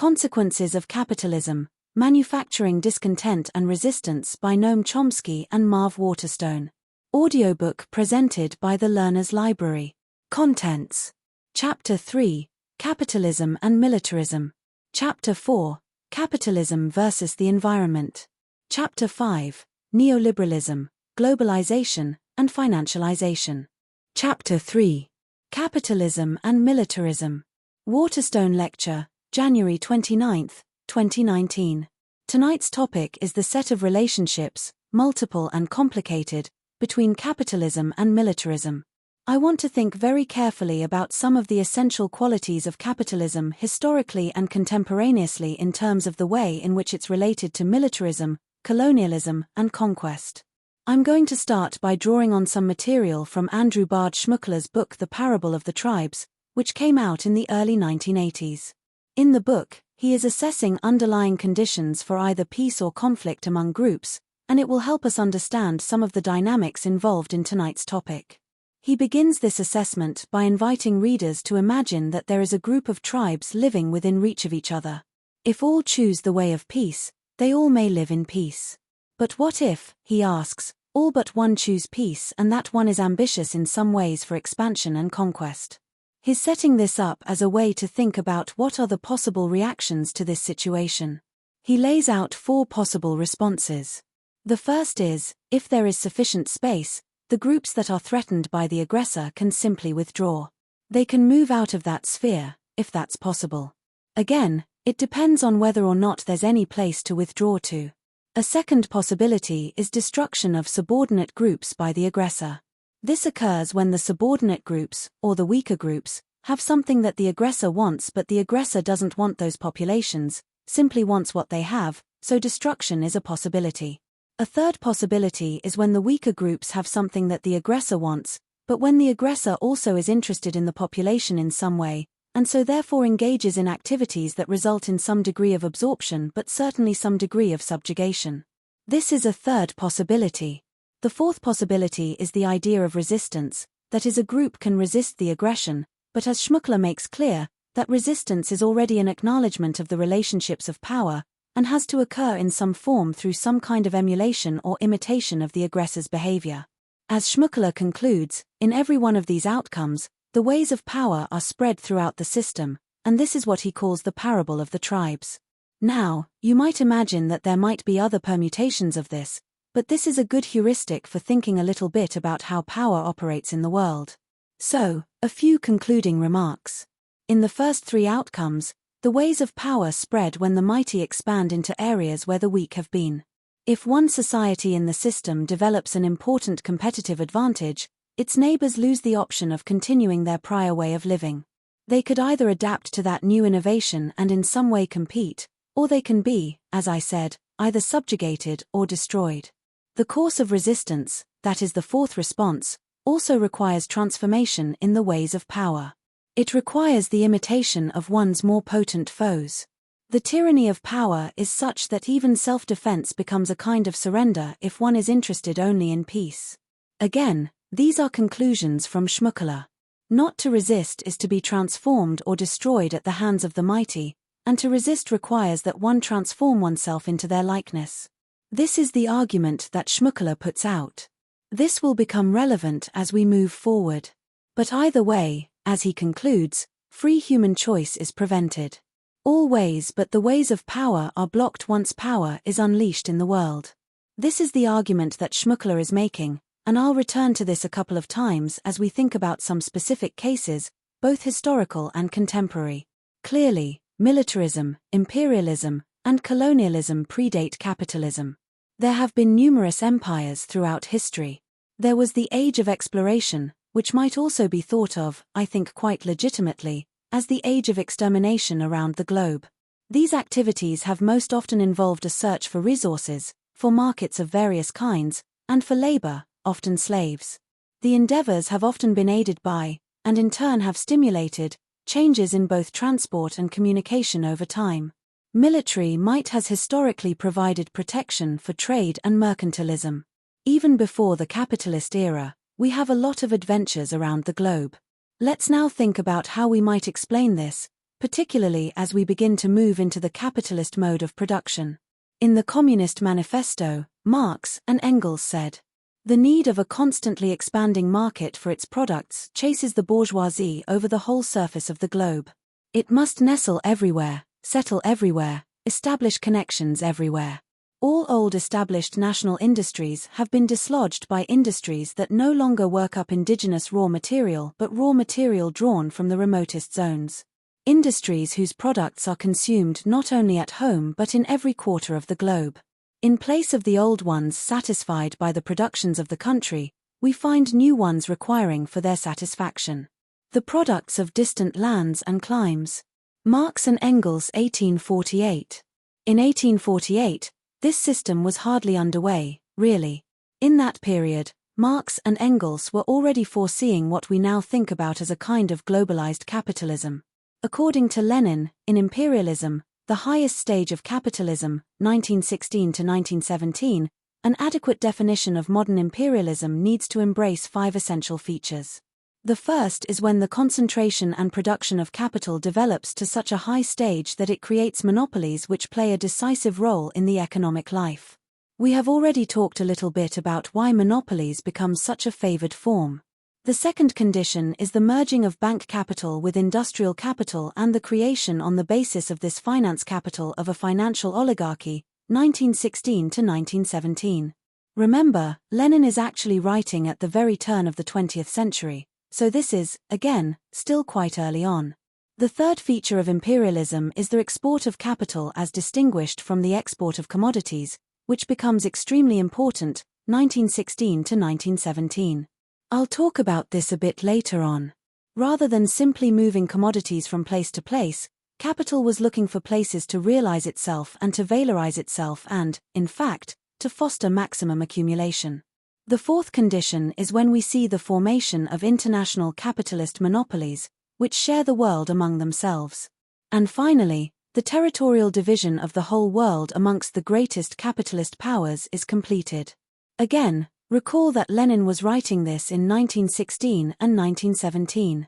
Consequences of Capitalism, Manufacturing Discontent and Resistance by Noam Chomsky and Marv Waterstone. Audiobook presented by the Learner's Library. Contents. Chapter 3, Capitalism and Militarism. Chapter 4, Capitalism versus the Environment. Chapter 5, Neoliberalism, Globalization, and Financialization. Chapter 3, Capitalism and Militarism. Waterstone Lecture, January 29, 2019. Tonight's topic is the set of relationships, multiple and complicated, between capitalism and militarism. I want to think very carefully about some of the essential qualities of capitalism historically and contemporaneously in terms of the way in which it's related to militarism, colonialism, and conquest. I'm going to start by drawing on some material from Andrew Bard Schmuckler's book The Parable of the Tribes, which came out in the early 1980s. In the book, he is assessing underlying conditions for either peace or conflict among groups, and it will help us understand some of the dynamics involved in tonight's topic. He begins this assessment by inviting readers to imagine that there is a group of tribes living within reach of each other. If all choose the way of peace, they all may live in peace. But what if, he asks, all but one choose peace and that one is ambitious in some ways for expansion and conquest? He's setting this up as a way to think about what are the possible reactions to this situation. He lays out 4 possible responses. The first is, if there is sufficient space, the groups that are threatened by the aggressor can simply withdraw. They can move out of that sphere, if that's possible. Again, it depends on whether or not there's any place to withdraw to. A second possibility is destruction of subordinate groups by the aggressor. This occurs when the subordinate groups, or the weaker groups, have something that the aggressor wants but the aggressor doesn't want those populations, simply wants what they have, so destruction is a possibility. A third possibility is when the weaker groups have something that the aggressor wants, but when the aggressor also is interested in the population in some way, and so therefore engages in activities that result in some degree of absorption but certainly some degree of subjugation. This is a third possibility. The fourth possibility is the idea of resistance, that is, a group can resist the aggression, but as Schmuckler makes clear, that resistance is already an acknowledgement of the relationships of power, and has to occur in some form through some kind of emulation or imitation of the aggressor's behavior. As Schmuckler concludes, in every one of these outcomes, the ways of power are spread throughout the system, and this is what he calls the parable of the tribes. Now, you might imagine that there might be other permutations of this, but this is a good heuristic for thinking a little bit about how power operates in the world. So, a few concluding remarks. In the first 3 outcomes, the ways of power spread when the mighty expand into areas where the weak have been. If one society in the system develops an important competitive advantage, its neighbors lose the option of continuing their prior way of living. They could either adapt to that new innovation and in some way compete, or they can be, as I said, either subjugated or destroyed. The course of resistance, that is the fourth response, also requires transformation in the ways of power. It requires the imitation of one's more potent foes. The tyranny of power is such that even self-defense becomes a kind of surrender if one is interested only in peace. Again, these are conclusions from Schmuckler. Not to resist is to be transformed or destroyed at the hands of the mighty, and to resist requires that one transform oneself into their likeness. This is the argument that Schmuckler puts out. This will become relevant as we move forward. But either way, as he concludes, free human choice is prevented. All ways but the ways of power are blocked once power is unleashed in the world. This is the argument that Schmuckler is making, and I'll return to this a couple of times as we think about some specific cases, both historical and contemporary. Clearly, militarism, imperialism, and colonialism predate capitalism. There have been numerous empires throughout history. There was the age of exploration, which might also be thought of, I think quite legitimately, as the age of extermination around the globe. These activities have most often involved a search for resources, for markets of various kinds, and for labor, often slaves. The endeavors have often been aided by, and in turn have stimulated, changes in both transport and communication over time. Military might has historically provided protection for trade and mercantilism. Even before the capitalist era, we have a lot of adventures around the globe. Let's now think about how we might explain this, particularly as we begin to move into the capitalist mode of production. In the Communist Manifesto, Marx and Engels said, "The need of a constantly expanding market for its products chases the bourgeoisie over the whole surface of the globe. It must nestle everywhere, settle everywhere, establish connections everywhere. All old established national industries have been dislodged by industries that no longer work up indigenous raw material but raw material drawn from the remotest zones. Industries whose products are consumed not only at home but in every quarter of the globe. In place of the old ones satisfied by the productions of the country, we find new ones requiring for their satisfaction the products of distant lands and climes." Marx and Engels, 1848. In 1848, this system was hardly underway, really. In that period, Marx and Engels were already foreseeing what we now think about as a kind of globalized capitalism. According to Lenin, in Imperialism, the highest stage of capitalism, 1916 to 1917, an adequate definition of modern imperialism needs to embrace 5 essential features. The first is when the concentration and production of capital develops to such a high stage that it creates monopolies which play a decisive role in the economic life. We have already talked a little bit about why monopolies become such a favored form. The second condition is the merging of bank capital with industrial capital and the creation on the basis of this finance capital of a financial oligarchy, 1916 to 1917. Remember, Lenin is actually writing at the very turn of the 20th century, so this is, again, still quite early on. The third feature of imperialism is the export of capital as distinguished from the export of commodities, which becomes extremely important, 1916 to 1917. I'll talk about this a bit later on. Rather than simply moving commodities from place to place, capital was looking for places to realize itself and to valorize itself and, in fact, to foster maximum accumulation. The fourth condition is when we see the formation of international capitalist monopolies, which share the world among themselves. And finally, the territorial division of the whole world amongst the greatest capitalist powers is completed. Again, recall that Lenin was writing this in 1916 and 1917.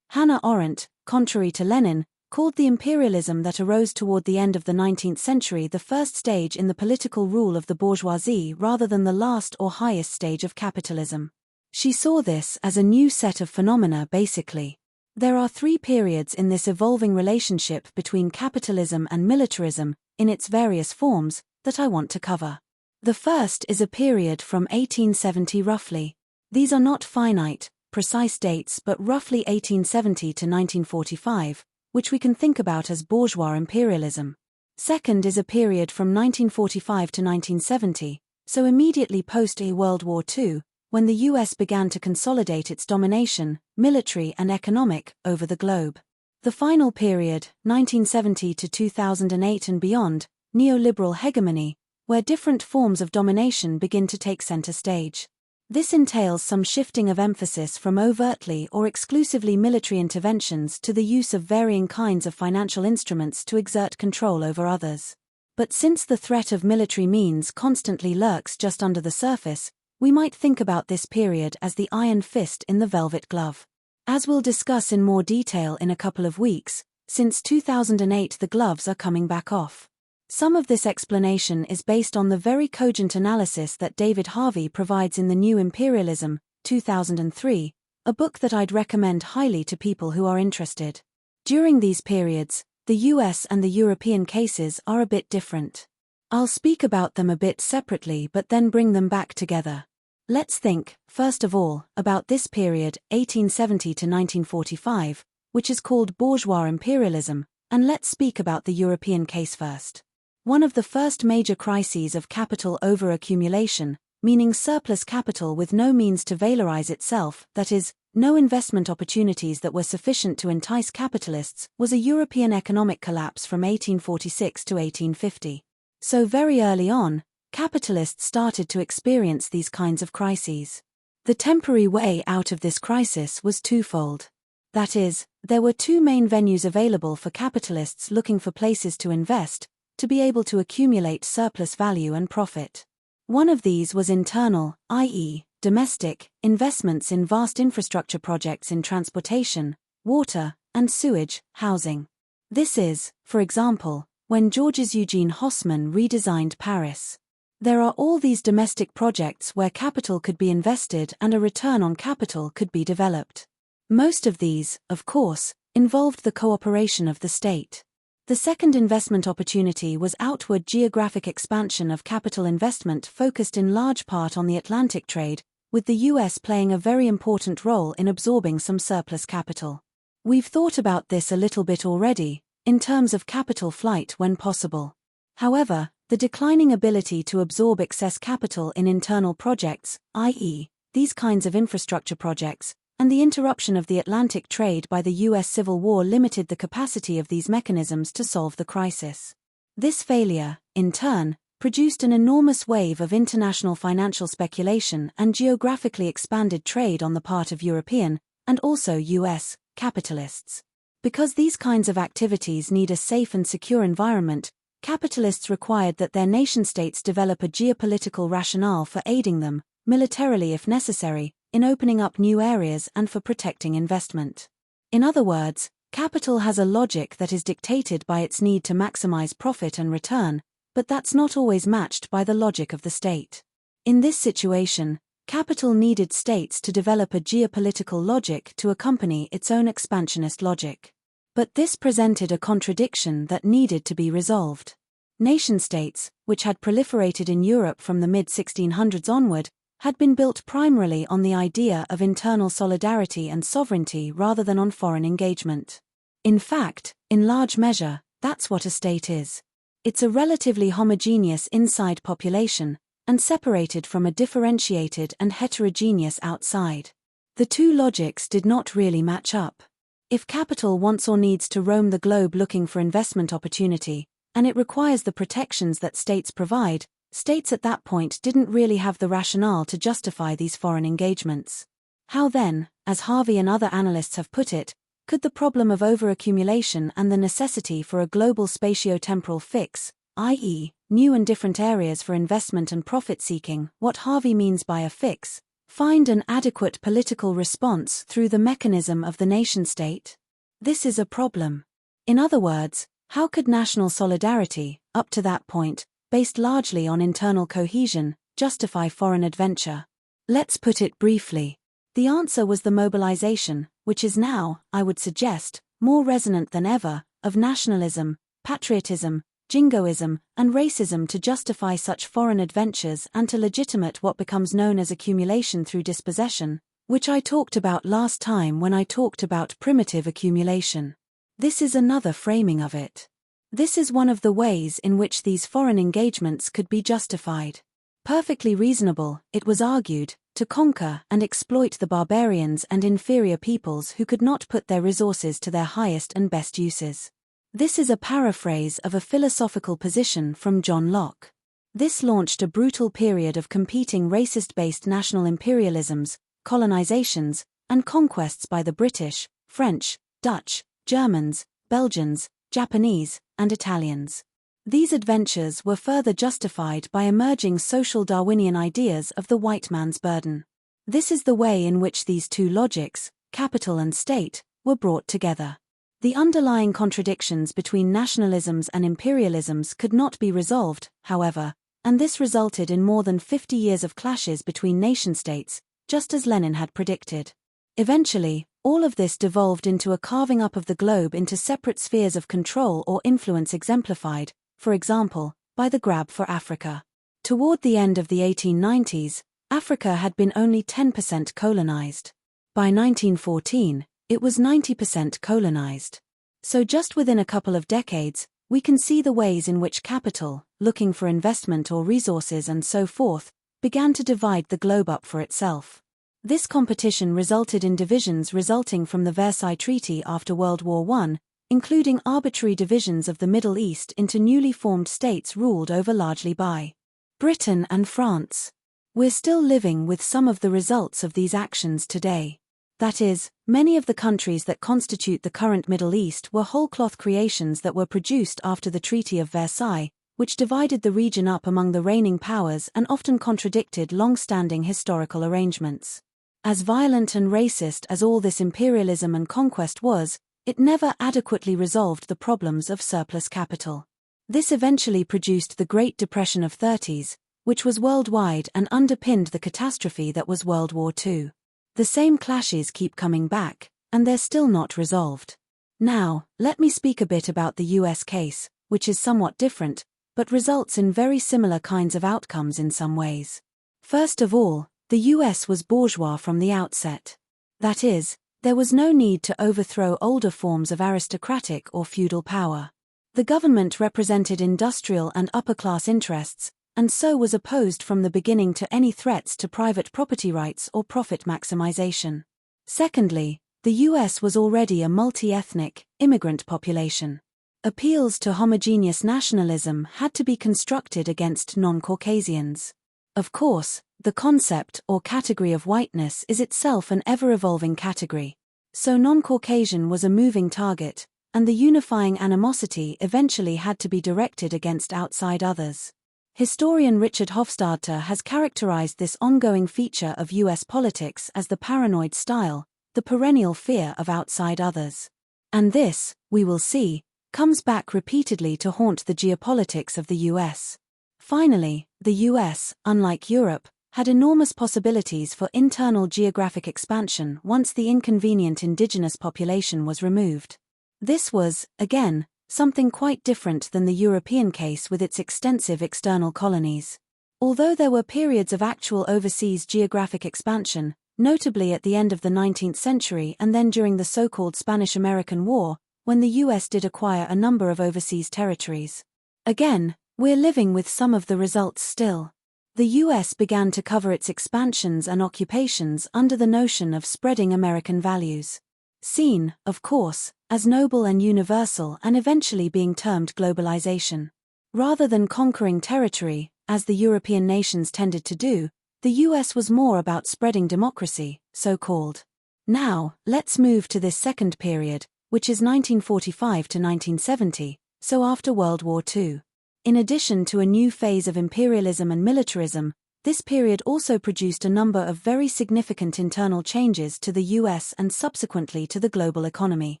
Hannah Arendt, contrary to Lenin, called the imperialism that arose toward the end of the 19th century the first stage in the political rule of the bourgeoisie rather than the last or highest stage of capitalism. She saw this as a new set of phenomena basically. There are 3 periods in this evolving relationship between capitalism and militarism, in its various forms, that I want to cover. The first is a period from 1870 roughly. These are not finite, precise dates but roughly 1870 to 1945, which we can think about as bourgeois imperialism. Second is a period from 1945 to 1970, so immediately post-World War II, when the US began to consolidate its domination, military and economic, over the globe. The final period, 1970 to 2008 and beyond, neoliberal hegemony, where different forms of domination begin to take center stage. This entails some shifting of emphasis from overtly or exclusively military interventions to the use of varying kinds of financial instruments to exert control over others. But since the threat of military means constantly lurks just under the surface, we might think about this period as the iron fist in the velvet glove. As we'll discuss in more detail in a couple of weeks, since 2008 the gloves are coming back off. Some of this explanation is based on the very cogent analysis that David Harvey provides in The New Imperialism, 2003, a book that I'd recommend highly to people who are interested. During these periods, the US and the European cases are a bit different. I'll speak about them a bit separately but then bring them back together. Let's think, first of all, about this period, 1870 to 1945, which is called bourgeois imperialism, and let's speak about the European case first. One of the first major crises of capital overaccumulation, meaning surplus capital with no means to valorize itself, that is, no investment opportunities that were sufficient to entice capitalists, was a European economic collapse from 1846 to 1850. So very early on, capitalists started to experience these kinds of crises. The temporary way out of this crisis was twofold. That is, there were 2 main venues available for capitalists looking for places to invest, to be able to accumulate surplus value and profit. One of these was internal, i.e., domestic, investments in vast infrastructure projects in transportation, water, and sewage, housing. This is, for example, when Georges Eugene Haussmann redesigned Paris. There are all these domestic projects where capital could be invested and a return on capital could be developed. Most of these, of course, involved the cooperation of the state. The second investment opportunity was outward geographic expansion of capital investment focused in large part on the Atlantic trade, with the US playing a very important role in absorbing some surplus capital. We've thought about this a little bit already, in terms of capital flight when possible. However, the declining ability to absorb excess capital in internal projects, i.e., these kinds of infrastructure projects, and the interruption of the Atlantic trade by the US Civil War limited the capacity of these mechanisms to solve the crisis. This failure, in turn, produced an enormous wave of international financial speculation and geographically expanded trade on the part of European, and also US, capitalists. Because these kinds of activities need a safe and secure environment, capitalists required that their nation-states develop a geopolitical rationale for aiding them, militarily if necessary, in opening up new areas and for protecting investment. In other words, capital has a logic that is dictated by its need to maximize profit and return, but that's not always matched by the logic of the state. In this situation, capital needed states to develop a geopolitical logic to accompany its own expansionist logic. But this presented a contradiction that needed to be resolved. Nation-states, which had proliferated in Europe from the mid-1600s onward, had been built primarily on the idea of internal solidarity and sovereignty rather than on foreign engagement. In fact, in large measure, that's what a state is. It's a relatively homogeneous inside population, and separated from a differentiated and heterogeneous outside. The two logics did not really match up. If capital wants or needs to roam the globe looking for investment opportunity, and it requires the protections that states provide, states at that point didn't really have the rationale to justify these foreign engagements. How then, as Harvey and other analysts have put it, could the problem of overaccumulation and the necessity for a global spatio-temporal fix, i.e., new and different areas for investment and profit-seeking, what Harvey means by a fix, find an adequate political response through the mechanism of the nation-state? This is a problem. In other words, how could national solidarity, up to that point, based largely on internal cohesion, justify foreign adventure? Let's put it briefly. The answer was the mobilization, which is now, I would suggest, more resonant than ever, of nationalism, patriotism, jingoism, and racism to justify such foreign adventures and to legitimate what becomes known as accumulation through dispossession, which I talked about last time when I talked about primitive accumulation. This is another framing of it. This is one of the ways in which these foreign engagements could be justified. Perfectly reasonable, it was argued, to conquer and exploit the barbarians and inferior peoples who could not put their resources to their highest and best uses. This is a paraphrase of a philosophical position from John Locke. This launched a brutal period of competing racist-based national imperialisms, colonizations, and conquests by the British, French, Dutch, Germans, Belgians, Japanese, and Italians. These adventures were further justified by emerging social Darwinian ideas of the white man's burden. This is the way in which these two logics, capital and state, were brought together. The underlying contradictions between nationalisms and imperialisms could not be resolved, however, and this resulted in more than 50 years of clashes between nation-states, just as Lenin had predicted. Eventually, all of this devolved into a carving up of the globe into separate spheres of control or influence exemplified, for example, by the grab for Africa. Toward the end of the 1890s, Africa had been only 10% colonized. By 1914, it was 90% colonized. So just within a couple of decades, we can see the ways in which capital, looking for investment or resources and so forth, began to divide the globe up for itself. This competition resulted in divisions resulting from the Versailles Treaty after World War I, including arbitrary divisions of the Middle East into newly formed states ruled over largely by Britain and France. We're still living with some of the results of these actions today. That is, many of the countries that constitute the current Middle East were whole-cloth creations that were produced after the Treaty of Versailles, which divided the region up among the reigning powers and often contradicted long-standing historical arrangements. As violent and racist as all this imperialism and conquest was, it never adequately resolved the problems of surplus capital. This eventually produced the Great Depression of '30s, which was worldwide and underpinned the catastrophe that was World War II. The same clashes keep coming back, and they're still not resolved. Now, let me speak a bit about the US case, which is somewhat different, but results in very similar kinds of outcomes in some ways. First of all, the US was bourgeois from the outset. That is, there was no need to overthrow older forms of aristocratic or feudal power. The government represented industrial and upper-class interests, and so was opposed from the beginning to any threats to private property rights or profit maximization. Secondly, the US was already a multi-ethnic, immigrant population. Appeals to homogeneous nationalism had to be constructed against non-Caucasians. Of course, the concept or category of whiteness is itself an ever-evolving category. So non-Caucasian was a moving target, and the unifying animosity eventually had to be directed against outside others. Historian Richard Hofstadter has characterized this ongoing feature of US politics as the paranoid style, the perennial fear of outside others. And this, we will see, comes back repeatedly to haunt the geopolitics of the US. Finally, the US, unlike Europe, had enormous possibilities for internal geographic expansion once the inconvenient indigenous population was removed. This was, again, something quite different than the European case with its extensive external colonies. Although there were periods of actual overseas geographic expansion, notably at the end of the 19th century and then during the so-called Spanish-American War, when the US did acquire a number of overseas territories. Again, we're living with some of the results still. The US began to cover its expansions and occupations under the notion of spreading American values. Seen, of course, as noble and universal and eventually being termed globalization. Rather than conquering territory, as the European nations tended to do, the US was more about spreading democracy, so-called. Now, let's move to this second period, which is 1945 to 1970, so after World War II. In addition to a new phase of imperialism and militarism, this period also produced a number of very significant internal changes to the US and subsequently to the global economy.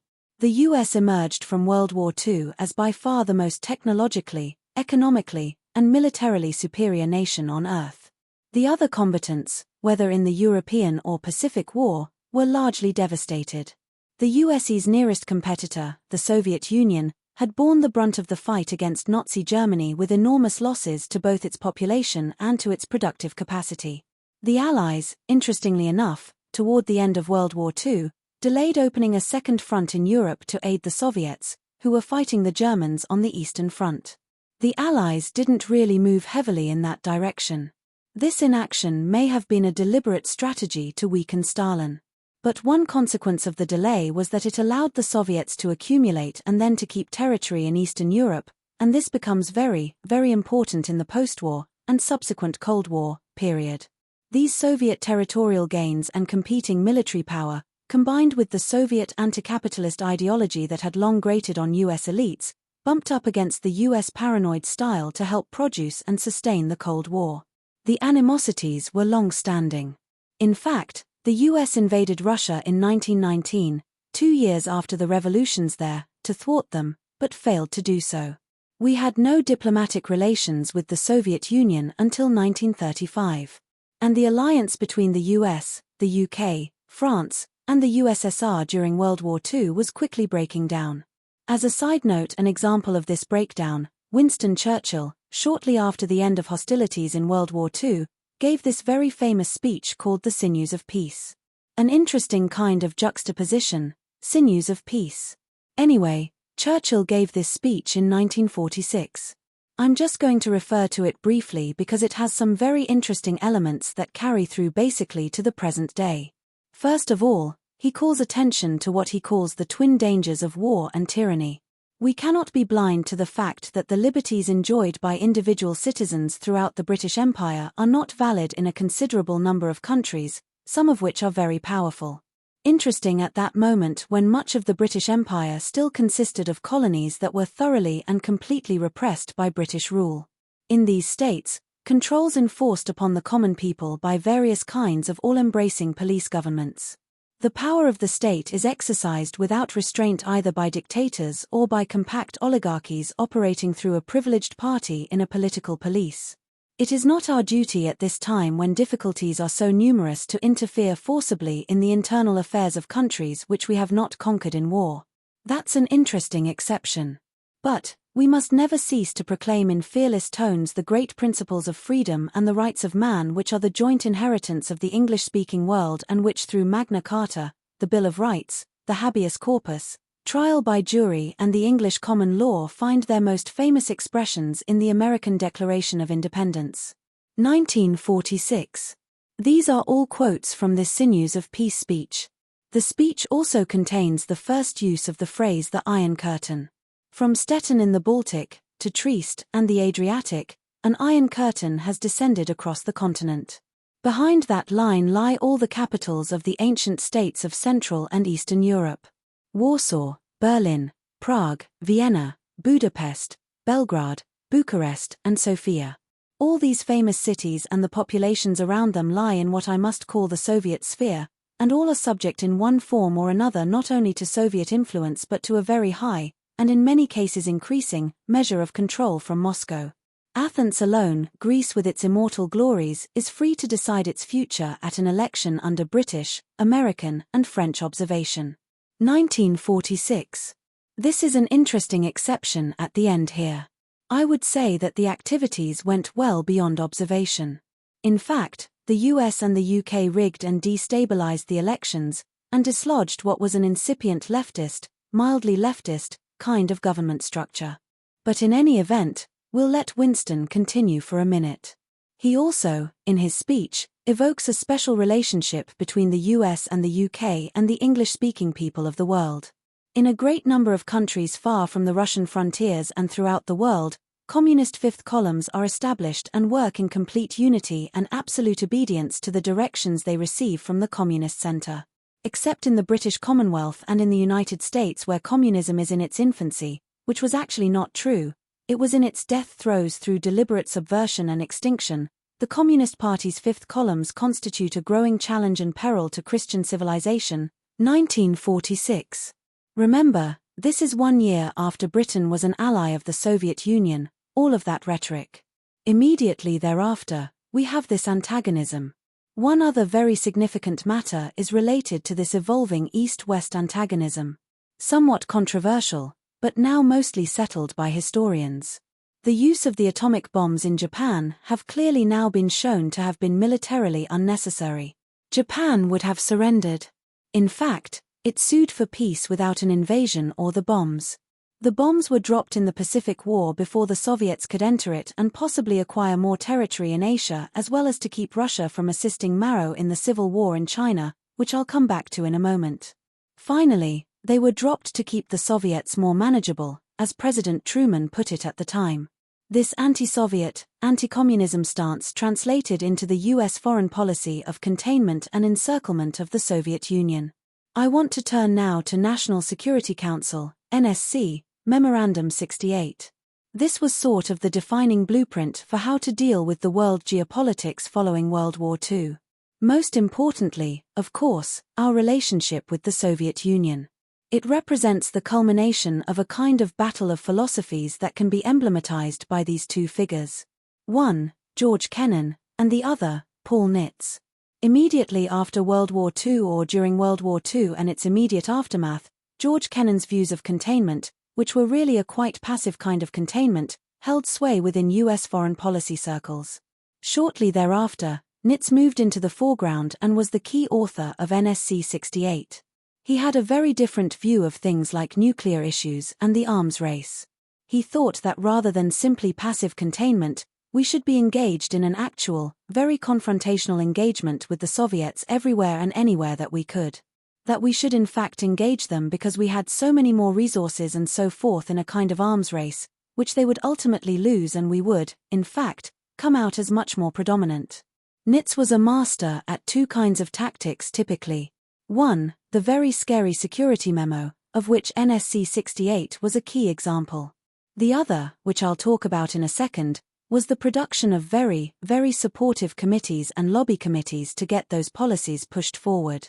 The US emerged from World War II as by far the most technologically, economically, and militarily superior nation on Earth. The other combatants, whether in the European or Pacific War, were largely devastated. The US's nearest competitor, the Soviet Union, had borne the brunt of the fight against Nazi Germany with enormous losses to both its population and to its productive capacity. The Allies, interestingly enough, toward the end of World War II, delayed opening a second front in Europe to aid the Soviets, who were fighting the Germans on the Eastern Front. The Allies didn't really move heavily in that direction. This inaction may have been a deliberate strategy to weaken Stalin. But one consequence of the delay was that it allowed the Soviets to accumulate and then to keep territory in Eastern Europe, and this becomes very, very important in the post-war and subsequent Cold War period. These Soviet territorial gains and competing military power, combined with the Soviet anti-capitalist ideology that had long grated on US elites, bumped up against the US paranoid style to help produce and sustain the Cold War. The animosities were long-standing. In fact, the US invaded Russia in 1919, 2 years after the revolutions there, to thwart them, but failed to do so. We had no diplomatic relations with the Soviet Union until 1935. And the alliance between the US, the UK, France, and the USSR during World War II was quickly breaking down. As a side note, an example of this breakdown, Winston Churchill, shortly after the end of hostilities in World War II, gave this very famous speech called The Sinews of Peace. An interesting kind of juxtaposition, sinews of peace. Anyway, Churchill gave this speech in 1946. I'm just going to refer to it briefly because it has some very interesting elements that carry through basically to the present day. First of all, he calls attention to what he calls the twin dangers of war and tyranny. We cannot be blind to the fact that the liberties enjoyed by individual citizens throughout the British Empire are not valid in a considerable number of countries, some of which are very powerful. Interesting at that moment when much of the British Empire still consisted of colonies that were thoroughly and completely repressed by British rule. In these states, controls enforced upon the common people by various kinds of all-embracing police governments. The power of the state is exercised without restraint either by dictators or by compact oligarchies operating through a privileged party in a political police. It is not our duty at this time when difficulties are so numerous to interfere forcibly in the internal affairs of countries which we have not conquered in war. That's an interesting exception. But we must never cease to proclaim in fearless tones the great principles of freedom and the rights of man which are the joint inheritance of the English-speaking world and which through Magna Carta, the Bill of Rights, the habeas corpus, trial by jury and the English common law find their most famous expressions in the American Declaration of Independence. 1946. These are all quotes from this Sinews of Peace speech. The speech also contains the first use of the phrase the Iron Curtain. From Stettin in the Baltic, to Trieste and the Adriatic, an Iron Curtain has descended across the continent. Behind that line lie all the capitals of the ancient states of Central and Eastern Europe. Warsaw, Berlin, Prague, Vienna, Budapest, Belgrade, Bucharest, and Sofia. All these famous cities and the populations around them lie in what I must call the Soviet sphere, and all are subject in one form or another not only to Soviet influence but to a very high, and in many cases increasing, measure of control from Moscow. Athens alone, Greece with its immortal glories, is free to decide its future at an election under British, American, and French observation. 1946. This is an interesting exception at the end here. I would say that the activities went well beyond observation. In fact, the US and the UK rigged and destabilized the elections, and dislodged what was an incipient leftist, mildly leftist, kind of government structure. But in any event, we'll let Winston continue for a minute. He also, in his speech, evokes a special relationship between the US and the UK and the English-speaking people of the world. In a great number of countries far from the Russian frontiers and throughout the world, communist fifth columns are established and work in complete unity and absolute obedience to the directions they receive from the communist center. Except in the British Commonwealth and in the United States where communism is in its infancy, which was actually not true, it was in its death throes through deliberate subversion and extinction, the Communist Party's fifth columns constitute a growing challenge and peril to Christian civilization. 1946. Remember, this is 1 year after Britain was an ally of the Soviet Union, all of that rhetoric. Immediately thereafter, we have this antagonism. One other very significant matter is related to this evolving East-West antagonism. Somewhat controversial, but now mostly settled by historians. The use of the atomic bombs in Japan have clearly now been shown to have been militarily unnecessary. Japan would have surrendered. In fact, it sued for peace without an invasion or the bombs. The bombs were dropped in the Pacific War before the Soviets could enter it and possibly acquire more territory in Asia as well as to keep Russia from assisting Mao in the civil war in China, which I'll come back to in a moment. Finally, they were dropped to keep the Soviets more manageable, as President Truman put it at the time. This anti-Soviet, anti-communism stance translated into the US foreign policy of containment and encirclement of the Soviet Union. I want to turn now to National Security Council, NSC, Memorandum 68. This was sort of the defining blueprint for how to deal with the world geopolitics following World War II. Most importantly, of course, our relationship with the Soviet Union. It represents the culmination of a kind of battle of philosophies that can be emblematized by these two figures. One, George Kennan, and the other, Paul Nitze. Immediately after World War II or during World War II and its immediate aftermath, George Kennan's views of containment, which were really a quite passive kind of containment, held sway within US foreign policy circles. Shortly thereafter, Nitze moved into the foreground and was the key author of NSC 68. He had a very different view of things like nuclear issues and the arms race. He thought that rather than simply passive containment, we should be engaged in an actual, very confrontational engagement with the Soviets everywhere and anywhere that we could. That we should in fact engage them because we had so many more resources and so forth in a kind of arms race, which they would ultimately lose and we would, in fact, come out as much more predominant. Nitze was a master at two kinds of tactics typically. One, the very scary security memo, of which NSC 68 was a key example. The other, which I'll talk about in a second, was the production of very, very supportive committees and lobby committees to get those policies pushed forward.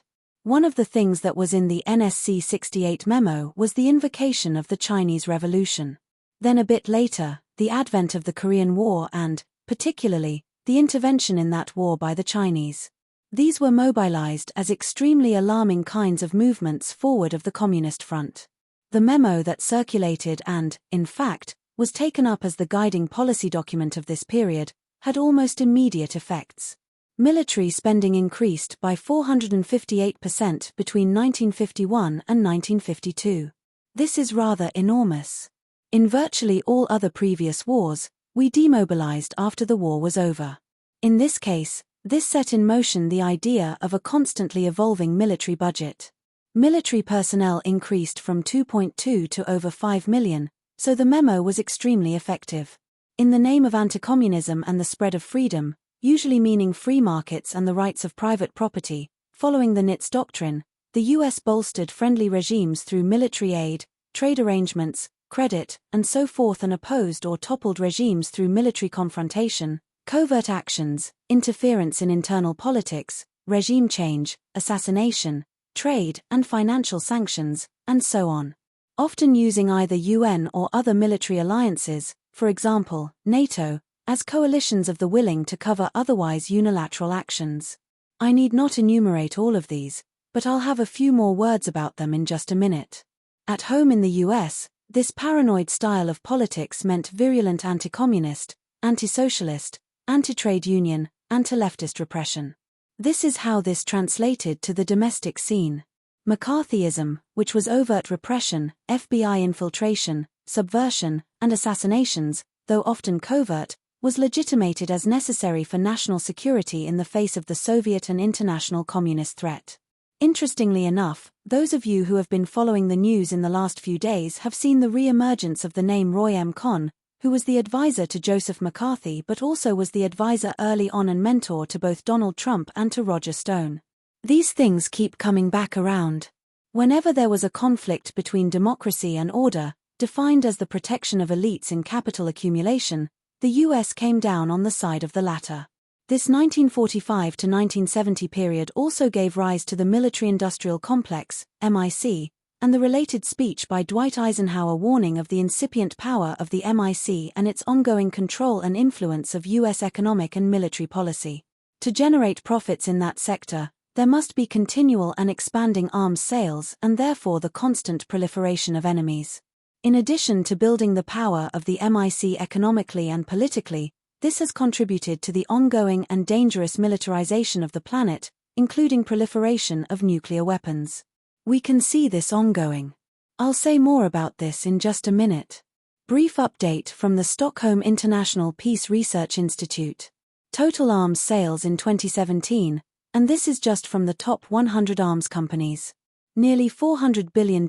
One of the things that was in the NSC 68 memo was the invocation of the Chinese Revolution. Then a bit later, the advent of the Korean War and, particularly, the intervention in that war by the Chinese. These were mobilized as extremely alarming kinds of movements forward of the Communist front. The memo that circulated and, in fact, was taken up as the guiding policy document of this period, had almost immediate effects. Military spending increased by 458% between 1951 and 1952. This is rather enormous. In virtually all other previous wars, we demobilized after the war was over. In this case, this set in motion the idea of a constantly evolving military budget. Military personnel increased from 2.2 to over 5 million, so the memo was extremely effective. In the name of anti-communism and the spread of freedom, usually meaning free markets and the rights of private property, following the NITS doctrine, the US bolstered friendly regimes through military aid, trade arrangements, credit, and so forth, and opposed or toppled regimes through military confrontation, covert actions, interference in internal politics, regime change, assassination, trade and financial sanctions, and so on. Often using either UN or other military alliances, for example, NATO, as coalitions of the willing to cover otherwise unilateral actions. I need not enumerate all of these, but I'll have a few more words about them in just a minute. At home in the US, this paranoid style of politics meant virulent anti-communist, anti-socialist, anti-trade union, anti-leftist repression. This is how this translated to the domestic scene. McCarthyism, which was overt repression, FBI infiltration, subversion, and assassinations, though often covert, was legitimated as necessary for national security in the face of the Soviet and international communist threat. Interestingly enough, those of you who have been following the news in the last few days have seen the re-emergence of the name Roy M. Cohn, who was the advisor to Joseph McCarthy but also was the advisor early on and mentor to both Donald Trump and to Roger Stone. These things keep coming back around. Whenever there was a conflict between democracy and order, defined as the protection of elites in capital accumulation, the US came down on the side of the latter. This 1945 to 1970 period also gave rise to the military-industrial complex, MIC, and the related speech by Dwight Eisenhower warning of the incipient power of the MIC and its ongoing control and influence of US economic and military policy. To generate profits in that sector, there must be continual and expanding arms sales and therefore the constant proliferation of enemies. In addition to building the power of the MIC economically and politically, this has contributed to the ongoing and dangerous militarization of the planet, including proliferation of nuclear weapons. We can see this ongoing. I'll say more about this in just a minute. Brief update from the Stockholm International Peace Research Institute. Total arms sales in 2017, and this is just from the top 100 arms companies. Nearly $400 billion.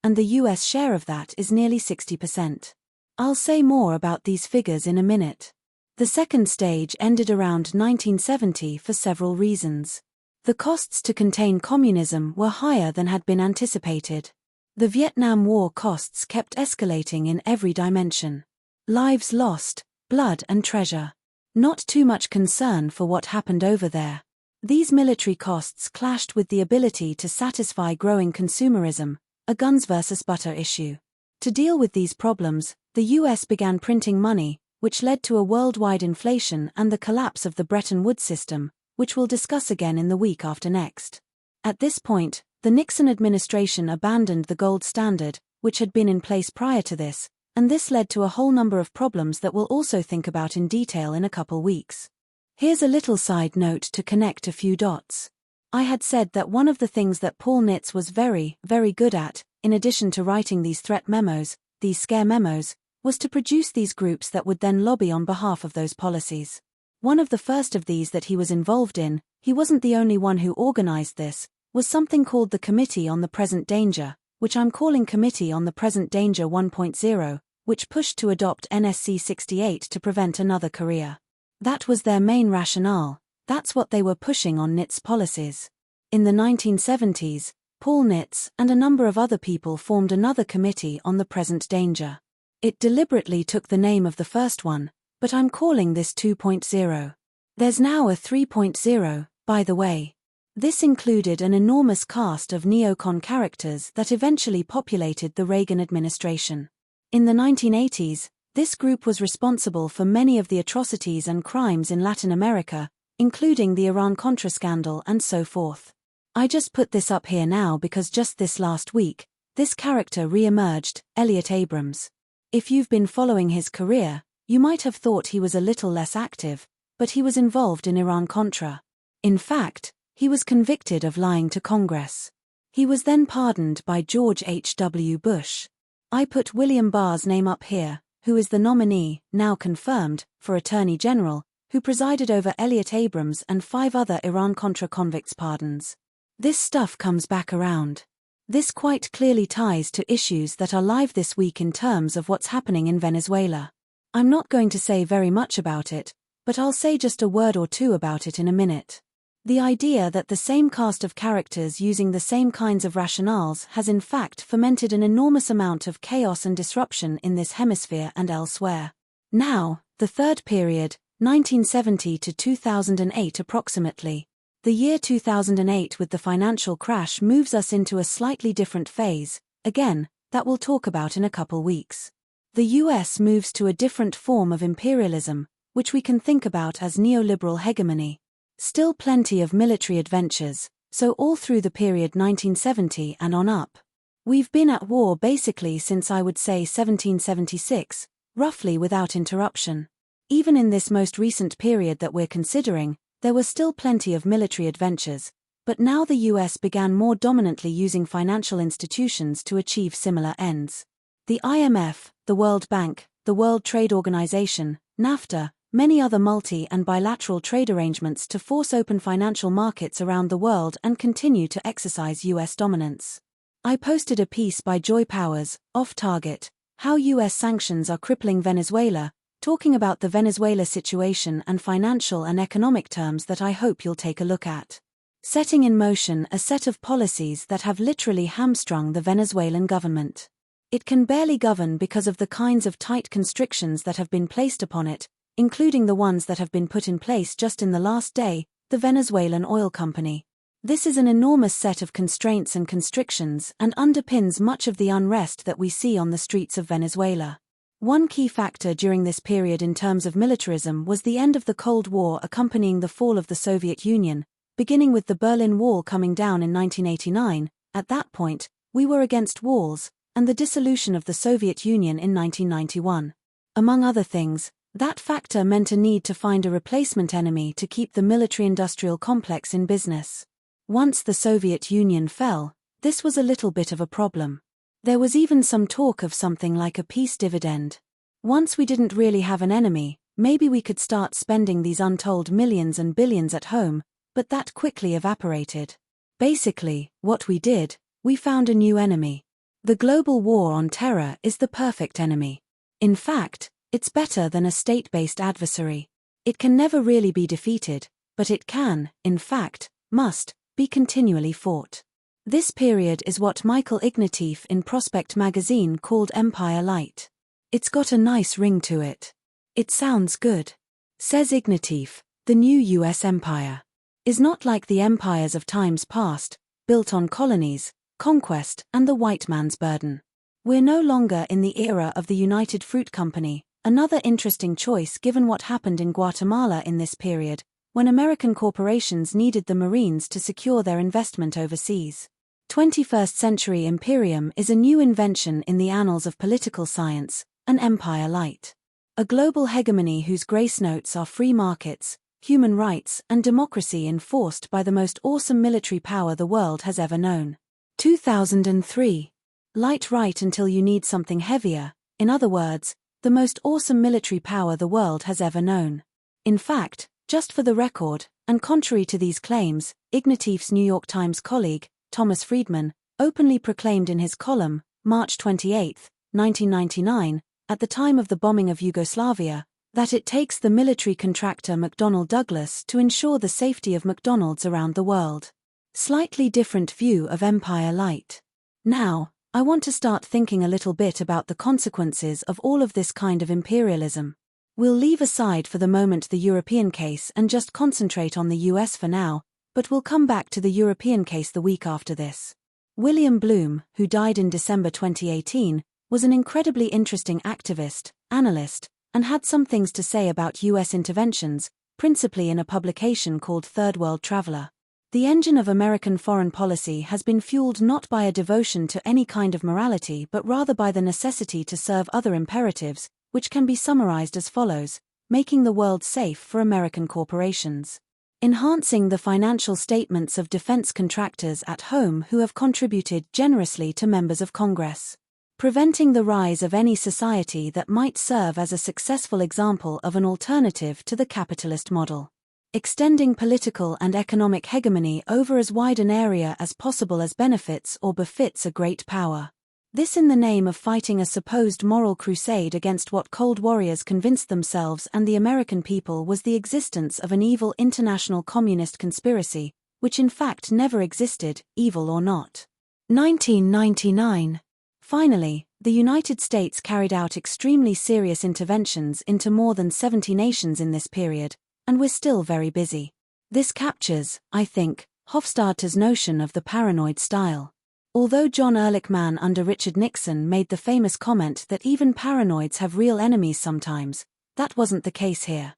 And the US share of that is nearly 60%. I'll say more about these figures in a minute. The second stage ended around 1970 for several reasons. The costs to contain communism were higher than had been anticipated. The Vietnam War costs kept escalating in every dimension. Lives lost, blood and treasure. Not too much concern for what happened over there. These military costs clashed with the ability to satisfy growing consumerism, a guns versus butter issue. To deal with these problems, the US began printing money, which led to a worldwide inflation and the collapse of the Bretton Woods system, which we'll discuss again in the week after next. At this point, the Nixon administration abandoned the gold standard, which had been in place prior to this, and this led to a whole number of problems that we'll also think about in detail in a couple weeks. Here's a little side note to connect a few dots. I had said that one of the things that Paul Nitze was very, very good at, in addition to writing these threat memos, these scare memos, was to produce these groups that would then lobby on behalf of those policies. One of the first of these that he was involved in, he wasn't the only one who organized this, was something called the Committee on the Present Danger, which I'm calling Committee on the Present Danger 1.0, which pushed to adopt NSC 68 to prevent another Korea. That was their main rationale. That's what they were pushing on Nitze's policies. In the 1970s, Paul Nitze and a number of other people formed another committee on the present danger. It deliberately took the name of the first one, but I'm calling this 2.0. There's now a 3.0, by the way. This included an enormous cast of neocon characters that eventually populated the Reagan administration. In the 1980s, this group was responsible for many of the atrocities and crimes in Latin America, including the Iran-Contra scandal and so forth. I just put this up here now because just this last week, this character re-emerged, Elliot Abrams. If you've been following his career, you might have thought he was a little less active, but he was involved in Iran-Contra. In fact, he was convicted of lying to Congress. He was then pardoned by George H.W. Bush. I put William Barr's name up here, who is the nominee, now confirmed, for Attorney General, who presided over Elliot Abrams and 5 other Iran-Contra convicts' pardons. This stuff comes back around. This quite clearly ties to issues that are live this week in terms of what's happening in Venezuela. I'm not going to say very much about it, but I'll say just a word or two about it in a minute. The idea that the same cast of characters using the same kinds of rationales has in fact fomented an enormous amount of chaos and disruption in this hemisphere and elsewhere. Now, the third period, 1970 to 2008 approximately. The year 2008 with the financial crash moves us into a slightly different phase, again, that we'll talk about in a couple weeks. The US moves to a different form of imperialism, which we can think about as neoliberal hegemony. Still plenty of military adventures, so all through the period 1970 and on up. We've been at war basically since I would say 1776, roughly without interruption. Even in this most recent period that we're considering, there were still plenty of military adventures, but now the US began more dominantly using financial institutions to achieve similar ends. The IMF, the World Bank, the World Trade Organization, NAFTA, many other multi- and bilateral trade arrangements to force open financial markets around the world and continue to exercise US dominance. I posted a piece by Joy Powers, Off Target, How US Sanctions Are Crippling Venezuela, talking about the Venezuela situation and financial and economic terms that I hope you'll take a look at. Setting in motion a set of policies that have literally hamstrung the Venezuelan government. It can barely govern because of the kinds of tight constrictions that have been placed upon it, including the ones that have been put in place just in the last day, the Venezuelan oil company. This is an enormous set of constraints and constrictions and underpins much of the unrest that we see on the streets of Venezuela. One key factor during this period in terms of militarism was the end of the Cold War accompanying the fall of the Soviet Union, beginning with the Berlin Wall coming down in 1989. At that point, we were against walls, and the dissolution of the Soviet Union in 1991. Among other things, that factor meant a need to find a replacement enemy to keep the military-industrial complex in business. Once the Soviet Union fell, this was a little bit of a problem. There was even some talk of something like a peace dividend. Once we didn't really have an enemy, maybe we could start spending these untold millions and billions at home, but that quickly evaporated. Basically, what we did, we found a new enemy. The global war on terror is the perfect enemy. In fact, it's better than a state-based adversary. It can never really be defeated, but it can, in fact, must, be continually fought. This period is what Michael Ignatieff in Prospect magazine called Empire Light. It's got a nice ring to it. It sounds good. Says Ignatieff, the new US empire is not like the empires of times past, built on colonies, conquest, and the white man's burden. We're no longer in the era of the United Fruit Company, another interesting choice given what happened in Guatemala in this period, when American corporations needed the Marines to secure their investment overseas. 21st century imperium is a new invention in the annals of political science, an empire light. A global hegemony whose grace notes are free markets, human rights, and democracy enforced by the most awesome military power the world has ever known. 2003. Light right until you need something heavier, in other words, the most awesome military power the world has ever known. In fact, just for the record, and contrary to these claims, Ignatieff's New York Times colleague, Thomas Friedman, openly proclaimed in his column, March 28, 1999, at the time of the bombing of Yugoslavia, that it takes the military contractor McDonnell Douglas to ensure the safety of McDonald's around the world. Slightly different view of empire light. Now, I want to start thinking a little bit about the consequences of all of this kind of imperialism. We'll leave aside for the moment the European case and just concentrate on the US for now, But we'll come back to the European case the week after this. William Bloom, who died in December 2018, was an incredibly interesting activist, analyst, and had some things to say about US interventions, principally in a publication called Third World Traveler. The engine of American foreign policy has been fueled not by a devotion to any kind of morality but rather by the necessity to serve other imperatives, which can be summarized as follows: making the world safe for American corporations, enhancing the financial statements of defense contractors at home who have contributed generously to members of Congress, preventing the rise of any society that might serve as a successful example of an alternative to the capitalist model, extending political and economic hegemony over as wide an area as possible as benefits or befits a great power. This in the name of fighting a supposed moral crusade against what cold warriors convinced themselves and the American people was the existence of an evil international communist conspiracy, which in fact never existed, evil or not. 1999. Finally, the United States carried out extremely serious interventions into more than 70 nations in this period, and we're still very busy. This captures, I think, Hofstadter's notion of the paranoid style. Although John Ehrlichman under Richard Nixon made the famous comment that even paranoids have real enemies sometimes, that wasn't the case here.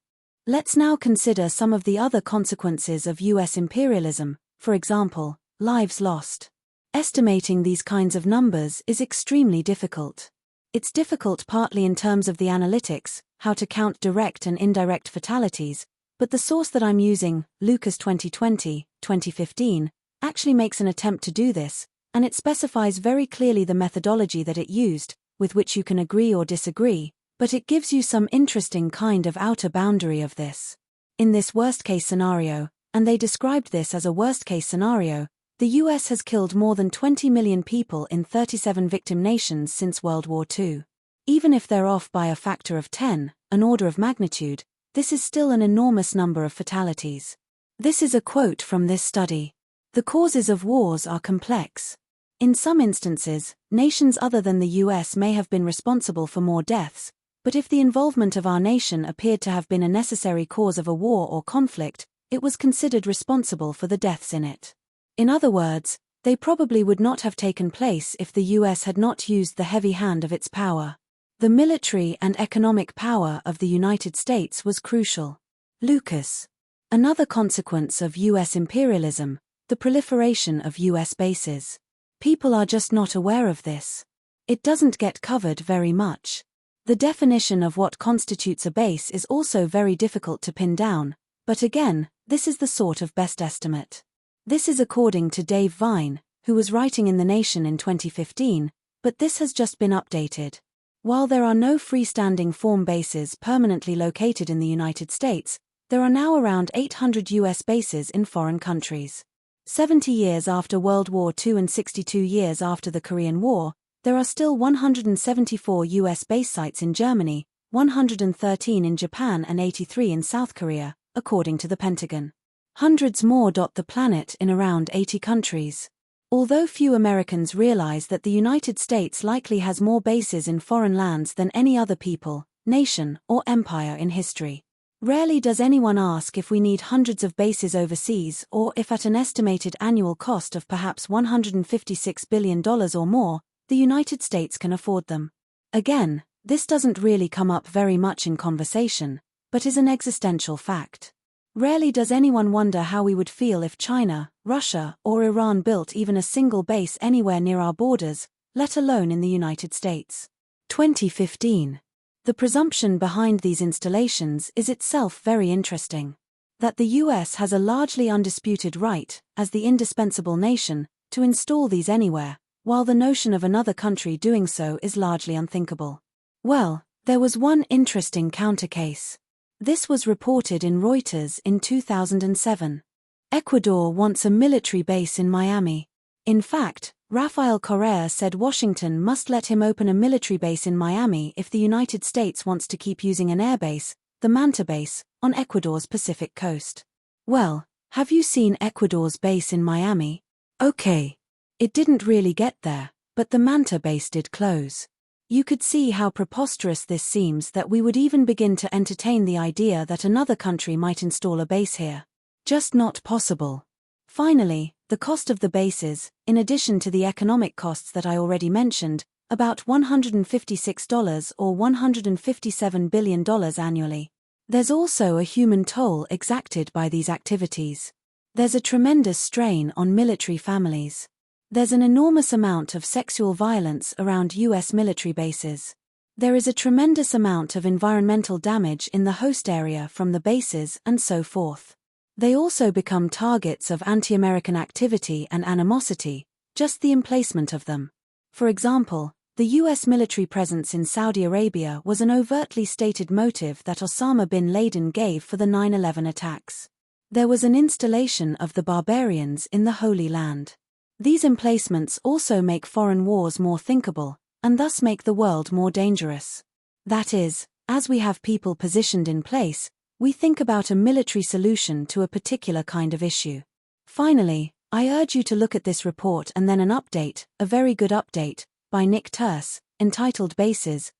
Let's now consider some of the other consequences of US imperialism, for example, lives lost. Estimating these kinds of numbers is extremely difficult. It's difficult partly in terms of the analytics, how to count direct and indirect fatalities, but the source that I'm using, Lucas 2020-2015, actually makes an attempt to do this, and it specifies very clearly the methodology that it used, with which you can agree or disagree, but it gives you some interesting kind of outer boundary of this. In this worst-case scenario, and they described this as a worst-case scenario, the US has killed more than 20 million people in 37 victim nations since World War II. Even if they're off by a factor of 10, an order of magnitude, this is still an enormous number of fatalities. This is a quote from this study. The causes of wars are complex. In some instances, nations other than the US may have been responsible for more deaths, but if the involvement of our nation appeared to have been a necessary cause of a war or conflict, it was considered responsible for the deaths in it. In other words, they probably would not have taken place if the US had not used the heavy hand of its power. The military and economic power of the United States was crucial. Lucas. Another consequence of US imperialism, the proliferation of US bases. People are just not aware of this. It doesn't get covered very much. The definition of what constitutes a base is also very difficult to pin down, but again, this is the sort of best estimate. This is according to Dave Vine, who was writing in The Nation in 2015, but this has just been updated. While there are no freestanding form bases permanently located in the United States, there are now around 800 US bases in foreign countries. 70 years after World War II and 62 years after the Korean War, there are still 174 US base sites in Germany, 113 in Japan and 83 in South Korea, according to the Pentagon. Hundreds more dot the planet in around 80 countries. Although few Americans realize that the United States likely has more bases in foreign lands than any other people, nation, or empire in history. Rarely does anyone ask if we need hundreds of bases overseas or if at an estimated annual cost of perhaps $156 billion or more, the United States can afford them. Again, this doesn't really come up very much in conversation, but is an existential fact. Rarely does anyone wonder how we would feel if China, Russia, or Iran built even a single base anywhere near our borders, let alone in the United States. 2015. The presumption behind these installations is itself very interesting. That the US has a largely undisputed right, as the indispensable nation, to install these anywhere, while the notion of another country doing so is largely unthinkable. Well, there was one interesting counter case. This was reported in Reuters in 2007. Ecuador wants a military base in Miami. In fact, Rafael Correa said Washington must let him open a military base in Miami if the United States wants to keep using an airbase, the Manta base, on Ecuador's Pacific coast. Well, have you seen Ecuador's base in Miami? Okay. It didn't really get there, but the Manta base did close. You could see how preposterous this seems that we would even begin to entertain the idea that another country might install a base here. Just not possible. Finally, the cost of the bases, in addition to the economic costs that I already mentioned, about $156 or $157 billion annually. There's also a human toll exacted by these activities. There's a tremendous strain on military families. There's an enormous amount of sexual violence around U.S. military bases. There is a tremendous amount of environmental damage in the host area from the bases and so forth. They also become targets of anti-American activity and animosity, just the emplacement of them. For example, the U.S. military presence in Saudi Arabia was an overtly stated motive that Osama bin Laden gave for the 9/11 attacks. There was an installation of the barbarians in the Holy Land. These emplacements also make foreign wars more thinkable, and thus make the world more dangerous. That is, as we have people positioned in place, we think about a military solution to a particular kind of issue. Finally, I urge you to look at this report and then an update, a very good update, by Nick Turse, entitled Bases,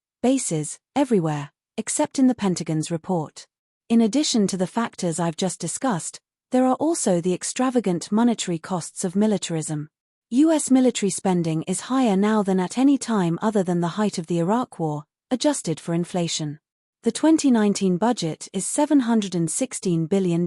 Everywhere, Except in the Pentagon's Report. In addition to the factors I've just discussed, there are also the extravagant monetary costs of militarism. U.S. military spending is higher now than at any time other than the height of the Iraq War, adjusted for inflation. The 2019 budget is $716 billion.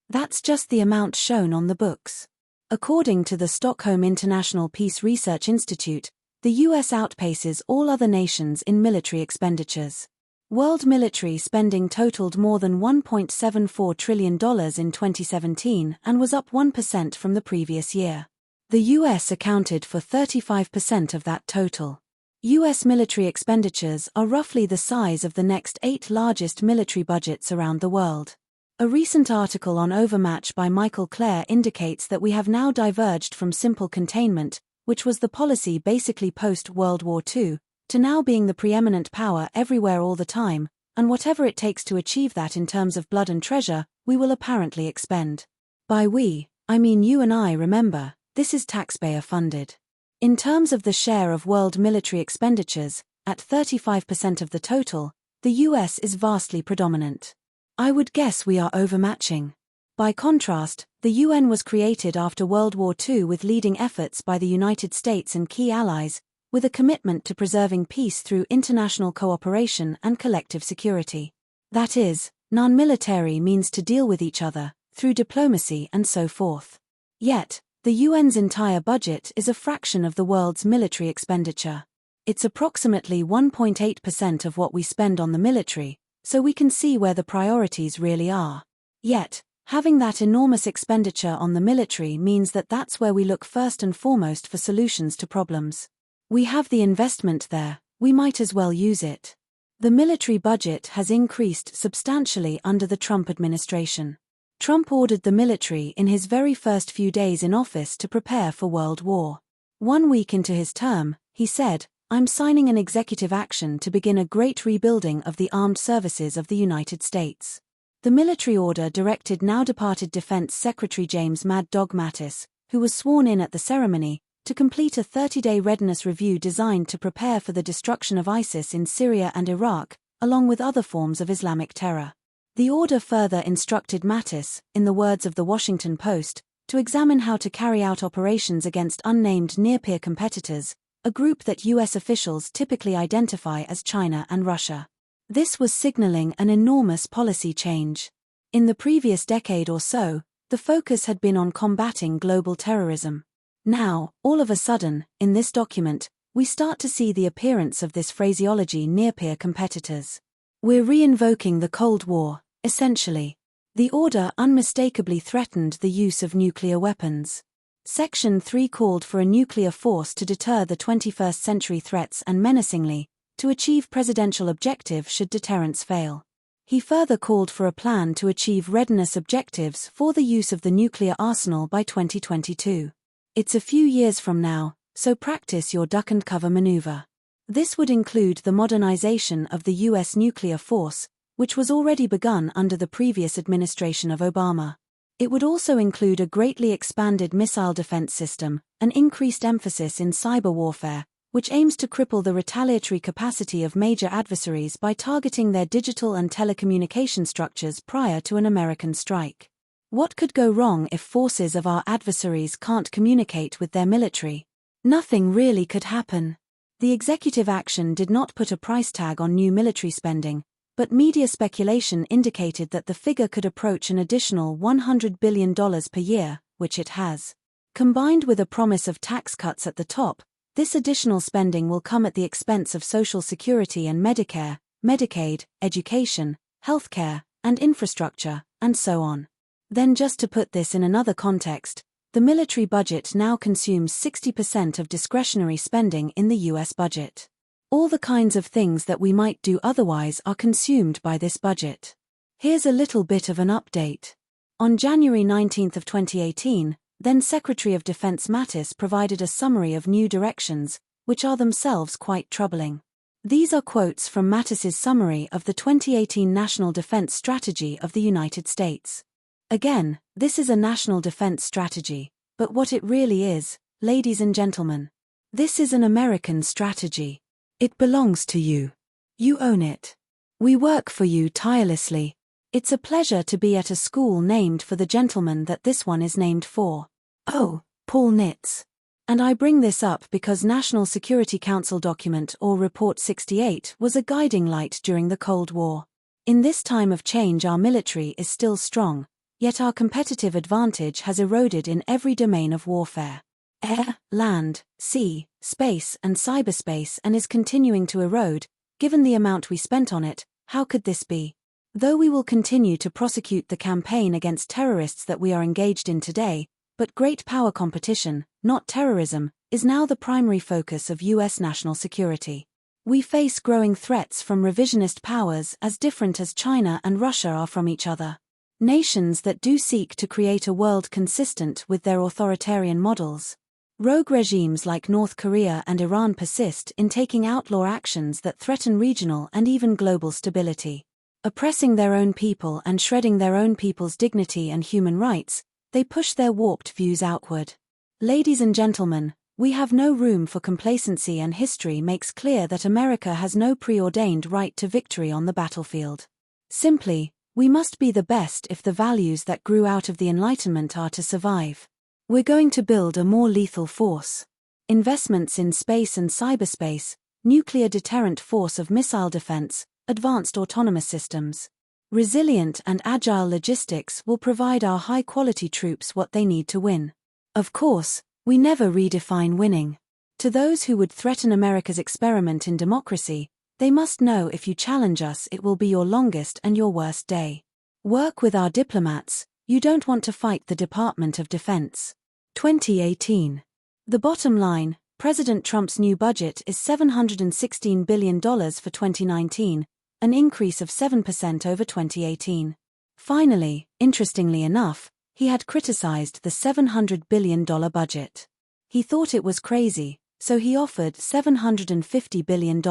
That's just the amount shown on the books. According to the Stockholm International Peace Research Institute, the U.S. outpaces all other nations in military expenditures. World military spending totaled more than $1.74 trillion in 2017 and was up 1% from the previous year. The U.S. accounted for 35% of that total. U.S. military expenditures are roughly the size of the next 8 largest military budgets around the world. A recent article on Overmatch by Michael Clare indicates that we have now diverged from simple containment, which was the policy basically post-World War II, to now being the preeminent power everywhere all the time, and whatever it takes to achieve that in terms of blood and treasure, we will apparently expend. By we, I mean you and I. Remember, this is taxpayer-funded. In terms of the share of world military expenditures, at 35% of the total, the US is vastly predominant. I would guess we are overmatching. By contrast, the UN was created after World War II with leading efforts by the United States and key allies, with a commitment to preserving peace through international cooperation and collective security. That is, non-military means to deal with each other, through diplomacy and so forth. Yet, the UN's entire budget is a fraction of the world's military expenditure. It's approximately 1.8% of what we spend on the military, so we can see where the priorities really are. Yet, having that enormous expenditure on the military means that that's where we look first and foremost for solutions to problems. We have the investment there, we might as well use it. The military budget has increased substantially under the Trump administration. Trump ordered the military in his very first few days in office to prepare for World War. 1 week into his term, he said, "I'm signing an executive action to begin a great rebuilding of the armed services of the United States." The military order directed now-departed Defense Secretary James "Mad Dog" Mattis, who was sworn in at the ceremony, to complete a 30-day readiness review designed to prepare for the destruction of ISIS in Syria and Iraq, along with other forms of Islamic terror. The order further instructed Mattis, in the words of the Washington Post, to examine how to carry out operations against unnamed near-peer competitors, a group that U.S. officials typically identify as China and Russia. This was signaling an enormous policy change. In the previous decade or so, the focus had been on combating global terrorism. Now, all of a sudden, in this document, we start to see the appearance of this phraseology near-peer competitors. We're re-invoking the Cold War, essentially. The order unmistakably threatened the use of nuclear weapons. Section 3 called for a nuclear force to deter the 21st century threats and menacingly, to achieve presidential objective should deterrence fail. He further called for a plan to achieve readiness objectives for the use of the nuclear arsenal by 2022. It's a few years from now, so practice your duck and cover maneuver. This would include the modernization of the U.S. nuclear force, which was already begun under the previous administration of Obama. It would also include a greatly expanded missile defense system, an increased emphasis in cyber warfare, which aims to cripple the retaliatory capacity of major adversaries by targeting their digital and telecommunication structures prior to an American strike. What could go wrong if forces of our adversaries can't communicate with their military? Nothing really could happen. The executive action did not put a price tag on new military spending, but media speculation indicated that the figure could approach an additional $100 billion per year, which it has. Combined with a promise of tax cuts at the top, this additional spending will come at the expense of Social Security and Medicare, Medicaid, education, healthcare, and infrastructure, and so on. Then, just to put this in another context, the military budget now consumes 60% of discretionary spending in the US budget. All the kinds of things that we might do otherwise are consumed by this budget. Here's a little bit of an update. On January 19, 2018, then Secretary of Defense Mattis provided a summary of new directions, which are themselves quite troubling. These are quotes from Mattis's summary of the 2018 National Defense Strategy of the United States. Again, this is a national defense strategy, but what it really is, ladies and gentlemen, this is an American strategy. It belongs to you. You own it. We work for you tirelessly. It's a pleasure to be at a school named for the gentleman that this one is named for. Oh, Paul Nitz. And I bring this up because National Security Council document or Report 68 was a guiding light during the Cold War. In this time of change, our military is still strong, yet our competitive advantage has eroded in every domain of warfare. Air, land, sea, space, and cyberspace, and is continuing to erode. Given the amount we spent on it, how could this be? Though we will continue to prosecute the campaign against terrorists that we are engaged in today, but great power competition, not terrorism, is now the primary focus of US national security. We face growing threats from revisionist powers as different as China and Russia are from each other. Nations that do seek to create a world consistent with their authoritarian models. Rogue regimes like North Korea and Iran persist in taking outlaw actions that threaten regional and even global stability. Oppressing their own people and shredding their own people's dignity and human rights, they push their warped views outward. Ladies and gentlemen, we have no room for complacency, and history makes clear that America has no preordained right to victory on the battlefield. Simply, we must be the best if the values that grew out of the Enlightenment are to survive. We're going to build a more lethal force. Investments in space and cyberspace, nuclear deterrent force of missile defense, advanced autonomous systems. Resilient and agile logistics will provide our high-quality troops what they need to win. Of course, we never redefine winning. To those who would threaten America's experiment in democracy, they must know if you challenge us, it will be your longest and your worst day. Work with our diplomats, you don't want to fight the Department of Defense. 2018. The bottom line, President Trump's new budget is $716 billion for 2019, an increase of 7% over 2018. Finally, interestingly enough, he had criticized the $700 billion budget. He thought it was crazy, so he offered $750 billion.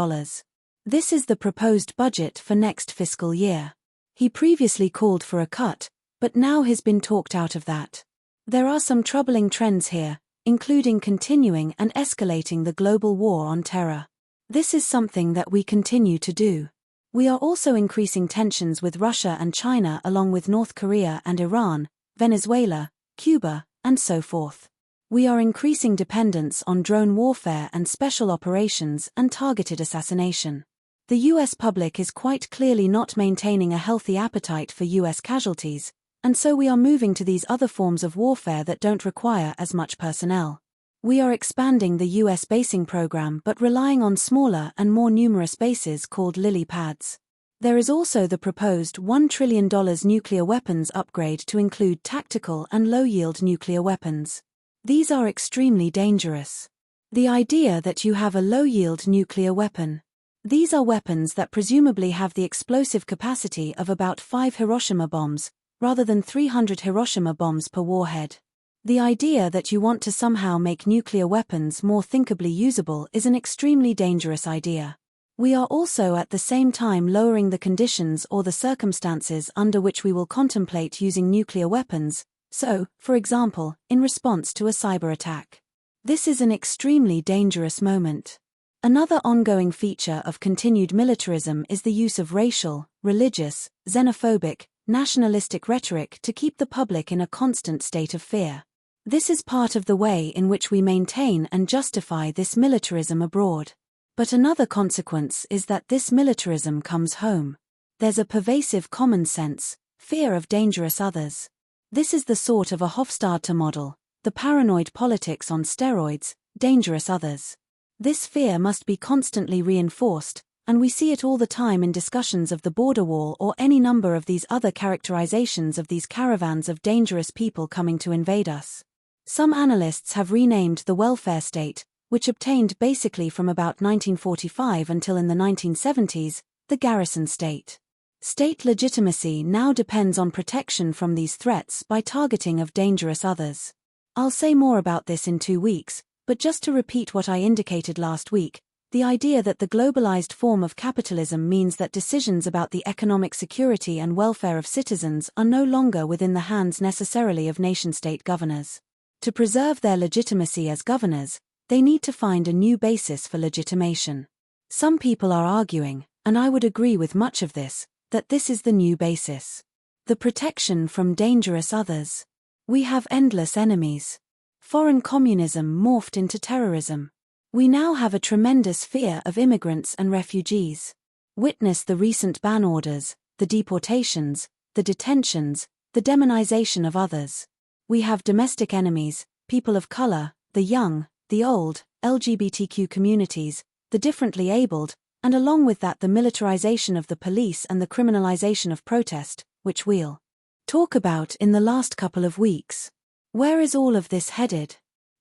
This is the proposed budget for next fiscal year. He previously called for a cut, but now has been talked out of that. There are some troubling trends here, including continuing and escalating the global war on terror. This is something that we continue to do. We are also increasing tensions with Russia and China, along with North Korea and Iran, Venezuela, Cuba, and so forth. We are increasing dependence on drone warfare and special operations and targeted assassination. The US public is quite clearly not maintaining a healthy appetite for US casualties, and so we are moving to these other forms of warfare that don't require as much personnel. We are expanding the US basing program but relying on smaller and more numerous bases called lily pads. There is also the proposed $1 trillion nuclear weapons upgrade to include tactical and low-yield nuclear weapons. These are extremely dangerous. The idea that you have a low-yield nuclear weapon. These are weapons that presumably have the explosive capacity of about 5 Hiroshima bombs, rather than 300 Hiroshima bombs per warhead. The idea that you want to somehow make nuclear weapons more thinkably usable is an extremely dangerous idea. We are also at the same time lowering the conditions or the circumstances under which we will contemplate using nuclear weapons, so, for example, in response to a cyber attack. This is an extremely dangerous moment. Another ongoing feature of continued militarism is the use of racial, religious, xenophobic, nationalistic rhetoric to keep the public in a constant state of fear. This is part of the way in which we maintain and justify this militarism abroad. But another consequence is that this militarism comes home. There's a pervasive common sense, fear of dangerous others. This is the sort of a Hofstadter model, the paranoid politics on steroids, dangerous others. This fear must be constantly reinforced, and we see it all the time in discussions of the border wall or any number of these other characterizations of these caravans of dangerous people coming to invade us. Some analysts have renamed the welfare state, which obtained basically from about 1945 until in the 1970s, the garrison state. State legitimacy now depends on protection from these threats by targeting of dangerous others. I'll say more about this in 2 weeks, but just to repeat what I indicated last week, the idea that the globalized form of capitalism means that decisions about the economic security and welfare of citizens are no longer within the hands necessarily of nation-state governors. To preserve their legitimacy as governors, they need to find a new basis for legitimation. Some people are arguing, and I would agree with much of this, that this is the new basis. The protection from dangerous others. We have endless enemies. Foreign communism morphed into terrorism. We now have a tremendous fear of immigrants and refugees. Witness the recent ban orders, the deportations, the detentions, the demonization of others. We have domestic enemies, people of color, the young, the old, LGBTQ communities, the differently abled, and along with that the militarization of the police and the criminalization of protest, which we'll talk about in the last couple of weeks. Where is all of this headed?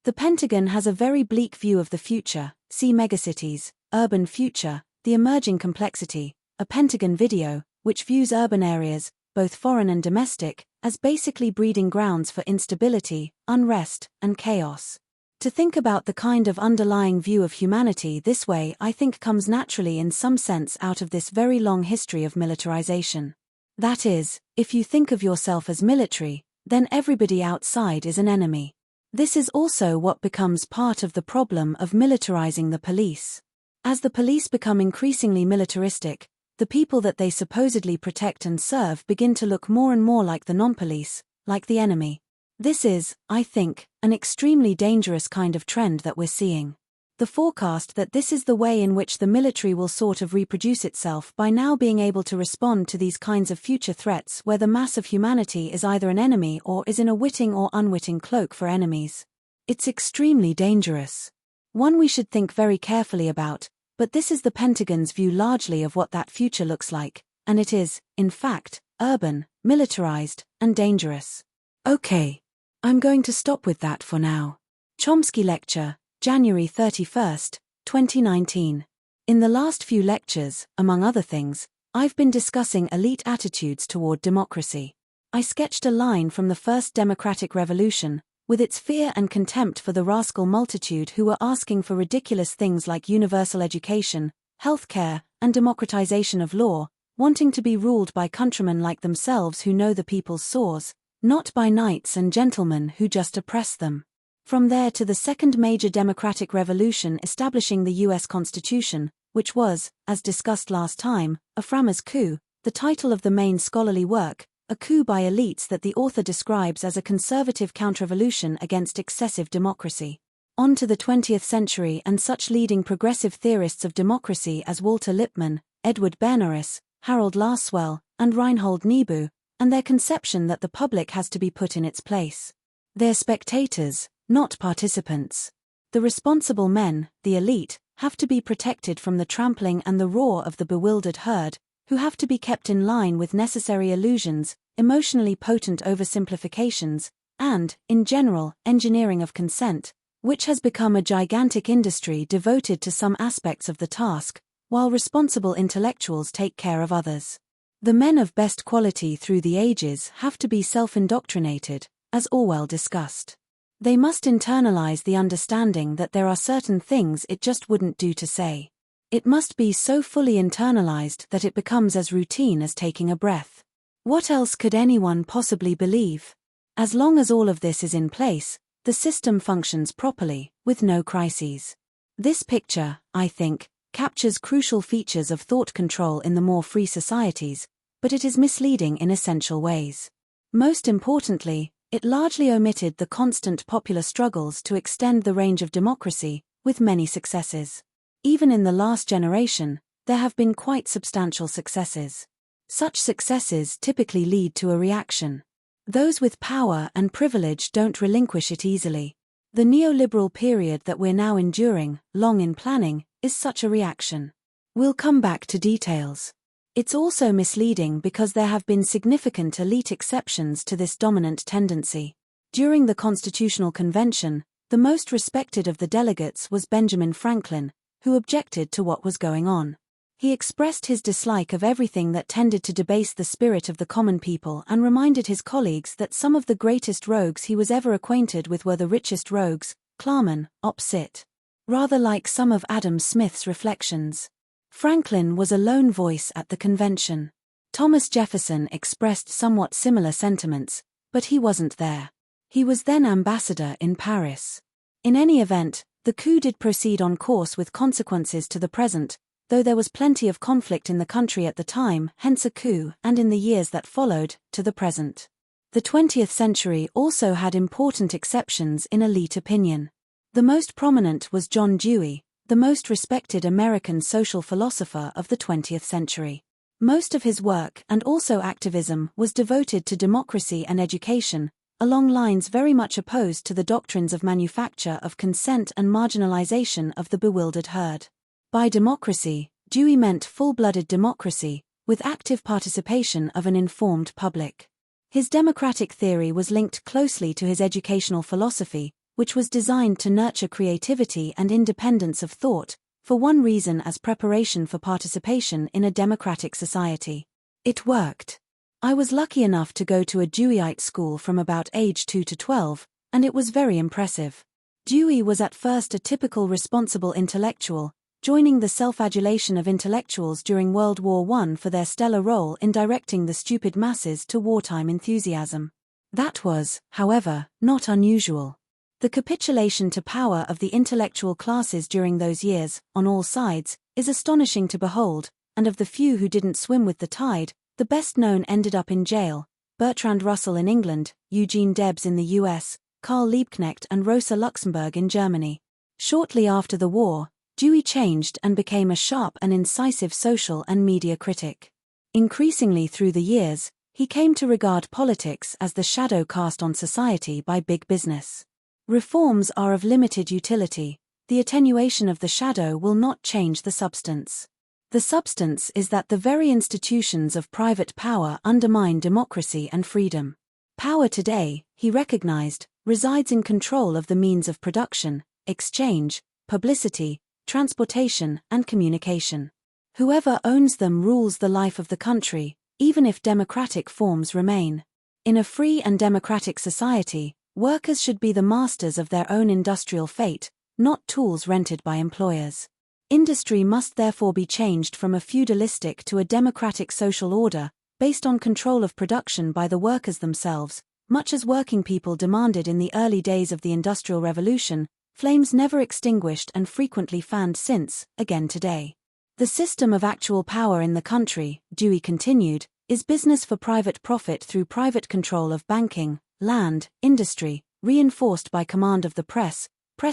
The Pentagon has a very bleak view of the future. See Megacities, Urban Future, The Emerging Complexity, a Pentagon video, which views urban areas, both foreign and domestic, as basically breeding grounds for instability, unrest, and chaos. To think about the kind of underlying view of humanity this way I think comes naturally in some sense out of this very long history of militarization. That is, if you think of yourself as military, then everybody outside is an enemy. This is also what becomes part of the problem of militarizing the police. As the police become increasingly militaristic, the people that they supposedly protect and serve begin to look more and more like the non-police, like the enemy. This is, I think, an extremely dangerous kind of trend that we're seeing. The forecast that this is the way in which the military will sort of reproduce itself by now being able to respond to these kinds of future threats where the mass of humanity is either an enemy or is in a witting or unwitting cloak for enemies. It's extremely dangerous. One we should think very carefully about, but this is the Pentagon's view largely of what that future looks like, and it is, in fact, urban, militarized, and dangerous. Okay. I'm going to stop with that for now. Chomsky Lecture, January 31st, 2019. In the last few lectures, among other things, I've been discussing elite attitudes toward democracy. I sketched a line from the first democratic revolution, with its fear and contempt for the rascal multitude who were asking for ridiculous things like universal education, healthcare, and democratization of law, wanting to be ruled by countrymen like themselves who know the people's sores, not by knights and gentlemen who just oppress them. From there to the second major democratic revolution establishing the U.S. Constitution, which was, as discussed last time, a frammer's coup, the title of the main scholarly work, a coup by elites that the author describes as a conservative counter-revolution against excessive democracy. On to the 20th century and such leading progressive theorists of democracy as Walter Lippmann, Edward Bernays, Harold Larswell, and Reinhold Niebuhr, and their conception that the public has to be put in its place. They're spectators, not participants. The responsible men, the elite, have to be protected from the trampling and the roar of the bewildered herd, who have to be kept in line with necessary illusions, emotionally potent oversimplifications, and, in general, engineering of consent, which has become a gigantic industry devoted to some aspects of the task, while responsible intellectuals take care of others. The men of best quality through the ages have to be self-indoctrinated, as Orwell discussed. They must internalize the understanding that there are certain things it just wouldn't do to say. It must be so fully internalized that it becomes as routine as taking a breath. What else could anyone possibly believe? As long as all of this is in place, the system functions properly, with no crises. This picture, I think, captures crucial features of thought control in the more free societies, but it is misleading in essential ways. Most importantly, it largely omitted the constant popular struggles to extend the range of democracy, with many successes. Even in the last generation, there have been quite substantial successes. Such successes typically lead to a reaction. Those with power and privilege don't relinquish it easily. The neoliberal period that we're now enduring, long in planning, is such a reaction. We'll come back to details. It's also misleading because there have been significant elite exceptions to this dominant tendency. During the Constitutional Convention, the most respected of the delegates was Benjamin Franklin, who objected to what was going on. He expressed his dislike of everything that tended to debase the spirit of the common people and reminded his colleagues that some of the greatest rogues he was ever acquainted with were the richest rogues, Clarman, op. cit. Rather like some of Adam Smith's reflections. Franklin was a lone voice at the convention. Thomas Jefferson expressed somewhat similar sentiments, but he wasn't there. He was then ambassador in Paris. In any event, the coup did proceed on course with consequences to the present, though there was plenty of conflict in the country at the time, hence a coup, and in the years that followed, to the present. The 20th century also had important exceptions in elite opinion. The most prominent was John Dewey, the most respected American social philosopher of the 20th century. Most of his work and also activism was devoted to democracy and education, along lines very much opposed to the doctrines of manufacture of consent and marginalization of the bewildered herd. By democracy, Dewey meant full-blooded democracy, with active participation of an informed public. His democratic theory was linked closely to his educational philosophy, which was designed to nurture creativity and independence of thought, for one reason as preparation for participation in a democratic society. It worked. I was lucky enough to go to a Deweyite school from about age 2 to 12, and it was very impressive. Dewey was at first a typical responsible intellectual, joining the self-adulation of intellectuals during World War I for their stellar role in directing the stupid masses to wartime enthusiasm. That was, however, not unusual. The capitulation to power of the intellectual classes during those years, on all sides, is astonishing to behold, and of the few who didn't swim with the tide, the best known ended up in jail: Bertrand Russell in England, Eugene Debs in the US, Karl Liebknecht and Rosa Luxemburg in Germany. Shortly after the war, Dewey changed and became a sharp and incisive social and media critic. Increasingly through the years, he came to regard politics as the shadow cast on society by big business. Reforms are of limited utility. The attenuation of the shadow will not change the substance. The substance is that the very institutions of private power undermine democracy and freedom. Power today, he recognized, resides in control of the means of production, exchange, publicity, transportation, and communication. Whoever owns them rules the life of the country, even if democratic forms remain. In a free and democratic society, workers should be the masters of their own industrial fate, not tools rented by employers. Industry must therefore be changed from a feudalistic to a democratic social order, based on control of production by the workers themselves, much as working people demanded in the early days of the Industrial Revolution, flames never extinguished and frequently fanned since, again today. The system of actual power in the country, Dewey continued, is business for private profit through private control of banking, land, industry, reinforced by command of the press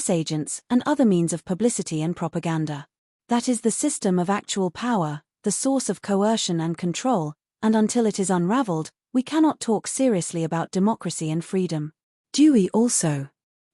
agents, and other means of publicity and propaganda. That is the system of actual power, the source of coercion and control, and until it is unraveled, we cannot talk seriously about democracy and freedom. Dewey also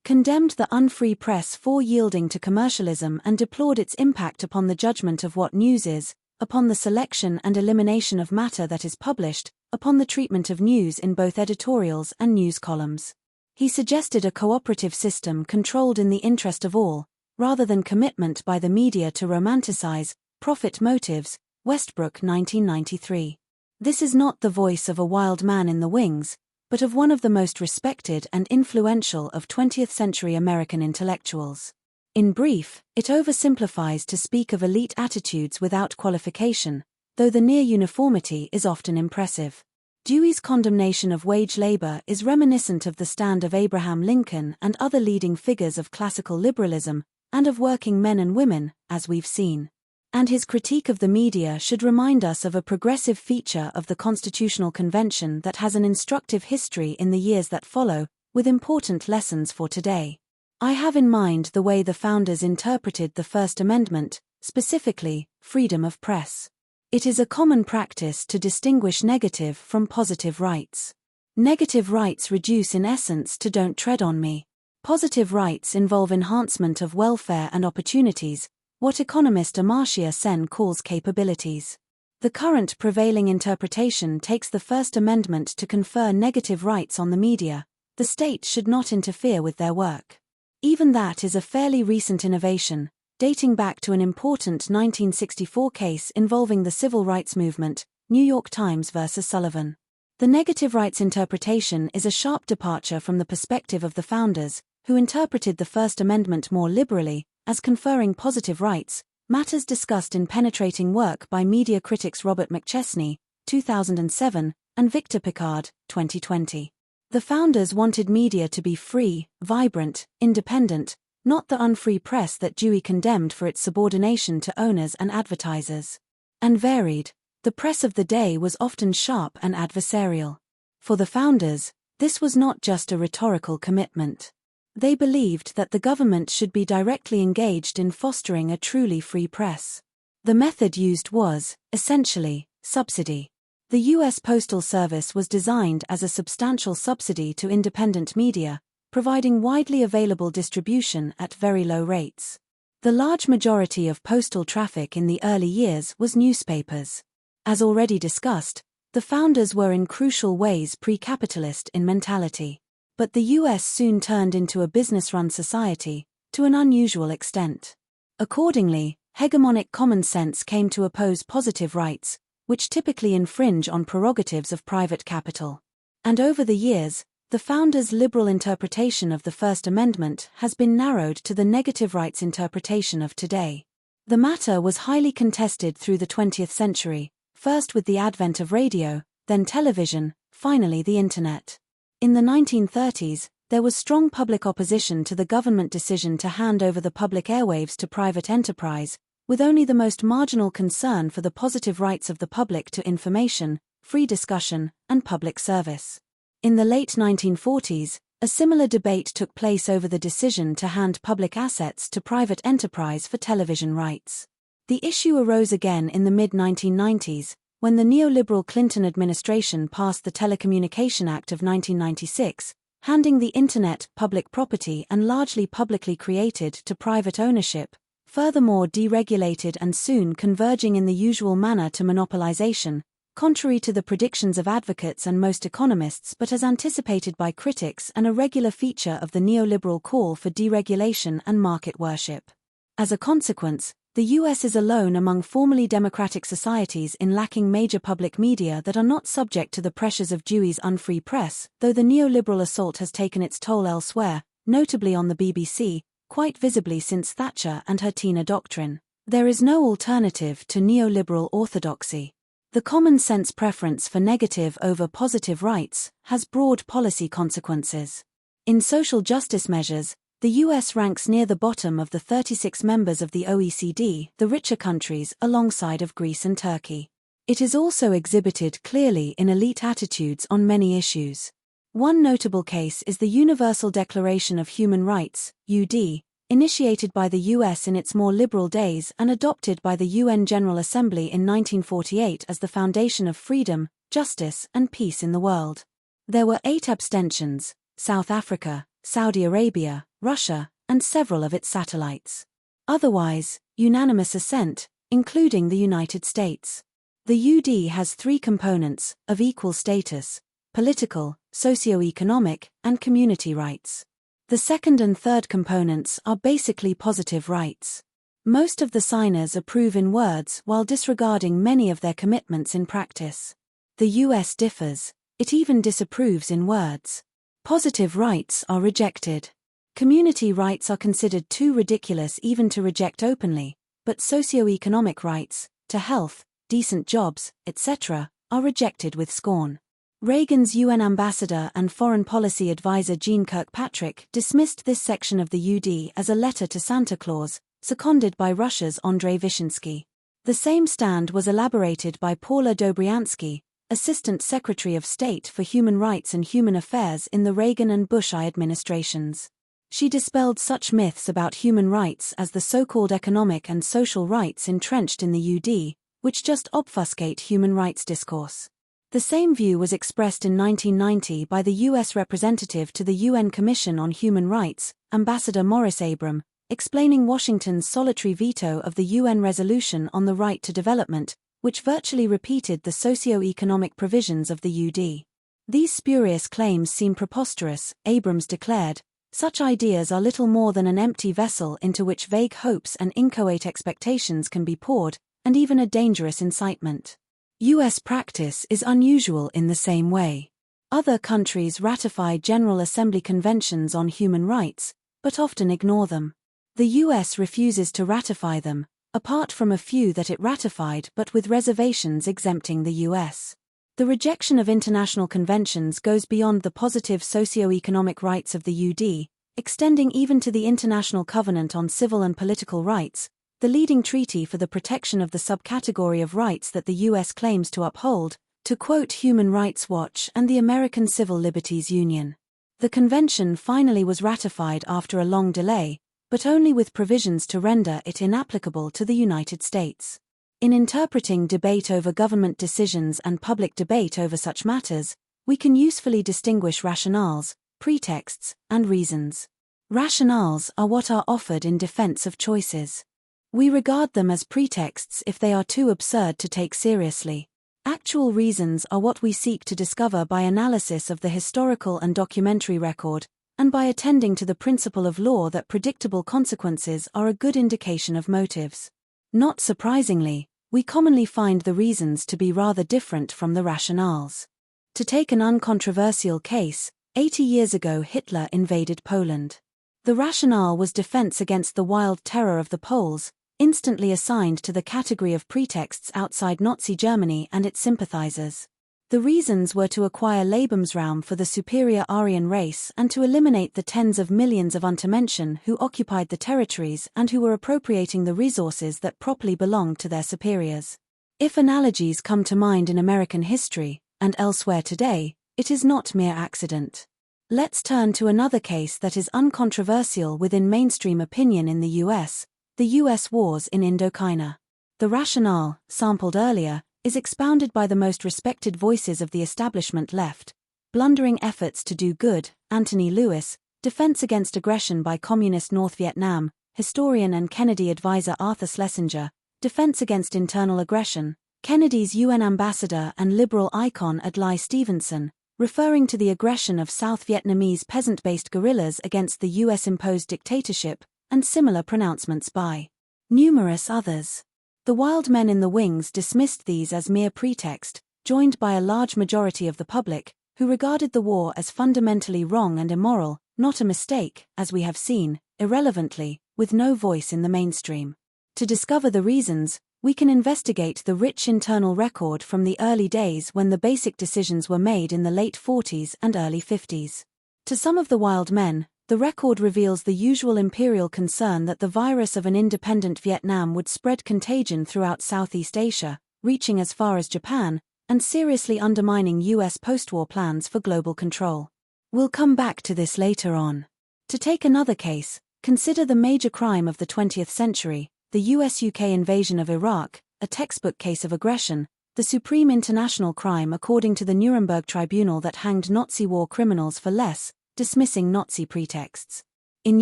condemned the unfree press for yielding to commercialism and deplored its impact upon the judgment of what news is, upon the selection and elimination of matter that is published, upon the treatment of news in both editorials and news columns. He suggested a cooperative system controlled in the interest of all, rather than commitment by the media to romanticize profit motives, Westbrook 1993. This is not the voice of a wild man in the wings, but of one of the most respected and influential of 20th century American intellectuals. In brief, it oversimplifies to speak of elite attitudes without qualification, though the near uniformity is often impressive. Dewey's condemnation of wage labor is reminiscent of the stand of Abraham Lincoln and other leading figures of classical liberalism, and of working men and women, as we've seen. And his critique of the media should remind us of a progressive feature of the Constitutional Convention that has an instructive history in the years that follow, with important lessons for today. I have in mind the way the founders interpreted the First Amendment, specifically, freedom of press. It is a common practice to distinguish negative from positive rights. Negative rights reduce in essence to "don't tread on me." Positive rights involve enhancement of welfare and opportunities, what economist Amartya Sen calls capabilities. The current prevailing interpretation takes the First Amendment to confer negative rights on the media. The state should not interfere with their work. Even that is a fairly recent innovation, dating back to an important 1964 case involving the civil rights movement, New York Times versus Sullivan. The negative rights interpretation is a sharp departure from the perspective of the founders, who interpreted the First Amendment more liberally, as conferring positive rights, matters discussed in penetrating work by media critics Robert McChesney, 2007, and Victor Pickard, 2020. The founders wanted media to be free, vibrant, independent, not the unfree press that Dewey condemned for its subordination to owners and advertisers. And varied. The press of the day was often sharp and adversarial. For the founders, this was not just a rhetorical commitment. They believed that the government should be directly engaged in fostering a truly free press. The method used was, essentially, subsidy. The U.S. Postal Service was designed as a substantial subsidy to independent media, providing widely available distribution at very low rates. The large majority of postal traffic in the early years was newspapers. As already discussed, the founders were in crucial ways pre-capitalist in mentality. But the U.S. soon turned into a business-run society, to an unusual extent. Accordingly, hegemonic common sense came to oppose positive rights, which typically infringe on prerogatives of private capital. And over the years, the founders' liberal interpretation of the First Amendment has been narrowed to the negative rights interpretation of today. The matter was highly contested through the 20th century, first with the advent of radio, then television, finally the Internet. In the 1930s, there was strong public opposition to the government decision to hand over the public airwaves to private enterprise, with only the most marginal concern for the positive rights of the public to information, free discussion, and public service. In the late 1940s, a similar debate took place over the decision to hand public assets to private enterprise for television rights. The issue arose again in the mid-1990s, when the neoliberal Clinton administration passed the Telecommunication Act of 1996, handing the Internet, public property and largely publicly created, to private ownership, furthermore deregulated and soon converging in the usual manner to monopolization, contrary to the predictions of advocates and most economists but as anticipated by critics and a regular feature of the neoliberal call for deregulation and market worship. As a consequence, the U.S. is alone among formerly democratic societies in lacking major public media that are not subject to the pressures of Dewey's unfree press, though the neoliberal assault has taken its toll elsewhere, notably on the BBC, quite visibly since Thatcher and her Tina doctrine. There is no alternative to neoliberal orthodoxy. The common sense preference for negative over positive rights has broad policy consequences. In social justice measures, the U.S. ranks near the bottom of the 36 members of the OECD, the richer countries, alongside of Greece and Turkey. It is also exhibited clearly in elite attitudes on many issues. One notable case is the Universal Declaration of Human Rights, UD, initiated by the U.S. in its more liberal days and adopted by the UN General Assembly in 1948 as the foundation of freedom, justice, and peace in the world. There were 8 abstentions: South Africa, Saudi Arabia, Russia, and several of its satellites. Otherwise, unanimous assent, including the United States. The UD has 3 components, of equal status: political, socio-economic, and community rights. The second and third components are basically positive rights. Most of the signers approve in words while disregarding many of their commitments in practice. The US differs. It even disapproves in words. Positive rights are rejected. Community rights are considered too ridiculous even to reject openly, but socio-economic rights, to health, decent jobs, etc., are rejected with scorn. Reagan's UN ambassador and foreign policy advisor Jeane Kirkpatrick dismissed this section of the UD as a letter to Santa Claus, seconded by Russia's Andrei Vyshinsky. The same stand was elaborated by Paula Dobriansky, Assistant Secretary of State for Human Rights and Human Affairs in the Reagan and Bush I administrations. She dispelled such myths about human rights as the so-called economic and social rights entrenched in the UD, which just obfuscate human rights discourse. The same view was expressed in 1990 by the U.S. representative to the UN Commission on Human Rights, Ambassador Maurice Abram, explaining Washington's solitary veto of the UN resolution on the right to development, which virtually repeated the socio-economic provisions of the UD. These spurious claims seem preposterous, Abrams declared. Such ideas are little more than an empty vessel into which vague hopes and inchoate expectations can be poured, and even a dangerous incitement. U.S. practice is unusual in the same way. Other countries ratify General Assembly conventions on human rights, but often ignore them. The U.S. refuses to ratify them, apart from a few that it ratified but with reservations exempting the U.S. The rejection of international conventions goes beyond the positive socio-economic rights of the UD, extending even to the International Covenant on Civil and Political Rights, the leading treaty for the protection of the subcategory of rights that the U.S. claims to uphold, to quote Human Rights Watch and the American Civil Liberties Union. The convention finally was ratified after a long delay, but only with provisions to render it inapplicable to the United States. In interpreting debate over government decisions and public debate over such matters, we can usefully distinguish rationales, pretexts, and reasons. Rationales are what are offered in defense of choices. We regard them as pretexts if they are too absurd to take seriously. Actual reasons are what we seek to discover by analysis of the historical and documentary record, and by attending to the principle of law that predictable consequences are a good indication of motives. Not surprisingly, we commonly find the reasons to be rather different from the rationales. To take an uncontroversial case, 80 years ago Hitler invaded Poland. The rationale was defense against the wild terror of the Poles, instantly assigned to the category of pretexts outside Nazi Germany and its sympathizers. The reasons were to acquire Lebensraum for the superior Aryan race and to eliminate the tens of millions of Untermenschen who occupied the territories and who were appropriating the resources that properly belonged to their superiors. If analogies come to mind in American history, and elsewhere today, it is not mere accident. Let's turn to another case that is uncontroversial within mainstream opinion in the US, the US wars in Indochina. The rationale, sampled earlier, is expounded by the most respected voices of the establishment left: blundering efforts to do good, Anthony Lewis; defense against aggression by communist North Vietnam, historian and Kennedy advisor Arthur Schlesinger; defense against internal aggression, Kennedy's UN ambassador and liberal icon Adlai Stevenson, referring to the aggression of South Vietnamese peasant-based guerrillas against the US-imposed dictatorship, and similar pronouncements by numerous others. The wild men in the wings dismissed these as mere pretext, joined by a large majority of the public, who regarded the war as fundamentally wrong and immoral, not a mistake, as we have seen, irrelevantly, with no voice in the mainstream. To discover the reasons, we can investigate the rich internal record from the early days when the basic decisions were made in the late 40s and early 50s. To some of the wild men, the record reveals the usual imperial concern that the virus of an independent Vietnam would spread contagion throughout Southeast Asia, reaching as far as Japan, and seriously undermining US post-war plans for global control. We'll come back to this later on. To take another case, consider the major crime of the 20th century, the US-UK invasion of Iraq, a textbook case of aggression, the supreme international crime according to the Nuremberg Tribunal that hanged Nazi war criminals for less, dismissing Nazi pretexts. In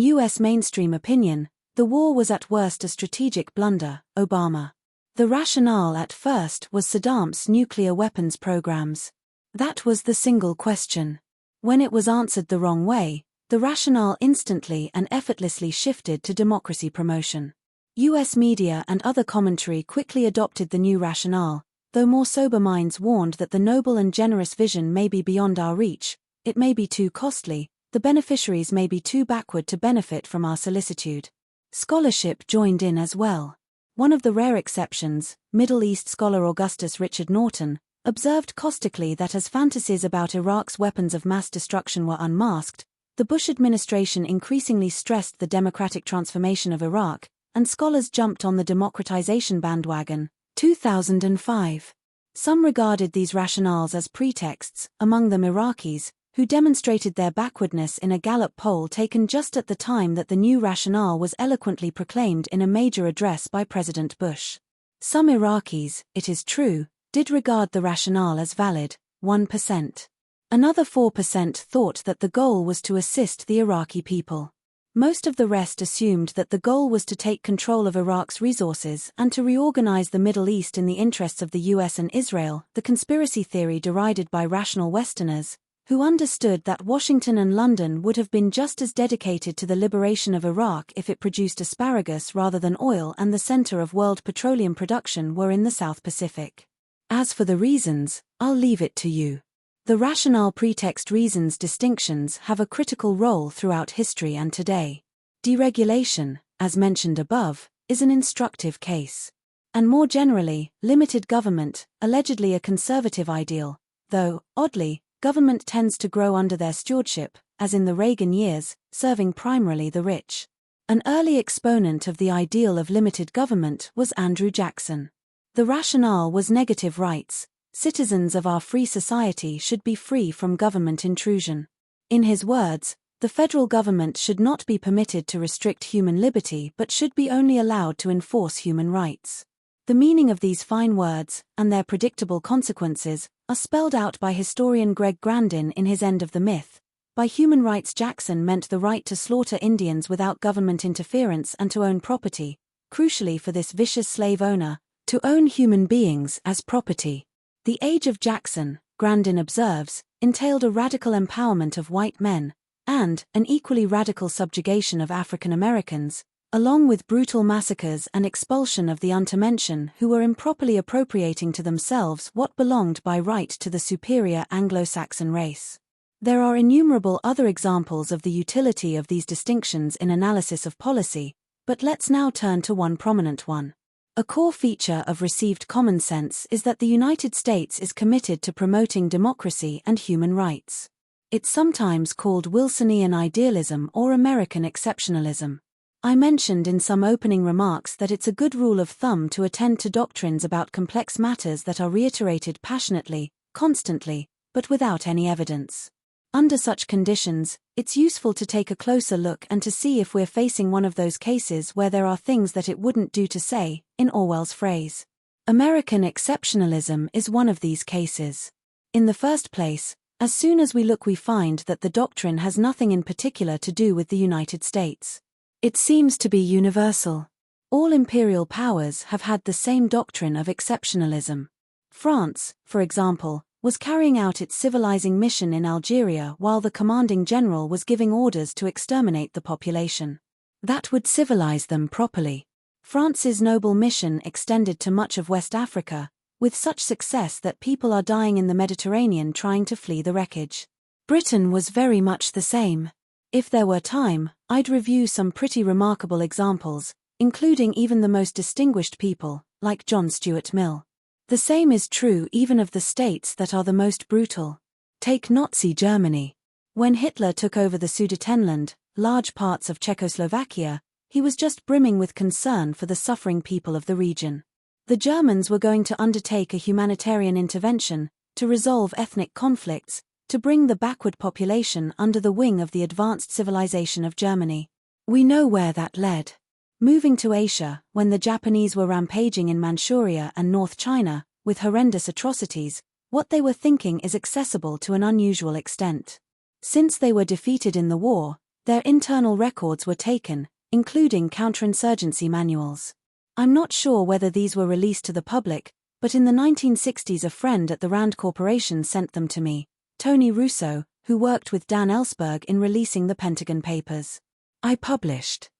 US mainstream opinion, the war was at worst a strategic blunder, Obama. The rationale at first was Saddam's nuclear weapons programs. That was the single question. When it was answered the wrong way, the rationale instantly and effortlessly shifted to democracy promotion. US media and other commentary quickly adopted the new rationale, though more sober minds warned that the noble and generous vision may be beyond our reach. It may be too costly, the beneficiaries may be too backward to benefit from our solicitude. Scholarship joined in as well. One of the rare exceptions, Middle East scholar Augustus Richard Norton, observed caustically that as fantasies about Iraq's weapons of mass destruction were unmasked, the Bush administration increasingly stressed the democratic transformation of Iraq, and scholars jumped on the democratization bandwagon, 2005. Some regarded these rationales as pretexts, among them Iraqis, who demonstrated their backwardness in a Gallup poll taken just at the time that the new rationale was eloquently proclaimed in a major address by President Bush. Some Iraqis, it is true, did regard the rationale as valid, 1%. Another 4% thought that the goal was to assist the Iraqi people. Most of the rest assumed that the goal was to take control of Iraq's resources and to reorganize the Middle East in the interests of the US and Israel, the conspiracy theory derided by rational Westerners, who understood that Washington and London would have been just as dedicated to the liberation of Iraq if it produced asparagus rather than oil and the center of world petroleum production were in the South Pacific. As for the reasons, I'll leave it to you. The rationale pretext reasons distinctions have a critical role throughout history and today. Deregulation, as mentioned above, is an instructive case. And more generally, limited government, allegedly a conservative ideal, though, oddly, government tends to grow under their stewardship, as in the Reagan years, serving primarily the rich. An early exponent of the ideal of limited government was Andrew Jackson. The rationale was negative rights. Citizens of our free society should be free from government intrusion. In his words, the federal government should not be permitted to restrict human liberty but should be only allowed to enforce human rights. The meaning of these fine words, and their predictable consequences, are spelled out by historian Greg Grandin in his End of the Myth. By human rights, Jackson meant the right to slaughter Indians without government interference and to own property, crucially for this vicious slave owner, to own human beings as property. The age of Jackson, Grandin observes, entailed a radical empowerment of white men, and an equally radical subjugation of African Americans, along with brutal massacres and expulsion of the untermenschen who were improperly appropriating to themselves what belonged by right to the superior Anglo-Saxon race. There are innumerable other examples of the utility of these distinctions in analysis of policy, but let's now turn to one prominent one. A core feature of received common sense is that the United States is committed to promoting democracy and human rights. It's sometimes called Wilsonian idealism or American exceptionalism. I mentioned in some opening remarks that it's a good rule of thumb to attend to doctrines about complex matters that are reiterated passionately, constantly, but without any evidence. Under such conditions, it's useful to take a closer look and to see if we're facing one of those cases where there are things that it wouldn't do to say, in Orwell's phrase. American exceptionalism is one of these cases. In the first place, as soon as we look we find that the doctrine has nothing in particular to do with the United States. It seems to be universal. All imperial powers have had the same doctrine of exceptionalism. France, for example, was carrying out its civilizing mission in Algeria while the commanding general was giving orders to exterminate the population. That would civilize them properly. France's noble mission extended to much of West Africa, with such success that people are dying in the Mediterranean trying to flee the wreckage. Britain was very much the same. If there were time, I'd review some pretty remarkable examples, including even the most distinguished people, like John Stuart Mill. The same is true even of the states that are the most brutal. Take Nazi Germany. When Hitler took over the Sudetenland, large parts of Czechoslovakia, he was just brimming with concern for the suffering people of the region. The Germans were going to undertake a humanitarian intervention, to resolve ethnic conflicts, to bring the backward population under the wing of the advanced civilization of Germany. We know where that led. Moving to Asia, when the Japanese were rampaging in Manchuria and North China, with horrendous atrocities, what they were thinking is accessible to an unusual extent. Since they were defeated in the war, their internal records were taken, including counterinsurgency manuals. I'm not sure whether these were released to the public, but in the 1960s a friend at the Rand Corporation sent them to me, Tony Russo, who worked with Dan Ellsberg in releasing the Pentagon Papers. I published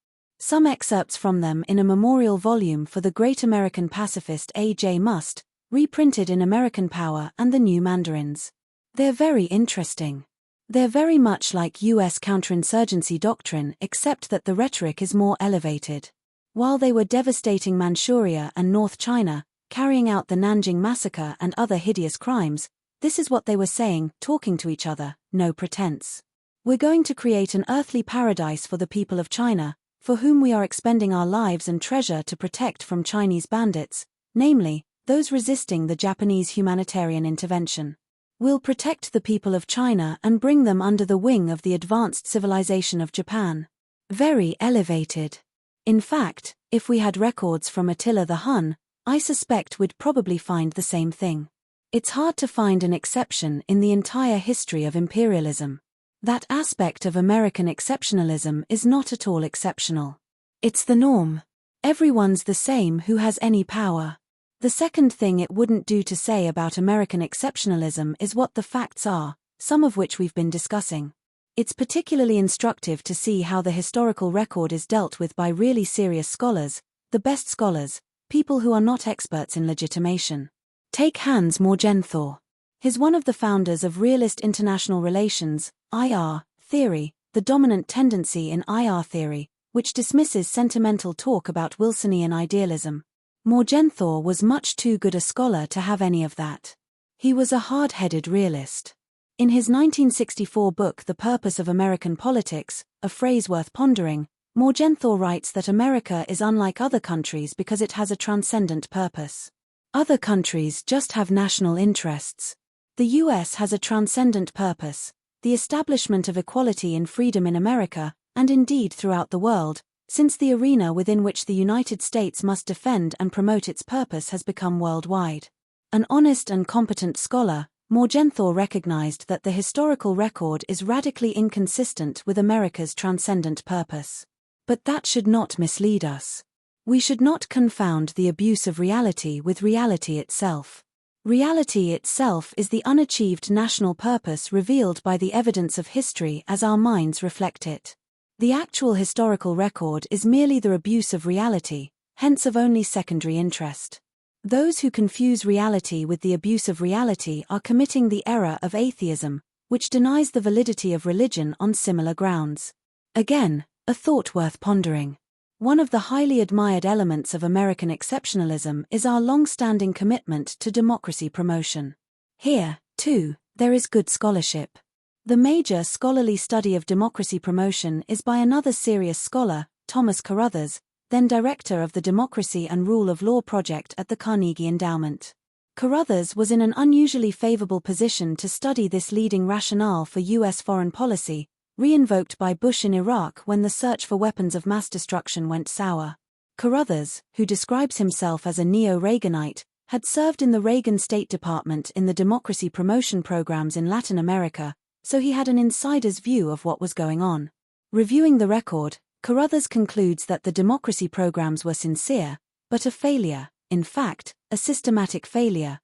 some excerpts from them in a memorial volume for the great American pacifist A.J. Must, reprinted in American Power and the New Mandarins. They're very interesting. They're very much like U.S. counterinsurgency doctrine except that the rhetoric is more elevated. While they were devastating Manchuria and North China, carrying out the Nanjing massacre and other hideous crimes, this is what they were saying, talking to each other, no pretense. We're going to create an earthly paradise for the people of China, for whom we are expending our lives and treasure to protect from Chinese bandits, namely, those resisting the Japanese humanitarian intervention. We'll protect the people of China and bring them under the wing of the advanced civilization of Japan. Very elevated. In fact, if we had records from Attila the Hun, I suspect we'd probably find the same thing. It's hard to find an exception in the entire history of imperialism. That aspect of American exceptionalism is not at all exceptional. It's the norm. Everyone's the same who has any power. The second thing it wouldn't do to say about American exceptionalism is what the facts are, some of which we've been discussing. It's particularly instructive to see how the historical record is dealt with by really serious scholars, the best scholars, people who are not experts in legitimation. Take Hans Morgenthau. He's one of the founders of realist international relations, IR, theory, the dominant tendency in IR theory, which dismisses sentimental talk about Wilsonian idealism. Morgenthau was much too good a scholar to have any of that. He was a hard-headed realist. In his 1964 book The Purpose of American Politics, a phrase worth pondering, Morgenthau writes that America is unlike other countries because it has a transcendent purpose. Other countries just have national interests. The US has a transcendent purpose, the establishment of equality and freedom in America, and indeed throughout the world, since the arena within which the United States must defend and promote its purpose has become worldwide. An honest and competent scholar, Morgenthau recognized that the historical record is radically inconsistent with America's transcendent purpose. But that should not mislead us. We should not confound the abuse of reality with reality itself. Reality itself is the unachieved national purpose revealed by the evidence of history as our minds reflect it. The actual historical record is merely the abuse of reality, hence of only secondary interest. Those who confuse reality with the abuse of reality are committing the error of atheism, which denies the validity of religion on similar grounds. Again, a thought worth pondering. One of the highly admired elements of American exceptionalism is our long-standing commitment to democracy promotion. Here, too, there is good scholarship. The major scholarly study of democracy promotion is by another serious scholar, Thomas Carruthers, then director of the Democracy and Rule of Law project at the Carnegie Endowment. Carruthers was in an unusually favorable position to study this leading rationale for U.S. foreign policy, reinvoked by Bush in Iraq when the search for weapons of mass destruction went sour. Carruthers, who describes himself as a neo-Reaganite, had served in the Reagan State Department in the democracy promotion programs in Latin America, so he had an insider's view of what was going on. Reviewing the record, Carruthers concludes that the democracy programs were sincere, but a failure, in fact, a systematic failure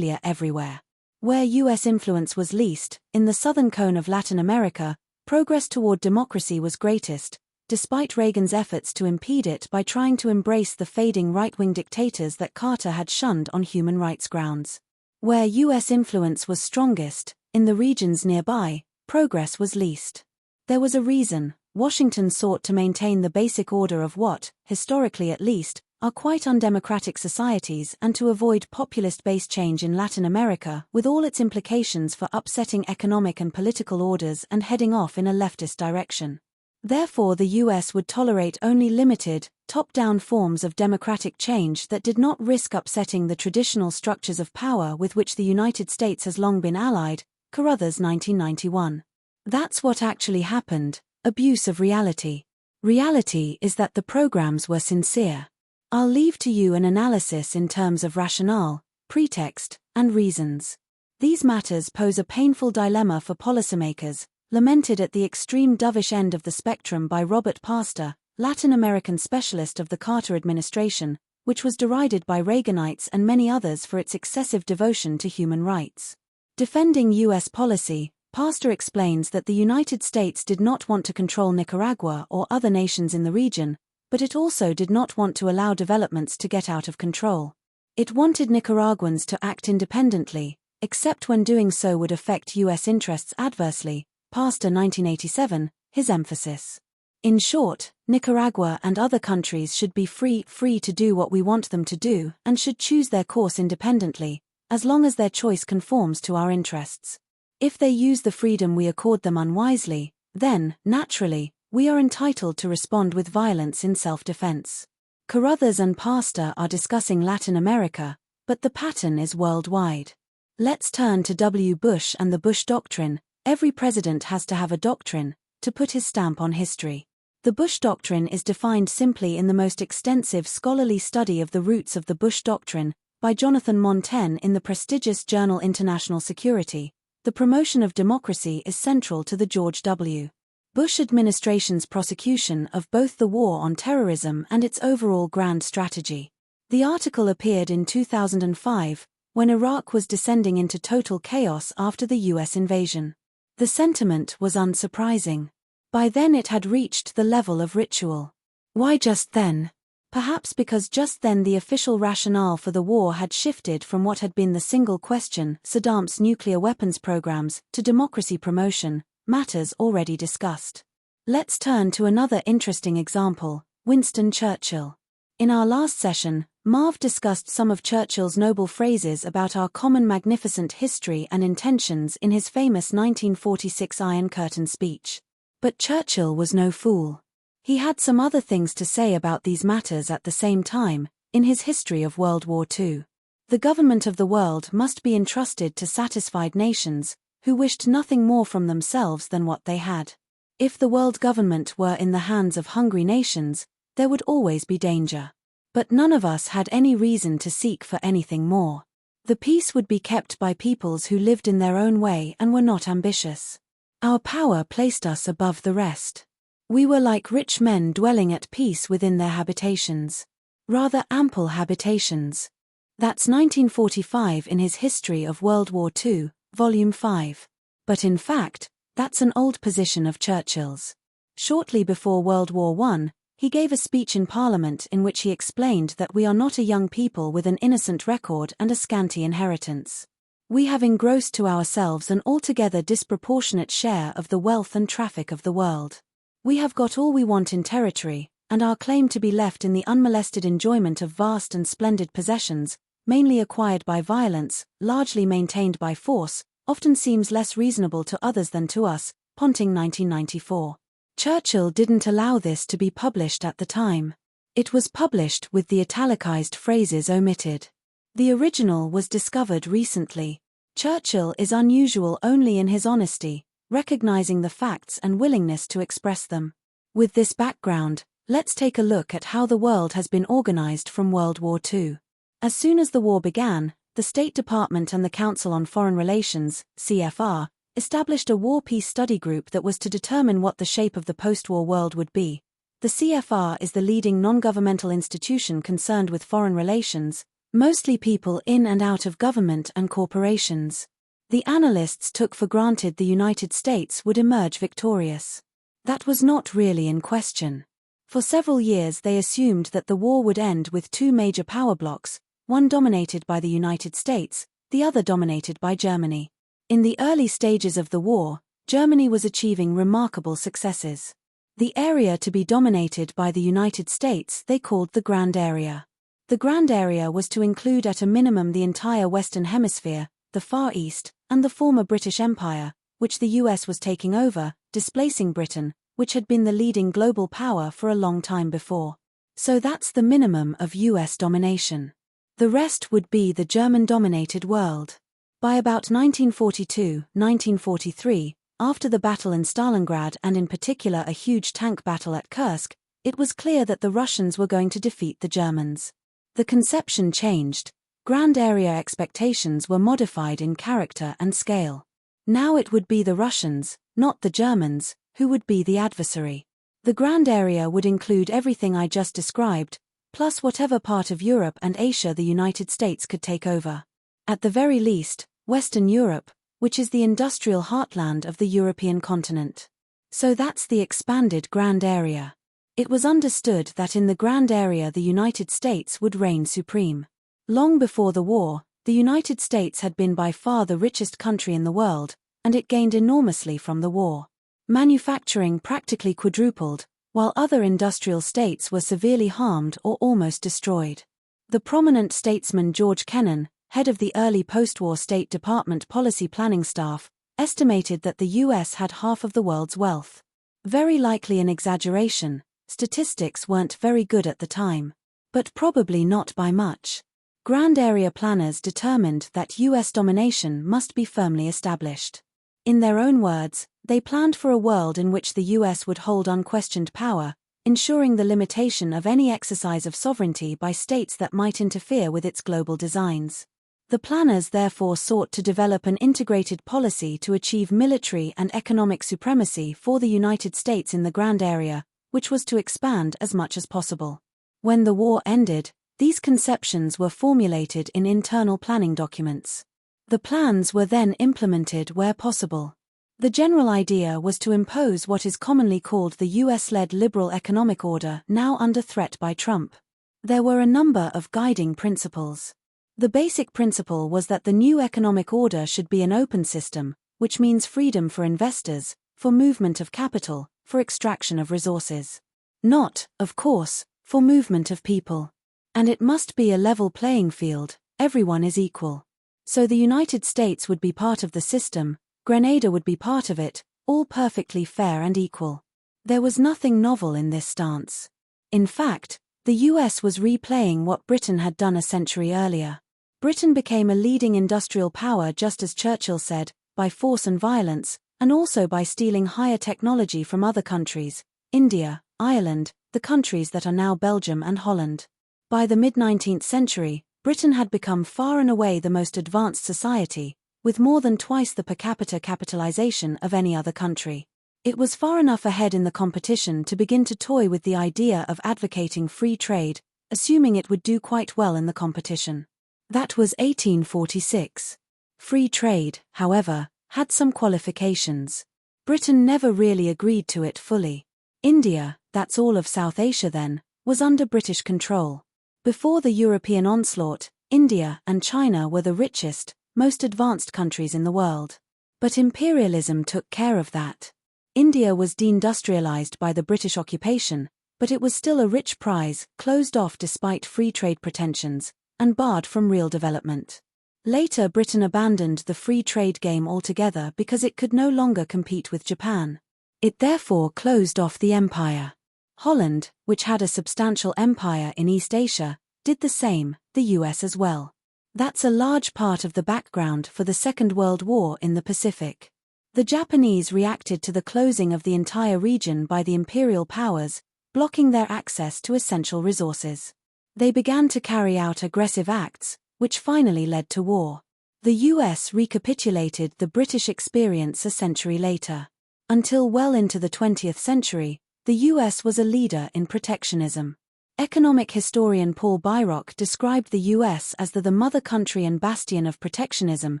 everywhere. Where U.S. influence was least, in the southern cone of Latin America, progress toward democracy was greatest, despite Reagan's efforts to impede it by trying to embrace the fading right-wing dictators that Carter had shunned on human rights grounds. Where U.S. influence was strongest, in the regions nearby, progress was least. There was a reason. Washington sought to maintain the basic order of what, historically at least, are quite undemocratic societies and to avoid populist-based change in Latin America with all its implications for upsetting economic and political orders and heading off in a leftist direction. Therefore the U.S. would tolerate only limited, top-down forms of democratic change that did not risk upsetting the traditional structures of power with which the United States has long been allied, Carruthers 1991. That's what actually happened, abuse of reality. Reality is that the programs were sincere. I'll leave to you an analysis in terms of rationale, pretext, and reasons. These matters pose a painful dilemma for policymakers, lamented at the extreme dovish end of the spectrum by Robert Pastor, Latin American specialist of the Carter administration, which was derided by Reaganites and many others for its excessive devotion to human rights. Defending U.S. policy, Pastor explains that the United States did not want to control Nicaragua or other nations in the region, but it also did not want to allow developments to get out of control. It wanted Nicaraguans to act independently, except when doing so would affect U.S. interests adversely, Pastor 1987, his emphasis. In short, Nicaragua and other countries should be free to do what we want them to do and should choose their course independently, as long as their choice conforms to our interests. If they use the freedom we accord them unwisely, then, naturally, we are entitled to respond with violence in self-defense. Carruthers and Pastor are discussing Latin America, But the pattern is worldwide. Let's turn to W. Bush and the Bush Doctrine. Every president has to have a doctrine to put his stamp on history. The Bush Doctrine is defined simply in the most extensive scholarly study of the roots of the Bush Doctrine by Jonathan Monten in the prestigious journal International Security. The promotion of democracy is central to the George W. Bush administration's prosecution of both the war on terrorism and its overall grand strategy. The article appeared in 2005, when Iraq was descending into total chaos after the US invasion. The sentiment was unsurprising. By then it had reached the level of ritual. Why just then? Perhaps because just then the official rationale for the war had shifted from what had been the single question, Saddam's nuclear weapons programs, to democracy promotion, matters already discussed. Let's turn to another interesting example, Winston Churchill. In our last session, Marv discussed some of Churchill's noble phrases about our common magnificent history and intentions in his famous 1946 Iron Curtain speech. But Churchill was no fool. He had some other things to say about these matters at the same time, in his History of World War II. The government of the world must be entrusted to satisfied nations, who wished nothing more from themselves than what they had. If the world government were in the hands of hungry nations, there would always be danger. But none of us had any reason to seek for anything more. The peace would be kept by peoples who lived in their own way and were not ambitious. Our power placed us above the rest. We were like rich men dwelling at peace within their habitations. Rather ample habitations. That's 1945 in his History of World War II, Volume 5. But in fact, that's an old position of Churchill's. Shortly before World War I, he gave a speech in Parliament in which he explained that we are not a young people with an innocent record and a scanty inheritance. We have engrossed to ourselves an altogether disproportionate share of the wealth and traffic of the world. We have got all we want in territory, and our claim to be left in the unmolested enjoyment of vast and splendid possessions, mainly acquired by violence, largely maintained by force, often seems less reasonable to others than to us. Ponting 1994. Churchill didn't allow this to be published at the time. It was published with the italicized phrases omitted. The original was discovered recently. Churchill is unusual only in his honesty, recognizing the facts and willingness to express them. With this background, let's take a look at how the world has been organized from World War II. As soon as the war began, the State Department and the Council on Foreign Relations, CFR, established a war-peace study group that was to determine what the shape of the post-war world would be. The CFR is the leading non-governmental institution concerned with foreign relations, mostly people in and out of government and corporations. The analysts took for granted the United States would emerge victorious. That was not really in question. For several years they assumed that the war would end with two major power blocks, one dominated by the United States, the other dominated by Germany. In the early stages of the war, Germany was achieving remarkable successes. The area to be dominated by the United States they called the Grand Area. The Grand Area was to include at a minimum the entire Western Hemisphere, the Far East, and the former British Empire, which the US was taking over, displacing Britain, which had been the leading global power for a long time before. So that's the minimum of US domination. The rest would be the German-dominated world. By about 1942-1943, after the battle in Stalingrad and in particular a huge tank battle at Kursk, it was clear that the Russians were going to defeat the Germans. The conception changed. Grand area expectations were modified in character and scale. Now it would be the Russians, not the Germans, who would be the adversary. The Grand Area would include everything I just described, plus whatever part of Europe and Asia the United States could take over. At the very least, Western Europe, which is the industrial heartland of the European continent. So that's the expanded Grand Area. It was understood that in the Grand Area the United States would reign supreme. Long before the war, the United States had been by far the richest country in the world, and it gained enormously from the war. Manufacturing practically quadrupled, while other industrial states were severely harmed or almost destroyed. The prominent statesman George Kennan, head of the early post-war State Department policy planning staff, estimated that the US had half of the world's wealth. Very likely an exaggeration, statistics weren't very good at the time. But probably not by much. Grand area planners determined that U.S. domination must be firmly established. In their own words, they planned for a world in which the U.S. would hold unquestioned power, ensuring the limitation of any exercise of sovereignty by states that might interfere with its global designs. The planners therefore sought to develop an integrated policy to achieve military and economic supremacy for the United States in the Grand Area, which was to expand as much as possible. When the war ended, these conceptions were formulated in internal planning documents. The plans were then implemented where possible. The general idea was to impose what is commonly called the US-led liberal economic order, now under threat by Trump. There were a number of guiding principles. The basic principle was that the new economic order should be an open system, which means freedom for investors, for movement of capital, for extraction of resources. Not, of course, for movement of people. And it must be a level playing field, everyone is equal. So the United States would be part of the system, Grenada would be part of it, all perfectly fair and equal. There was nothing novel in this stance. In fact, the US was replaying what Britain had done a century earlier. Britain became a leading industrial power just as Churchill said, by force and violence, and also by stealing higher technology from other countries, India, Ireland, the countries that are now Belgium and Holland. By the mid-19th century, Britain had become far and away the most advanced society, with more than twice the per capita capitalization of any other country. It was far enough ahead in the competition to begin to toy with the idea of advocating free trade, assuming it would do quite well in the competition. That was 1846. Free trade, however, had some qualifications. Britain never really agreed to it fully. India, that's all of South Asia then, was under British control. Before the European onslaught, India and China were the richest, most advanced countries in the world. But imperialism took care of that. India was deindustrialized by the British occupation, but it was still a rich prize, closed off despite free trade pretensions, and barred from real development. Later Britain abandoned the free trade game altogether because it could no longer compete with Japan. It therefore closed off the empire. Holland, which had a substantial empire in East Asia, did the same, the US as well. That's a large part of the background for the Second World War in the Pacific. The Japanese reacted to the closing of the entire region by the imperial powers, blocking their access to essential resources. They began to carry out aggressive acts, which finally led to war. The US recapitulated the British experience a century later. Until well into the 20th century, the US was a leader in protectionism. Economic historian Paul Byrock described the US as the mother country and bastion of protectionism.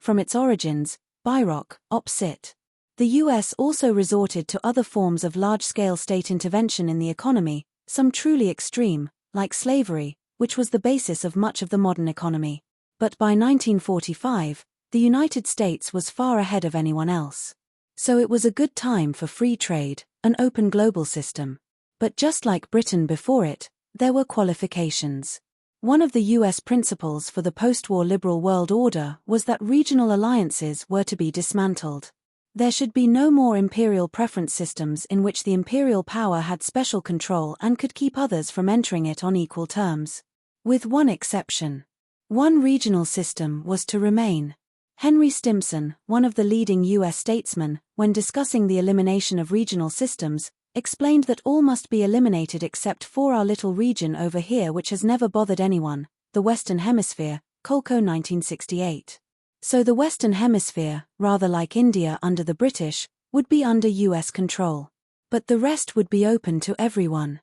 From its origins, Byrock, op. cit. The US also resorted to other forms of large-scale state intervention in the economy, some truly extreme, like slavery, which was the basis of much of the modern economy. But by 1945, the United States was far ahead of anyone else. So it was a good time for free trade, an open global system. But just like Britain before it, there were qualifications. One of the US principles for the post-war liberal world order was that regional alliances were to be dismantled. There should be no more imperial preference systems in which the imperial power had special control and could keep others from entering it on equal terms. With one exception. One regional system was to remain. Henry Stimson, one of the leading US statesmen, when discussing the elimination of regional systems, explained that all must be eliminated except for our little region over here which has never bothered anyone, the Western Hemisphere, Colco 1968. So the Western Hemisphere, rather like India under the British, would be under US control. But the rest would be open to everyone.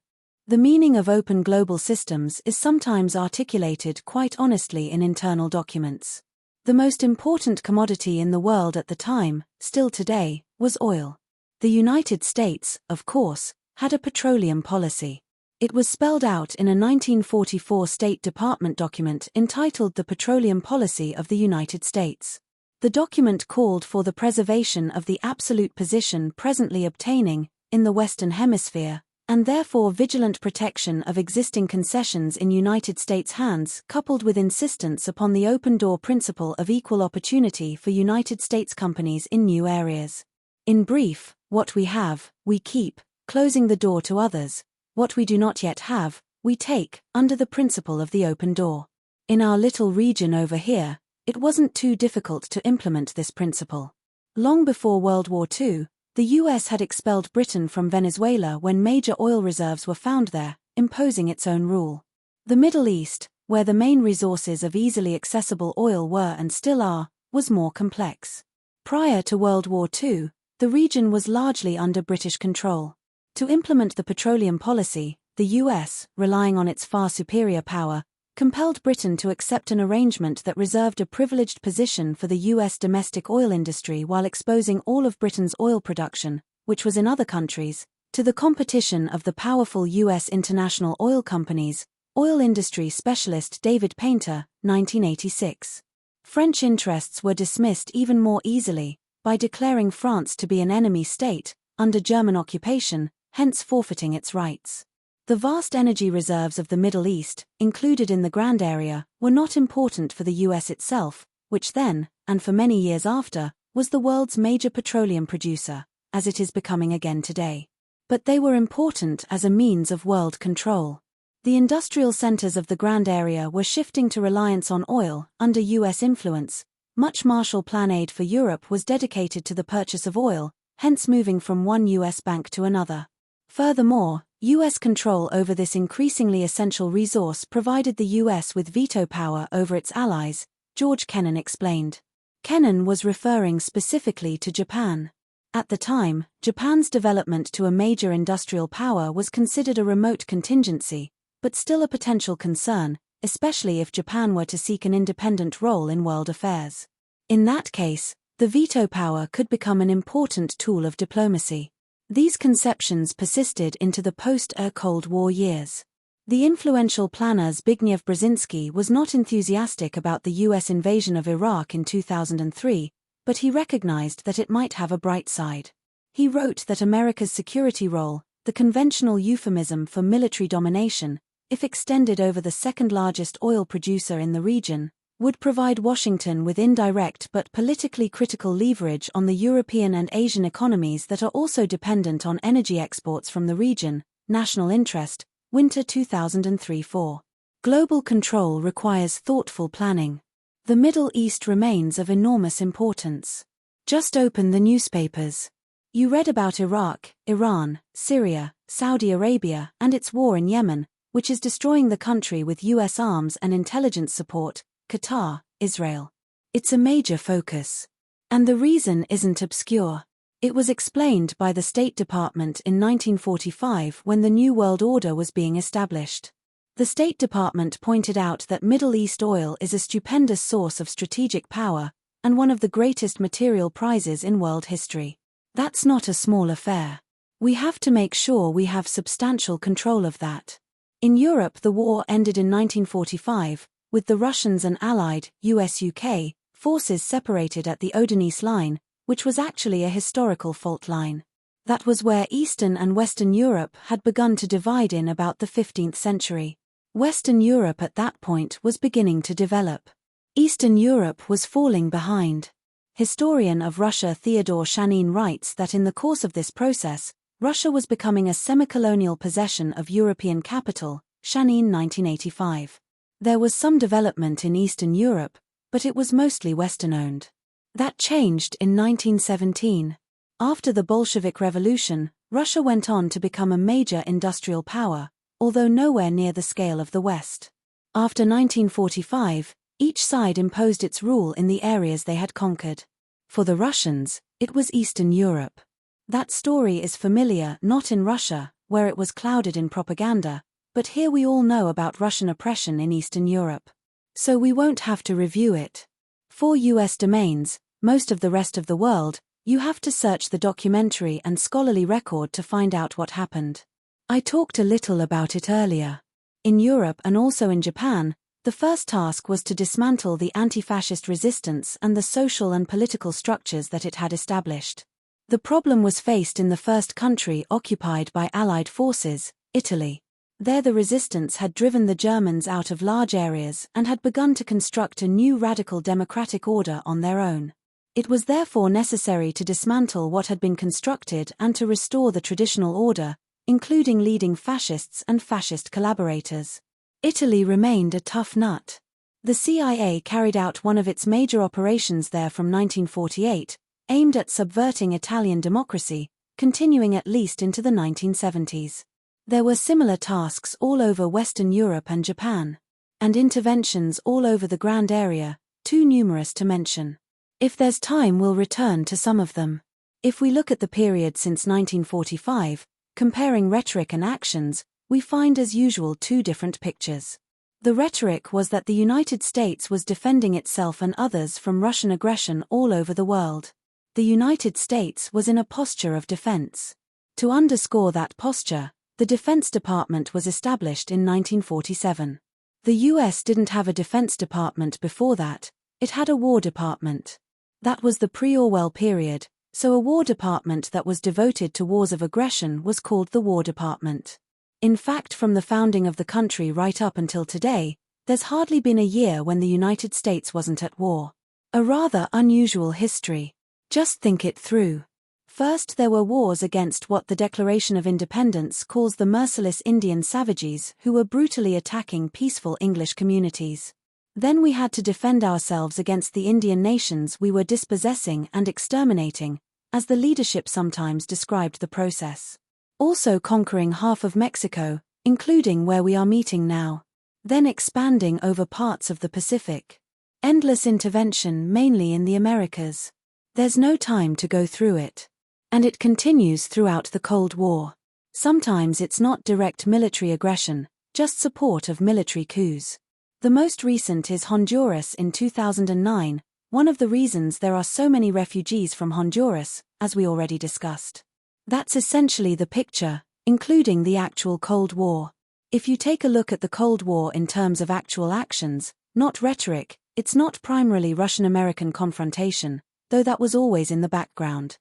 The meaning of open global systems is sometimes articulated quite honestly in internal documents. The most important commodity in the world at the time, still today, was oil. The United States, of course, had a petroleum policy. It was spelled out in a 1944 State Department document entitled The Petroleum Policy of the United States. The document called for the preservation of the absolute position presently obtaining, in the Western Hemisphere, and therefore vigilant protection of existing concessions in United States hands, coupled with insistence upon the open-door principle of equal opportunity for United States companies in new areas. In brief, what we have, we keep, closing the door to others. What we do not yet have, we take, under the principle of the open door. In our little region over here, it wasn't too difficult to implement this principle. Long before World War II, the US had expelled Britain from Venezuela when major oil reserves were found there, imposing its own rule. The Middle East, where the main resources of easily accessible oil were and still are, was more complex. Prior to World War II, the region was largely under British control. To implement the petroleum policy, the US, relying on its far superior power, compelled Britain to accept an arrangement that reserved a privileged position for the US domestic oil industry while exposing all of Britain's oil production, which was in other countries, to the competition of the powerful US international oil companies. Oil industry specialist David Painter, 1986. French interests were dismissed even more easily, by declaring France to be an enemy state, under German occupation, hence forfeiting its rights. The vast energy reserves of the Middle East, included in the Grand Area, were not important for the US itself, which then, and for many years after, was the world's major petroleum producer, as it is becoming again today. But they were important as a means of world control. The industrial centers of the Grand Area were shifting to reliance on oil, under US influence. Much Marshall Plan aid for Europe was dedicated to the purchase of oil, hence moving from one US bank to another. Furthermore, US control over this increasingly essential resource provided the US with veto power over its allies, George Kennan explained. Kennan was referring specifically to Japan. At the time, Japan's development to a major industrial power was considered a remote contingency, but still a potential concern, especially if Japan were to seek an independent role in world affairs. In that case, the veto power could become an important tool of diplomacy. These conceptions persisted into the post-Cold War years. The influential planner Zbigniew Brzezinski was not enthusiastic about the US invasion of Iraq in 2003, but he recognized that it might have a bright side. He wrote that America's security role, the conventional euphemism for military domination, if extended over the second-largest oil producer in the region, would provide Washington with indirect but politically critical leverage on the European and Asian economies that are also dependent on energy exports from the region. National Interest, Winter 2003-4. Global control requires thoughtful planning. The Middle East remains of enormous importance. Just open the newspapers. You read about Iraq, Iran, Syria, Saudi Arabia, and its war in Yemen, which is destroying the country with US arms and intelligence support, Qatar, Israel. It's a major focus. And the reason isn't obscure. It was explained by the State Department in 1945 when the New World Order was being established. The State Department pointed out that Middle East oil is a stupendous source of strategic power, and one of the greatest material prizes in world history. That's not a small affair. We have to make sure we have substantial control of that. In Europe, the war ended in 1945, with the Russians and allied, US-UK, forces separated at the Odense Line, which was actually a historical fault line. That was where Eastern and Western Europe had begun to divide in about the 15th century. Western Europe at that point was beginning to develop. Eastern Europe was falling behind. Historian of Russia Theodore Shanin writes that in the course of this process, Russia was becoming a semi-colonial possession of European capital, Shanin 1985. There was some development in Eastern Europe, but it was mostly Western-owned. That changed in 1917. After the Bolshevik Revolution, Russia went on to become a major industrial power, although nowhere near the scale of the West. After 1945, each side imposed its rule in the areas they had conquered. For the Russians, it was Eastern Europe. That story is familiar not in Russia, where it was clouded in propaganda, but here we all know about Russian oppression in Eastern Europe. So we won't have to review it. For US domains, most of the rest of the world, you have to search the documentary and scholarly record to find out what happened. I talked a little about it earlier. In Europe and also in Japan, the first task was to dismantle the anti-fascist resistance and the social and political structures that it had established. The problem was faced in the first country occupied by Allied forces, Italy. There the resistance had driven the Germans out of large areas and had begun to construct a new radical democratic order on their own. It was therefore necessary to dismantle what had been constructed and to restore the traditional order, including leading fascists and fascist collaborators. Italy remained a tough nut. The CIA carried out one of its major operations there from 1948, aimed at subverting Italian democracy, continuing at least into the 1970s. There were similar tasks all over Western Europe and Japan, and interventions all over the Grand Area, too numerous to mention. If there's time, we'll return to some of them. If we look at the period since 1945, comparing rhetoric and actions, we find as usual two different pictures. The rhetoric was that the United States was defending itself and others from Russian aggression all over the world. The United States was in a posture of defense. To underscore that posture, the Defense Department was established in 1947. The US didn't have a Defense Department before that, it had a War Department. That was the pre-Orwell period, so a War Department that was devoted to wars of aggression was called the War Department. In fact, from the founding of the country right up until today, there's hardly been a year when the United States wasn't at war. A rather unusual history. Just think it through. First, there were wars against what the Declaration of Independence calls the merciless Indian savages who were brutally attacking peaceful English communities. Then we had to defend ourselves against the Indian nations we were dispossessing and exterminating, as the leadership sometimes described the process. Also conquering half of Mexico, including where we are meeting now. Then expanding over parts of the Pacific. Endless intervention mainly in the Americas. There's no time to go through it. And it continues throughout the Cold War. Sometimes it's not direct military aggression, just support of military coups. The most recent is Honduras in 2009, one of the reasons there are so many refugees from Honduras, as we already discussed. That's essentially the picture, including the actual Cold War. If you take a look at the Cold War in terms of actual actions, not rhetoric, it's not primarily Russian-American confrontation, though that was always in the background.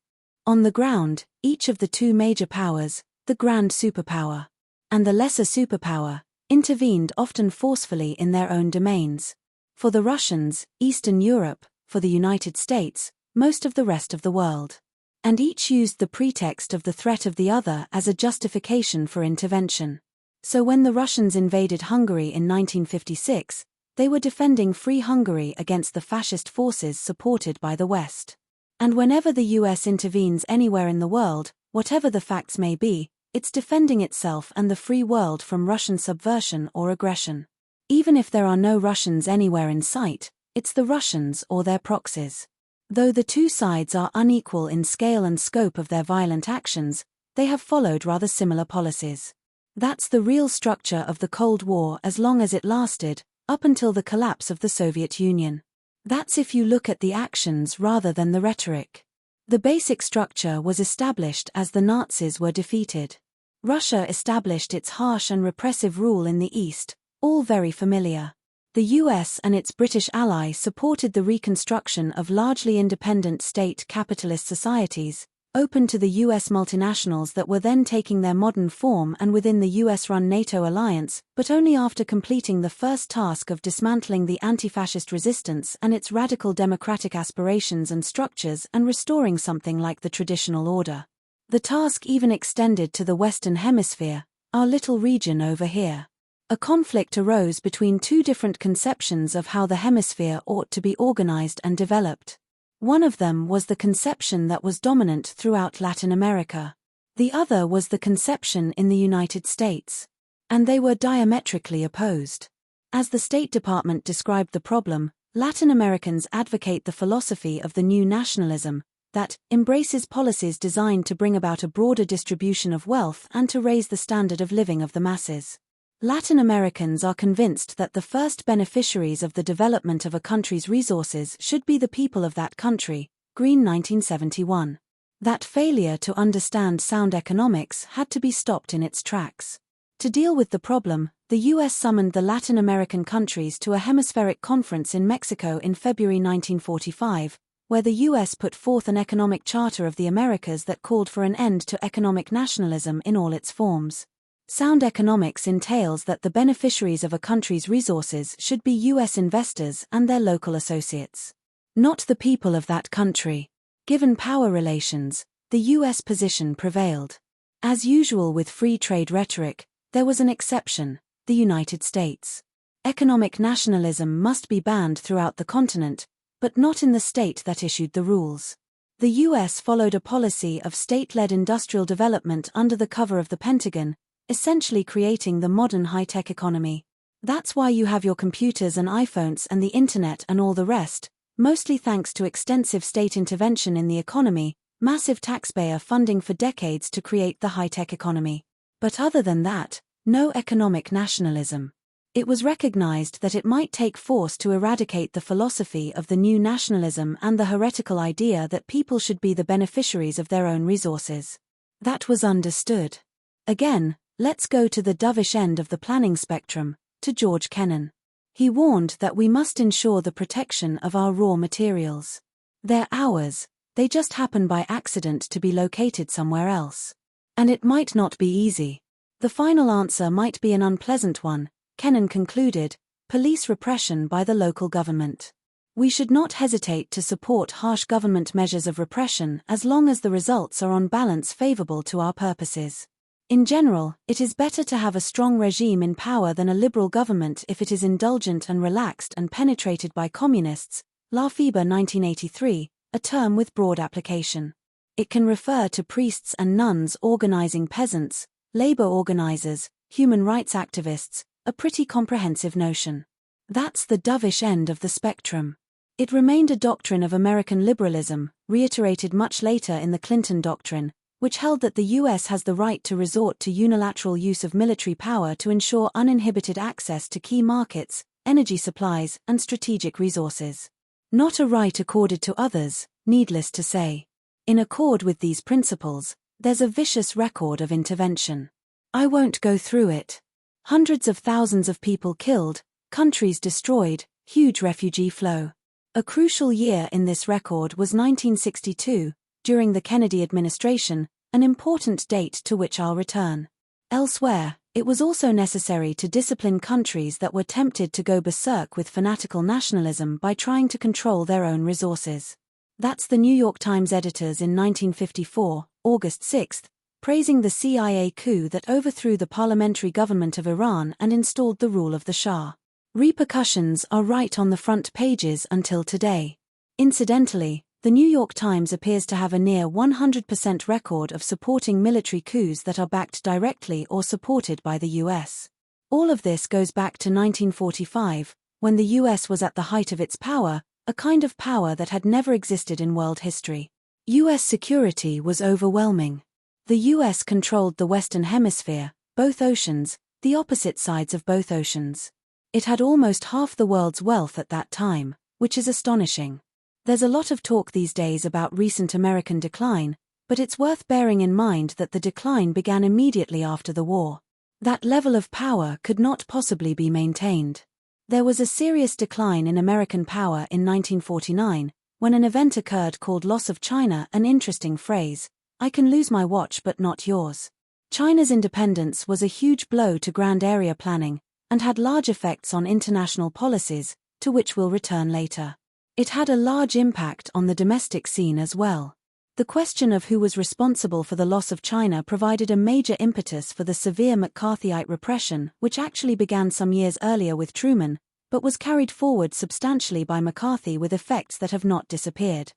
On the ground, each of the two major powers, the grand superpower and the lesser superpower, intervened often forcefully in their own domains. For the Russians, Eastern Europe; for the United States, most of the rest of the world. And each used the pretext of the threat of the other as a justification for intervention. So when the Russians invaded Hungary in 1956, they were defending free Hungary against the fascist forces supported by the West. And whenever the US intervenes anywhere in the world, whatever the facts may be, it's defending itself and the free world from Russian subversion or aggression. Even if there are no Russians anywhere in sight, it's the Russians or their proxies. Though the two sides are unequal in scale and scope of their violent actions, they have followed rather similar policies. That's the real structure of the Cold War as long as it lasted, up until the collapse of the Soviet Union. That's if you look at the actions rather than the rhetoric. The basic structure was established as the Nazis were defeated. Russia established its harsh and repressive rule in the East, all very familiar. The US and its British ally supported the reconstruction of largely independent state capitalist societies, open to the US multinationals that were then taking their modern form and within the US-run NATO alliance, but only after completing the first task of dismantling the anti-fascist resistance and its radical democratic aspirations and structures and restoring something like the traditional order. The task even extended to the Western Hemisphere, our little region over here. A conflict arose between two different conceptions of how the hemisphere ought to be organized and developed. One of them was the conception that was dominant throughout Latin America. The other was the conception in the United States. And they were diametrically opposed. As the State Department described the problem, Latin Americans advocate the philosophy of the new nationalism that embraces policies designed to bring about a broader distribution of wealth and to raise the standard of living of the masses. Latin Americans are convinced that the first beneficiaries of the development of a country's resources should be the people of that country, Green 1971. That failure to understand sound economics had to be stopped in its tracks. To deal with the problem, the US summoned the Latin American countries to a hemispheric conference in Mexico in February 1945, where the US put forth an economic charter of the Americas that called for an end to economic nationalism in all its forms. Sound economics entails that the beneficiaries of a country's resources should be US investors and their local associates. Not the people of that country. Given power relations, the US position prevailed. As usual with free trade rhetoric, there was an exception, the United States. Economic nationalism must be banned throughout the continent, but not in the state that issued the rules. The US followed a policy of state-led industrial development under the cover of the Pentagon, essentially creating the modern high-tech economy. That's why you have your computers and iPhones and the internet and all the rest, mostly thanks to extensive state intervention in the economy, massive taxpayer funding for decades to create the high-tech economy. But other than that, no economic nationalism. It was recognized that it might take force to eradicate the philosophy of the new nationalism and the heretical idea that people should be the beneficiaries of their own resources. That was understood. Again, let's go to the dovish end of the planning spectrum, to George Kennan. He warned that we must ensure the protection of our raw materials. They're ours, they just happen by accident to be located somewhere else. And it might not be easy. The final answer might be an unpleasant one, Kennan concluded: police repression by the local government. We should not hesitate to support harsh government measures of repression as long as the results are on balance favorable to our purposes. In general, it is better to have a strong regime in power than a liberal government if it is indulgent and relaxed and penetrated by communists. Lafeber 1983, a term with broad application. It can refer to priests and nuns organizing peasants, labor organizers, human rights activists, a pretty comprehensive notion. That's the dovish end of the spectrum. It remained a doctrine of American liberalism, reiterated much later in the Clinton Doctrine, which held that the US has the right to resort to unilateral use of military power to ensure uninhibited access to key markets, energy supplies, and strategic resources. Not a right accorded to others, needless to say. In accord with these principles, there's a vicious record of intervention. I won't go through it. Hundreds of thousands of people killed, countries destroyed, huge refugee flow. A crucial year in this record was 1962, during the Kennedy administration, an important date to which I'll return. Elsewhere, it was also necessary to discipline countries that were tempted to go berserk with fanatical nationalism by trying to control their own resources. That's the New York Times editors in 1954, August 6, praising the CIA coup that overthrew the parliamentary government of Iran and installed the rule of the Shah. Repercussions are right on the front pages until today. Incidentally, the New York Times appears to have a near 100% record of supporting military coups that are backed directly or supported by the US. All of this goes back to 1945, when the US was at the height of its power, a kind of power that had never existed in world history. US security was overwhelming. The US controlled the Western Hemisphere, both oceans, the opposite sides of both oceans. It had almost half the world's wealth at that time, which is astonishing. There's a lot of talk these days about recent American decline, but it's worth bearing in mind that the decline began immediately after the war. That level of power could not possibly be maintained. There was a serious decline in American power in 1949, when an event occurred called loss of China, an interesting phrase. I can lose my watch but not yours. China's independence was a huge blow to grand area planning, and had large effects on international policies, to which we'll return later. It had a large impact on the domestic scene as well. The question of who was responsible for the loss of China provided a major impetus for the severe McCarthyite repression, which actually began some years earlier with Truman, but was carried forward substantially by McCarthy with effects that have not disappeared.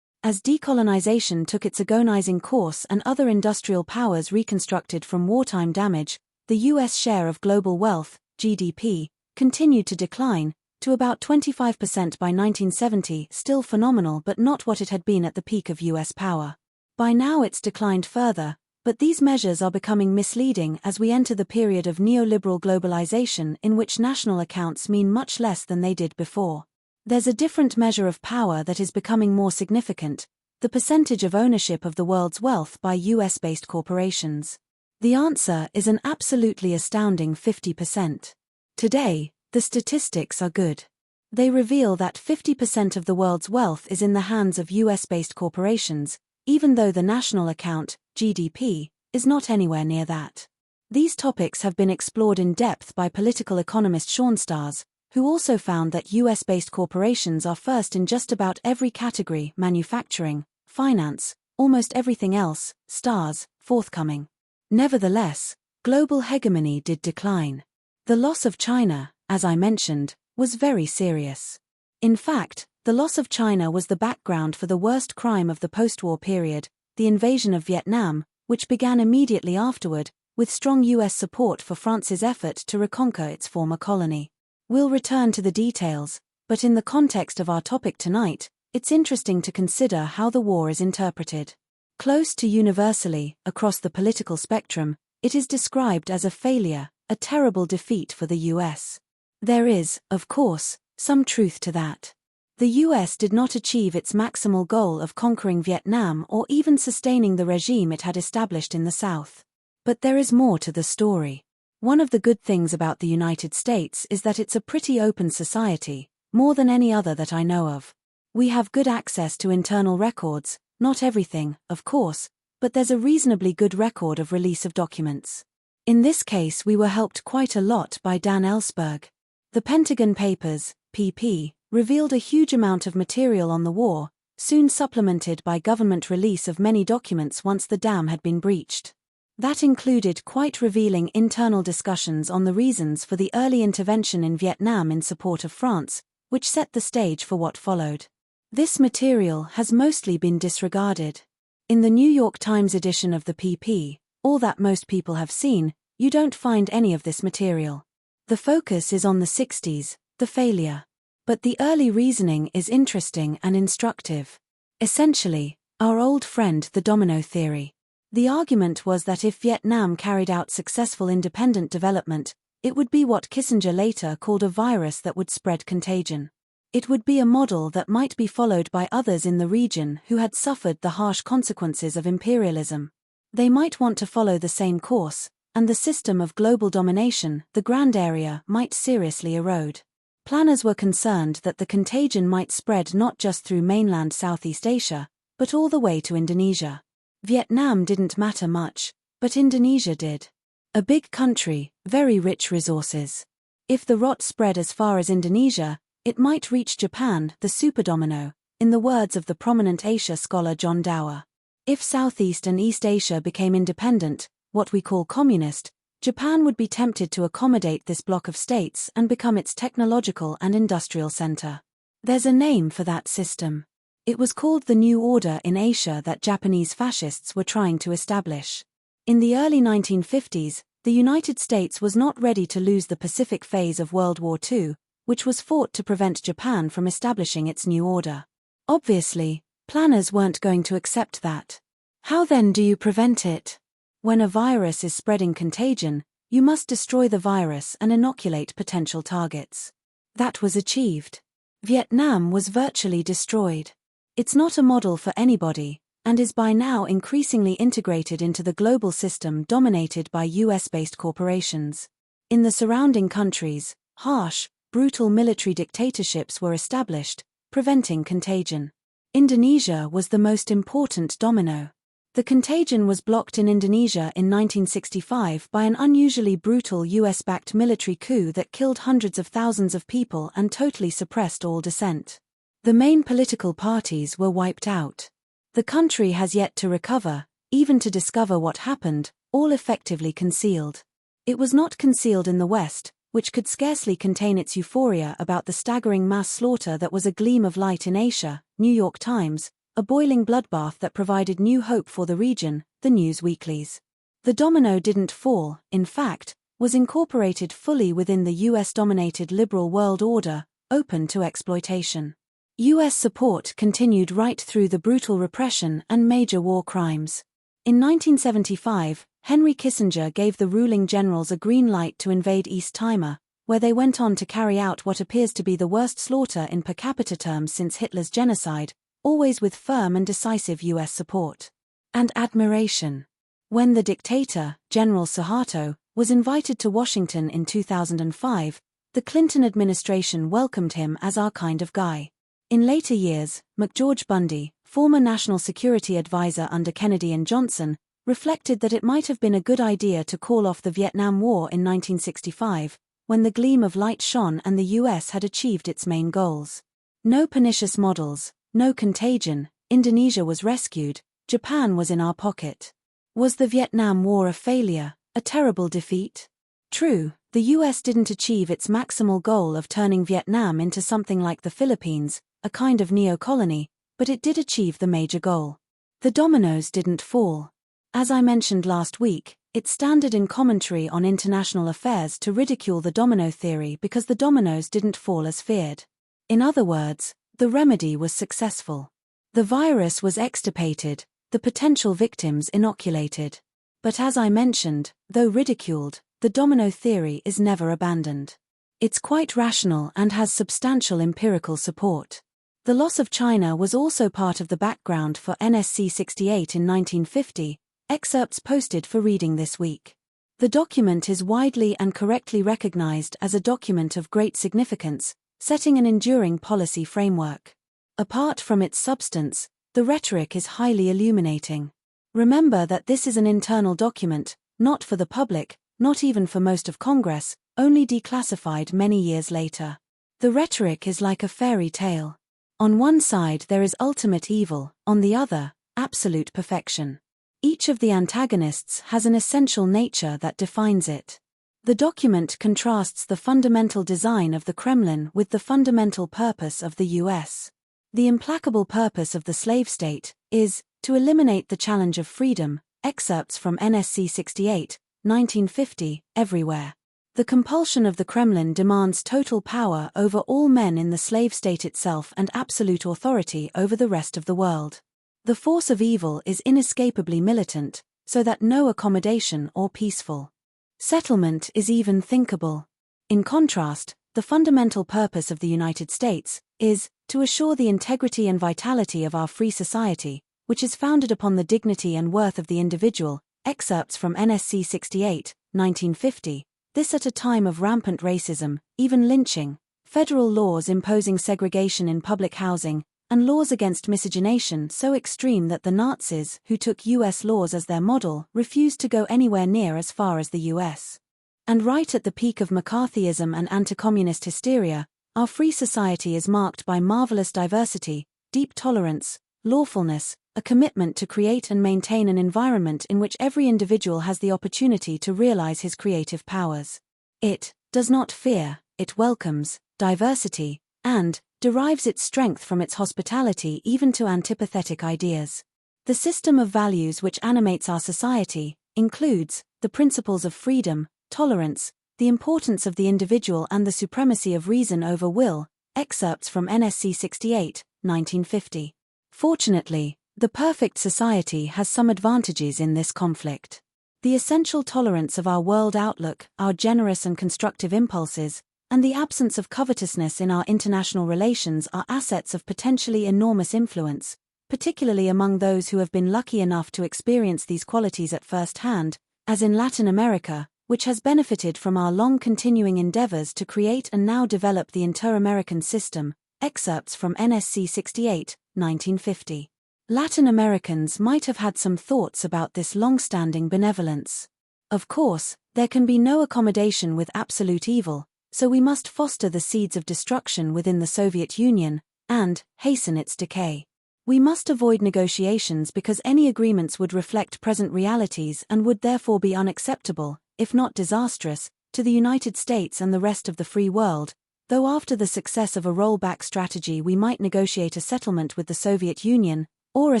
As decolonization took its agonizing course and other industrial powers reconstructed from wartime damage, the U.S. share of global wealth, GDP, continued to decline, to about 25% by 1970, still phenomenal but not what it had been at the peak of U.S. power. By now it's declined further, but these measures are becoming misleading as we enter the period of neoliberal globalization in which national accounts mean much less than they did before. There's a different measure of power that is becoming more significant, the percentage of ownership of the world's wealth by US-based corporations. The answer is an absolutely astounding 50%. Today, the statistics are good. They reveal that 50% of the world's wealth is in the hands of US-based corporations, even though the national account, GDP, is not anywhere near that. These topics have been explored in depth by political economist Sean Stars, who also found that US-based corporations are first in just about every category: manufacturing, finance, almost everything else, Stars, forthcoming. Nevertheless, global hegemony did decline. The loss of China, as I mentioned, was very serious. In fact, the loss of China was the background for the worst crime of the post-war period, the invasion of Vietnam, which began immediately afterward, with strong US support for France's effort to reconquer its former colony. We'll return to the details, but in the context of our topic tonight, it's interesting to consider how the war is interpreted. Close to universally, across the political spectrum, it is described as a failure, a terrible defeat for the US. There is, of course, some truth to that. The US did not achieve its maximal goal of conquering Vietnam or even sustaining the regime it had established in the South. But there is more to the story. One of the good things about the United States is that it's a pretty open society, more than any other that I know of. We have good access to internal records, not everything, of course, but there's a reasonably good record of release of documents. In this case we were helped quite a lot by Dan Ellsberg. The Pentagon Papers, PP, revealed a huge amount of material on the war, soon supplemented by government release of many documents once the dam had been breached. That included quite revealing internal discussions on the reasons for the early intervention in Vietnam in support of France, which set the stage for what followed. This material has mostly been disregarded. In the New York Times edition of the PP, all that most people have seen, you don't find any of this material. The focus is on the 60s, the failure. But the early reasoning is interesting and instructive. Essentially, our old friend the domino theory. The argument was that if Vietnam carried out successful independent development, it would be what Kissinger later called a virus that would spread contagion. It would be a model that might be followed by others in the region who had suffered the harsh consequences of imperialism. They might want to follow the same course, and the system of global domination, the Grand Area, might seriously erode. Planners were concerned that the contagion might spread not just through mainland Southeast Asia, but all the way to Indonesia. Vietnam didn't matter much, but Indonesia did. A big country, very rich resources. If the rot spread as far as Indonesia, it might reach Japan, the superdomino, in the words of the prominent Asia scholar John Dower. If Southeast and East Asia became independent, what we call communist, Japan would be tempted to accommodate this bloc of states and become its technological and industrial center. There's a name for that system. It was called the New Order in Asia that Japanese fascists were trying to establish. In the early 1950s, the United States was not ready to lose the Pacific phase of World War II, which was fought to prevent Japan from establishing its new order. Obviously, planners weren't going to accept that. How then do you prevent it? When a virus is spreading contagion, you must destroy the virus and inoculate potential targets. That was achieved. Vietnam was virtually destroyed. It's not a model for anybody, and is by now increasingly integrated into the global system dominated by US-based corporations. In the surrounding countries, harsh, brutal military dictatorships were established, preventing contagion. Indonesia was the most important domino. The contagion was blocked in Indonesia in 1965 by an unusually brutal US-backed military coup that killed hundreds of thousands of people and totally suppressed all dissent. The main political parties were wiped out. The country has yet to recover, even to discover what happened, all effectively concealed. It was not concealed in the West, which could scarcely contain its euphoria about the staggering mass slaughter that was a gleam of light in Asia, New York Times, a boiling bloodbath that provided new hope for the region, the news weeklies. The domino didn't fall, in fact, was incorporated fully within the US-dominated liberal world order, open to exploitation. US support continued right through the brutal repression and major war crimes. In 1975, Henry Kissinger gave the ruling generals a green light to invade East Timor, where they went on to carry out what appears to be the worst slaughter in per capita terms since Hitler's genocide, always with firm and decisive US support. And admiration. When the dictator, General Suharto, was invited to Washington in 2005, the Clinton administration welcomed him as our kind of guy. In later years, McGeorge Bundy, former national security advisor under Kennedy and Johnson, reflected that it might have been a good idea to call off the Vietnam War in 1965, when the gleam of light shone and the US had achieved its main goals. No pernicious models, no contagion, Indonesia was rescued, Japan was in our pocket. Was the Vietnam War a failure, a terrible defeat? True, the US didn't achieve its maximal goal of turning Vietnam into something like the Philippines, a kind of neo-colony, but it did achieve the major goal. The dominoes didn't fall. As I mentioned last week, it's standard in commentary on international affairs to ridicule the domino theory because the dominoes didn't fall as feared. In other words, the remedy was successful. The virus was extirpated, the potential victims inoculated. But as I mentioned, though ridiculed, the domino theory is never abandoned. It's quite rational and has substantial empirical support. The loss of China was also part of the background for NSC 68 in 1950, excerpts posted for reading this week. The document is widely and correctly recognized as a document of great significance, setting an enduring policy framework. Apart from its substance, the rhetoric is highly illuminating. Remember that this is an internal document, not for the public, not even for most of Congress, only declassified many years later. The rhetoric is like a fairy tale. On one side there is ultimate evil, on the other, absolute perfection. Each of the antagonists has an essential nature that defines it. The document contrasts the fundamental design of the Kremlin with the fundamental purpose of the US. The implacable purpose of the slave state is to eliminate the challenge of freedom, excerpts from NSC 68, 1950, everywhere. The compulsion of the Kremlin demands total power over all men in the slave state itself and absolute authority over the rest of the world. The force of evil is inescapably militant, so that no accommodation or peaceful settlement is even thinkable. In contrast, the fundamental purpose of the United States is to assure the integrity and vitality of our free society, which is founded upon the dignity and worth of the individual, excerpts from NSC 68, 1950, this at a time of rampant racism, even lynching, federal laws imposing segregation in public housing, and laws against miscegenation so extreme that the Nazis, who took US laws as their model, refused to go anywhere near as far as the US. And right at the peak of McCarthyism and anti-communist hysteria, our free society is marked by marvelous diversity, deep tolerance, lawfulness, a commitment to create and maintain an environment in which every individual has the opportunity to realize his creative powers. It does not fear, it welcomes diversity, and derives its strength from its hospitality even to antipathetic ideas. The system of values which animates our society includes the principles of freedom, tolerance, the importance of the individual and the supremacy of reason over will, excerpts from NSC 68, 1950. Fortunately, the perfect society has some advantages in this conflict. The essential tolerance of our world outlook, our generous and constructive impulses, and the absence of covetousness in our international relations are assets of potentially enormous influence, particularly among those who have been lucky enough to experience these qualities at first hand, as in Latin America, which has benefited from our long-continuing endeavors to create and now develop the Inter-American System, excerpts from NSC 68, 1950. Latin Americans might have had some thoughts about this long-standing benevolence. Of course, there can be no accommodation with absolute evil, so we must foster the seeds of destruction within the Soviet Union, and hasten its decay. We must avoid negotiations because any agreements would reflect present realities and would therefore be unacceptable, if not disastrous, to the United States and the rest of the free world, though after the success of a rollback strategy we might negotiate a settlement with the Soviet Union, or a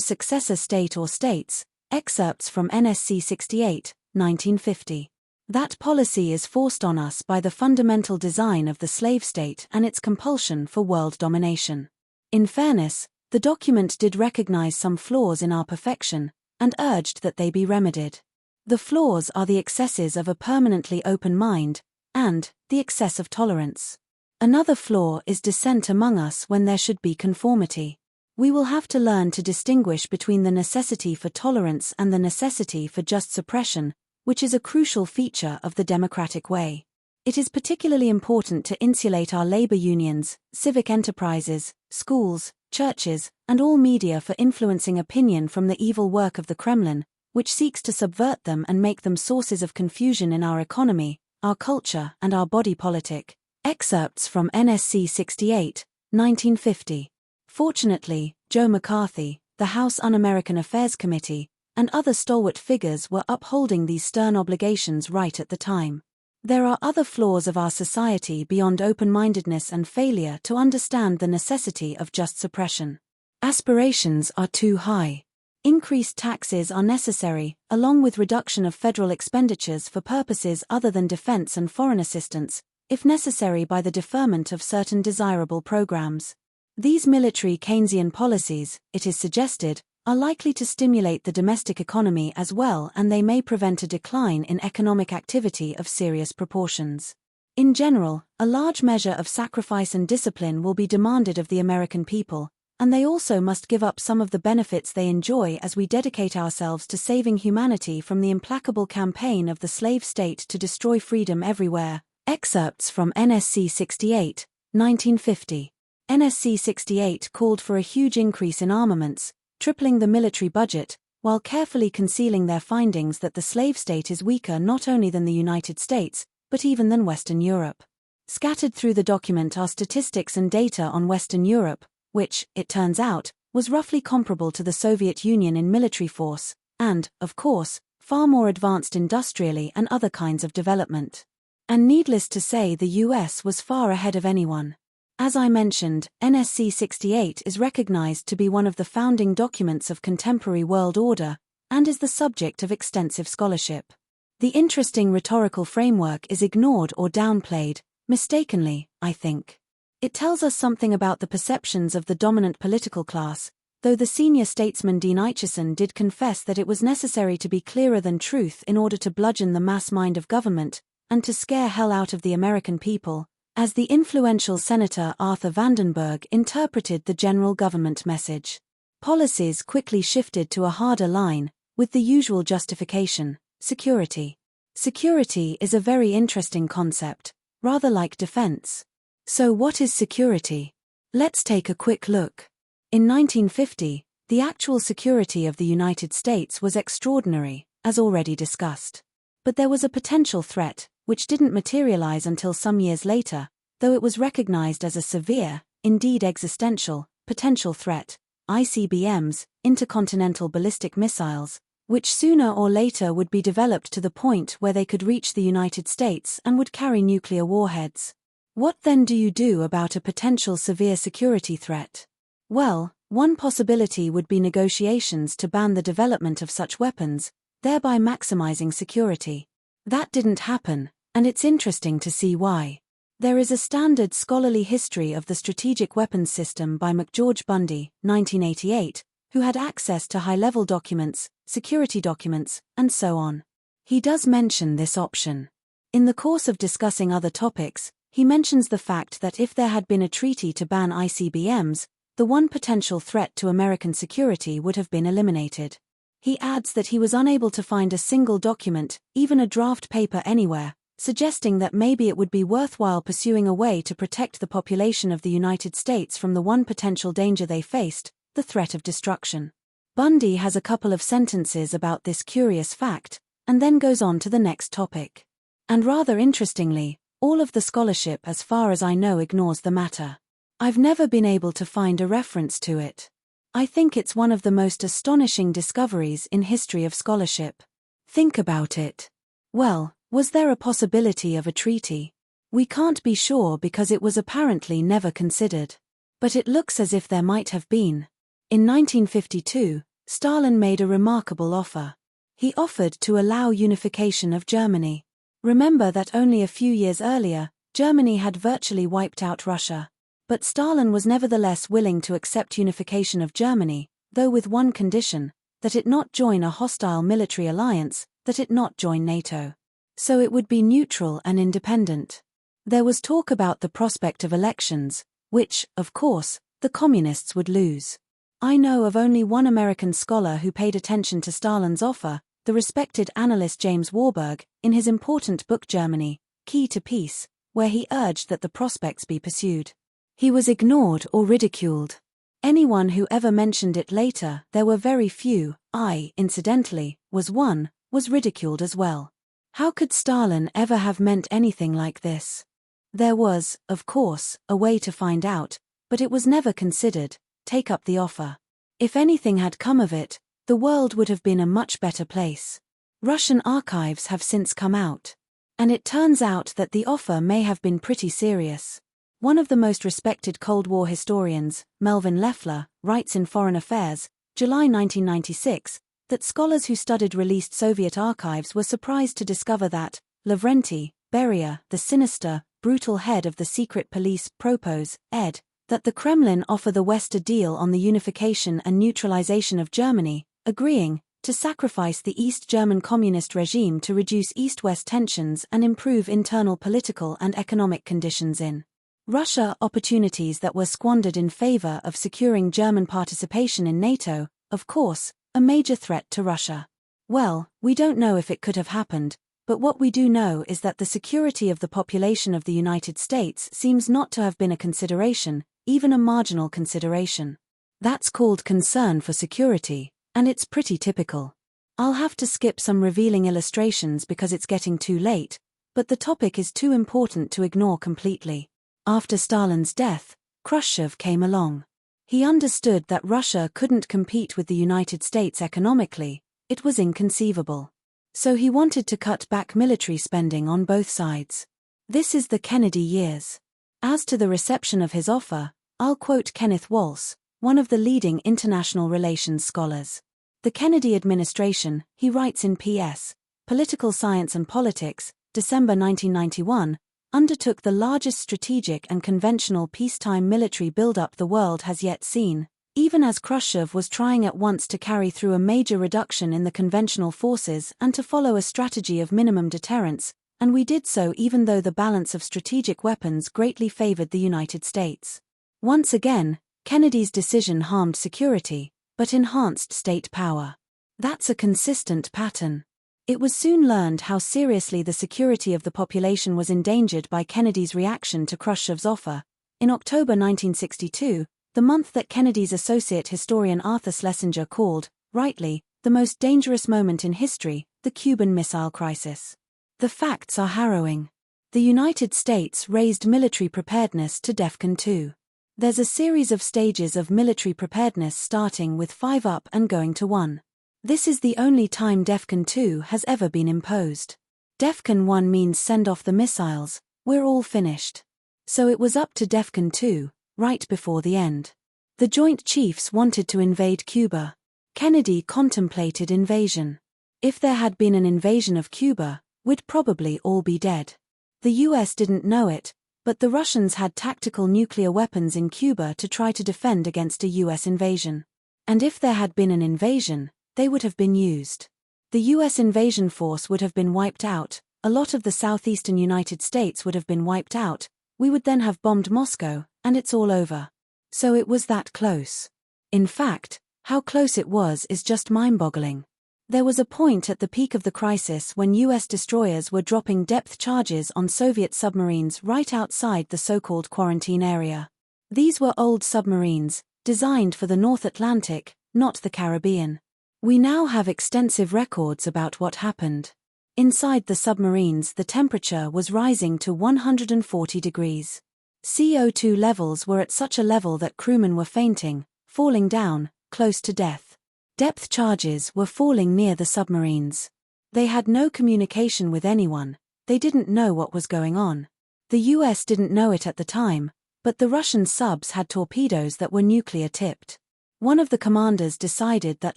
successor state or states, excerpts from NSC 68, 1950. That policy is forced on us by the fundamental design of the slave state and its compulsion for world domination. In fairness, the document did recognize some flaws in our perfection, and urged that they be remedied. The flaws are the excesses of a permanently open mind, and the excess of tolerance. Another flaw is dissent among us when there should be conformity. We will have to learn to distinguish between the necessity for tolerance and the necessity for just suppression, which is a crucial feature of the democratic way. It is particularly important to insulate our labor unions, civic enterprises, schools, churches, and all media for influencing opinion from the evil work of the Kremlin, which seeks to subvert them and make them sources of confusion in our economy, our culture, and our body politic. Excerpts from NSC 68, 1950. Fortunately, Joe McCarthy, the House Un-American Affairs Committee, and other stalwart figures were upholding these stern obligations right at the time. There are other flaws of our society beyond open-mindedness and failure to understand the necessity of just suppression. Aspirations are too high. Increased taxes are necessary, along with reduction of federal expenditures for purposes other than defense and foreign assistance, if necessary by the deferment of certain desirable programs. These military Keynesian policies, it is suggested, are likely to stimulate the domestic economy as well, and they may prevent a decline in economic activity of serious proportions. In general, a large measure of sacrifice and discipline will be demanded of the American people, and they also must give up some of the benefits they enjoy as we dedicate ourselves to saving humanity from the implacable campaign of the slave state to destroy freedom everywhere. Excerpts from NSC 68, 1950. NSC 68 called for a huge increase in armaments, tripling the military budget, while carefully concealing their findings that the slave state is weaker not only than the United States, but even than Western Europe. Scattered through the document are statistics and data on Western Europe, which, it turns out, was roughly comparable to the Soviet Union in military force, and, of course, far more advanced industrially and other kinds of development. And needless to say, the US was far ahead of anyone. As I mentioned, NSC 68 is recognized to be one of the founding documents of contemporary world order, and is the subject of extensive scholarship. The interesting rhetorical framework is ignored or downplayed, mistakenly, I think. It tells us something about the perceptions of the dominant political class, though the senior statesman Dean Acheson did confess that it was necessary to be clearer than truth in order to bludgeon the mass mind of government, and to scare hell out of the American people, as the influential Senator Arthur Vandenberg interpreted the general government message. Policies quickly shifted to a harder line, with the usual justification: security. Security is a very interesting concept, rather like defense. So what is security? Let's take a quick look. In 1950, the actual security of the United States was extraordinary, as already discussed. But there was a potential threat, which didn't materialize until some years later, though it was recognized as a severe, indeed existential, potential threat: ICBMs, intercontinental ballistic missiles, which sooner or later would be developed to the point where they could reach the United States and would carry nuclear warheads. What then do you do about a potential severe security threat? Well, one possibility would be negotiations to ban the development of such weapons, thereby maximizing security. That didn't happen, and it's interesting to see why. There is a standard scholarly history of the strategic weapons system by McGeorge Bundy, 1988, who had access to high-level documents, security documents, and so on. He does mention this option. In the course of discussing other topics, he mentions the fact that if there had been a treaty to ban ICBMs, the one potential threat to American security would have been eliminated. He adds that he was unable to find a single document, even a draft paper anywhere, suggesting that maybe it would be worthwhile pursuing a way to protect the population of the United States from the one potential danger they faced, the threat of destruction. Bundy has a couple of sentences about this curious fact, and then goes on to the next topic. And rather interestingly, all of the scholarship as far as I know ignores the matter. I've never been able to find a reference to it. I think it's one of the most astonishing discoveries in history of scholarship. Think about it. Well, was there a possibility of a treaty? We can't be sure because it was apparently never considered. But it looks as if there might have been. In 1952, Stalin made a remarkable offer. He offered to allow unification of Germany. Remember that only a few years earlier, Germany had virtually wiped out Russia. But Stalin was nevertheless willing to accept unification of Germany, though with one condition: that it not join a hostile military alliance, that it not join NATO. So it would be neutral and independent. There was talk about the prospect of elections, which, of course, the communists would lose. I know of only one American scholar who paid attention to Stalin's offer, the respected analyst James Warburg, in his important book Germany, Key to Peace, where he urged that the prospects be pursued. He was ignored or ridiculed. Anyone who ever mentioned it later, there were very few. I, incidentally, was one, was ridiculed as well. How could Stalin ever have meant anything like this? There was, of course, a way to find out, but it was never considered: take up the offer. If anything had come of it, the world would have been a much better place. Russian archives have since come out. And it turns out that the offer may have been pretty serious. One of the most respected Cold War historians, Melvin Leffler, writes in Foreign Affairs, July 1996, that scholars who studied released Soviet archives were surprised to discover that Lavrenti Beria, the sinister, brutal head of the secret police, proposed, that the Kremlin offer the West a deal on the unification and neutralization of Germany, agreeing to sacrifice the East German communist regime to reduce East-West tensions and improve internal political and economic conditions in Russia. Opportunities that were squandered in favor of securing German participation in NATO, of course, a major threat to Russia. Well, we don't know if it could have happened, but what we do know is that the security of the population of the United States seems not to have been a consideration, even a marginal consideration. That's called concern for security, and it's pretty typical. I'll have to skip some revealing illustrations because it's getting too late, but the topic is too important to ignore completely. After Stalin's death, Khrushchev came along. He understood that Russia couldn't compete with the United States economically, it was inconceivable. So he wanted to cut back military spending on both sides. This is the Kennedy years. As to the reception of his offer, I'll quote Kenneth Walsh, one of the leading international relations scholars. The Kennedy administration, he writes in P.S. Political Science and Politics, December 1991, undertook the largest strategic and conventional peacetime military buildup the world has yet seen, even as Khrushchev was trying at once to carry through a major reduction in the conventional forces and to follow a strategy of minimum deterrence, and we did so even though the balance of strategic weapons greatly favored the United States. Once again, Kennedy's decision harmed security, but enhanced state power. That's a consistent pattern. It was soon learned how seriously the security of the population was endangered by Kennedy's reaction to Khrushchev's offer. In October 1962, the month that Kennedy's associate historian Arthur Schlesinger called, rightly, the most dangerous moment in history, the Cuban Missile Crisis. The facts are harrowing. The United States raised military preparedness to DEFCON 2. There's a series of stages of military preparedness starting with 5 up and going to 1. This is the only time DEFCON 2 has ever been imposed. DEFCON 1 means send off the missiles, we're all finished. So it was up to DEFCON 2, right before the end. The Joint Chiefs wanted to invade Cuba. Kennedy contemplated invasion. If there had been an invasion of Cuba, we'd probably all be dead. The US didn't know it, but the Russians had tactical nuclear weapons in Cuba to try to defend against a US invasion. And if there had been an invasion, they would have been used. The US invasion force would have been wiped out, a lot of the southeastern United States would have been wiped out, we would then have bombed Moscow, and it's all over. So it was that close. In fact, how close it was is just mind-boggling. There was a point at the peak of the crisis when US destroyers were dropping depth charges on Soviet submarines right outside the so-called quarantine area. These were old submarines, designed for the North Atlantic, not the Caribbean. We now have extensive records about what happened. Inside the submarines, the temperature was rising to 140 degrees. CO2 levels were at such a level that crewmen were fainting, falling down, close to death. Depth charges were falling near the submarines. They had no communication with anyone, they didn't know what was going on. The US didn't know it at the time, but the Russian subs had torpedoes that were nuclear-tipped. One of the commanders decided that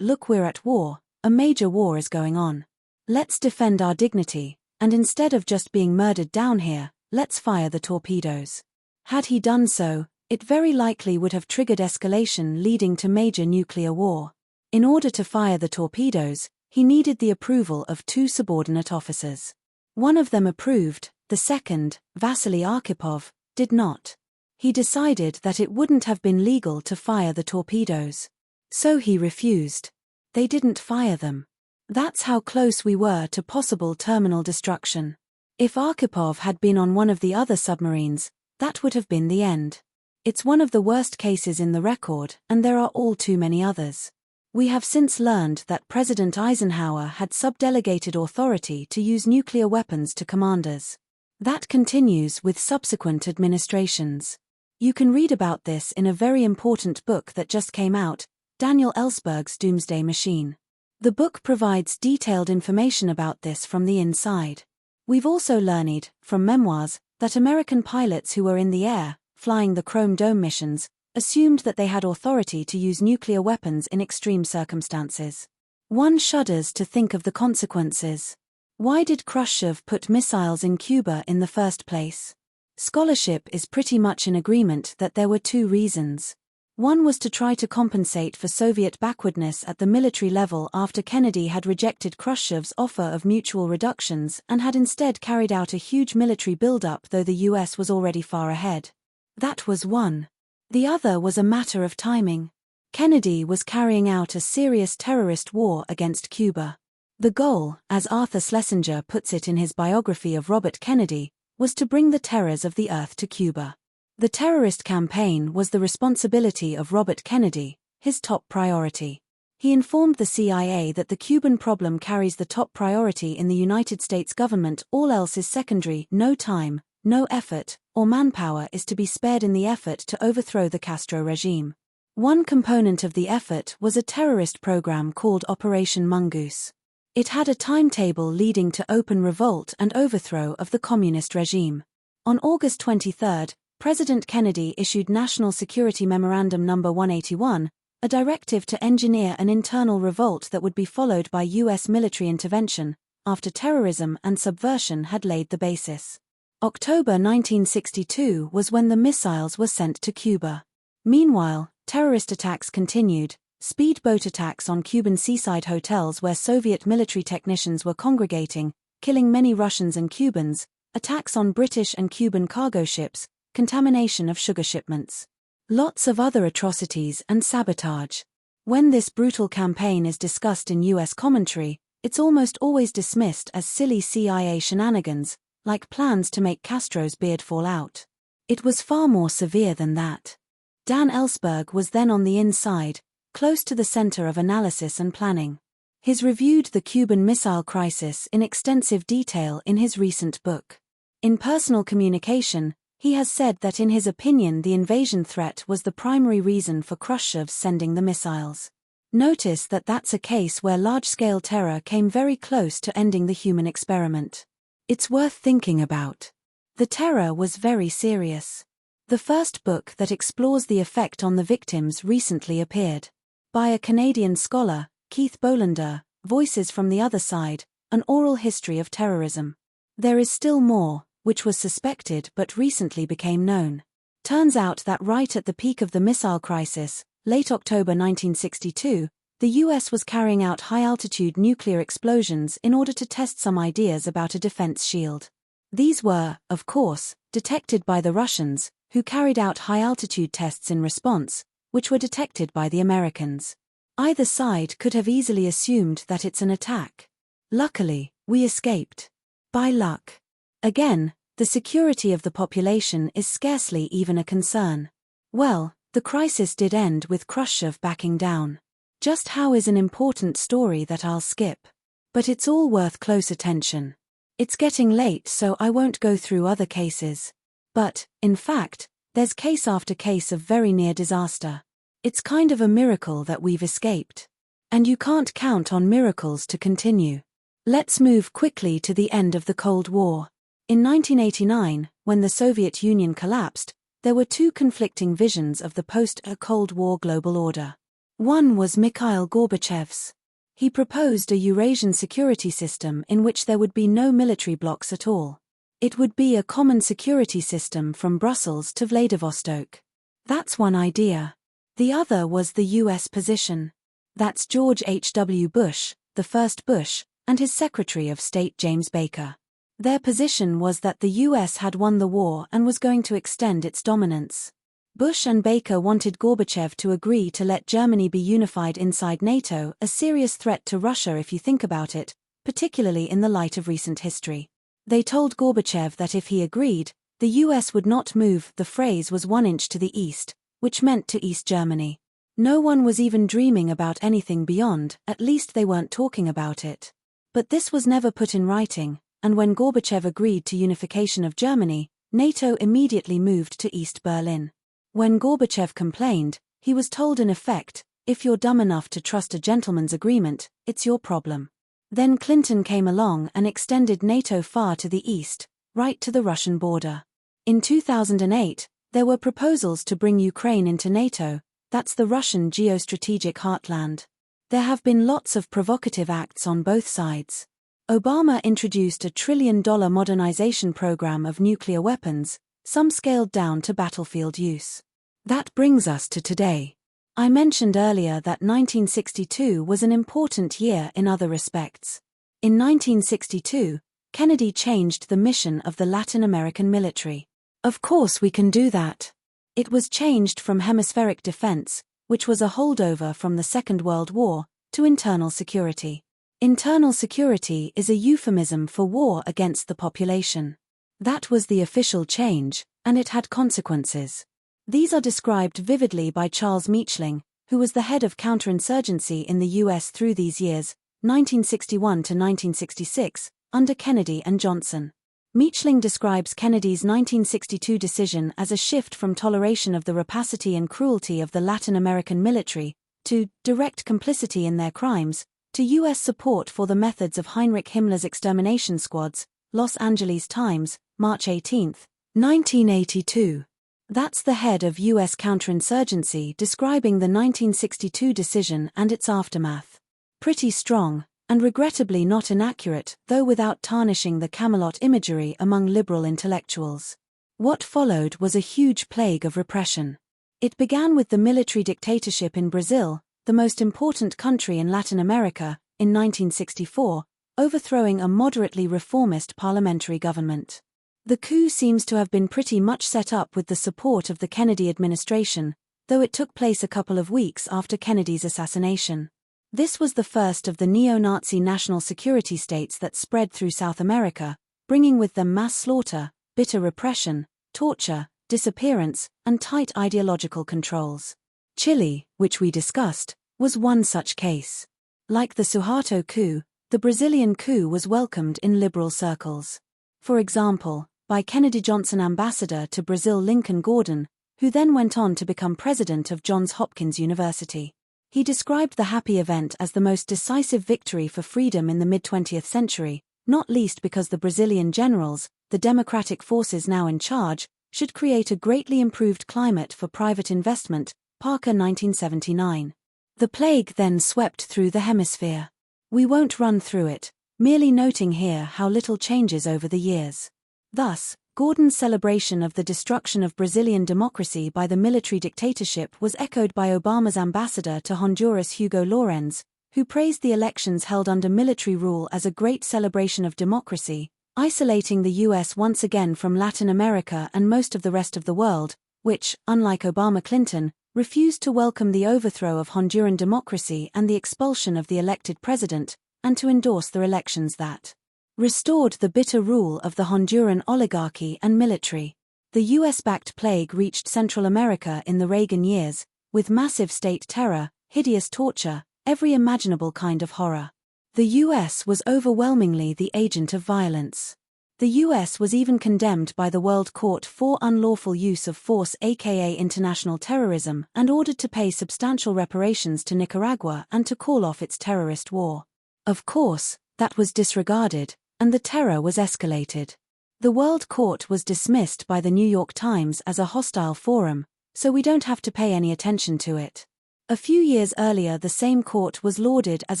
look, we're at war, a major war is going on. Let's defend our dignity, and instead of just being murdered down here, let's fire the torpedoes. Had he done so, it very likely would have triggered escalation leading to major nuclear war. In order to fire the torpedoes, he needed the approval of 2 subordinate officers. One of them approved, the second, Vasily Arkhipov, did not. He decided that it wouldn't have been legal to fire the torpedoes. So he refused. They didn't fire them. That's how close we were to possible terminal destruction. If Arkhipov had been on one of the other submarines, that would have been the end. It's one of the worst cases in the record, and there are all too many others. We have since learned that President Eisenhower had subdelegated authority to use nuclear weapons to commanders. That continues with subsequent administrations. You can read about this in a very important book that just came out, Daniel Ellsberg's Doomsday Machine. The book provides detailed information about this from the inside. We've also learned, from memoirs, that American pilots who were in the air, flying the Chrome Dome missions, assumed that they had authority to use nuclear weapons in extreme circumstances. One shudders to think of the consequences. Why did Khrushchev put missiles in Cuba in the first place? Scholarship is pretty much in agreement that there were two reasons. One was to try to compensate for Soviet backwardness at the military level after Kennedy had rejected Khrushchev's offer of mutual reductions and had instead carried out a huge military buildup, though the US was already far ahead. That was one. The other was a matter of timing. Kennedy was carrying out a serious terrorist war against Cuba. The goal, as Arthur Schlesinger puts it in his biography of Robert Kennedy, was to bring the terrors of the earth to Cuba. The terrorist campaign was the responsibility of Robert Kennedy, his top priority. He informed the CIA that the Cuban problem carries the top priority in the United States government, all else is secondary, no time, no effort, or manpower is to be spared in the effort to overthrow the Castro regime. One component of the effort was a terrorist program called Operation Mongoose. It had a timetable leading to open revolt and overthrow of the communist regime. On August 23, President Kennedy issued National Security Memorandum No. 181, a directive to engineer an internal revolt that would be followed by U.S. military intervention, after terrorism and subversion had laid the basis. October 1962 was when the missiles were sent to Cuba. Meanwhile, terrorist attacks continued, speedboat attacks on Cuban seaside hotels where Soviet military technicians were congregating, killing many Russians and Cubans, attacks on British and Cuban cargo ships, contamination of sugar shipments. Lots of other atrocities and sabotage. When this brutal campaign is discussed in U.S. commentary, it's almost always dismissed as silly CIA shenanigans, like plans to make Castro's beard fall out. It was far more severe than that. Dan Ellsberg was then on the inside, close to the center of analysis and planning. He's reviewed the Cuban Missile Crisis in extensive detail in his recent book. In Personal Communication, he has said that in his opinion the invasion threat was the primary reason for Khrushchev sending the missiles. Notice that that's a case where large-scale terror came very close to ending the human experiment. It's worth thinking about. The terror was very serious. The first book that explores the effect on the victims recently appeared. By a Canadian scholar, Keith Bolander, Voices from the Other Side, An Oral History of Terrorism. There is still more, which was suspected but recently became known. Turns out that right at the peak of the missile crisis, late October 1962, the US was carrying out high-altitude nuclear explosions in order to test some ideas about a defense shield. These were, of course, detected by the Russians, who carried out high-altitude tests in response, which were detected by the Americans. Either side could have easily assumed that it's an attack. Luckily, we escaped. By luck. Again, the security of the population is scarcely even a concern. Well, the crisis did end with Khrushchev backing down. Just how is an important story that I'll skip. But it's all worth close attention. It's getting late, so I won't go through other cases. But, in fact, there's case after case of very near disaster. It's kind of a miracle that we've escaped. And you can't count on miracles to continue. Let's move quickly to the end of the Cold War. In 1989, when the Soviet Union collapsed, there were two conflicting visions of the post-Cold War global order. One was Mikhail Gorbachev's. He proposed a Eurasian security system in which there would be no military blocs at all. It would be a common security system from Brussels to Vladivostok. That's one idea. The other was the US position. That's George H.W. Bush, the first Bush, and his Secretary of State James Baker. Their position was that the US had won the war and was going to extend its dominance. Bush and Baker wanted Gorbachev to agree to let Germany be unified inside NATO, a serious threat to Russia if you think about it, particularly in the light of recent history. They told Gorbachev that if he agreed, the US would not move, the phrase was 1 inch to the east, which meant to East Germany. No one was even dreaming about anything beyond, at least they weren't talking about it. But this was never put in writing, and when Gorbachev agreed to unification of Germany, NATO immediately moved to East Berlin. When Gorbachev complained, he was told in effect, if you're dumb enough to trust a gentleman's agreement, it's your problem. Then Clinton came along and extended NATO far to the east, right to the Russian border. In 2008, there were proposals to bring Ukraine into NATO, that's the Russian geostrategic heartland. There have been lots of provocative acts on both sides. Obama introduced a $1 trillion modernization program of nuclear weapons, some scaled down to battlefield use. That brings us to today. I mentioned earlier that 1962 was an important year in other respects. In 1962, Kennedy changed the mission of the Latin American military. Of course we can do that. It was changed from hemispheric defense, which was a holdover from the Second World War, to internal security. Internal security is a euphemism for war against the population. That was the official change, and it had consequences. These are described vividly by Charles Meachling, who was the head of counterinsurgency in the U.S. through these years, 1961 to 1966, under Kennedy and Johnson. Meachling describes Kennedy's 1962 decision as a shift from toleration of the rapacity and cruelty of the Latin American military, to direct complicity in their crimes, to U.S. support for the methods of Heinrich Himmler's extermination squads. Los Angeles Times, March 18, 1982. That's the head of U.S. counterinsurgency describing the 1962 decision and its aftermath. Pretty strong, and regrettably not inaccurate, though without tarnishing the Camelot imagery among liberal intellectuals. What followed was a huge plague of repression. It began with the military dictatorship in Brazil, the most important country in Latin America, in 1964, overthrowing a moderately reformist parliamentary government. The coup seems to have been pretty much set up with the support of the Kennedy administration, though it took place a couple of weeks after Kennedy's assassination. This was the first of the neo-Nazi national security states that spread through South America, bringing with them mass slaughter, bitter repression, torture, disappearance, and tight ideological controls. Chile, which we discussed, was one such case. Like the Suharto coup, the Brazilian coup was welcomed in liberal circles. For example, by Kennedy-Johnson ambassador to Brazil Lincoln Gordon, who then went on to become president of Johns Hopkins University. He described the happy event as the most decisive victory for freedom in the mid-20th century, not least because the Brazilian generals, the democratic forces now in charge, should create a greatly improved climate for private investment, Parker 1979. The plague then swept through the hemisphere. We won't run through it, merely noting here how little changes over the years. Thus, Gordon's celebration of the destruction of Brazilian democracy by the military dictatorship was echoed by Obama's ambassador to Honduras Hugo Lorenz, who praised the elections held under military rule as a great celebration of democracy, isolating the U.S. once again from Latin America and most of the rest of the world, which, unlike Obama-Clinton, refused to welcome the overthrow of Honduran democracy and the expulsion of the elected president, and to endorse the elections that restored the bitter rule of the Honduran oligarchy and military. The US-backed plague reached Central America in the Reagan years, with massive state terror, hideous torture, every imaginable kind of horror. The US was overwhelmingly the agent of violence. The US was even condemned by the World Court for unlawful use of force aka international terrorism and ordered to pay substantial reparations to Nicaragua and to call off its terrorist war. Of course, that was disregarded, and the terror was escalated. The World Court was dismissed by the New York Times as a hostile forum, so we don't have to pay any attention to it. A few years earlier the same court was lauded as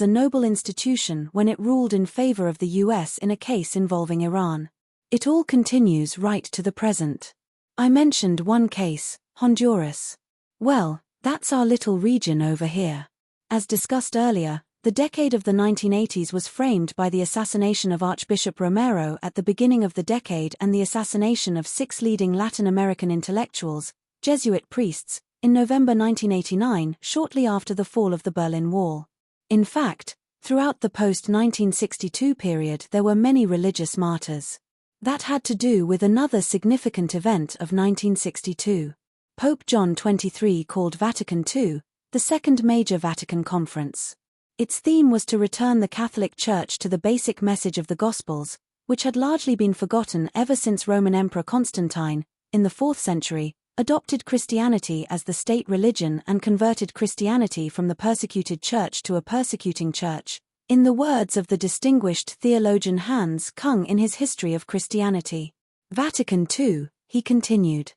a noble institution when it ruled in favor of the US in a case involving Iran. It all continues right to the present. I mentioned one case, Honduras. Well, that's our little region over here. As discussed earlier, the decade of the 1980s was framed by the assassination of Archbishop Romero at the beginning of the decade and the assassination of 6 leading Latin American intellectuals, Jesuit priests, in November 1989, shortly after the fall of the Berlin Wall. In fact, throughout the post-1962 period there were many religious martyrs. That had to do with another significant event of 1962. Pope John XXIII called Vatican II, the second major Vatican conference. Its theme was to return the Catholic Church to the basic message of the Gospels, which had largely been forgotten ever since Roman Emperor Constantine, in the 4th century, adopted Christianity as the state religion and converted Christianity from the persecuted church to a persecuting church, In the words of the distinguished theologian Hans Kung in his History of Christianity, Vatican II, he continued,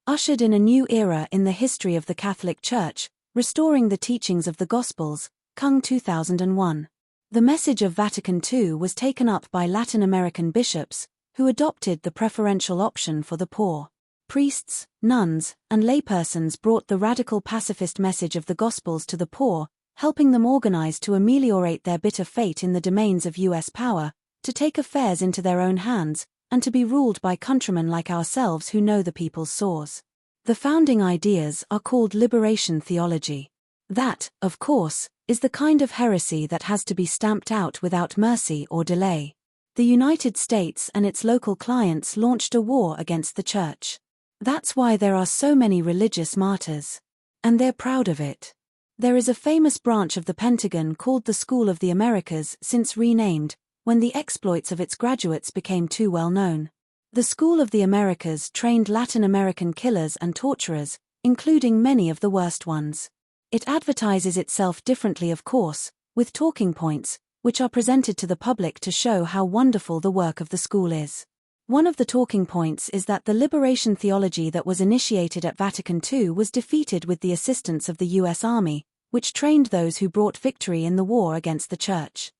ushered in a new era in the history of the Catholic Church, restoring the teachings of the Gospels, Kung 2001. The message of Vatican II was taken up by Latin American bishops, who adopted the preferential option for the poor. Priests, nuns, and laypersons brought the radical pacifist message of the Gospels to the poor, helping them organize to ameliorate their bitter fate in the domains of U.S. power, to take affairs into their own hands, and to be ruled by countrymen like ourselves who know the people's sores. The founding ideas are called liberation theology. That, of course, is the kind of heresy that has to be stamped out without mercy or delay. The United States and its local clients launched a war against the Church. That's why there are so many religious martyrs. And they're proud of it. There is a famous branch of the Pentagon called the School of the Americas, since renamed, when the exploits of its graduates became too well known. The School of the Americas trained Latin American killers and torturers, including many of the worst ones. It advertises itself differently, of course, with talking points, which are presented to the public to show how wonderful the work of the school is. One of the talking points is that the liberation theology that was initiated at Vatican II was defeated with the assistance of the U.S. Army, which trained those who brought victory in the war against the Church.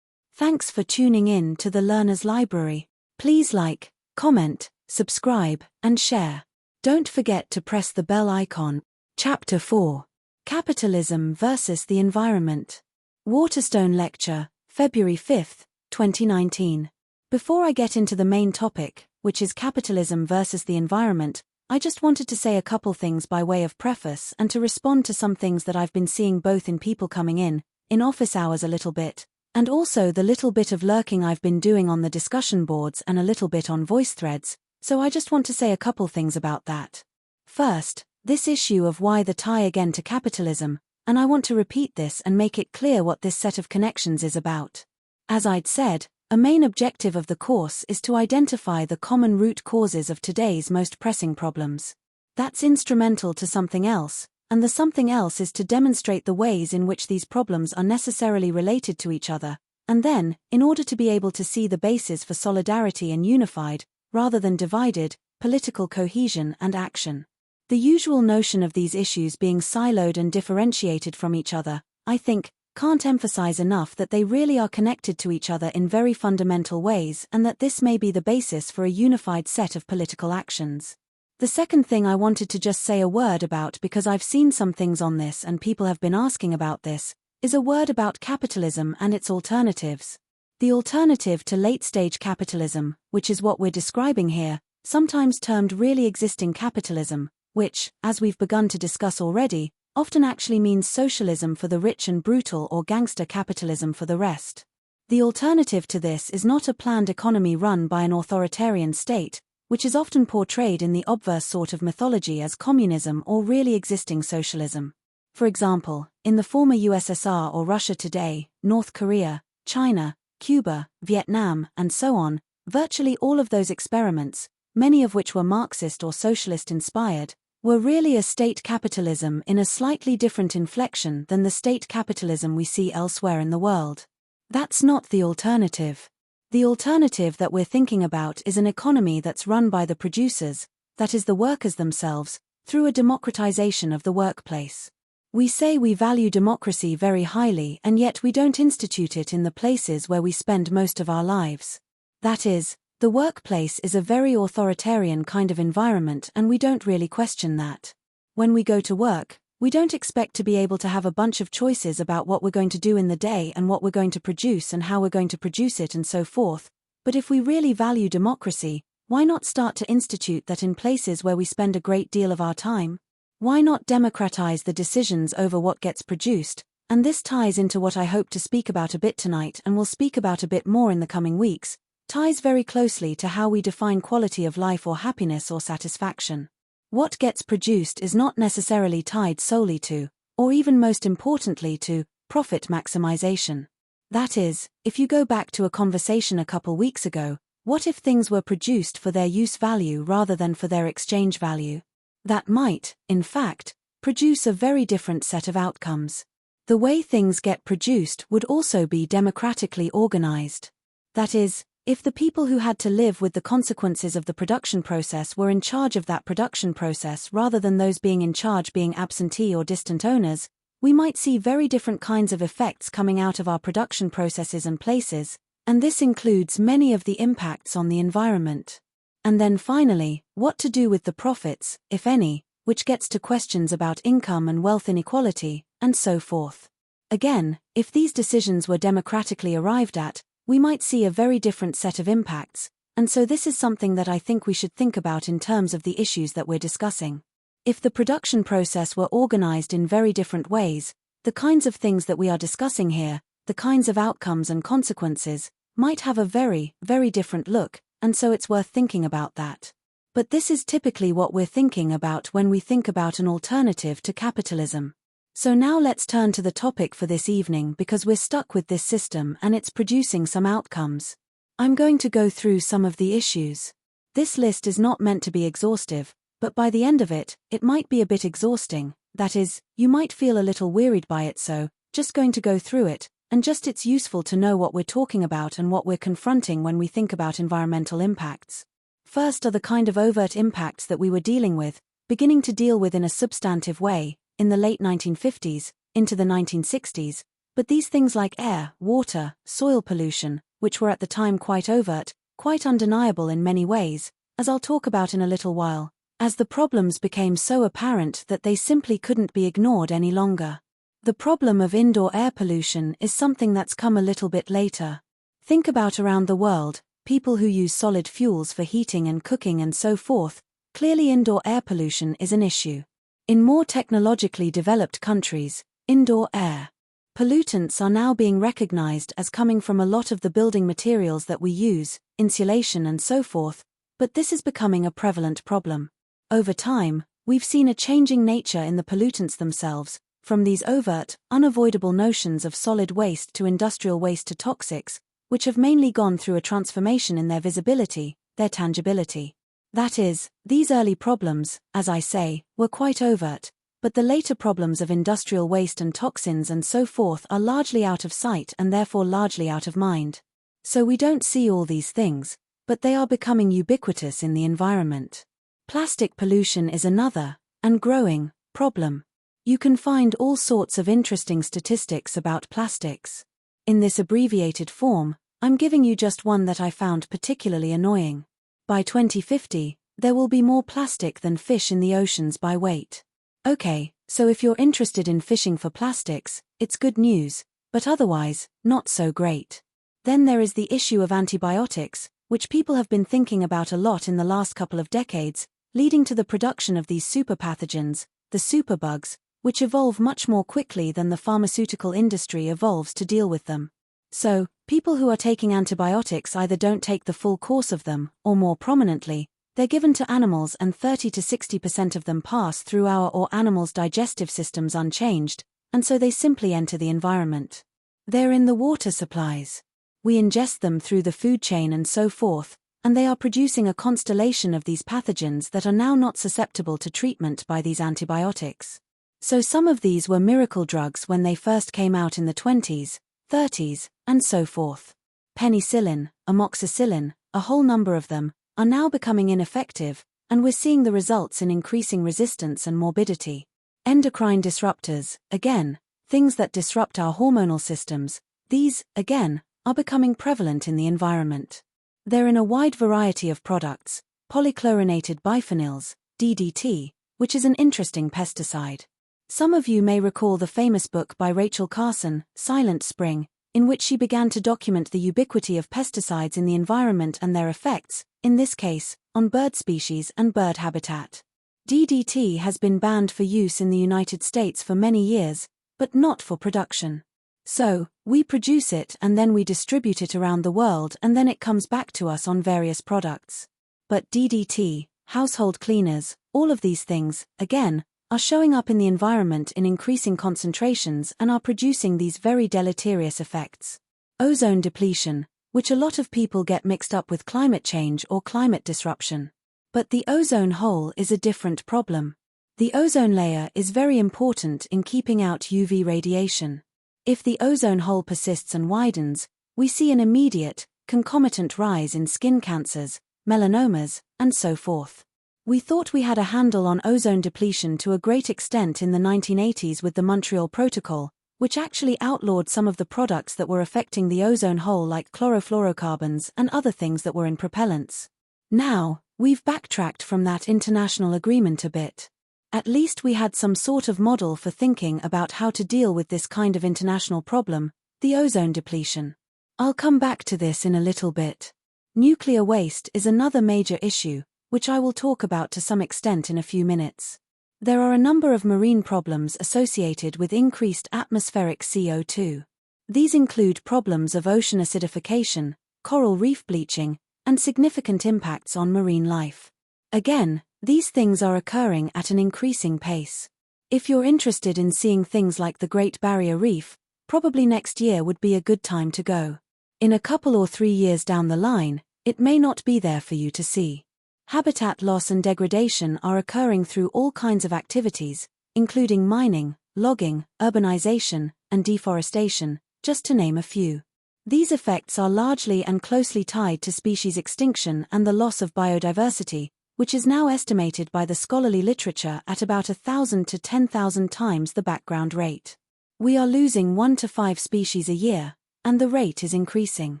Thanks for tuning in to the Learner's Library. Please like, comment, subscribe, and share. Don't forget to press the bell icon. Chapter 4. Capitalism versus the Environment. Waterstone Lecture, February 5, 2019. Before I get into the main topic, which is capitalism versus the environment, I just wanted to say a couple things by way of preface and to respond to some things that I've been seeing both in people coming in office hours a little bit, and also the little bit of lurking I've been doing on the discussion boards and a little bit on voice threads, so I just want to say a couple things about that. First, this issue of why the tie again to capitalism, and I want to repeat this and make it clear what this set of connections is about. As I'd said, a main objective of the course is to identify the common root causes of today's most pressing problems. That's instrumental to something else, and the something else is to demonstrate the ways in which these problems are necessarily related to each other, and then, in order to be able to see the basis for solidarity and unified, rather than divided, political cohesion and action. The usual notion of these issues being siloed and differentiated from each other, I think, can't emphasize enough that they really are connected to each other in very fundamental ways and that this may be the basis for a unified set of political actions. The second thing I wanted to just say a word about, because I've seen some things on this and people have been asking about this, is a word about capitalism and its alternatives. The alternative to late-stage capitalism, which is what we're describing here, sometimes termed really existing capitalism, which, as we've begun to discuss already, often actually means socialism for the rich and brutal or gangster capitalism for the rest. The alternative to this is not a planned economy run by an authoritarian state, which is often portrayed in the obverse sort of mythology as communism or really existing socialism. For example, in the former USSR or Russia today, North Korea, China, Cuba, Vietnam, and so on, virtually all of those experiments, many of which were Marxist or socialist-inspired, were really a state capitalism in a slightly different inflection than the state capitalism we see elsewhere in the world. That's not the alternative. The alternative that we're thinking about is an economy that's run by the producers, that is the workers themselves, through a democratization of the workplace. We say we value democracy very highly and yet we don't institute it in the places where we spend most of our lives. That is, the workplace is a very authoritarian kind of environment and we don't really question that. When we go to work, we don't expect to be able to have a bunch of choices about what we're going to do in the day and what we're going to produce and how we're going to produce it and so forth, but if we really value democracy, why not start to institute that in places where we spend a great deal of our time? Why not democratize the decisions over what gets produced? And this ties into what I hope to speak about a bit tonight and will speak about a bit more in the coming weeks, ties very closely to how we define quality of life or happiness or satisfaction. What gets produced is not necessarily tied solely to, or even most importantly to, profit maximization. That is, if you go back to a conversation a couple weeks ago, what if things were produced for their use value rather than for their exchange value? That might, in fact, produce a very different set of outcomes. The way things get produced would also be democratically organized. That is, if the people who had to live with the consequences of the production process were in charge of that production process rather than those being in charge being absentee or distant owners, we might see very different kinds of effects coming out of our production processes and places, and this includes many of the impacts on the environment. And then finally, what to do with the profits, if any, which gets to questions about income and wealth inequality, and so forth. Again, if these decisions were democratically arrived at, we might see a very different set of impacts, and so this is something that I think we should think about in terms of the issues that we're discussing. If the production process were organized in very different ways, the kinds of things that we are discussing here, the kinds of outcomes and consequences, might have a very, very different look, and so it's worth thinking about that. But this is typically what we're thinking about when we think about an alternative to capitalism. So now let's turn to the topic for this evening because we're stuck with this system and it's producing some outcomes. I'm going to go through some of the issues. This list is not meant to be exhaustive, but by the end of it, it might be a bit exhausting. That is, you might feel a little wearied by it, so just going to go through it, and just it's useful to know what we're talking about and what we're confronting when we think about environmental impacts. First are the kind of overt impacts that we were dealing with, beginning to deal with in a substantive way, in the late 1950s, into the 1960s, but these things like air, water, soil pollution, which were at the time quite overt, quite undeniable in many ways, as I'll talk about in a little while, as the problems became so apparent that they simply couldn't be ignored any longer. The problem of indoor air pollution is something that's come a little bit later. Think about around the world, people who use solid fuels for heating and cooking and so forth, clearly indoor air pollution is an issue. In more technologically developed countries, indoor air pollutants are now being recognized as coming from a lot of the building materials that we use, insulation and so forth, but this is becoming a prevalent problem. Over time, we've seen a changing nature in the pollutants themselves, from these overt, unavoidable notions of solid waste to industrial waste to toxics, which have mainly gone through a transformation in their visibility, their tangibility. That is, these early problems, as I say, were quite overt, but the later problems of industrial waste and toxins and so forth are largely out of sight and therefore largely out of mind. So we don't see all these things, but they are becoming ubiquitous in the environment. Plastic pollution is another, and growing, problem. You can find all sorts of interesting statistics about plastics. In this abbreviated form, I'm giving you just one that I found particularly annoying. By 2050, there will be more plastic than fish in the oceans by weight. Okay, so if you're interested in fishing for plastics, it's good news, but otherwise, not so great. Then there is the issue of antibiotics, which people have been thinking about a lot in the last couple of decades, leading to the production of these superpathogens, the superbugs, which evolve much more quickly than the pharmaceutical industry evolves to deal with them. So, people who are taking antibiotics either don't take the full course of them, or more prominently, they're given to animals and 30 to 60% of them pass through our or animals' digestive systems unchanged, and so they simply enter the environment. They're in the water supplies. We ingest them through the food chain and so forth, and they are producing a constellation of these pathogens that are now not susceptible to treatment by these antibiotics. So some of these were miracle drugs when they first came out in the 20s, 30s, and so forth. Penicillin, amoxicillin, a whole number of them, are now becoming ineffective, and we're seeing the results in increasing resistance and morbidity. Endocrine disruptors, again, things that disrupt our hormonal systems, these, again, are becoming prevalent in the environment. They're in a wide variety of products, polychlorinated biphenyls, DDT, which is an interesting pesticide. Some of you may recall the famous book by Rachel Carson, Silent Spring, in which she began to document the ubiquity of pesticides in the environment and their effects, in this case, on bird species and bird habitat. DDT has been banned for use in the United States for many years, but not for production. So, we produce it and then we distribute it around the world and then it comes back to us on various products. But DDT, household cleaners, all of these things, again, are showing up in the environment in increasing concentrations and are producing these very deleterious effects. Ozone depletion, which a lot of people get mixed up with climate change or climate disruption. But the ozone hole is a different problem. The ozone layer is very important in keeping out UV radiation. If the ozone hole persists and widens, we see an immediate, concomitant rise in skin cancers, melanomas, and so forth. We thought we had a handle on ozone depletion to a great extent in the 1980s with the Montreal Protocol, which actually outlawed some of the products that were affecting the ozone hole like chlorofluorocarbons and other things that were in propellants. Now, we've backtracked from that international agreement a bit. At least we had some sort of model for thinking about how to deal with this kind of international problem, the ozone depletion. I'll come back to this in a little bit. Nuclear waste is another major issue, which I will talk about to some extent in a few minutes. There are a number of marine problems associated with increased atmospheric CO2. These include problems of ocean acidification, coral reef bleaching, and significant impacts on marine life. Again, these things are occurring at an increasing pace. If you're interested in seeing things like the Great Barrier Reef, probably next year would be a good time to go. In a couple or 3 years down the line, it may not be there for you to see. Habitat loss and degradation are occurring through all kinds of activities, including mining, logging, urbanization, and deforestation, just to name a few. These effects are largely and closely tied to species extinction and the loss of biodiversity, which is now estimated by the scholarly literature at about 1,000 to 10,000 times the background rate. We are losing 1 to 5 species a year, and the rate is increasing.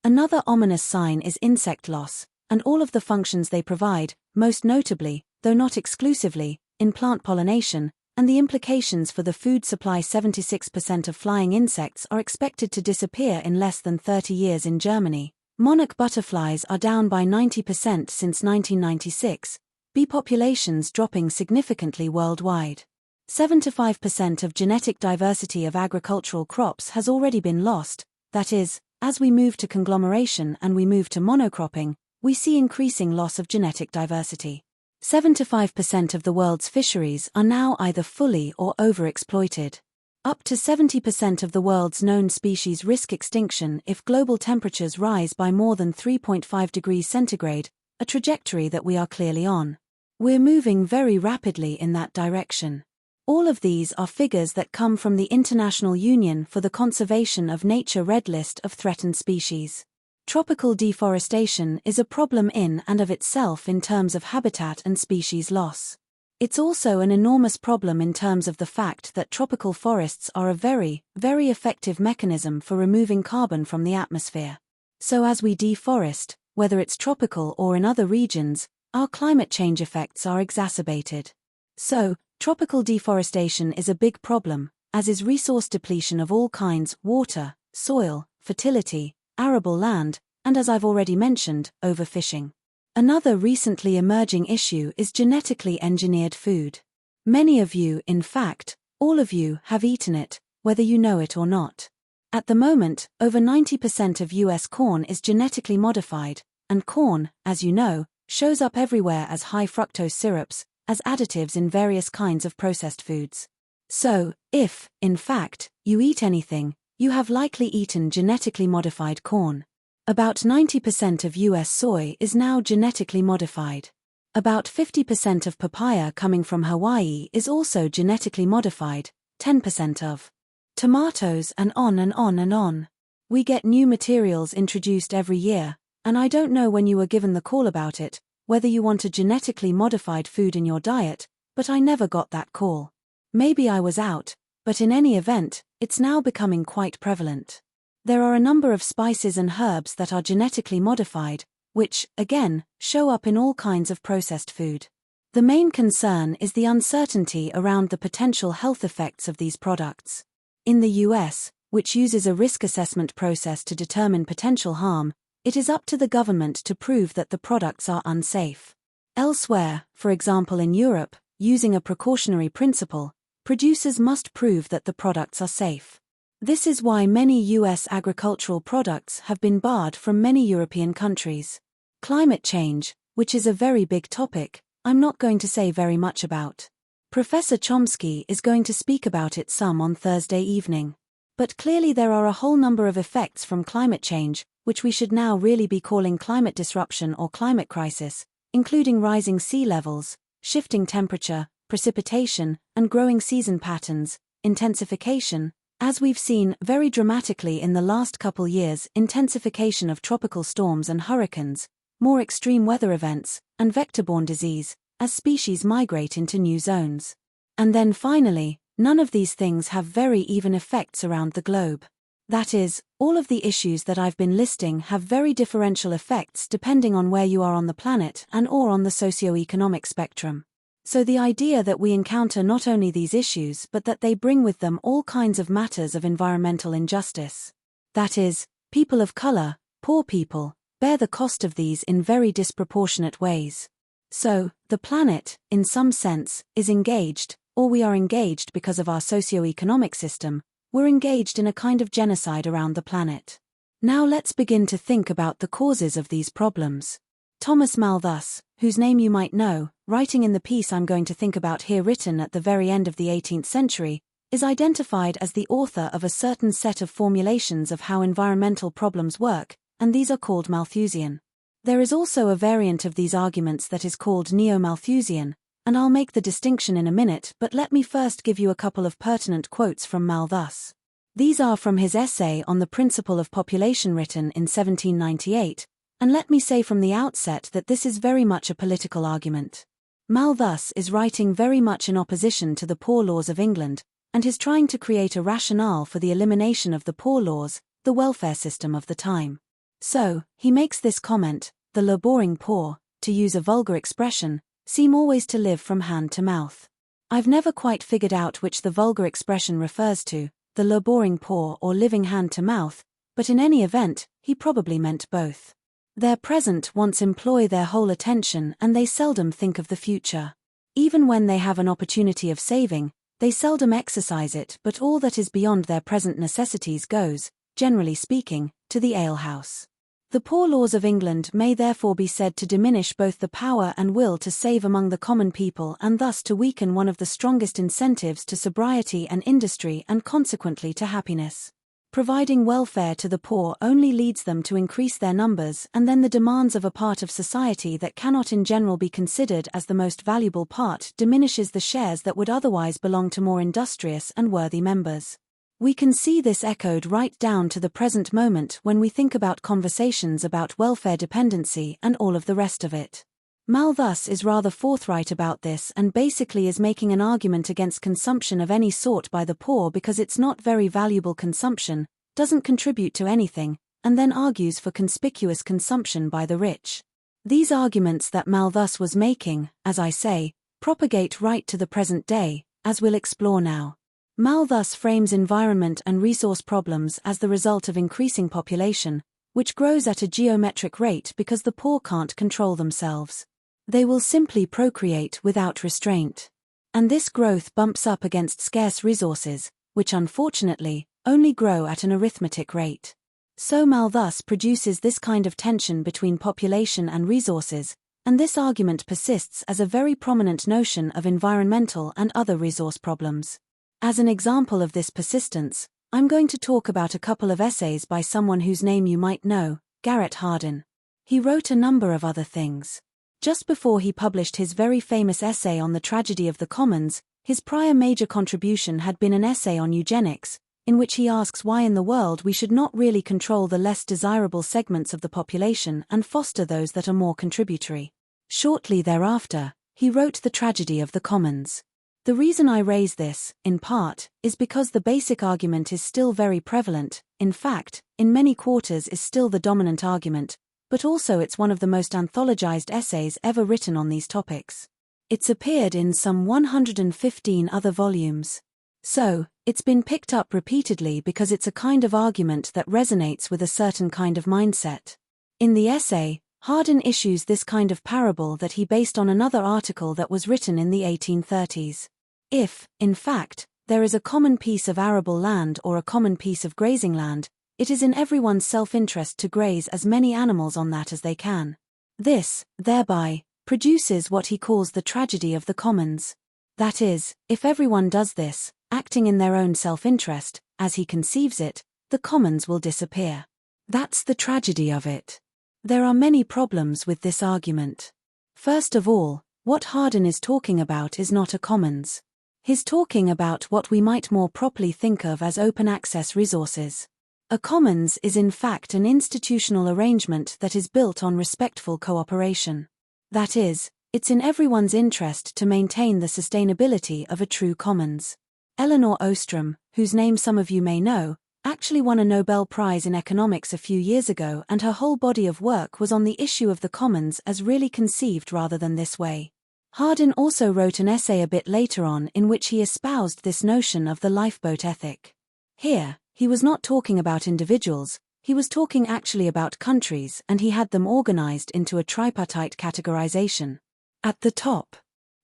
Another ominous sign is insect loss, and all of the functions they provide, most notably, though not exclusively, in plant pollination, and the implications for the food supply. 76% of flying insects are expected to disappear in less than 30 years in Germany. Monarch butterflies are down by 90% since 1996, bee populations dropping significantly worldwide. 75% of genetic diversity of agricultural crops has already been lost, that is, as we move to conglomeration and we move to monocropping, we see increasing loss of genetic diversity. 75% of the world's fisheries are now either fully or overexploited. Up to 70% of the world's known species risk extinction if global temperatures rise by more than 3.5 degrees centigrade, a trajectory that we are clearly on. We're moving very rapidly in that direction. All of these are figures that come from the International Union for the Conservation of Nature Red List of Threatened Species. Tropical deforestation is a problem in and of itself in terms of habitat and species loss. It's also an enormous problem in terms of the fact that tropical forests are a very, very effective mechanism for removing carbon from the atmosphere. So as we deforest, whether it's tropical or in other regions, our climate change effects are exacerbated. So, tropical deforestation is a big problem, as is resource depletion of all kinds: water, soil, fertility, arable land, and as I've already mentioned, overfishing. Another recently emerging issue is genetically engineered food. Many of you, in fact, all of you, have eaten it, whether you know it or not. At the moment, over 90% of US corn is genetically modified, and corn, as you know, shows up everywhere as high fructose syrups, as additives in various kinds of processed foods. So, if, in fact, you eat anything, you have likely eaten genetically modified corn. About 90% of US soy is now genetically modified. About 50% of papaya coming from Hawaii is also genetically modified, 10% of tomatoes, and on and on and on. We get new materials introduced every year, and I don't know when you were given the call about it, whether you want a genetically modified food in your diet, but I never got that call. Maybe I was out, but in any event, it's now becoming quite prevalent. There are a number of spices and herbs that are genetically modified, which, again, show up in all kinds of processed food. The main concern is the uncertainty around the potential health effects of these products. In the US, which uses a risk assessment process to determine potential harm, it is up to the government to prove that the products are unsafe. Elsewhere, for example in Europe, using a precautionary principle, producers must prove that the products are safe. This is why many US agricultural products have been barred from many European countries. Climate change, which is a very big topic, I'm not going to say very much about. Professor Chomsky is going to speak about it some on Thursday evening. But clearly there are a whole number of effects from climate change, which we should now really be calling climate disruption or climate crisis, including rising sea levels, shifting temperature, precipitation, and growing season patterns, intensification, as we've seen very dramatically in the last couple years, intensification of tropical storms and hurricanes, more extreme weather events, and vector-borne disease, as species migrate into new zones. And then finally, none of these things have very even effects around the globe. That is, all of the issues that I've been listing have very differential effects depending on where you are on the planet and/or on the socio-economic spectrum. So the idea that we encounter not only these issues but that they bring with them all kinds of matters of environmental injustice. That is, people of color, poor people, bear the cost of these in very disproportionate ways. So, the planet, in some sense, is engaged, or we are engaged because of our socio-economic system, we're engaged in a kind of genocide around the planet. Now let's begin to think about the causes of these problems. Thomas Malthus, whose name you might know, writing in the piece I'm going to think about here written at the very end of the 18th century, is identified as the author of a certain set of formulations of how environmental problems work, and these are called Malthusian. There is also a variant of these arguments that is called Neo-Malthusian, and I'll make the distinction in a minute, but let me first give you a couple of pertinent quotes from Malthus. These are from his essay on the principle of population written in 1798, and let me say from the outset that this is very much a political argument. Malthus is writing very much in opposition to the poor laws of England, and is trying to create a rationale for the elimination of the poor laws, the welfare system of the time. So, he makes this comment: the laboring poor, to use a vulgar expression, seem always to live from hand to mouth. I've never quite figured out which the vulgar expression refers to, the laboring poor or living hand to mouth, but in any event, he probably meant both. Their present wants employ their whole attention and they seldom think of the future. Even when they have an opportunity of saving, they seldom exercise it, but all that is beyond their present necessities goes, generally speaking, to the alehouse. The poor laws of England may therefore be said to diminish both the power and will to save among the common people and thus to weaken one of the strongest incentives to sobriety and industry and consequently to happiness. Providing welfare to the poor only leads them to increase their numbers, and then the demands of a part of society that cannot in general be considered as the most valuable part diminishes the shares that would otherwise belong to more industrious and worthy members. We can see this echoed right down to the present moment when we think about conversations about welfare dependency and all of the rest of it. Malthus is rather forthright about this and basically is making an argument against consumption of any sort by the poor because it's not very valuable consumption, doesn't contribute to anything, and then argues for conspicuous consumption by the rich. These arguments that Malthus was making, as I say, propagate right to the present day, as we'll explore now. Malthus frames environment and resource problems as the result of increasing population, which grows at a geometric rate because the poor can't control themselves. They will simply procreate without restraint. And this growth bumps up against scarce resources, which unfortunately, only grow at an arithmetic rate. So Malthus produces this kind of tension between population and resources, and this argument persists as a very prominent notion of environmental and other resource problems. As an example of this persistence, I'm going to talk about a couple of essays by someone whose name you might know, Garrett Hardin. He wrote a number of other things. Just before he published his very famous essay on the tragedy of the commons, his prior major contribution had been an essay on eugenics, in which he asks why in the world we should not really control the less desirable segments of the population and foster those that are more contributory. Shortly thereafter, he wrote The Tragedy of the Commons. The reason I raise this, in part, is because the basic argument is still very prevalent, in fact, in many quarters is still the dominant argument, but also it's one of the most anthologized essays ever written on these topics. It's appeared in some 115 other volumes. So, it's been picked up repeatedly because it's a kind of argument that resonates with a certain kind of mindset. In the essay, Hardin issues this kind of parable that he based on another article that was written in the 1830s. If, in fact, there is a common piece of arable land or a common piece of grazing land, it is in everyone's self-interest to graze as many animals on that as they can. This, thereby, produces what he calls the tragedy of the commons. That is, if everyone does this, acting in their own self-interest, as he conceives it, the commons will disappear. That's the tragedy of it. There are many problems with this argument. First of all, What Hardin is talking about is not a commons. He's talking about what we might more properly think of as open access resources. A commons is in fact an institutional arrangement that is built on respectful cooperation. That is, it's in everyone's interest to maintain the sustainability of a true commons. Elinor Ostrom, whose name some of you may know, actually won a Nobel Prize in Economics a few years ago, and her whole body of work was on the issue of the commons as really conceived rather than this way. Hardin also wrote an essay a bit later on in which he espoused this notion of the lifeboat ethic. Here, he was not talking about individuals, he was talking actually about countries, and he had them organized into a tripartite categorization. At the top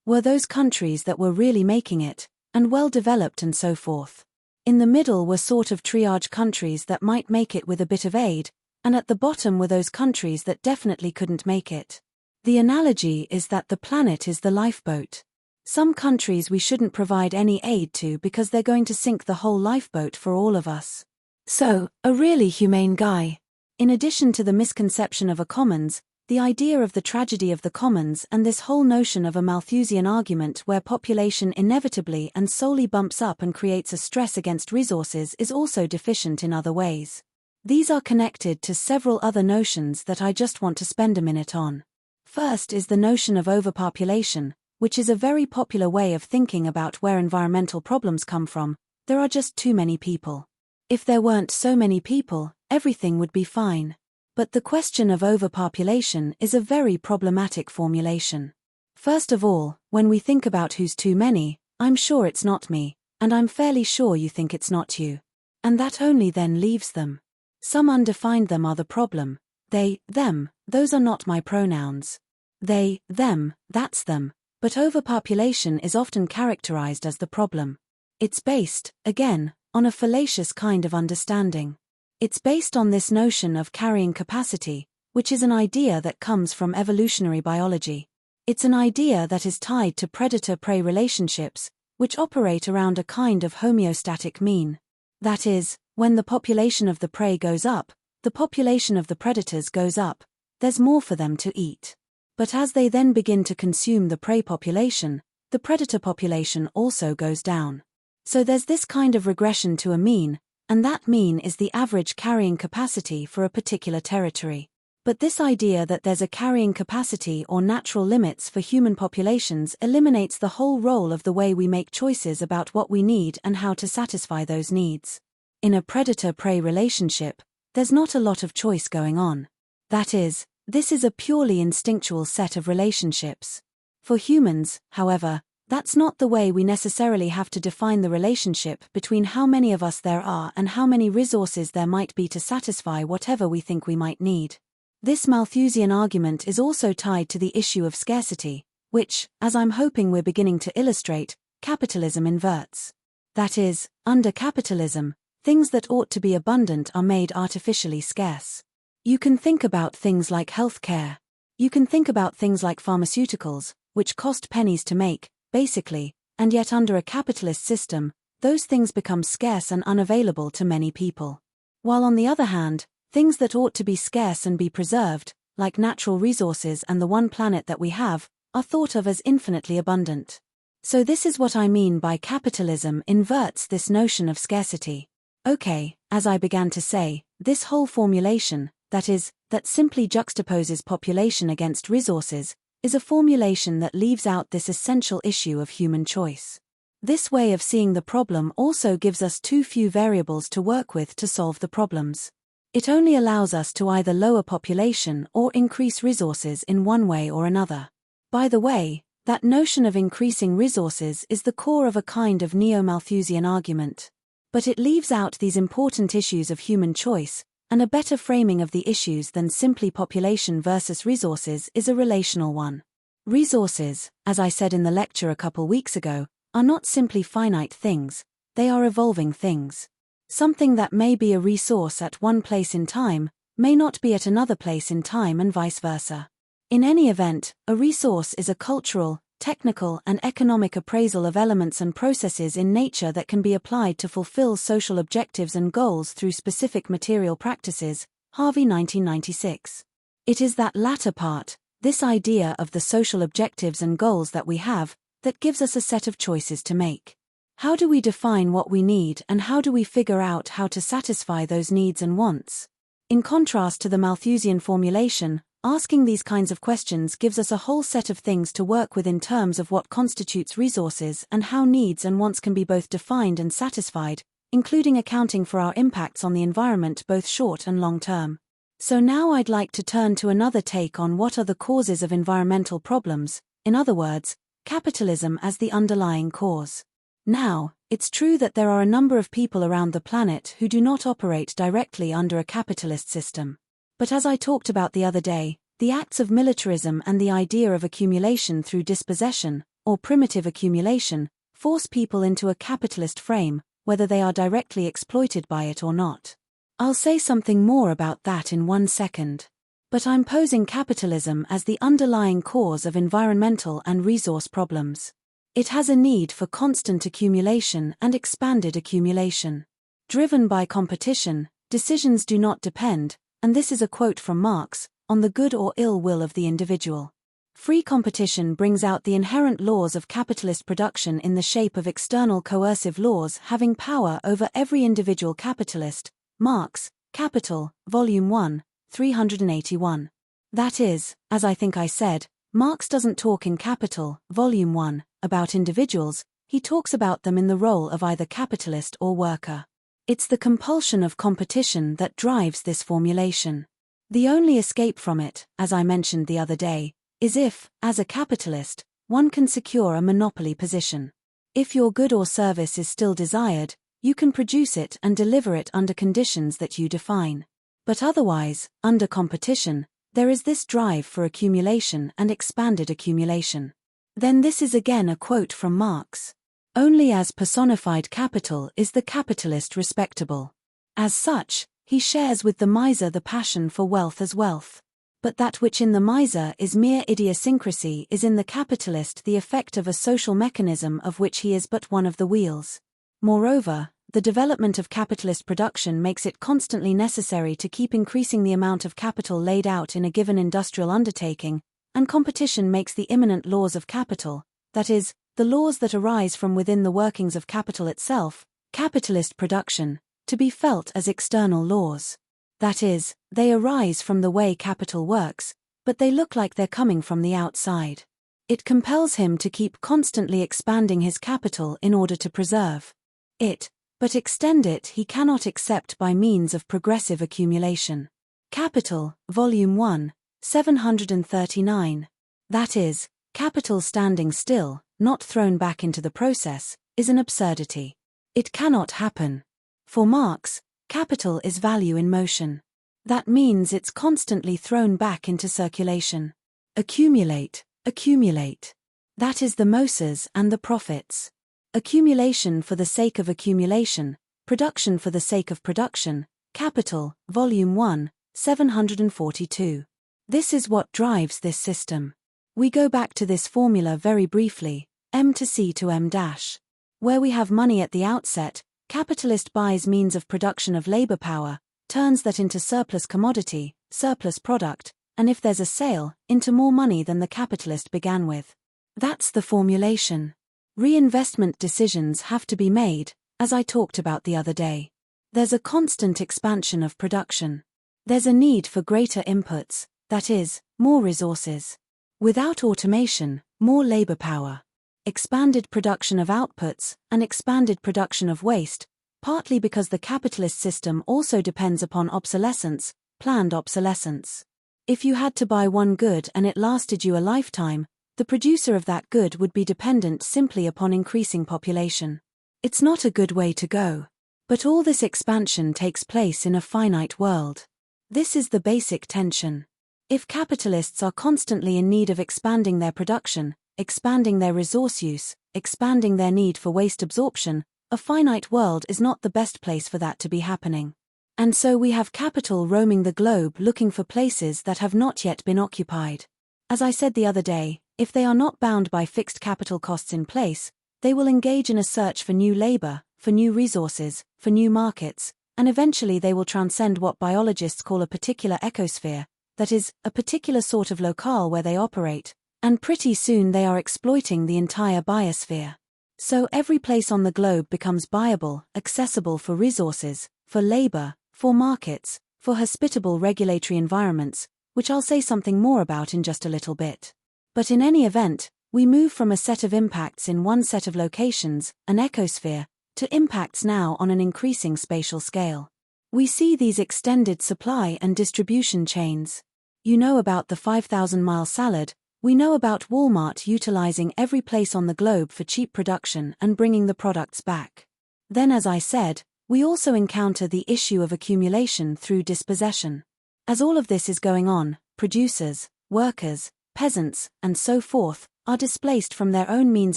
were those countries that were really making it, and well developed and so forth. In the middle were sort of triage countries that might make it with a bit of aid, and at the bottom were those countries that definitely couldn't make it. The analogy is that the planet is the lifeboat. Some countries we shouldn't provide any aid to because they're going to sink the whole lifeboat for all of us. So, a really humane guy. In addition to the misconception of a commons, the idea of the tragedy of the commons and this whole notion of a Malthusian argument where population inevitably and solely bumps up and creates a stress against resources is also deficient in other ways. These are connected to several other notions that I just want to spend a minute on. First is the notion of overpopulation, which is a very popular way of thinking about where environmental problems come from. There are just too many people. If there weren't so many people, everything would be fine. But the question of overpopulation is a very problematic formulation. First of all, when we think about who's too many, I'm sure it's not me, and I'm fairly sure you think it's not you. And that only then leaves them. Some undefined them are the problem. They, them, those are not my pronouns. They, them, that's them, but overpopulation is often characterized as the problem. It's based, again, on a fallacious kind of understanding. It's based on this notion of carrying capacity, which is an idea that comes from evolutionary biology. It's an idea that is tied to predator-prey relationships, which operate around a kind of homeostatic mean. That is, when the population of the prey goes up, the population of the predators goes up, there's more for them to eat. But as they then begin to consume the prey population, the predator population also goes down. So there's this kind of regression to a mean, and that mean is the average carrying capacity for a particular territory. But this idea that there's a carrying capacity or natural limits for human populations eliminates the whole role of the way we make choices about what we need and how to satisfy those needs. In a predator-prey relationship, there's not a lot of choice going on. That is, this is a purely instinctual set of relationships. For humans, however, that's not the way we necessarily have to define the relationship between how many of us there are and how many resources there might be to satisfy whatever we think we might need. This Malthusian argument is also tied to the issue of scarcity, which, as I'm hoping we're beginning to illustrate, capitalism inverts. That is, under capitalism, things that ought to be abundant are made artificially scarce. You can think about things like healthcare. You can think about things like pharmaceuticals, which cost pennies to make, basically, and yet under a capitalist system, those things become scarce and unavailable to many people. While on the other hand, things that ought to be scarce and be preserved, like natural resources and the one planet that we have, are thought of as infinitely abundant. So this is what I mean by capitalism inverts this notion of scarcity. Okay, as I began to say, this whole formulation, that is, that simply juxtaposes population against resources, is a formulation that leaves out this essential issue of human choice. This way of seeing the problem also gives us too few variables to work with to solve the problems. It only allows us to either lower population or increase resources in one way or another. By the way, that notion of increasing resources is the core of a kind of neo-Malthusian argument. But it leaves out these important issues of human choice, and a better framing of the issues than simply population versus resources is a relational one. Resources, as I said in the lecture a couple weeks ago, are not simply finite things, they are evolving things. Something that may be a resource at one place in time, may not be at another place in time and vice versa. In any event, a resource is a cultural, technical and economic appraisal of elements and processes in nature that can be applied to fulfill social objectives and goals through specific material practices, Harvey 1996. It is that latter part, This idea of the social objectives and goals that we have, that gives us a set of choices to make. How do we define what we need and how do we figure out how to satisfy those needs and wants? In contrast to the Malthusian formulation, asking these kinds of questions gives us a whole set of things to work with in terms of what constitutes resources and how needs and wants can be both defined and satisfied, including accounting for our impacts on the environment both short and long term. So now I'd like to turn to another take on what are the causes of environmental problems, in other words, capitalism as the underlying cause. Now, it's true that there are a number of people around the planet who do not operate directly under a capitalist system. But as I talked about the other day, the acts of militarism and the idea of accumulation through dispossession, or primitive accumulation, force people into a capitalist frame, whether they are directly exploited by it or not. I'll say something more about that in 1 second. But I'm posing capitalism as the underlying cause of environmental and resource problems. It has a need for constant accumulation and expanded accumulation. Driven by competition, decisions do not depend, and this is a quote from Marx, on the good or ill will of the individual. Free competition brings out the inherent laws of capitalist production in the shape of external coercive laws having power over every individual capitalist. Marx, Capital, Volume 1, 381. That is, as I think I said, Marx doesn't talk in Capital, Volume 1, about individuals, he talks about them in the role of either capitalist or worker. It's the compulsion of competition that drives this formulation. The only escape from it, as I mentioned the other day, is if, as a capitalist, one can secure a monopoly position. If your good or service is still desired, you can produce it and deliver it under conditions that you define. But otherwise, under competition, there is this drive for accumulation and expanded accumulation. Then this is again a quote from Marx. Only as personified capital is the capitalist respectable. As such, he shares with the miser the passion for wealth as wealth. But that which in the miser is mere idiosyncrasy is in the capitalist the effect of a social mechanism of which he is but one of the wheels. Moreover, the development of capitalist production makes it constantly necessary to keep increasing the amount of capital laid out in a given industrial undertaking, and competition makes the immanent laws of capital, that is, the laws that arise from within the workings of capital itself, capitalist production, to be felt as external laws. That is, they arise from the way capital works, but they look like they're coming from the outside. It compels him to keep constantly expanding his capital in order to preserve it, but extend it he cannot except by means of progressive accumulation. Capital, Volume 1, 739. That is, capital standing still, not thrown back into the process, is an absurdity. It cannot happen. For Marx, capital is value in motion. That means it's constantly thrown back into circulation. Accumulate, accumulate. That is the Moses and the profits. Accumulation for the sake of accumulation, production for the sake of production, Capital, Volume 1, 742. This is what drives this system. We go back to this formula very briefly, M to C to M dash. Where we have money at the outset, capitalist buys means of production of labor power, turns that into surplus commodity, surplus product, and if there's a sale, into more money than the capitalist began with. That's the formulation. Reinvestment decisions have to be made, as I talked about the other day. There's a constant expansion of production. There's a need for greater inputs, that is, more resources. Without automation, more labor power. Expanded production of outputs, and expanded production of waste, partly because the capitalist system also depends upon obsolescence, planned obsolescence. If you had to buy one good and it lasted you a lifetime, the producer of that good would be dependent simply upon increasing population. It's not a good way to go. But all this expansion takes place in a finite world. This is the basic tension. If capitalists are constantly in need of expanding their production, expanding their resource use, expanding their need for waste absorption, a finite world is not the best place for that to be happening. And so we have capital roaming the globe looking for places that have not yet been occupied. As I said the other day, if they are not bound by fixed capital costs in place, they will engage in a search for new labor, for new resources, for new markets, and eventually they will transcend what biologists call a particular ecosphere, that is, a particular sort of locale where they operate, and pretty soon they are exploiting the entire biosphere. So every place on the globe becomes buyable, accessible for resources, for labor, for markets, for hospitable regulatory environments, which I'll say something more about in just a little bit. But in any event, we move from a set of impacts in one set of locations, an ecosphere, to impacts now on an increasing spatial scale. We see these extended supply and distribution chains. You know about the 5,000-mile salad. We know about Walmart utilizing every place on the globe for cheap production and bringing the products back. Then, as I said, we also encounter the issue of accumulation through dispossession. As all of this is going on, producers, workers, peasants, and so forth, are displaced from their own means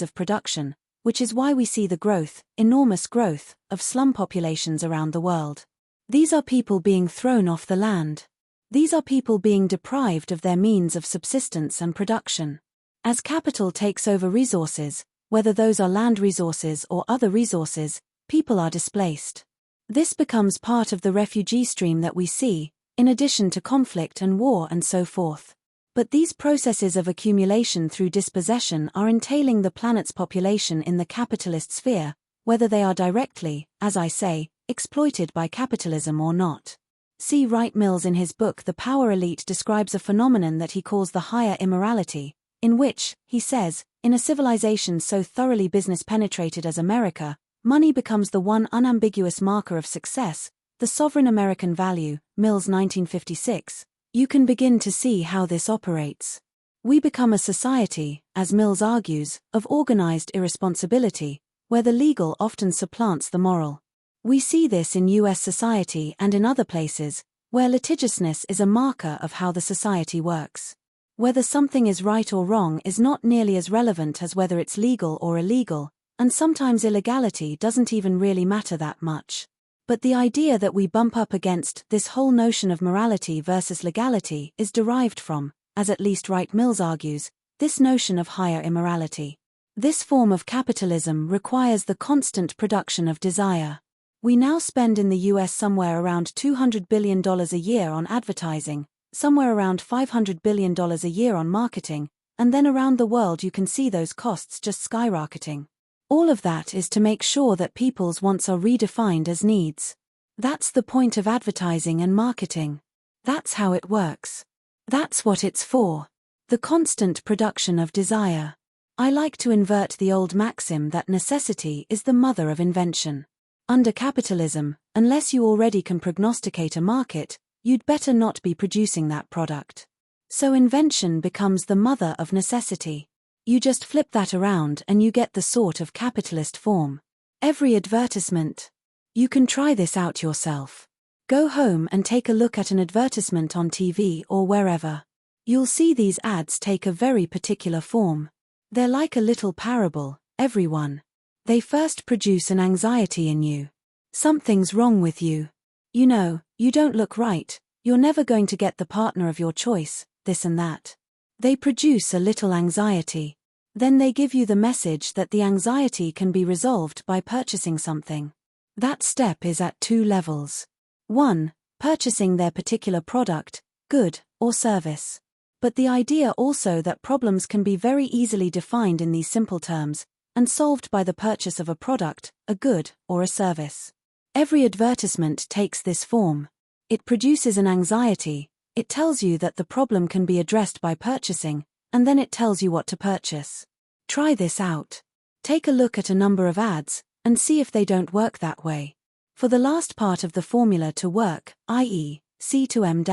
of production, which is why we see the growth, enormous growth, of slum populations around the world. These are people being thrown off the land. These are people being deprived of their means of subsistence and production. As capital takes over resources, whether those are land resources or other resources, people are displaced. This becomes part of the refugee stream that we see, in addition to conflict and war and so forth. But these processes of accumulation through dispossession are entailing the planet's population in the capitalist sphere, whether they are directly, as I say, exploited by capitalism or not. C. Wright Mills in his book The Power Elite describes a phenomenon that he calls the higher immorality, in which, he says, in a civilization so thoroughly business-penetrated as America, money becomes the one unambiguous marker of success, the sovereign American value, Mills 1956. You can begin to see how this operates. We become a society, as Mills argues, of organized irresponsibility, where the legal often supplants the moral. We see this in US society and in other places, where litigiousness is a marker of how the society works. Whether something is right or wrong is not nearly as relevant as whether it's legal or illegal, and sometimes illegality doesn't even really matter that much. But the idea that we bump up against this whole notion of morality versus legality is derived from, as at least Wright Mills argues, this notion of higher immorality. This form of capitalism requires the constant production of desire. We now spend in the US somewhere around $200 billion a year on advertising, somewhere around $500 billion a year on marketing, and then around the world you can see those costs just skyrocketing. All of that is to make sure that people's wants are redefined as needs. That's the point of advertising and marketing. That's how it works. That's what it's for. The constant production of desire. I like to invert the old maxim that necessity is the mother of invention. Under capitalism, unless you already can prognosticate a market, you'd better not be producing that product. So invention becomes the mother of necessity. You just flip that around and you get the sort of capitalist form. Every advertisement. You can try this out yourself. Go home and take a look at an advertisement on TV or wherever. You'll see these ads take a very particular form. They're like a little parable, everyone. They first produce an anxiety in you. Something's wrong with you. You know, you don't look right, you're never going to get the partner of your choice, this and that. They produce a little anxiety. Then they give you the message that the anxiety can be resolved by purchasing something. That step is at two levels. 1. Purchasing their particular product, good, or service. But the idea also that problems can be very easily defined in these simple terms, and solved by the purchase of a product, a good, or a service. Every advertisement takes this form. It produces an anxiety. It tells you that the problem can be addressed by purchasing, and then it tells you what to purchase. Try this out. Take a look at a number of ads, and see if they don't work that way. For the last part of the formula to work, i.e., C to M-,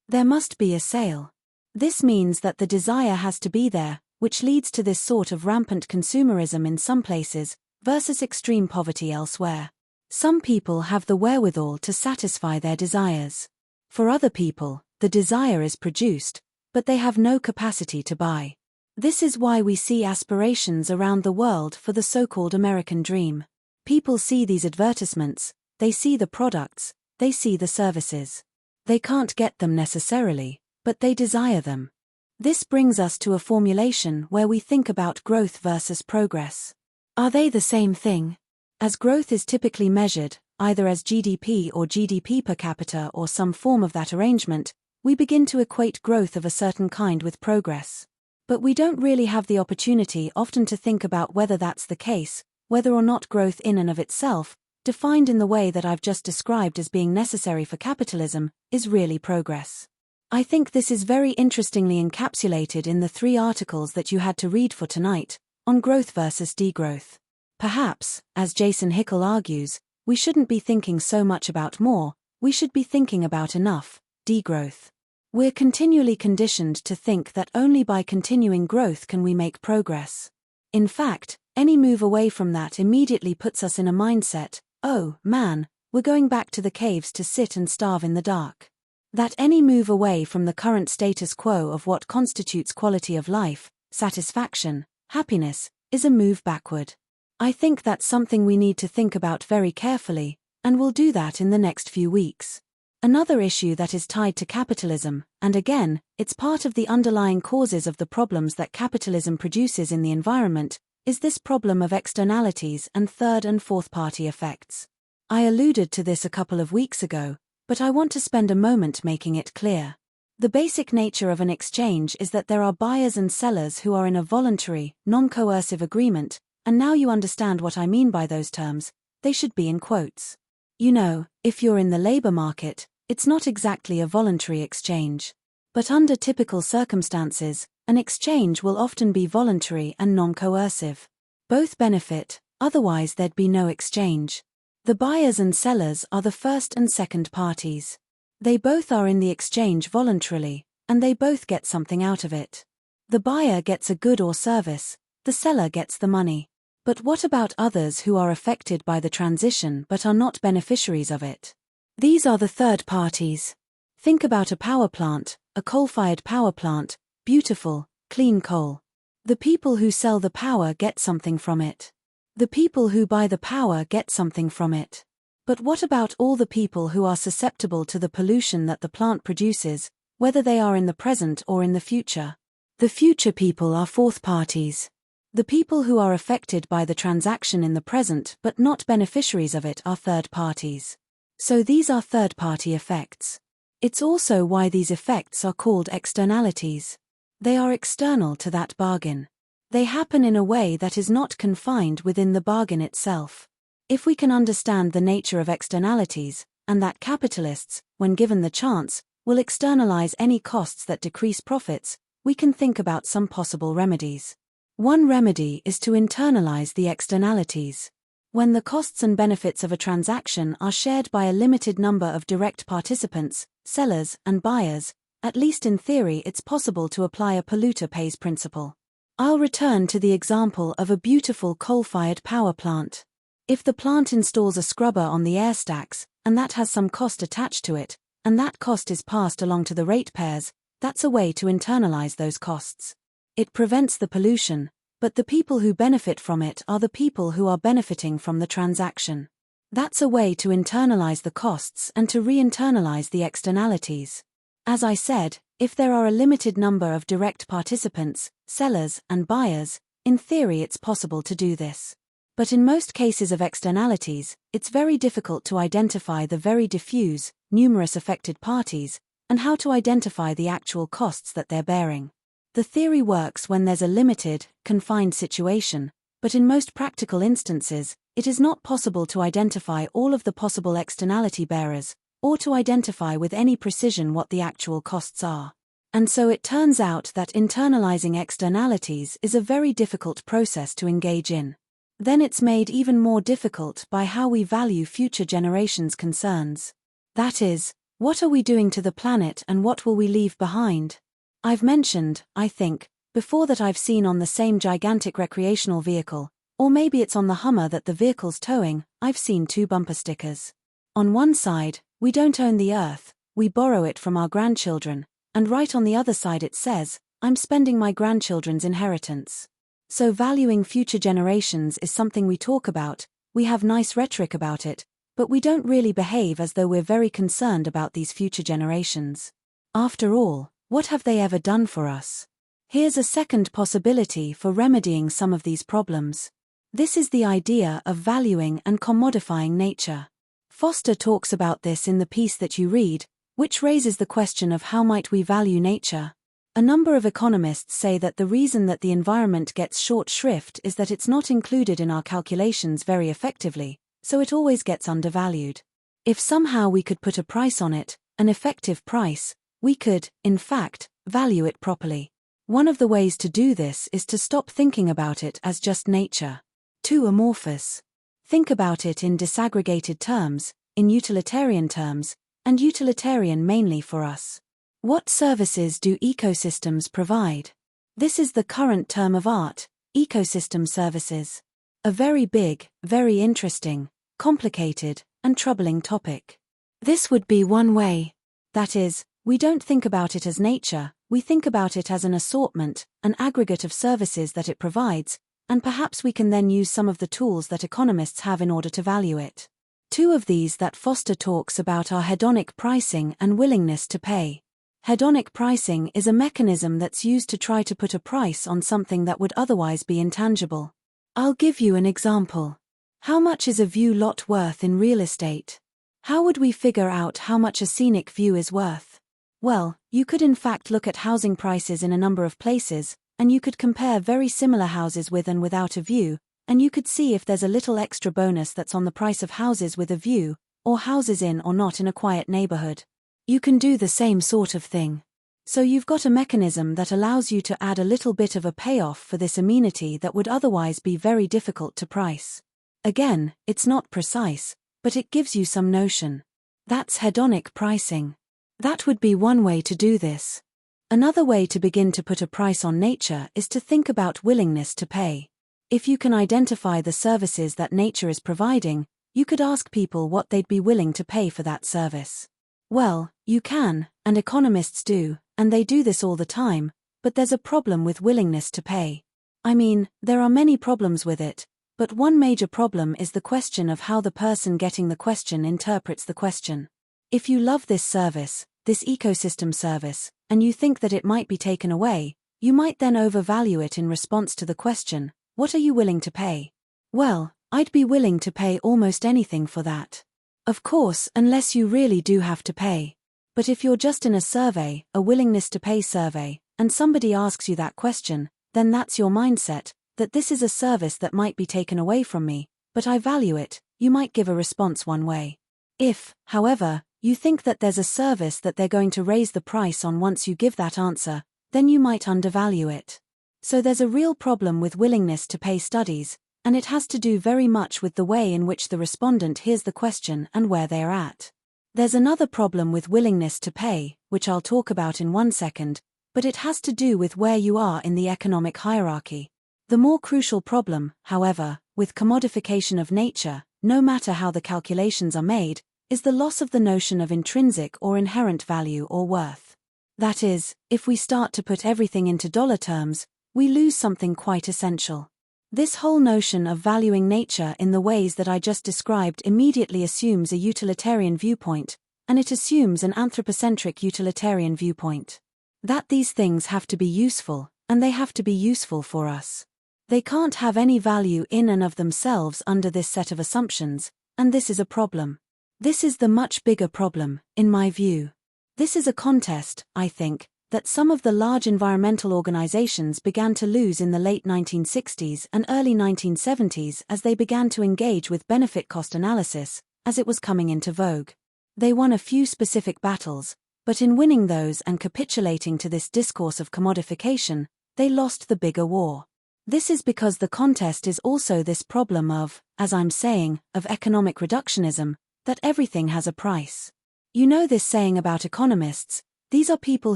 there must be a sale. This means that the desire has to be there, which leads to this sort of rampant consumerism in some places, versus extreme poverty elsewhere. Some people have the wherewithal to satisfy their desires. For other people, the desire is produced, but they have no capacity to buy. This is why we see aspirations around the world for the so-called American dream. People see these advertisements, they see the products, they see the services. They can't get them necessarily, but they desire them. This brings us to a formulation where we think about growth versus progress. Are they the same thing? As growth is typically measured, either as GDP or GDP per capita or some form of that arrangement, we begin to equate growth of a certain kind with progress. But we don't really have the opportunity often to think about whether that's the case, whether or not growth in and of itself, defined in the way that I've just described as being necessary for capitalism, is really progress. I think this is very interestingly encapsulated in the 3 articles that you had to read for tonight, on growth versus degrowth. Perhaps, as Jason Hickel argues, we shouldn't be thinking so much about more, we should be thinking about enough, degrowth. We're continually conditioned to think that only by continuing growth can we make progress. In fact, any move away from that immediately puts us in a mindset, oh, man, we're going back to the caves to sit and starve in the dark. That any move away from the current status quo of what constitutes quality of life, satisfaction, happiness, is a move backward. I think that's something we need to think about very carefully, and we'll do that in the next few weeks. Another issue that is tied to capitalism, and again, it's part of the underlying causes of the problems that capitalism produces in the environment, is this problem of externalities and third and fourth party effects. I alluded to this a couple of weeks ago, but I want to spend a moment making it clear. The basic nature of an exchange is that there are buyers and sellers who are in a voluntary, non-coercive agreement, and now you understand what I mean by those terms, they should be in quotes. You know, if you're in the labor market, it's not exactly a voluntary exchange. But under typical circumstances, an exchange will often be voluntary and non-coercive. Both benefit, otherwise there'd be no exchange. The buyers and sellers are the first and second parties. They both are in the exchange voluntarily, and they both get something out of it. The buyer gets a good or service, the seller gets the money. But what about others who are affected by the transition but are not beneficiaries of it? These are the third parties. Think about a power plant, a coal-fired power plant, beautiful, clean coal. The people who sell the power get something from it. The people who buy the power get something from it. But what about all the people who are susceptible to the pollution that the plant produces, whether they are in the present or in the future? The future people are fourth parties. The people who are affected by the transaction in the present but not beneficiaries of it are third parties. So these are third-party effects. It's also why these effects are called externalities. They are external to that bargain. They happen in a way that is not confined within the bargain itself. If we can understand the nature of externalities, and that capitalists, when given the chance, will externalize any costs that decrease profits, we can think about some possible remedies. One remedy is to internalize the externalities. When the costs and benefits of a transaction are shared by a limited number of direct participants, sellers and buyers, at least in theory it's possible to apply a polluter pays principle. I'll return to the example of a beautiful coal-fired power plant. If the plant installs a scrubber on the air stacks, and that has some cost attached to it, and that cost is passed along to the ratepayers, that's a way to internalize those costs. It prevents the pollution, but the people who benefit from it are the people who are benefiting from the transaction. That's a way to internalize the costs and to re-internalize the externalities. As I said, if there are a limited number of direct participants, sellers and buyers, in theory it's possible to do this. But in most cases of externalities, it's very difficult to identify the very diffuse, numerous affected parties, and how to identify the actual costs that they're bearing. The theory works when there's a limited, confined situation, but in most practical instances, it is not possible to identify all of the possible externality bearers, or to identify with any precision what the actual costs are. And so it turns out that internalizing externalities is a very difficult process to engage in. Then it's made even more difficult by how we value future generations' concerns. That is, what are we doing to the planet and what will we leave behind? I've mentioned, I think, before that I've seen on the same gigantic recreational vehicle, or maybe it's on the Hummer that the vehicle's towing, I've seen 2 bumper stickers. On one side, we don't own the earth, we borrow it from our grandchildren, and right on the other side it says, I'm spending my grandchildren's inheritance. So valuing future generations is something we talk about, we have nice rhetoric about it, but we don't really behave as though we're very concerned about these future generations. After all, what have they ever done for us? Here's a second possibility for remedying some of these problems. This is the idea of valuing and commodifying nature. Foster talks about this in the piece that you read, which raises the question of how might we value nature. A number of economists say that the reason that the environment gets short shrift is that it's not included in our calculations very effectively, so it always gets undervalued. If somehow we could put a price on it, an effective price, we could, in fact, value it properly. One of the ways to do this is to stop thinking about it as just nature. Too amorphous. Think about it in disaggregated terms, in utilitarian terms, and utilitarian mainly for us. What services do ecosystems provide? This is the current term of art, ecosystem services. A very big, very interesting, complicated, and troubling topic. This would be one way. That is, we don't think about it as nature, we think about it as an assortment, an aggregate of services that it provides, and perhaps we can then use some of the tools that economists have in order to value it. Two of these that Foster talks about are hedonic pricing and willingness to pay. Hedonic pricing is a mechanism that's used to try to put a price on something that would otherwise be intangible. I'll give you an example. How much is a view lot worth in real estate? How would we figure out how much a scenic view is worth? Well, you could in fact look at housing prices in a number of places, and you could compare very similar houses with and without a view, and you could see if there's a little extra bonus that's on the price of houses with a view, or houses in or not in a quiet neighborhood. You can do the same sort of thing. So you've got a mechanism that allows you to add a little bit of a payoff for this amenity that would otherwise be very difficult to price. Again, it's not precise, but it gives you some notion. That's hedonic pricing. That would be one way to do this. Another way to begin to put a price on nature is to think about willingness to pay. If you can identify the services that nature is providing, you could ask people what they'd be willing to pay for that service. Well, you can, and economists do, and they do this all the time, but there's a problem with willingness to pay. I mean, there are many problems with it, but one major problem is the question of how the person getting the question interprets the question. If you love this service, this ecosystem service, and you think that it might be taken away, you might then overvalue it in response to the question, what are you willing to pay? Well, I'd be willing to pay almost anything for that. Of course, unless you really do have to pay. But if you're just in a survey, a willingness to pay survey, and somebody asks you that question, then that's your mindset, that this is a service that might be taken away from me, but I value it. You might give a response one way. If, however, you think that there's a service that they're going to raise the price on once you give that answer, then you might undervalue it. So there's a real problem with willingness to pay studies, and it has to do very much with the way in which the respondent hears the question and where they are at. There's another problem with willingness to pay, which I'll talk about in 1 second, but it has to do with where you are in the economic hierarchy. The more crucial problem, however, with commodification of nature, no matter how the calculations are made, is the loss of the notion of intrinsic or inherent value or worth. That is, if we start to put everything into dollar terms, we lose something quite essential. This whole notion of valuing nature in the ways that I just described immediately assumes a utilitarian viewpoint, and it assumes an anthropocentric utilitarian viewpoint. That these things have to be useful, and they have to be useful for us. They can't have any value in and of themselves under this set of assumptions, and this is a problem. This is the much bigger problem, in my view. This is a contest, I think, that some of the large environmental organizations began to lose in the late 1960s and early 1970s as they began to engage with benefit-cost analysis, as it was coming into vogue. They won a few specific battles, but in winning those and capitulating to this discourse of commodification, they lost the bigger war. This is because the contest is also this problem of, as I'm saying, of economic reductionism, that everything has a price. You know this saying about economists, these are people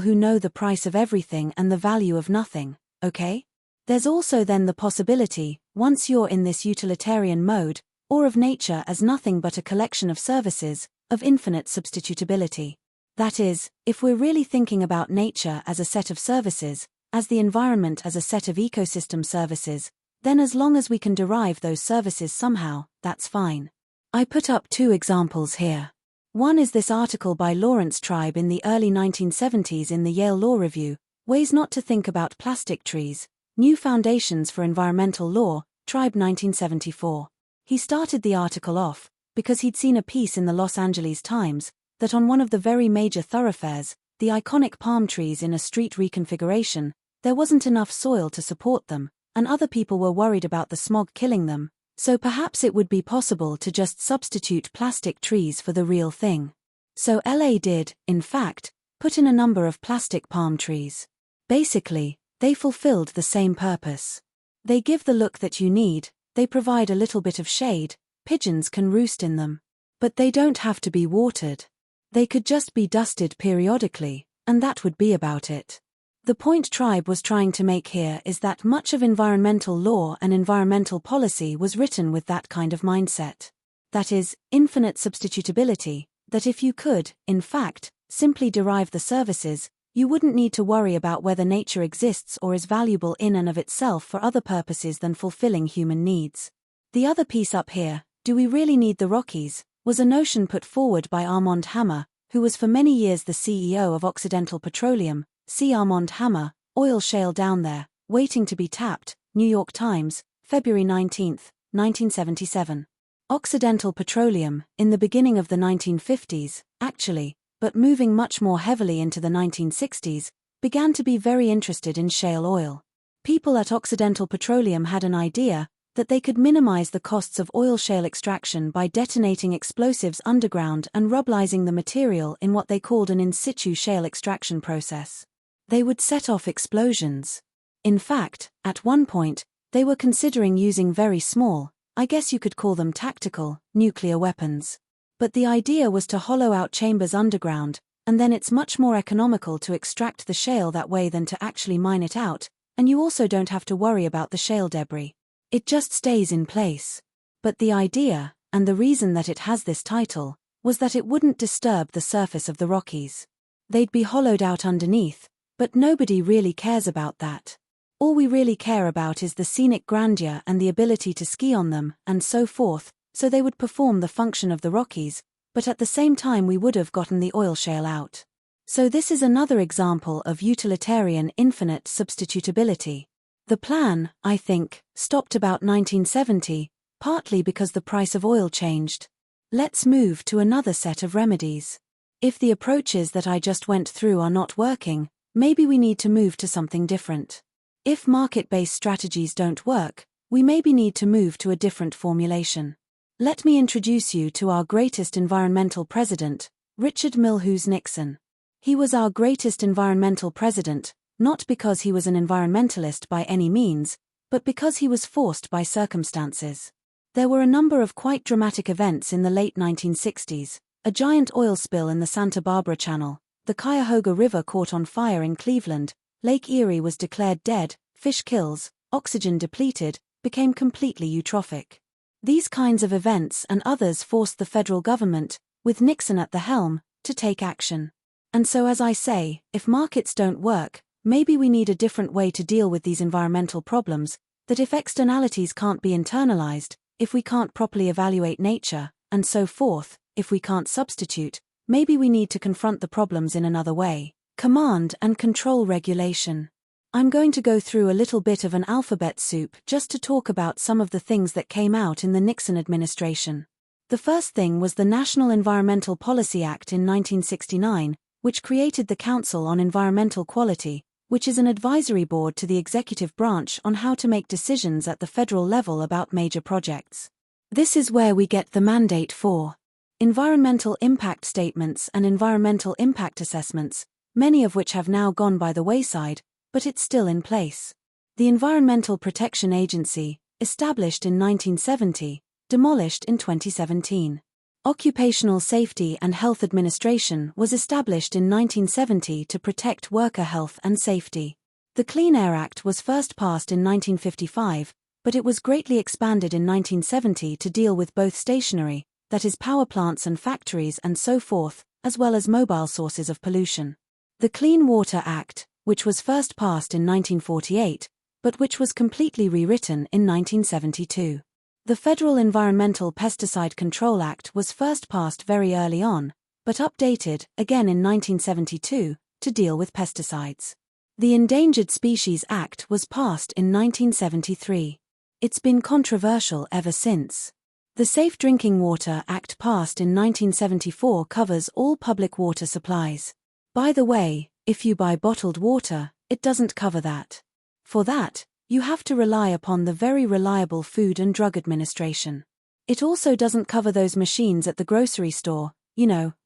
who know the price of everything and the value of nothing, okay? There's also then the possibility, once you're in this utilitarian mode, or of nature as nothing but a collection of services, of infinite substitutability. That is, if we're really thinking about nature as a set of services, as the environment as a set of ecosystem services, then as long as we can derive those services somehow, that's fine. I put up 2 examples here. One is this article by Lawrence Tribe in the early 1970s in the Yale Law Review, Ways Not to Think About Plastic Trees, New Foundations for Environmental Law, Tribe 1974. He started the article off because he'd seen a piece in the Los Angeles Times that on one of the very major thoroughfares, the iconic palm trees in a street reconfiguration, there wasn't enough soil to support them, and other people were worried about the smog killing them, so perhaps it would be possible to just substitute plastic trees for the real thing. So LA did, in fact, put in a number of plastic palm trees. Basically, they fulfilled the same purpose. They give the look that you need, they provide a little bit of shade, pigeons can roost in them. But they don't have to be watered. They could just be dusted periodically, and that would be about it. The point Tribe was trying to make here is that much of environmental law and environmental policy was written with that kind of mindset. That is, infinite substitutability, that if you could, in fact, simply derive the services, you wouldn't need to worry about whether nature exists or is valuable in and of itself for other purposes than fulfilling human needs. The other piece up here, do we really need the Rockies, was a notion put forward by Armand Hammer, who was for many years the CEO of Occidental Petroleum. See Armand Hammer, oil shale down there, waiting to be tapped, New York Times, February 19, 1977. Occidental Petroleum, in the beginning of the 1950s, actually, but moving much more heavily into the 1960s, began to be very interested in shale oil. People at Occidental Petroleum had an idea that they could minimize the costs of oil shale extraction by detonating explosives underground and rubblizing the material in what they called an in situ shale extraction process. They would set off explosions. In fact, at one point, they were considering using very small, I guess you could call them tactical, nuclear weapons. But the idea was to hollow out chambers underground, and then it's much more economical to extract the shale that way than to actually mine it out, and you also don't have to worry about the shale debris. It just stays in place. But the idea, and the reason that it has this title, was that it wouldn't disturb the surface of the Rockies. They'd be hollowed out underneath, but nobody really cares about that. All we really care about is the scenic grandeur and the ability to ski on them, and so forth, so they would perform the function of the Rockies, but at the same time we would have gotten the oil shale out. So this is another example of utilitarian infinite substitutability. The plan, I think, stopped about 1970, partly because the price of oil changed. Let's move to another set of remedies. If the approaches that I just went through are not working, maybe we need to move to something different. If market-based strategies don't work, we maybe need to move to a different formulation. Let me introduce you to our greatest environmental president, Richard Milhous Nixon. He was our greatest environmental president, not because he was an environmentalist by any means, but because he was forced by circumstances. There were a number of quite dramatic events in the late 1960s, a giant oil spill in the Santa Barbara Channel, the Cuyahoga River caught on fire in Cleveland, Lake Erie was declared dead, fish kills, oxygen depleted, became completely eutrophic. These kinds of events and others forced the federal government, with Nixon at the helm, to take action. And so as I say, if markets don't work, maybe we need a different way to deal with these environmental problems, that if externalities can't be internalized, if we can't properly evaluate nature, and so forth, if we can't substitute, maybe we need to confront the problems in another way. Command and control regulation. I'm going to go through a little bit of an alphabet soup just to talk about some of the things that came out in the Nixon administration. The first thing was the National Environmental Policy Act in 1969, which created the Council on Environmental Quality, which is an advisory board to the executive branch on how to make decisions at the federal level about major projects. This is where we get the mandate for environmental impact statements and environmental impact assessments, many of which have now gone by the wayside, but it's still in place. The Environmental Protection Agency, established in 1970, demolished in 2017. Occupational Safety and Health Administration was established in 1970 to protect worker health and safety. The Clean Air Act was first passed in 1955, but it was greatly expanded in 1970 to deal with both stationary, that is power plants and factories and so forth, as well as mobile sources of pollution. The Clean Water Act, which was first passed in 1948, but which was completely rewritten in 1972. The Federal Environmental Pesticide Control Act was first passed very early on, but updated, again in 1972, to deal with pesticides. The Endangered Species Act was passed in 1973. It's been controversial ever since. The Safe Drinking Water Act passed in 1974 covers all public water supplies. By the way, if you buy bottled water, it doesn't cover that. For that, you have to rely upon the very reliable Food and Drug Administration. It also doesn't cover those machines at the grocery store,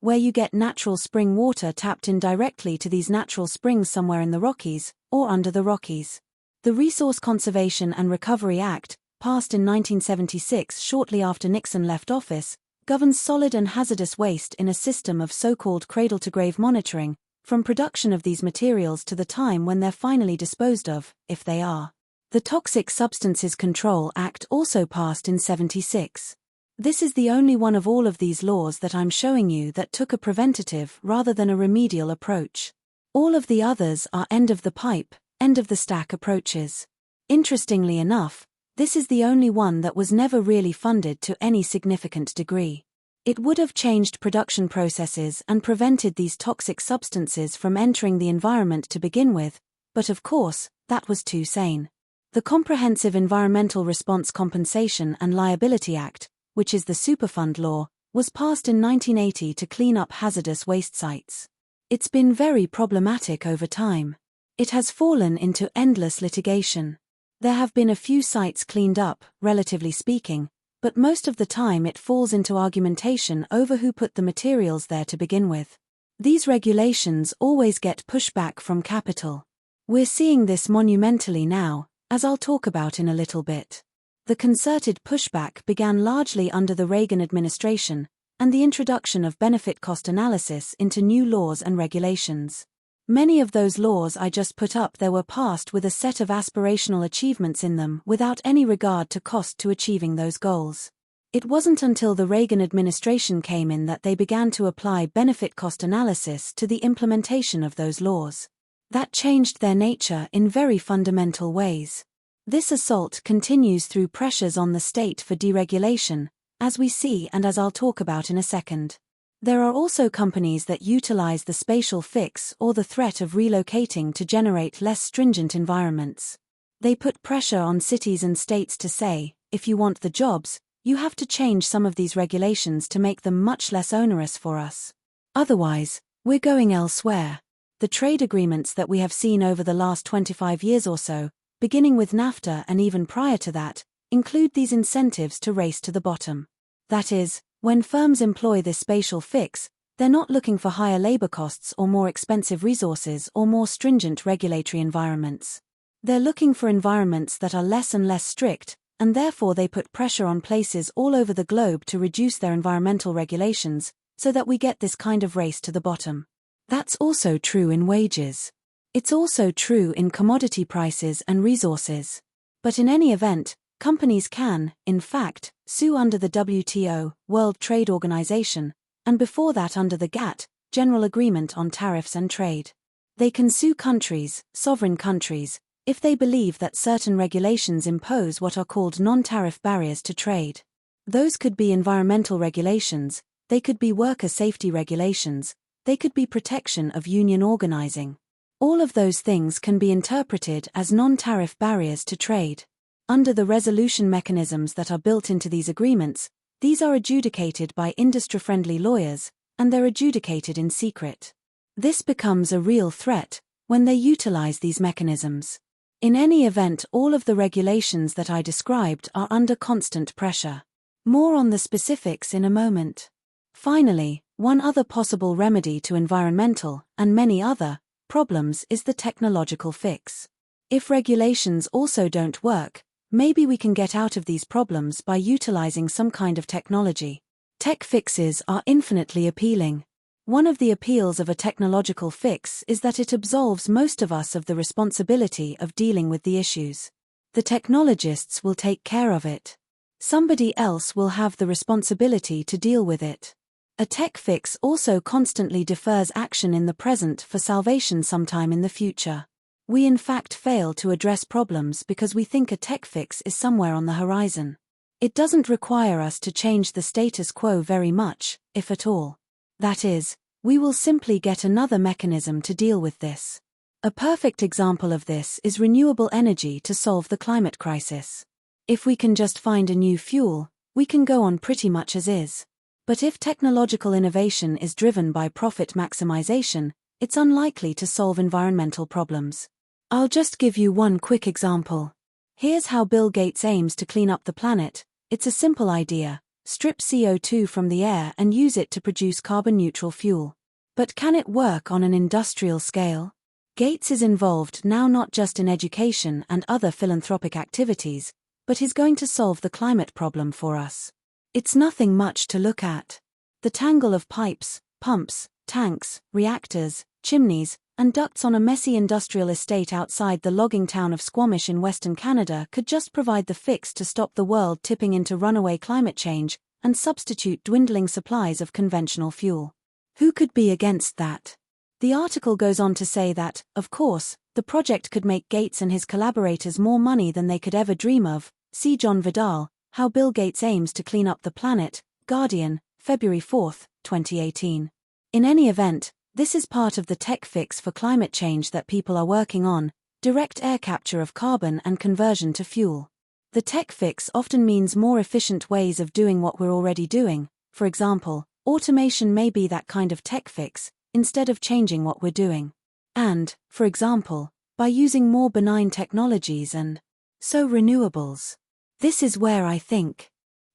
where you get natural spring water tapped in directly to these natural springs somewhere in the Rockies, or under the Rockies. The Resource Conservation and Recovery Act, passed in 1976 shortly after Nixon left office, governs solid and hazardous waste in a system of so-called cradle-to-grave monitoring, from production of these materials to the time when they're finally disposed of, if they are. The Toxic Substances Control Act also passed in 76. This is the only one of all of these laws that I'm showing you that took a preventative rather than a remedial approach. All of the others are end-of-the-pipe, end-of-the-stack approaches. Interestingly enough, this is the only one that was never really funded to any significant degree. It would have changed production processes and prevented these toxic substances from entering the environment to begin with, but of course, that was too sane. The Comprehensive Environmental Response Compensation and Liability Act, which is the Superfund law, was passed in 1980 to clean up hazardous waste sites. It's been very problematic over time. It has fallen into endless litigation. There have been a few sites cleaned up, relatively speaking, but most of the time it falls into argumentation over who put the materials there to begin with. These regulations always get pushback from capital. We're seeing this monumentally now, as I'll talk about in a little bit. The concerted pushback began largely under the Reagan administration, and the introduction of benefit cost analysis into new laws and regulations. Many of those laws I just put up there were passed with a set of aspirational achievements in them without any regard to cost to achieving those goals. It wasn't until the Reagan administration came in that they began to apply benefit cost analysis to the implementation of those laws. That changed their nature in very fundamental ways. This assault continues through pressures on the state for deregulation, as we see and as I'll talk about in a second. There are also companies that utilize the spatial fix or the threat of relocating to generate less stringent environments. They put pressure on cities and states to say, if you want the jobs, you have to change some of these regulations to make them much less onerous for us. Otherwise, we're going elsewhere. The trade agreements that we have seen over the last 25 years or so, beginning with NAFTA and even prior to that, include these incentives to race to the bottom. That is, when firms employ this spatial fix, they're not looking for higher labor costs or more expensive resources or more stringent regulatory environments. They're looking for environments that are less and less strict, and therefore they put pressure on places all over the globe to reduce their environmental regulations, so that we get this kind of race to the bottom. That's also true in wages. It's also true in commodity prices and resources. But in any event, companies can, in fact, sue under the WTO, World Trade Organization, and before that under the GATT, General Agreement on Tariffs and Trade. They can sue countries, sovereign countries, if they believe that certain regulations impose what are called non-tariff barriers to trade. Those could be environmental regulations, they could be worker safety regulations, they could be protection of union organizing. All of those things can be interpreted as non-tariff barriers to trade. Under the resolution mechanisms that are built into these agreements, these are adjudicated by industry-friendly lawyers, and they're adjudicated in secret. This becomes a real threat when they utilize these mechanisms. In any event, all of the regulations that I described are under constant pressure. More on the specifics in a moment. Finally, one other possible remedy to environmental, and many other, problems is the technological fix. If regulations also don't work, maybe we can get out of these problems by utilizing some kind of technology. Tech fixes are infinitely appealing. One of the appeals of a technological fix is that it absolves most of us of the responsibility of dealing with the issues. The technologists will take care of it. Somebody else will have the responsibility to deal with it. A tech fix also constantly defers action in the present for salvation sometime in the future. We in fact fail to address problems because we think a tech fix is somewhere on the horizon. It doesn't require us to change the status quo very much, if at all. That is, we will simply get another mechanism to deal with this. A perfect example of this is renewable energy to solve the climate crisis. If we can just find a new fuel, We can go on pretty much as is. But if technological innovation is driven by profit maximization, it's unlikely to solve environmental problems. I'll just give you one quick example. Here's how Bill Gates aims to clean up the planet. It's a simple idea: strip CO2 from the air and use it to produce carbon-neutral fuel. But can it work on an industrial scale? Gates is involved now not just in education and other philanthropic activities, but he's going to solve the climate problem for us. It's nothing much to look at. The tangle of pipes, pumps, tanks, reactors, chimneys, and ducts on a messy industrial estate outside the logging town of Squamish in Western Canada could just provide the fix to stop the world tipping into runaway climate change and substitute dwindling supplies of conventional fuel. Who could be against that? The article goes on to say that, of course, the project could make Gates and his collaborators more money than they could ever dream of. See John Vidal, How Bill Gates Aims to Clean Up the Planet, Guardian, February 4, 2018. In any event, this is part of the tech fix for climate change that people are working on: direct air capture of carbon and conversion to fuel. The tech fix often means more efficient ways of doing what we're already doing. For example, automation may be that kind of tech fix, instead of changing what we're doing. And, for example, by using more benign technologies and renewables. This is where I think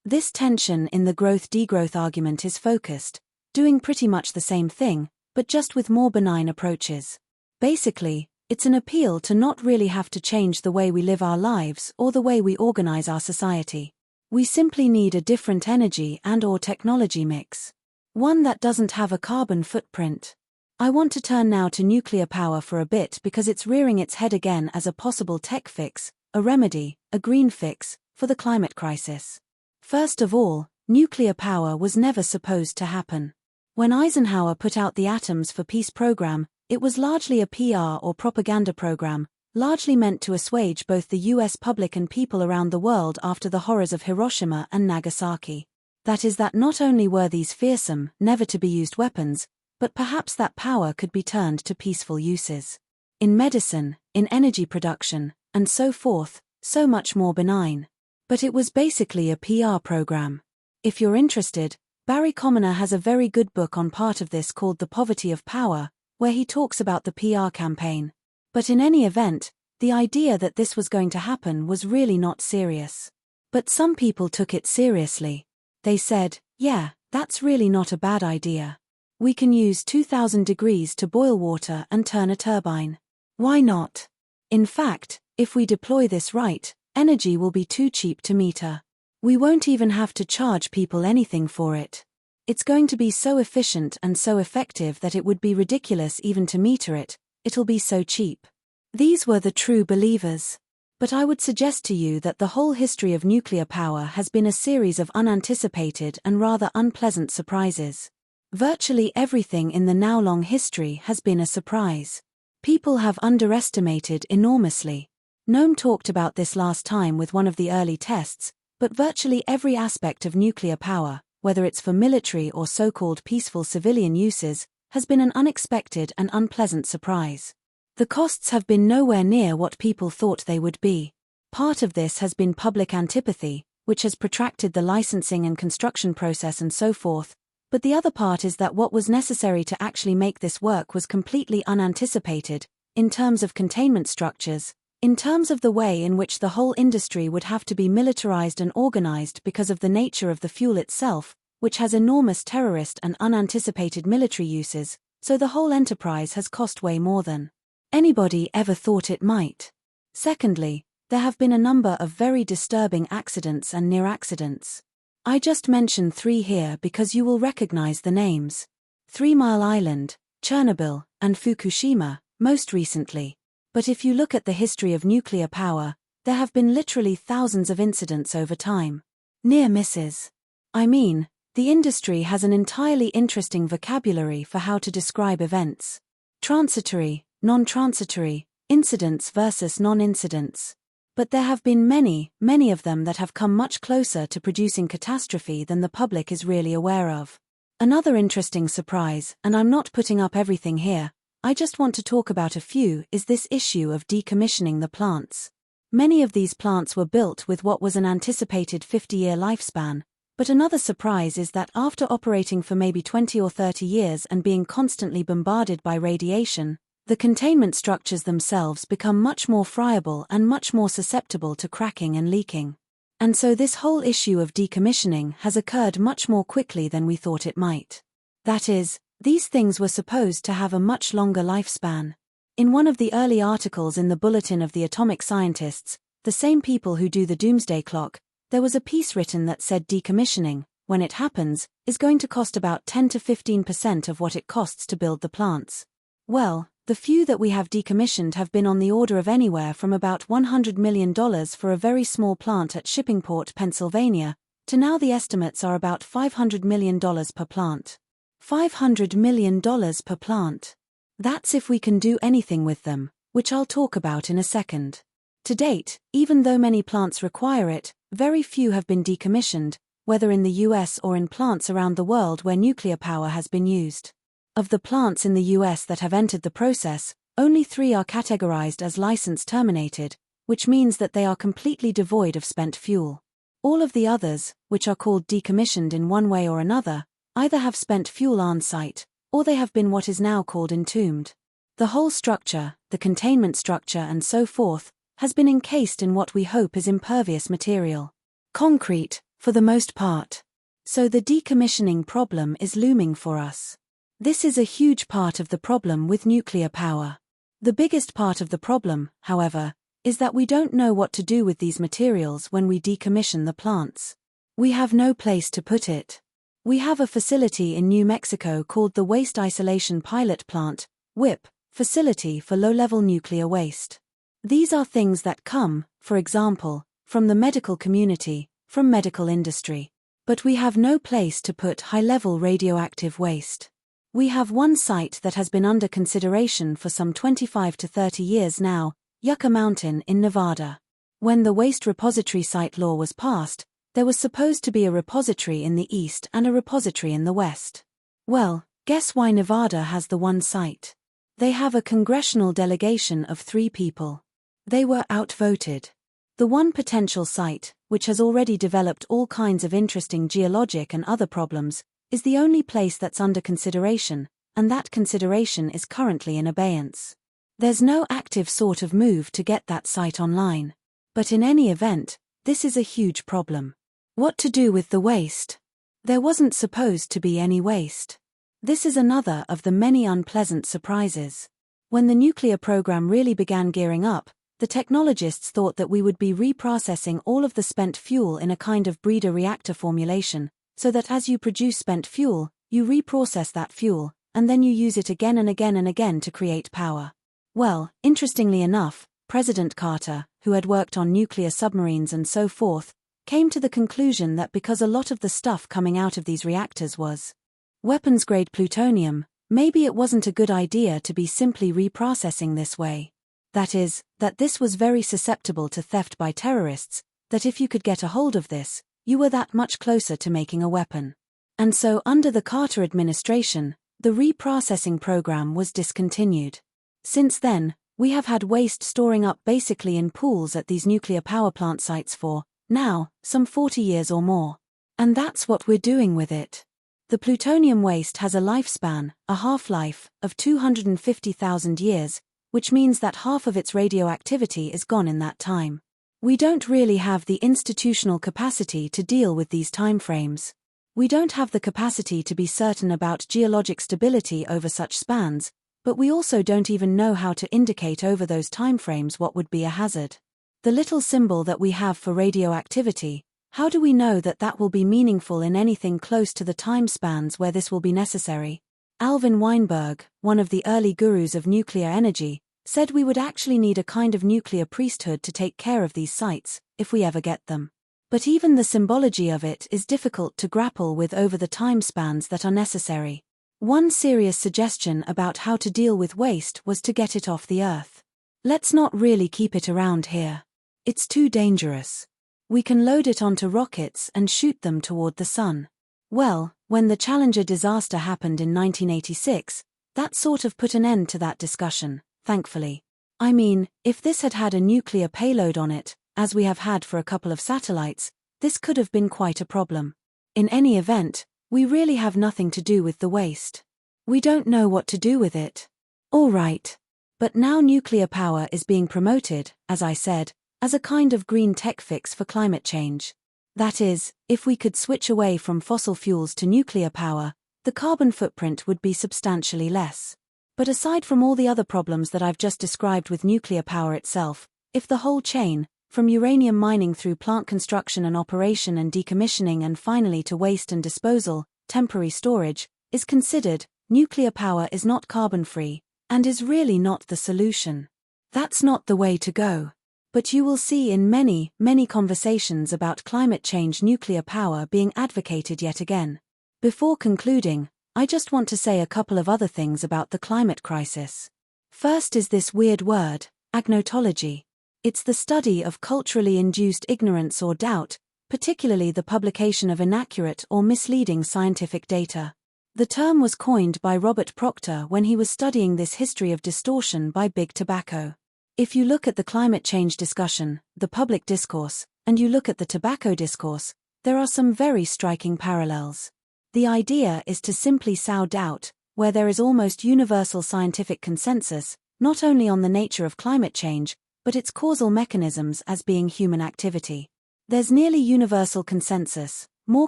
this tension in the growth-degrowth argument is focused, doing pretty much the same thing, but just with more benign approaches. Basically, it's an appeal to not really have to change the way we live our lives or the way we organize our society. We simply need a different energy and/or technology mix. One that doesn't have a carbon footprint. I want to turn now to nuclear power for a bit because it's rearing its head again as a possible tech fix, a remedy, a green fix, for the climate crisis. First of all, nuclear power was never supposed to happen. When Eisenhower put out the Atoms for Peace program, it was largely a PR or propaganda program, largely meant to assuage both the US public and people around the world after the horrors of Hiroshima and Nagasaki. That is, that not only were these fearsome, never-to-be-used weapons, but perhaps that power could be turned to peaceful uses. In medicine, in energy production, and so forth, so much more benign. But it was basically a PR program. If you're interested, Barry Commoner has a very good book on part of this called The Poverty of Power, where he talks about the PR campaign. But in any event, the idea that this was going to happen was really not serious. But some people took it seriously. They said, yeah, that's really not a bad idea. We can use 2000 degrees to boil water and turn a turbine. Why not? In fact, if we deploy this right, energy will be too cheap to meter. We won't even have to charge people anything for it. It's going to be so efficient and so effective that it would be ridiculous even to meter it. It'll be so cheap. These were the true believers. But I would suggest to you that the whole history of nuclear power has been a series of unanticipated and rather unpleasant surprises. Virtually everything in the now long history has been a surprise. People have underestimated enormously. Noam talked about this last time with one of the early tests, but virtually every aspect of nuclear power, whether it's for military or so-called peaceful civilian uses, has been an unexpected and unpleasant surprise. The costs have been nowhere near what people thought they would be. Part of this has been public antipathy, which has protracted the licensing and construction process and so forth, but the other part is that what was necessary to actually make this work was completely unanticipated, in terms of containment structures, in terms of the way in which the whole industry would have to be militarized and organized because of the nature of the fuel itself, which has enormous terrorist and unanticipated military uses, so the whole enterprise has cost way more than anybody ever thought it might. Secondly, there have been a number of very disturbing accidents and near accidents. I just mention 3 here because you will recognize the names. 3 Mile Island, Chernobyl, and Fukushima, most recently. But if you look at the history of nuclear power, there have been literally thousands of incidents over time. Near misses. I mean, the industry has an entirely interesting vocabulary for how to describe events. Transitory, non-transitory, incidents versus non-incidents. But there have been many of them that have come much closer to producing catastrophe than the public is really aware of. Another interesting surprise, and I'm not putting up everything here, I just want to talk about a few, is this issue of decommissioning the plants. Many of these plants were built with what was an anticipated 50-year lifespan, But another surprise is that after operating for maybe 20 or 30 years and being constantly bombarded by radiation, the containment structures themselves become much more friable and much more susceptible to cracking and leaking. And so this whole issue of decommissioning has occurred much more quickly than we thought it might. That is, these things were supposed to have a much longer lifespan. In one of the early articles in the Bulletin of the Atomic Scientists, the same people who do the doomsday clock, there was a piece written that said decommissioning, when it happens, is going to cost about 10 to 15% of what it costs to build the plants. Well, the few that we have decommissioned have been on the order of anywhere from about $100 million for a very small plant at Shippingport, Pennsylvania, to now the estimates are about $500 million per plant. $500 million per plant. That's if we can do anything with them, which I'll talk about in a second. To date, even though many plants require it, very few have been decommissioned, whether in the US or in plants around the world where nuclear power has been used. Of the plants in the US that have entered the process, only 3 are categorized as license terminated, which means that they are completely devoid of spent fuel. All of the others, which are called decommissioned in one way or another, either have spent fuel on site, or they have been what is now called entombed. The whole structure, the containment structure and so forth, has been encased in what we hope is impervious material. Concrete, for the most part. So the decommissioning problem is looming for us. This is a huge part of the problem with nuclear power. The biggest part of the problem, however, is that we don't know what to do with these materials when we decommission the plants. We have no place to put it. We have a facility in New Mexico called the Waste Isolation Pilot Plant, WIPP, Facility for Low-Level Nuclear Waste. These are things that come, for example, from the medical community, from medical industry. But we have no place to put high-level radioactive waste. We have one site that has been under consideration for some 25 to 30 years now, Yucca Mountain in Nevada. When the Waste Repository Site Law was passed, there was supposed to be a repository in the east and a repository in the west. Well, guess why Nevada has the one site? They have a congressional delegation of 3 people. They were outvoted. The one potential site, which has already developed all kinds of interesting geologic and other problems, is the only place that's under consideration, and that consideration is currently in abeyance. There's no active sort of move to get that site online. But in any event, this is a huge problem. What to do with the waste? There wasn't supposed to be any waste. This is another of the many unpleasant surprises. When the nuclear program really began gearing up, the technologists thought that we would be reprocessing all of the spent fuel in a kind of breeder reactor formulation, so that as you produce spent fuel, you reprocess that fuel, and then you use it again and again and again to create power. Well, interestingly enough, President Carter, who had worked on nuclear submarines and so forth, came to the conclusion that because a lot of the stuff coming out of these reactors was weapons-grade plutonium, maybe it wasn't a good idea to be simply reprocessing this way. That is, that this was very susceptible to theft by terrorists, that if you could get a hold of this, you were that much closer to making a weapon. And so under the Carter administration, the reprocessing program was discontinued. Since then, we have had waste storing up basically in pools at these nuclear power plant sites for, now, some 40 years or more. And that's what we're doing with it. The plutonium waste has a lifespan, a half-life, of 250,000 years, which means that half of its radioactivity is gone in that time. We don't really have the institutional capacity to deal with these timeframes. We don't have the capacity to be certain about geologic stability over such spans, but we also don't even know how to indicate over those timeframes what would be a hazard. The little symbol that we have for radioactivity, how do we know that that will be meaningful in anything close to the time spans where this will be necessary? Alvin Weinberg, one of the early gurus of nuclear energy, said we would actually need a kind of nuclear priesthood to take care of these sites, if we ever get them. But even the symbology of it is difficult to grapple with over the time spans that are necessary. One serious suggestion about how to deal with waste was to get it off the Earth. Let's not really keep it around here. It's too dangerous. We can load it onto rockets and shoot them toward the sun. Well, when the Challenger disaster happened in 1986, that sort of put an end to that discussion. Thankfully. I mean, if this had had a nuclear payload on it, as we have had for a couple of satellites, this could have been quite a problem. In any event, we really have nothing to do with the waste. We don't know what to do with it. All right. But now nuclear power is being promoted, as I said, as a kind of green tech fix for climate change. That is, if we could switch away from fossil fuels to nuclear power, the carbon footprint would be substantially less. But aside from all the other problems that I've just described with nuclear power itself, if the whole chain, from uranium mining through plant construction and operation and decommissioning and finally to waste and disposal, temporary storage, is considered, nuclear power is not carbon-free, and is really not the solution. That's not the way to go. But you will see in many, many conversations about climate change nuclear power being advocated yet again. Before concluding, I just want to say a couple of other things about the climate crisis. First is this weird word, agnotology. It's the study of culturally induced ignorance or doubt, particularly the publication of inaccurate or misleading scientific data. The term was coined by Robert Proctor when he was studying this history of distortion by Big Tobacco. If you look at the climate change discussion, the public discourse, and you look at the tobacco discourse, there are some very striking parallels. The idea is to simply sow doubt, where there is almost universal scientific consensus, not only on the nature of climate change, but its causal mechanisms as being human activity. There's nearly universal consensus, more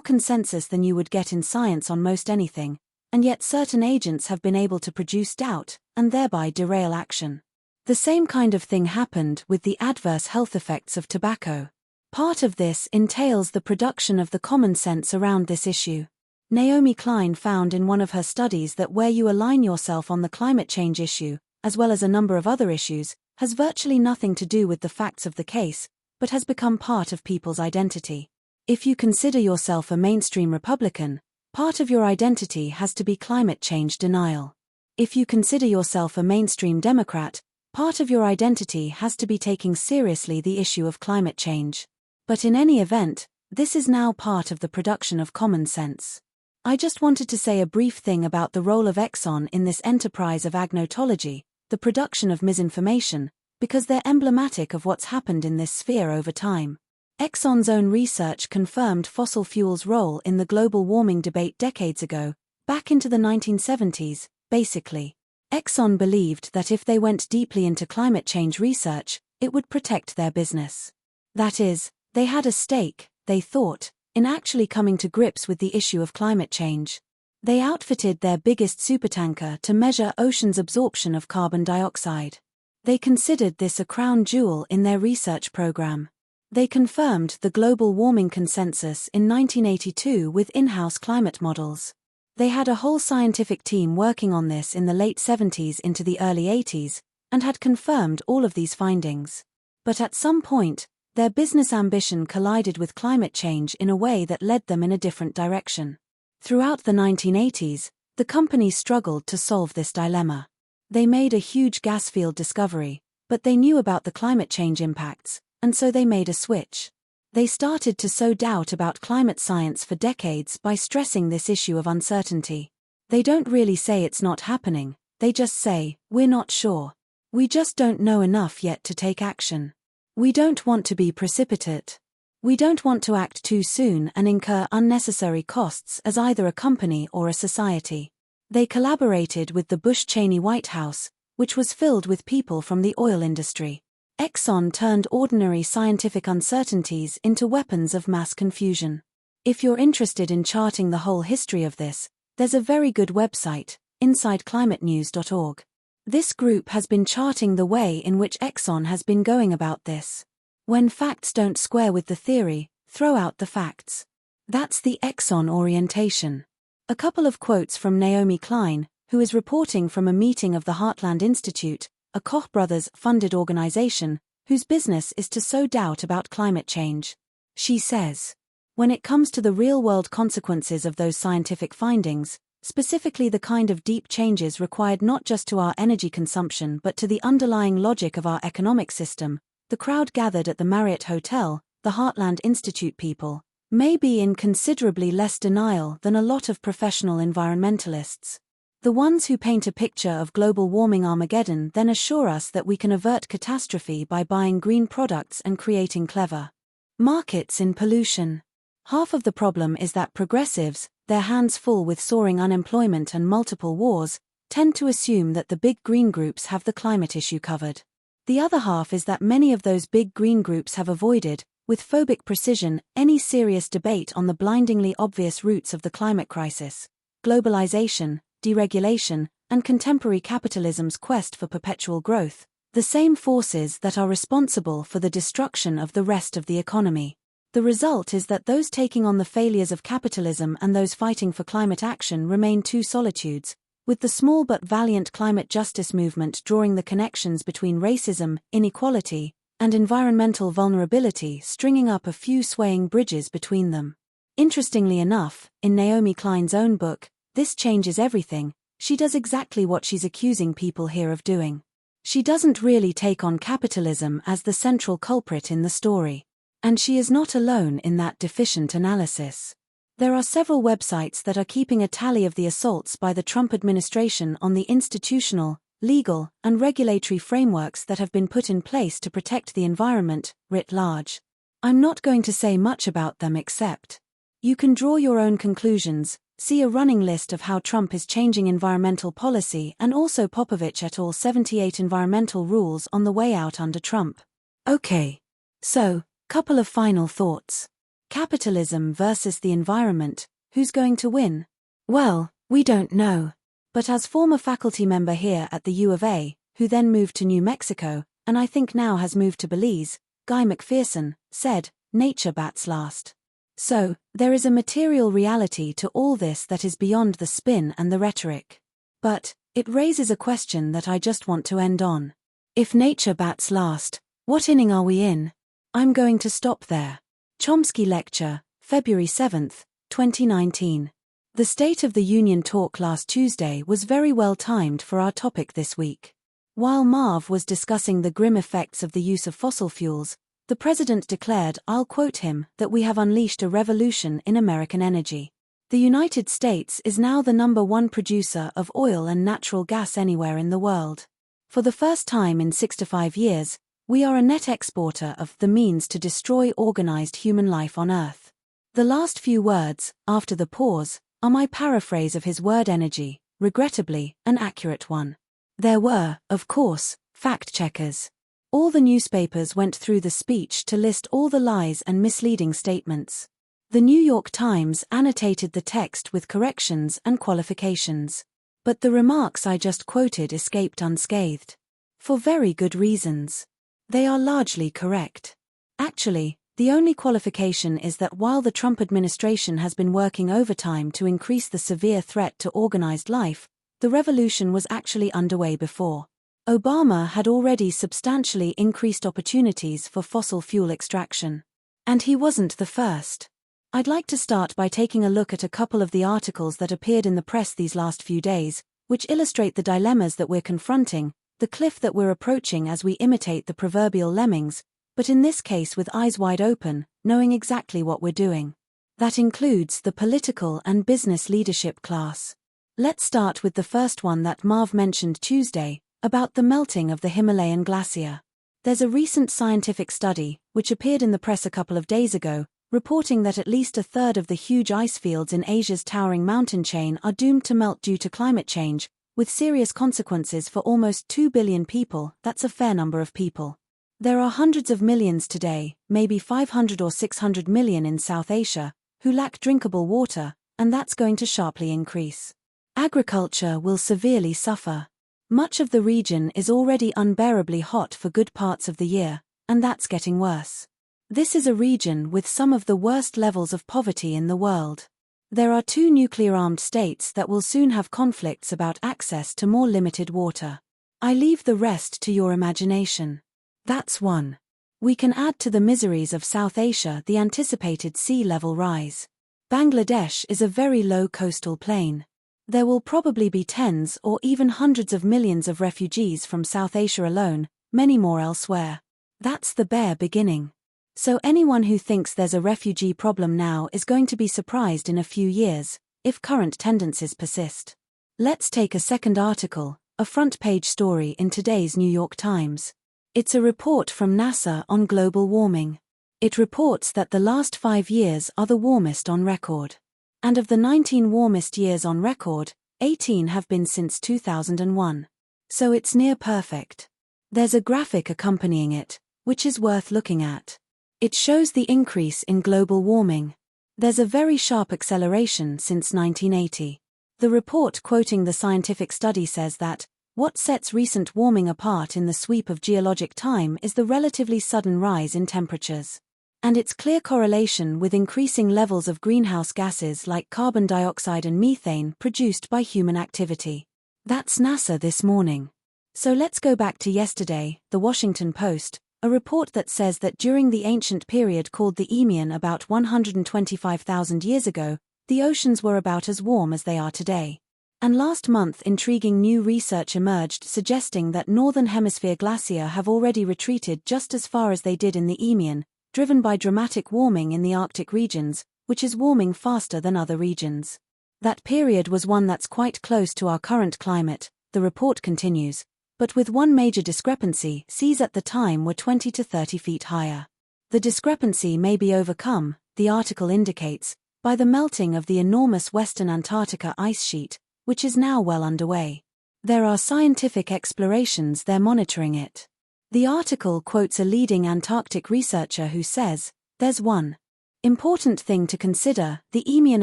consensus than you would get in science on most anything, and yet certain agents have been able to produce doubt, and thereby derail action. The same kind of thing happened with the adverse health effects of tobacco. Part of this entails the production of the common sense around this issue. Naomi Klein found in one of her studies that where you align yourself on the climate change issue, as well as a number of other issues, has virtually nothing to do with the facts of the case, but has become part of people's identity. If you consider yourself a mainstream Republican, part of your identity has to be climate change denial. If you consider yourself a mainstream Democrat, part of your identity has to be taking seriously the issue of climate change. But in any event, this is now part of the production of common sense. I just wanted to say a brief thing about the role of Exxon in this enterprise of agnotology, the production of misinformation, because they're emblematic of what's happened in this sphere over time. Exxon's own research confirmed fossil fuels' role in the global warming debate decades ago, back into the 1970s, basically. Exxon believed that if they went deeply into climate change research, it would protect their business. That is, they had a stake, they thought, in actually coming to grips with the issue of climate change. They outfitted their biggest supertanker to measure oceans' absorption of carbon dioxide. They considered this a crown jewel in their research program. They confirmed the global warming consensus in 1982 with in-house climate models. They had a whole scientific team working on this in the late 70s into the early 80s, and had confirmed all of these findings. But at some point, their business ambition collided with climate change in a way that led them in a different direction. Throughout the 1980s, the company struggled to solve this dilemma. They made a huge gas field discovery, but they knew about the climate change impacts, and so they made a switch. They started to sow doubt about climate science for decades by stressing this issue of uncertainty. They don't really say it's not happening, they just say, we're not sure. We just don't know enough yet to take action. We don't want to be precipitate. We don't want to act too soon and incur unnecessary costs as either a company or a society. They collaborated with the Bush-Cheney White House, which was filled with people from the oil industry. Exxon turned ordinary scientific uncertainties into weapons of mass confusion. If you're interested in charting the whole history of this, there's a very good website, insideclimatenews.org. This group has been charting the way in which Exxon has been going about this. When facts don't square with the theory, throw out the facts. That's the Exxon orientation. A couple of quotes from Naomi Klein, who is reporting from a meeting of the Heartland Institute, a Koch brothers-funded organization, whose business is to sow doubt about climate change. She says, when it comes to the real-world consequences of those scientific findings, specifically the kind of deep changes required not just to our energy consumption but to the underlying logic of our economic system, the crowd gathered at the Marriott Hotel, the Heartland Institute people, may be in considerably less denial than a lot of professional environmentalists. The ones who paint a picture of global warming Armageddon then assure us that we can avert catastrophe by buying green products and creating clever markets in pollution. Half of the problem is that progressives, their hands full with soaring unemployment and multiple wars, tend to assume that the big green groups have the climate issue covered. The other half is that many of those big green groups have avoided, with phobic precision, any serious debate on the blindingly obvious roots of the climate crisis: globalization, deregulation, and contemporary capitalism's quest for perpetual growth, the same forces that are responsible for the destruction of the rest of the economy. The result is that those taking on the failures of capitalism and those fighting for climate action remain two solitudes, with the small but valiant climate justice movement drawing the connections between racism, inequality, and environmental vulnerability, stringing up a few swaying bridges between them. Interestingly enough, in Naomi Klein's own book, This Changes Everything, she does exactly what she's accusing people here of doing. She doesn't really take on capitalism as the central culprit in the story. And she is not alone in that deficient analysis. There are several websites that are keeping a tally of the assaults by the Trump administration on the institutional, legal, and regulatory frameworks that have been put in place to protect the environment, writ large. I'm not going to say much about them except you can draw your own conclusions, see a running list of how Trump is changing environmental policy, and also Popovich et al. 78 environmental rules on the way out under Trump. Okay. So, couple of final thoughts. Capitalism versus the environment, who's going to win? Well, we don't know. But as former faculty member here at the U of A, who then moved to New Mexico, and I think now has moved to Belize, Guy McPherson, said, nature bats last. So, there is a material reality to all this that is beyond the spin and the rhetoric. But, it raises a question that I just want to end on. If nature bats last, what inning are we in? I'm going to stop there. Chomsky Lecture, February 7, 2019. The State of the Union talk last Tuesday was very well timed for our topic this week. While Marv was discussing the grim effects of the use of fossil fuels, the president declared, I'll quote him, that we have unleashed a revolution in American energy. The United States is now the #1 producer of oil and natural gas anywhere in the world. For the first time in 65 years, we are a net exporter of the means to destroy organized human life on Earth. The last few words, after the pause, are my paraphrase of his word energy, regrettably, an accurate one. There were, of course, fact-checkers. All the newspapers went through the speech to list all the lies and misleading statements. The New York Times annotated the text with corrections and qualifications. But the remarks I just quoted escaped unscathed. For very good reasons. They are largely correct. Actually, the only qualification is that while the Trump administration has been working overtime to increase the severe threat to organized life, the revolution was actually underway before. Obama had already substantially increased opportunities for fossil fuel extraction. And he wasn't the first. I'd like to start by taking a look at a couple of the articles that appeared in the press these last few days, which illustrate the dilemmas that we're confronting, the cliff that we're approaching as we imitate the proverbial lemmings, but in this case with eyes wide open, knowing exactly what we're doing. That includes the political and business leadership class. Let's start with the first one that Marv mentioned Tuesday, about the melting of the Himalayan glacier. There's a recent scientific study, which appeared in the press a couple of days ago, reporting that at least a third of the huge ice fields in Asia's towering mountain chain are doomed to melt due to climate change, with serious consequences for almost 2 billion people. That's a fair number of people. There are hundreds of millions today, maybe 500 or 600 million in South Asia, who lack drinkable water, and that's going to sharply increase. Agriculture will severely suffer. Much of the region is already unbearably hot for good parts of the year, and that's getting worse. This is a region with some of the worst levels of poverty in the world. There are 2 nuclear-armed states that will soon have conflicts about access to more limited water. I leave the rest to your imagination. That's one. We can add to the miseries of South Asia the anticipated sea level rise. Bangladesh is a very low coastal plain. There will probably be tens or even hundreds of millions of refugees from South Asia alone, many more elsewhere. That's the bare beginning. So anyone who thinks there's a refugee problem now is going to be surprised in a few years, if current tendencies persist. Let's take a second article, a front-page story in today's New York Times. It's a report from NASA on global warming. It reports that the last 5 years are the warmest on record. And of the 19 warmest years on record, 18 have been since 2001. So it's near perfect. There's a graphic accompanying it, which is worth looking at. It shows the increase in global warming. There's a very sharp acceleration since 1980. The report quoting the scientific study says that, what sets recent warming apart in the sweep of geologic time is the relatively sudden rise in temperatures. And its clear correlation with increasing levels of greenhouse gases like carbon dioxide and methane produced by human activity. That's NASA this morning. So let's go back to yesterday, the Washington Post, a report that says that during the ancient period called the Eemian about 125,000 years ago, the oceans were about as warm as they are today. And last month intriguing new research emerged suggesting that Northern Hemisphere glacier have already retreated just as far as they did in the Eemian, driven by dramatic warming in the Arctic regions, which is warming faster than other regions. That period was one that's quite close to our current climate, the report continues, but with one major discrepancy: seas at the time were 20 to 30 feet higher. The discrepancy may be overcome, the article indicates, by the melting of the enormous western Antarctica ice sheet, which is now well underway. There are scientific explorations there monitoring it. The article quotes a leading Antarctic researcher who says, "There's one important thing to consider: the Eemian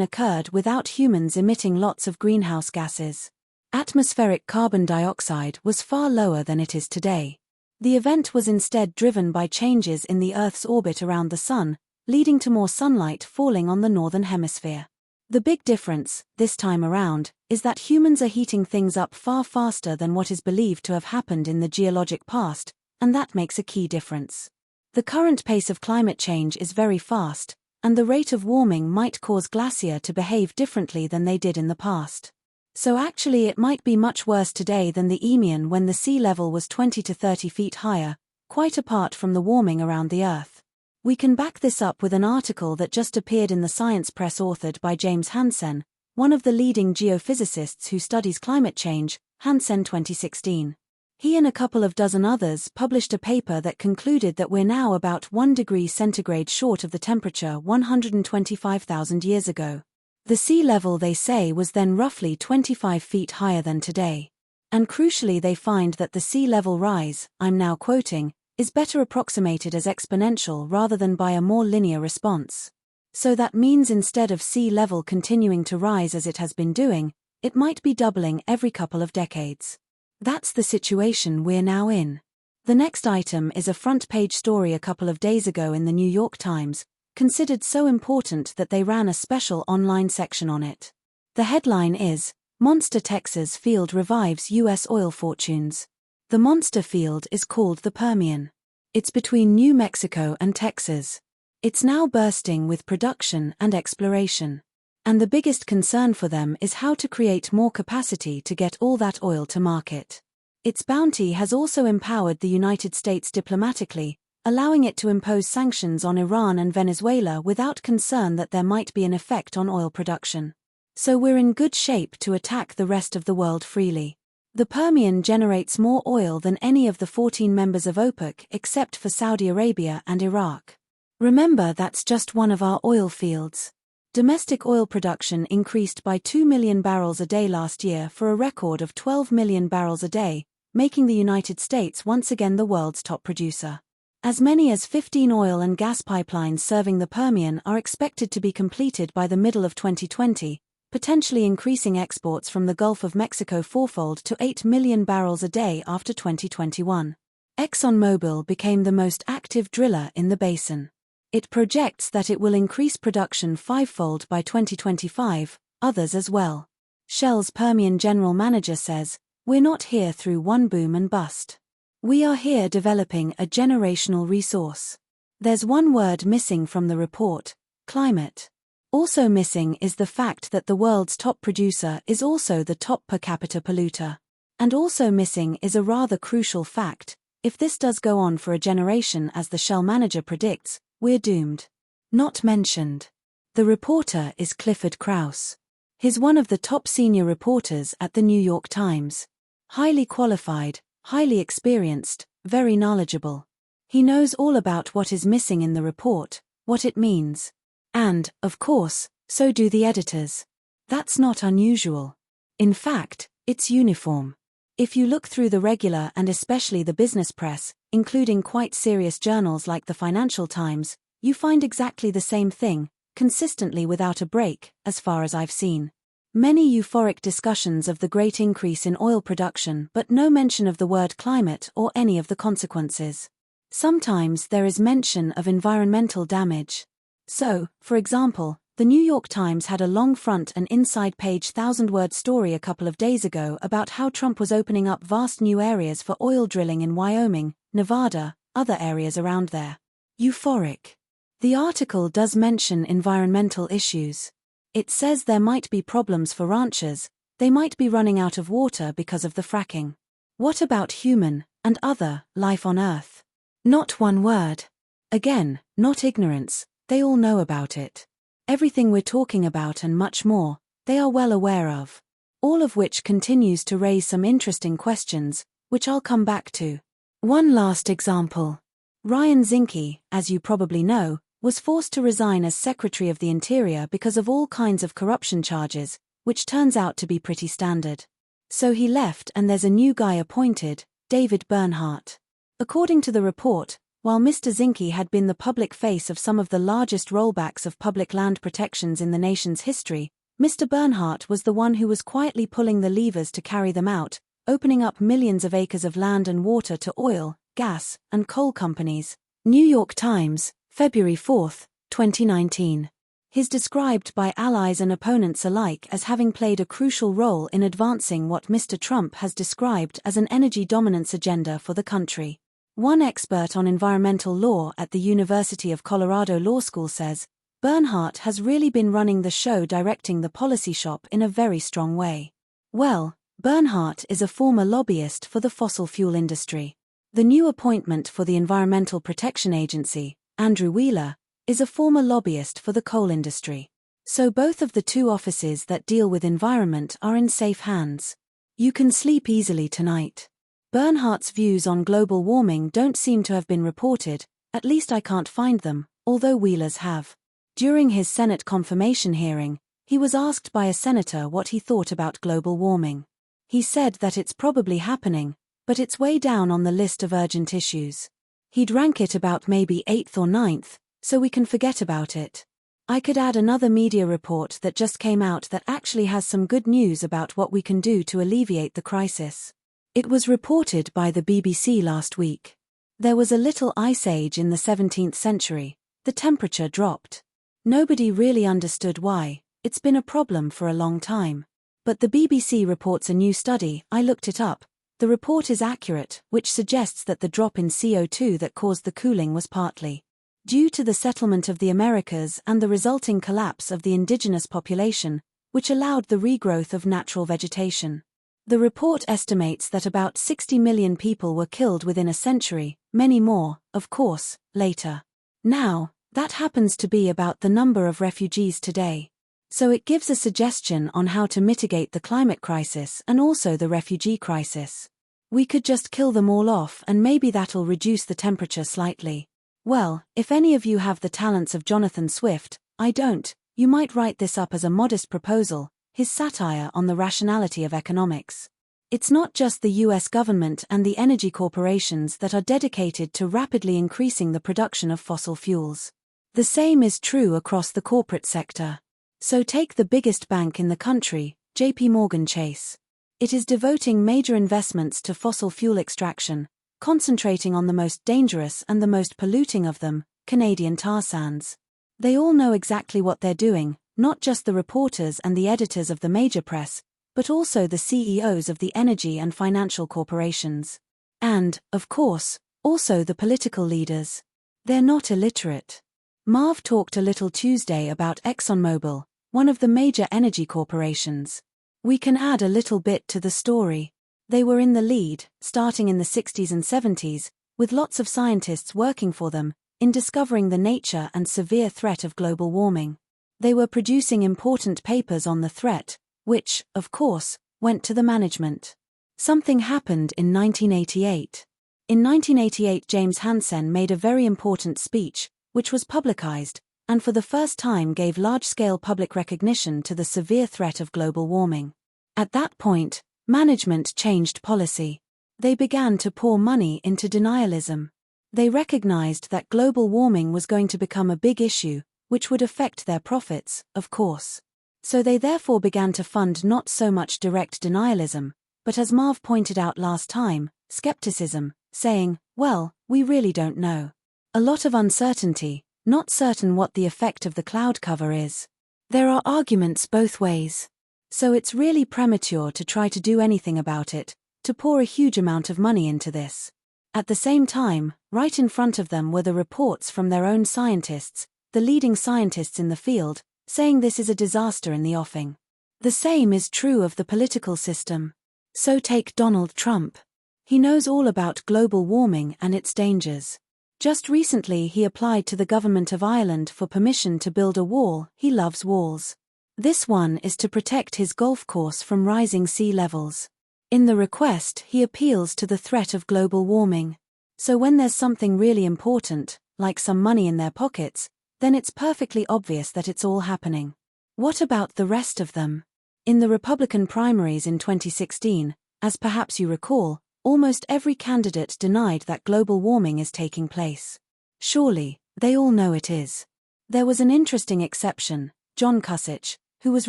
occurred without humans emitting lots of greenhouse gases. Atmospheric carbon dioxide was far lower than it is today. The event was instead driven by changes in the Earth's orbit around the Sun, leading to more sunlight falling on the Northern Hemisphere. The big difference, this time around, is that humans are heating things up far faster than what is believed to have happened in the geologic past, and that makes a key difference. The current pace of climate change is very fast, and the rate of warming might cause glacier to behave differently than they did in the past. So actually it might be much worse today than the Eemian when the sea level was 20 to 30 feet higher, quite apart from the warming around the Earth. We can back this up with an article that just appeared in the Science Press authored by James Hansen, one of the leading geophysicists who studies climate change, Hansen 2016. He and a couple of dozen others published a paper that concluded that we're now about 1 degree centigrade short of the temperature 125,000 years ago. The sea level, they say, was then roughly 25 feet higher than today. And crucially, they find that the sea level rise, I'm now quoting, is better approximated as exponential rather than by a more linear response. So that means instead of sea level continuing to rise as it has been doing, it might be doubling every couple of decades. That's the situation we're now in. The next item is a front-page story a couple of days ago in the New York Times, considered so important that they ran a special online section on it. The headline is, "Monster Texas Field Revives U.S. Oil Fortunes." The monster field is called the Permian. It's between New Mexico and Texas. It's now bursting with production and exploration. And the biggest concern for them is how to create more capacity to get all that oil to market. Its bounty has also empowered the United States diplomatically, allowing it to impose sanctions on Iran and Venezuela without concern that there might be an effect on oil production. So we're in good shape to attack the rest of the world freely. The Permian generates more oil than any of the 14 members of OPEC except for Saudi Arabia and Iraq. Remember, that's just one of our oil fields. Domestic oil production increased by 2 million barrels a day last year for a record of 12 million barrels a day, making the United States once again the world's top producer. As many as 15 oil and gas pipelines serving the Permian are expected to be completed by the middle of 2020, potentially increasing exports from the Gulf of Mexico fourfold to 8 million barrels a day after 2021. ExxonMobil became the most active driller in the basin. It projects that it will increase production fivefold by 2025, others as well. Shell's Permian general manager says, "We're not here through one boom and bust. We are here developing a generational resource." There's one word missing from the report: climate. Also missing is the fact that the world's top producer is also the top per capita polluter. And also missing is a rather crucial fact: if this does go on for a generation as the Shell manager predicts, we're doomed. Not mentioned. The reporter is Clifford Krauss. He's one of the top senior reporters at the New York Times. Highly qualified, highly experienced, very knowledgeable. He knows all about what is missing in the report, what it means. And, of course, so do the editors. That's not unusual. In fact, it's uniform. If you look through the regular and especially the business press, including quite serious journals like the Financial Times, you find exactly the same thing, consistently without a break, as far as I've seen. Many euphoric discussions of the great increase in oil production, but no mention of the word climate or any of the consequences. Sometimes there is mention of environmental damage. So, for example, the New York Times had a long front and inside page 1,000-word story a couple of days ago about how Trump was opening up vast new areas for oil drilling in Wyoming, Nevada, other areas around there. Euphoric. The article does mention environmental issues. It says there might be problems for ranchers, they might be running out of water because of the fracking. What about human, and other, life on Earth? Not one word. Again, not ignorance, they all know about it. Everything we're talking about and much more, they are well aware of. All of which continues to raise some interesting questions, which I'll come back to. One last example. Ryan Zinke, as you probably know, was forced to resign as Secretary of the Interior because of all kinds of corruption charges, which turns out to be pretty standard. So he left and there's a new guy appointed, David Bernhardt. According to the report, while Mr. Zinke had been the public face of some of the largest rollbacks of public land protections in the nation's history, Mr. Bernhardt was the one who was quietly pulling the levers to carry them out, opening up millions of acres of land and water to oil, gas, and coal companies. New York Times, February 4, 2019. He's described by allies and opponents alike as having played a crucial role in advancing what Mr. Trump has described as an energy dominance agenda for the country. One expert on environmental law at the University of Colorado Law School says, Bernhardt has really been running the show, directing the policy shop in a very strong way. Well, Bernhardt is a former lobbyist for the fossil fuel industry. The new appointment for the Environmental Protection Agency, Andrew Wheeler, is a former lobbyist for the coal industry. So both of the two offices that deal with environment are in safe hands. You can sleep easily tonight. Bernhardt's views on global warming don't seem to have been reported, at least I can't find them, although Wheeler's have. During his Senate confirmation hearing, he was asked by a senator what he thought about global warming. He said that it's probably happening, but it's way down on the list of urgent issues. He'd rank it about maybe 8th or 9th, so we can forget about it. I could add another media report that just came out that actually has some good news about what we can do to alleviate the crisis. It was reported by the BBC last week. There was a little ice age in the 17th century. The temperature dropped. Nobody really understood why. It's been a problem for a long time. But the BBC reports a new study. I looked it up. The report is accurate, which suggests that the drop in CO2 that caused the cooling was partly due to the settlement of the Americas and the resulting collapse of the indigenous population, which allowed the regrowth of natural vegetation. The report estimates that about 60 million people were killed within a century, many more, of course, later. Now, that happens to be about the number of refugees today. So it gives a suggestion on how to mitigate the climate crisis and also the refugee crisis. We could just kill them all off and maybe that'll reduce the temperature slightly. Well, if any of you have the talents of Jonathan Swift, I don't, you might write this up as a modest proposal, his satire on the rationality of economics. It's not just the US government and the energy corporations that are dedicated to rapidly increasing the production of fossil fuels. The same is true across the corporate sector. So take the biggest bank in the country, JP Morgan Chase. It is devoting major investments to fossil fuel extraction, concentrating on the most dangerous and the most polluting of them, Canadian tar sands. They all know exactly what they're doing, not just the reporters and the editors of the major press, but also the CEOs of the energy and financial corporations. And, of course, also the political leaders. They're not illiterate. Marv talked a little Tuesday about ExxonMobil, one of the major energy corporations. We can add a little bit to the story. They were in the lead, starting in the 60s and 70s, with lots of scientists working for them, in discovering the nature and severe threat of global warming. They were producing important papers on the threat, which, of course, went to the management. Something happened in 1988. In 1988, James Hansen made a very important speech, which was publicized, and for the first time gave large-scale public recognition to the severe threat of global warming. At that point, management changed policy. They began to pour money into denialism. They recognized that global warming was going to become a big issue, which would affect their profits, of course. So they therefore began to fund not so much direct denialism, but as Marv pointed out last time, skepticism, saying, well, we really don't know. A lot of uncertainty, not certain what the effect of the cloud cover is. There are arguments both ways. So it's really premature to try to do anything about it, to pour a huge amount of money into this. At the same time, right in front of them were the reports from their own scientists, the leading scientists in the field, saying this is a disaster in the offing. The same is true of the political system. So take Donald Trump. He knows all about global warming and its dangers. Just recently he applied to the government of Ireland for permission to build a wall. He loves walls. This one is to protect his golf course from rising sea levels. In the request, he appeals to the threat of global warming. So when there's something really important, like some money in their pockets, then it's perfectly obvious that it's all happening. What about the rest of them? In the Republican primaries in 2016, as perhaps you recall, almost every candidate denied that global warming is taking place. Surely, they all know it is. There was an interesting exception, John Kasich, who was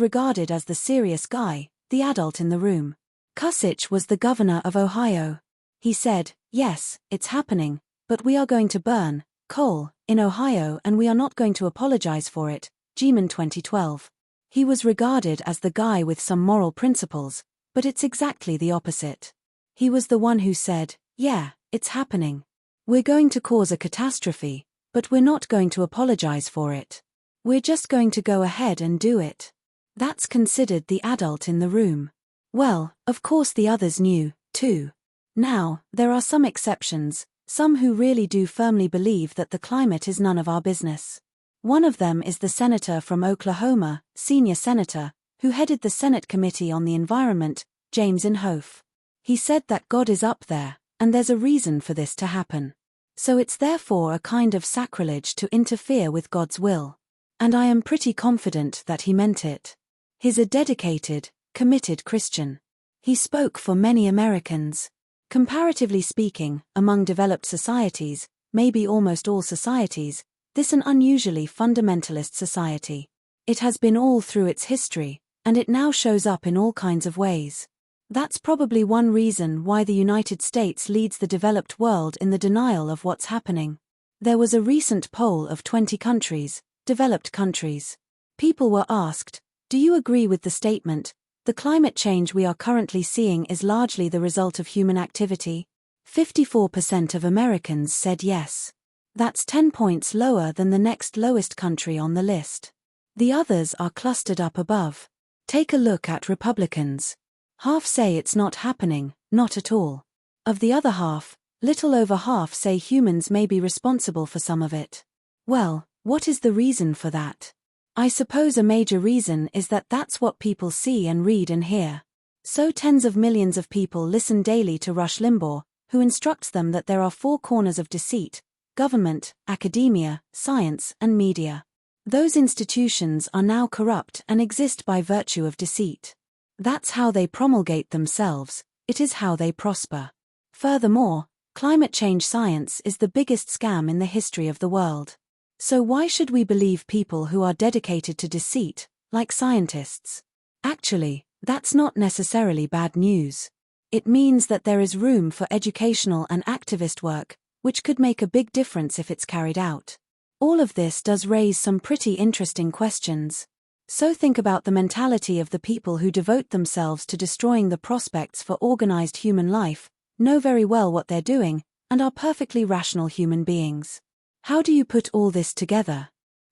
regarded as the serious guy, the adult in the room. Kasich was the governor of Ohio. He said, yes, it's happening, but we are going to burn coal in Ohio and we are not going to apologize for it, Geman 2012. He was regarded as the guy with some moral principles, but it's exactly the opposite. He was the one who said, yeah, it's happening. We're going to cause a catastrophe, but we're not going to apologize for it. We're just going to go ahead and do it. That's considered the adult in the room. Well, of course the others knew, too. Now, there are some exceptions, some who really do firmly believe that the climate is none of our business. One of them is the senator from Oklahoma, senior senator, who headed the Senate Committee on the Environment, James Inhofe. He said that God is up there, and there's a reason for this to happen. So it's therefore a kind of sacrilege to interfere with God's will. And I am pretty confident that he meant it. He's a dedicated, committed Christian. He spoke for many Americans. Comparatively speaking, among developed societies, maybe almost all societies, this an unusually fundamentalist society. It has been all through its history, and it now shows up in all kinds of ways. That's probably one reason why the United States leads the developed world in the denial of what's happening. There was a recent poll of 20 countries, developed countries. People were asked, do you agree with the statement, the climate change we are currently seeing is largely the result of human activity? 54% of Americans said yes. That's 10 points lower than the next lowest country on the list. The others are clustered up above. Take a look at Republicans. Half say it's not happening, not at all. Of the other half, little over half say humans may be responsible for some of it. Well, what is the reason for that? I suppose a major reason is that that's what people see and read and hear. So tens of millions of people listen daily to Rush Limbaugh, who instructs them that there are four corners of deceit: government, academia, science, and media. Those institutions are now corrupt and exist by virtue of deceit. That's how they promulgate themselves, it is how they prosper. Furthermore, climate change science is the biggest scam in the history of the world. So why should we believe people who are dedicated to deceit, like scientists? Actually, that's not necessarily bad news. It means that there is room for educational and activist work, which could make a big difference if it's carried out. All of this does raise some pretty interesting questions. So think about the mentality of the people who devote themselves to destroying the prospects for organized human life, know very well what they're doing, and are perfectly rational human beings. How do you put all this together?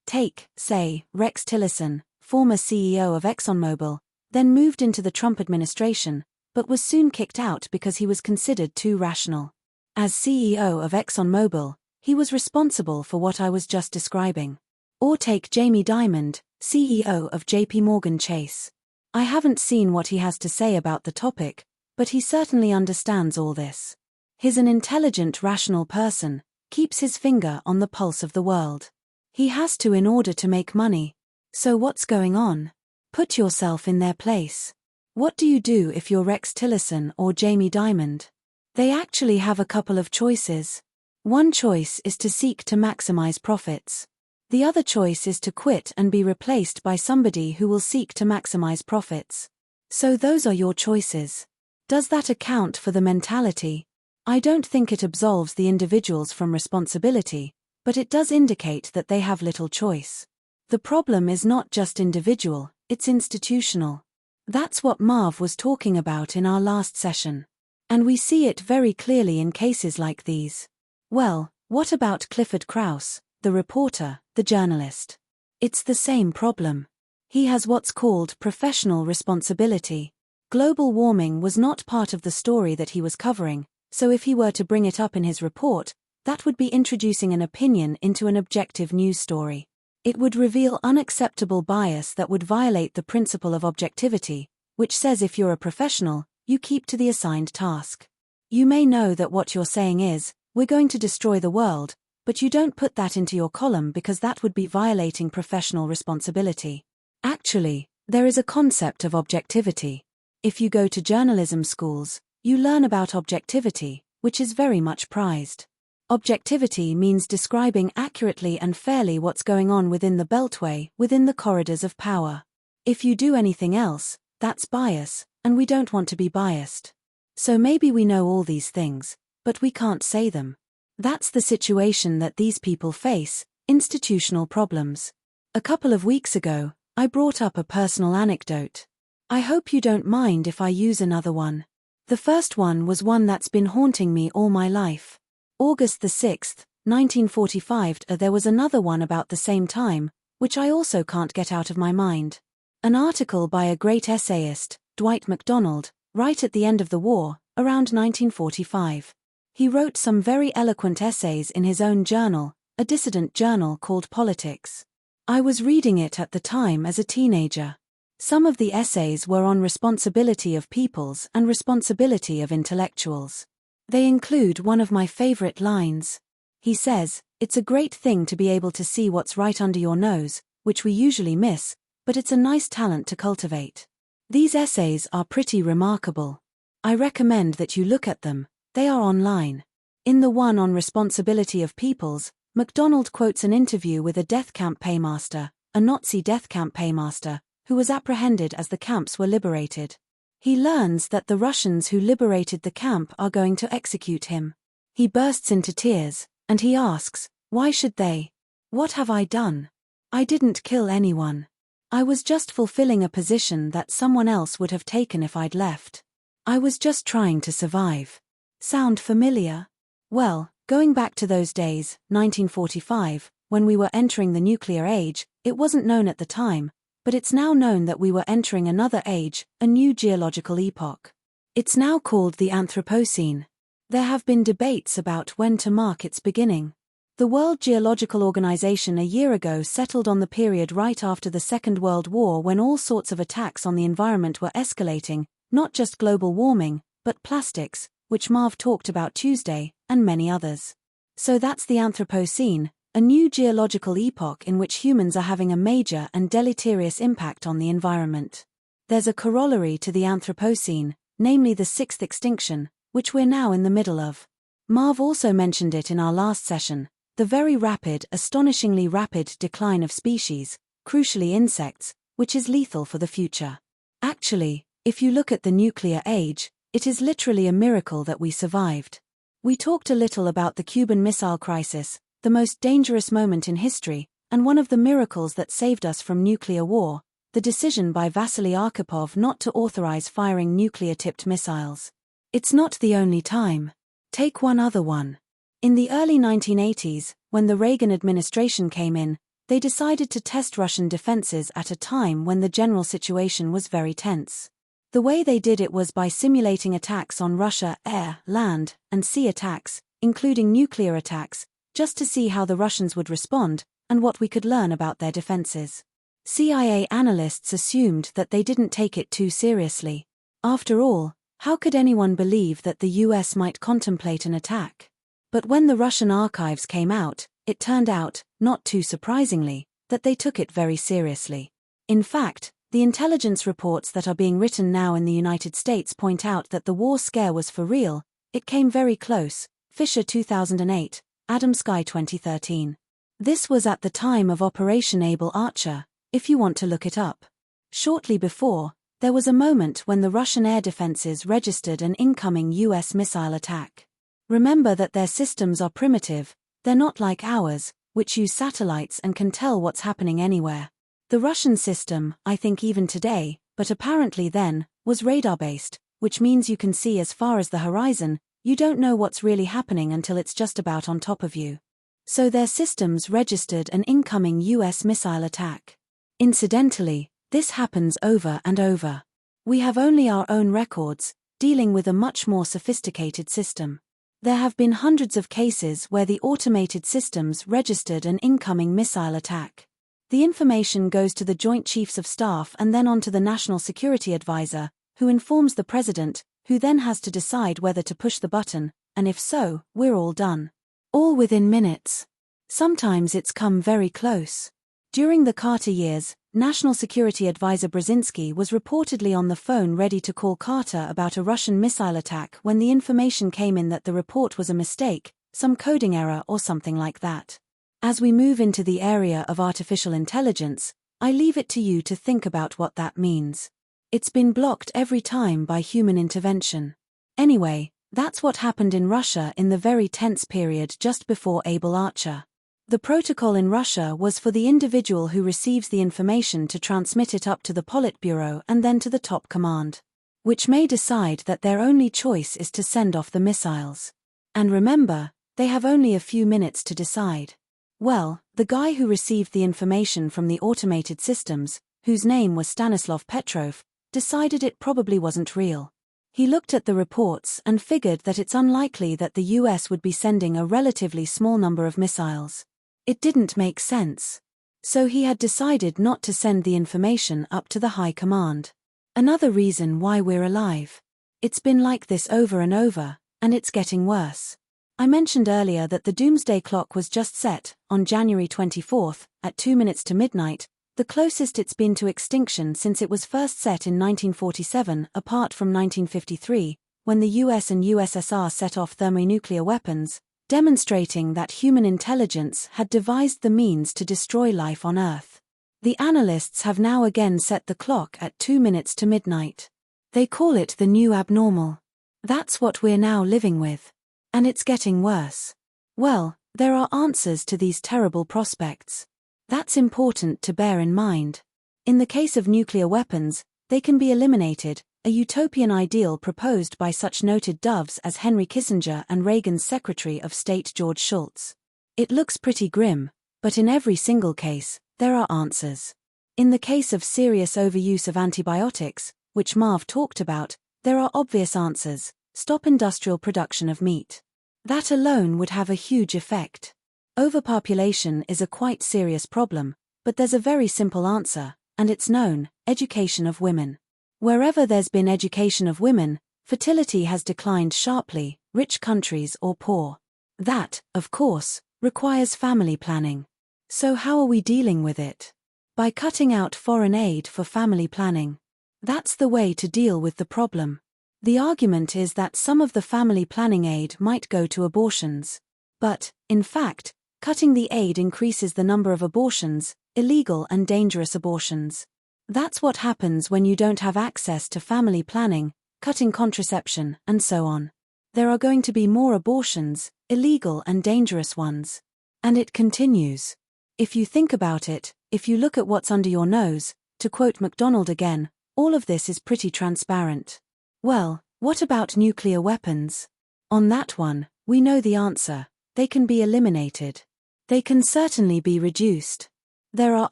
Take, say, Rex Tillerson, former CEO of ExxonMobil, then moved into the Trump administration, but was soon kicked out because he was considered too rational. As CEO of ExxonMobil, he was responsible for what I was just describing. Or take Jamie Dimon, CEO of JP Morgan Chase. I haven't seen what he has to say about the topic, but he certainly understands all this. He's an intelligent, rational person, keeps his finger on the pulse of the world. He has to in order to make money. So what's going on? Put yourself in their place. What do you do if you're Rex Tillerson or Jamie Dimon? They actually have a couple of choices. One choice is to seek to maximize profits. The other choice is to quit and be replaced by somebody who will seek to maximize profits. So those are your choices. Does that account for the mentality? I don't think it absolves the individuals from responsibility, but it does indicate that they have little choice. The problem is not just individual, it's institutional. That's what Marv was talking about in our last session. And we see it very clearly in cases like these. Well, what about Clifford Krauss, the reporter, the journalist? It's the same problem. He has what's called professional responsibility. Global warming was not part of the story that he was covering, so if he were to bring it up in his report, that would be introducing an opinion into an objective news story. It would reveal unacceptable bias that would violate the principle of objectivity, which says if you're a professional, you keep to the assigned task. You may know that what you're saying is, we're going to destroy the world, but you don't put that into your column because that would be violating professional responsibility. Actually, there is a concept of objectivity. If you go to journalism schools, you learn about objectivity, which is very much prized. Objectivity means describing accurately and fairly what's going on within the beltway, within the corridors of power. If you do anything else, that's bias, and we don't want to be biased. So maybe we know all these things, but we can't say them. That's the situation that these people face, institutional problems. A couple of weeks ago, I brought up a personal anecdote. I hope you don't mind if I use another one. The first one was one that's been haunting me all my life. August the 6th, 1945. There was another one about the same time, which I also can't get out of my mind. An article by a great essayist, Dwight MacDonald, right at the end of the war, around 1945. He wrote some very eloquent essays in his own journal, a dissident journal called Politics. I was reading it at the time as a teenager. Some of the essays were on responsibility of peoples and responsibility of intellectuals. They include one of my favorite lines. He says, "It's a great thing to be able to see what's right under your nose, which we usually miss, but it's a nice talent to cultivate." These essays are pretty remarkable. I recommend that you look at them. They are online. In the one on responsibility of peoples, MacDonald quotes an interview with a death camp paymaster, a Nazi death camp paymaster, who was apprehended as the camps were liberated. He learns that the Russians who liberated the camp are going to execute him. He bursts into tears, and he asks, "Why should they? What have I done? I didn't kill anyone. I was just fulfilling a position that someone else would have taken if I'd left. I was just trying to survive." Sound familiar? Well, going back to those days, 1945, when we were entering the nuclear age, it wasn't known at the time, but it's now known that we were entering another age, a new geological epoch. It's now called the Anthropocene. There have been debates about when to mark its beginning. The World Geological Organization a year ago settled on the period right after the Second World War, when all sorts of attacks on the environment were escalating, not just global warming, but plastics, which Marv talked about Tuesday, and many others. So that's the Anthropocene, a new geological epoch in which humans are having a major and deleterious impact on the environment. There's a corollary to the Anthropocene, namely the sixth extinction, which we're now in the middle of. Marv also mentioned it in our last session, the very rapid, astonishingly rapid decline of species, crucially insects, which is lethal for the future. Actually, if you look at the nuclear age, it is literally a miracle that we survived. We talked a little about the Cuban Missile Crisis, the most dangerous moment in history, and one of the miracles that saved us from nuclear war, the decision by Vasily Arkhipov not to authorize firing nuclear-tipped missiles. It's not the only time. Take one other one. In the early 1980s, when the Reagan administration came in, they decided to test Russian defenses at a time when the general situation was very tense. The way they did it was by simulating attacks on Russia, air, land, and sea attacks, including nuclear attacks, just to see how the Russians would respond, and what we could learn about their defenses. CIA analysts assumed that they didn't take it too seriously. After all, How could anyone believe that the US might contemplate an attack? But when the Russian archives came out, it turned out, not too surprisingly, that they took it very seriously. In fact, the intelligence reports that are being written now in the United States point out that the war scare was for real. It came very close. Fisher 2008, Adam Sky 2013. This was at the time of Operation Able Archer, if you want to look it up. Shortly before, there was a moment when the Russian air defenses registered an incoming US missile attack. Remember that their systems are primitive, they're not like ours, which use satellites and can tell what's happening anywhere. The Russian system, I think even today, but apparently then, was radar-based, which means you can see as far as the horizon. You don't know what's really happening until it's just about on top of you. So their systems registered an incoming US missile attack. Incidentally, this happens over and over. We have only our own records, dealing with a much more sophisticated system. There have been hundreds of cases where the automated systems registered an incoming missile attack. The information goes to the Joint Chiefs of Staff and then on to the National Security Advisor, who informs the President, who then has to decide whether to push the button, and if so, we're all done. All within minutes. Sometimes it's come very close. During the Carter years, National Security Advisor Brzezinski was reportedly on the phone ready to call Carter about a Russian missile attack when the information came in that the report was a mistake, some coding error or something like that. As we move into the area of artificial intelligence, I leave it to you to think about what that means. It's been blocked every time by human intervention. Anyway, that's what happened in Russia in the very tense period just before Able Archer. The protocol in Russia was for the individual who receives the information to transmit it up to the Politburo and then to the top command, which may decide that their only choice is to send off the missiles. And remember, they have only a few minutes to decide. Well, the guy who received the information from the automated systems, whose name was Stanislav Petrov, decided it probably wasn't real. He looked at the reports and figured that it's unlikely that the US would be sending a relatively small number of missiles. It didn't make sense. So he had decided not to send the information up to the high command. Another reason why we're alive. It's been like this over and over, and it's getting worse. I mentioned earlier that the doomsday clock was just set, on January 24th, at 2 minutes to midnight, the closest it's been to extinction since it was first set in 1947, apart from 1953, when the US and USSR set off thermonuclear weapons, demonstrating that human intelligence had devised the means to destroy life on Earth. The analysts have now again set the clock at 2 minutes to midnight. They call it the new abnormal. That's what we're now living with. And it's getting worse. Well, there are answers to these terrible prospects. That's important to bear in mind. In the case of nuclear weapons, they can be eliminated, a utopian ideal proposed by such noted doves as Henry Kissinger and Reagan's Secretary of State George Shultz. It looks pretty grim, but in every single case, there are answers. In the case of serious overuse of antibiotics, which Marv talked about, there are obvious answers. Stop industrial production of meat. That alone would have a huge effect. Overpopulation is a quite serious problem, but there's a very simple answer, and it's known: education of women. Wherever there's been education of women, fertility has declined sharply, rich countries or poor. That, of course, requires family planning. So how are we dealing with it? By cutting out foreign aid for family planning. That's the way to deal with the problem. The argument is that some of the family planning aid might go to abortions. But, in fact, cutting the aid increases the number of abortions, illegal and dangerous abortions. That's what happens when you don't have access to family planning, cutting contraception, and so on. There are going to be more abortions, illegal and dangerous ones. And it continues. If you think about it, if you look at what's under your nose, to quote MacDonald again, all of this is pretty transparent. Well, what about nuclear weapons? On that one, we know the answer. They can be eliminated. They can certainly be reduced. There are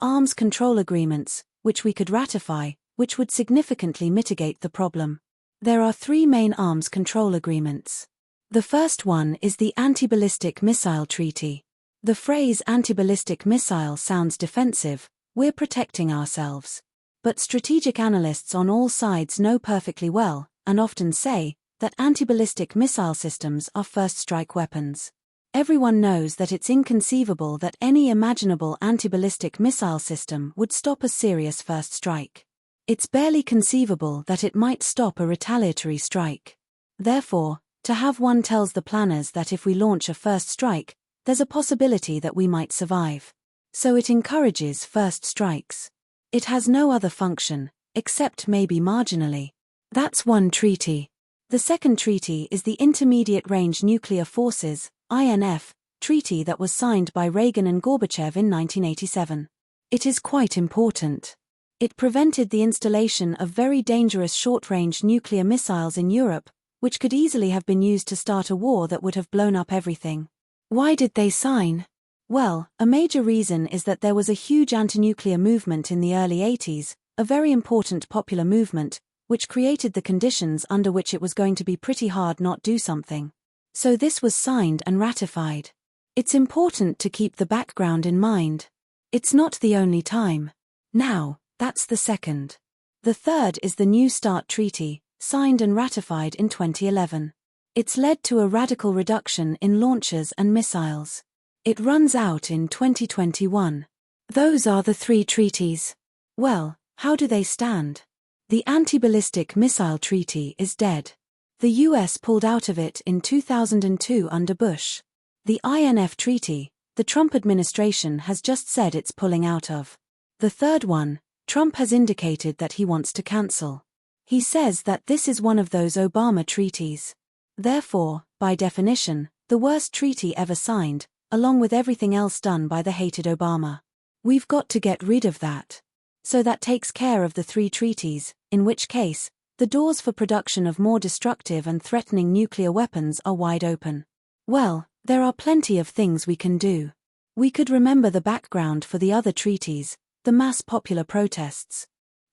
arms control agreements, which we could ratify, which would significantly mitigate the problem. There are 3 main arms control agreements. The first one is the Anti-Ballistic Missile Treaty. The phrase anti-ballistic missile sounds defensive, we're protecting ourselves. But strategic analysts on all sides know perfectly well, and often say, that anti-ballistic missile systems are first-strike weapons. Everyone knows that it's inconceivable that any imaginable anti-ballistic missile system would stop a serious first strike. It's barely conceivable that it might stop a retaliatory strike. Therefore, to have one tells the planners that if we launch a first strike, there's a possibility that we might survive. So it encourages first strikes. It has no other function, except maybe marginally. That's one treaty. The second treaty is the Intermediate Range Nuclear Forces, INF, treaty that was signed by Reagan and Gorbachev in 1987. It is quite important. It prevented the installation of very dangerous short-range nuclear missiles in Europe, which could easily have been used to start a war that would have blown up everything. Why did they sign? Well, a major reason is that there was a huge anti-nuclear movement in the early 80s, a very important popular movement, which created the conditions under which it was going to be pretty hard not do something. So this was signed and ratified. It's important to keep the background in mind. It's not the only time. Now, that's the second. The third is the New START Treaty, signed and ratified in 2011. It's led to a radical reduction in launches and missiles. It runs out in 2021. Those are the three treaties. Well, how do they stand? The Anti-Ballistic Missile Treaty is dead. The US pulled out of it in 2002 under Bush. The INF Treaty, the Trump administration has just said it's pulling out of. The third one, Trump has indicated that he wants to cancel. He says that this is one of those Obama treaties. Therefore, by definition, the worst treaty ever signed, along with everything else done by the hated Obama. We've got to get rid of that. So that takes care of the three treaties, in which case, the doors for production of more destructive and threatening nuclear weapons are wide open. Well, there are plenty of things we can do. We could remember the background for the other treaties, the mass popular protests.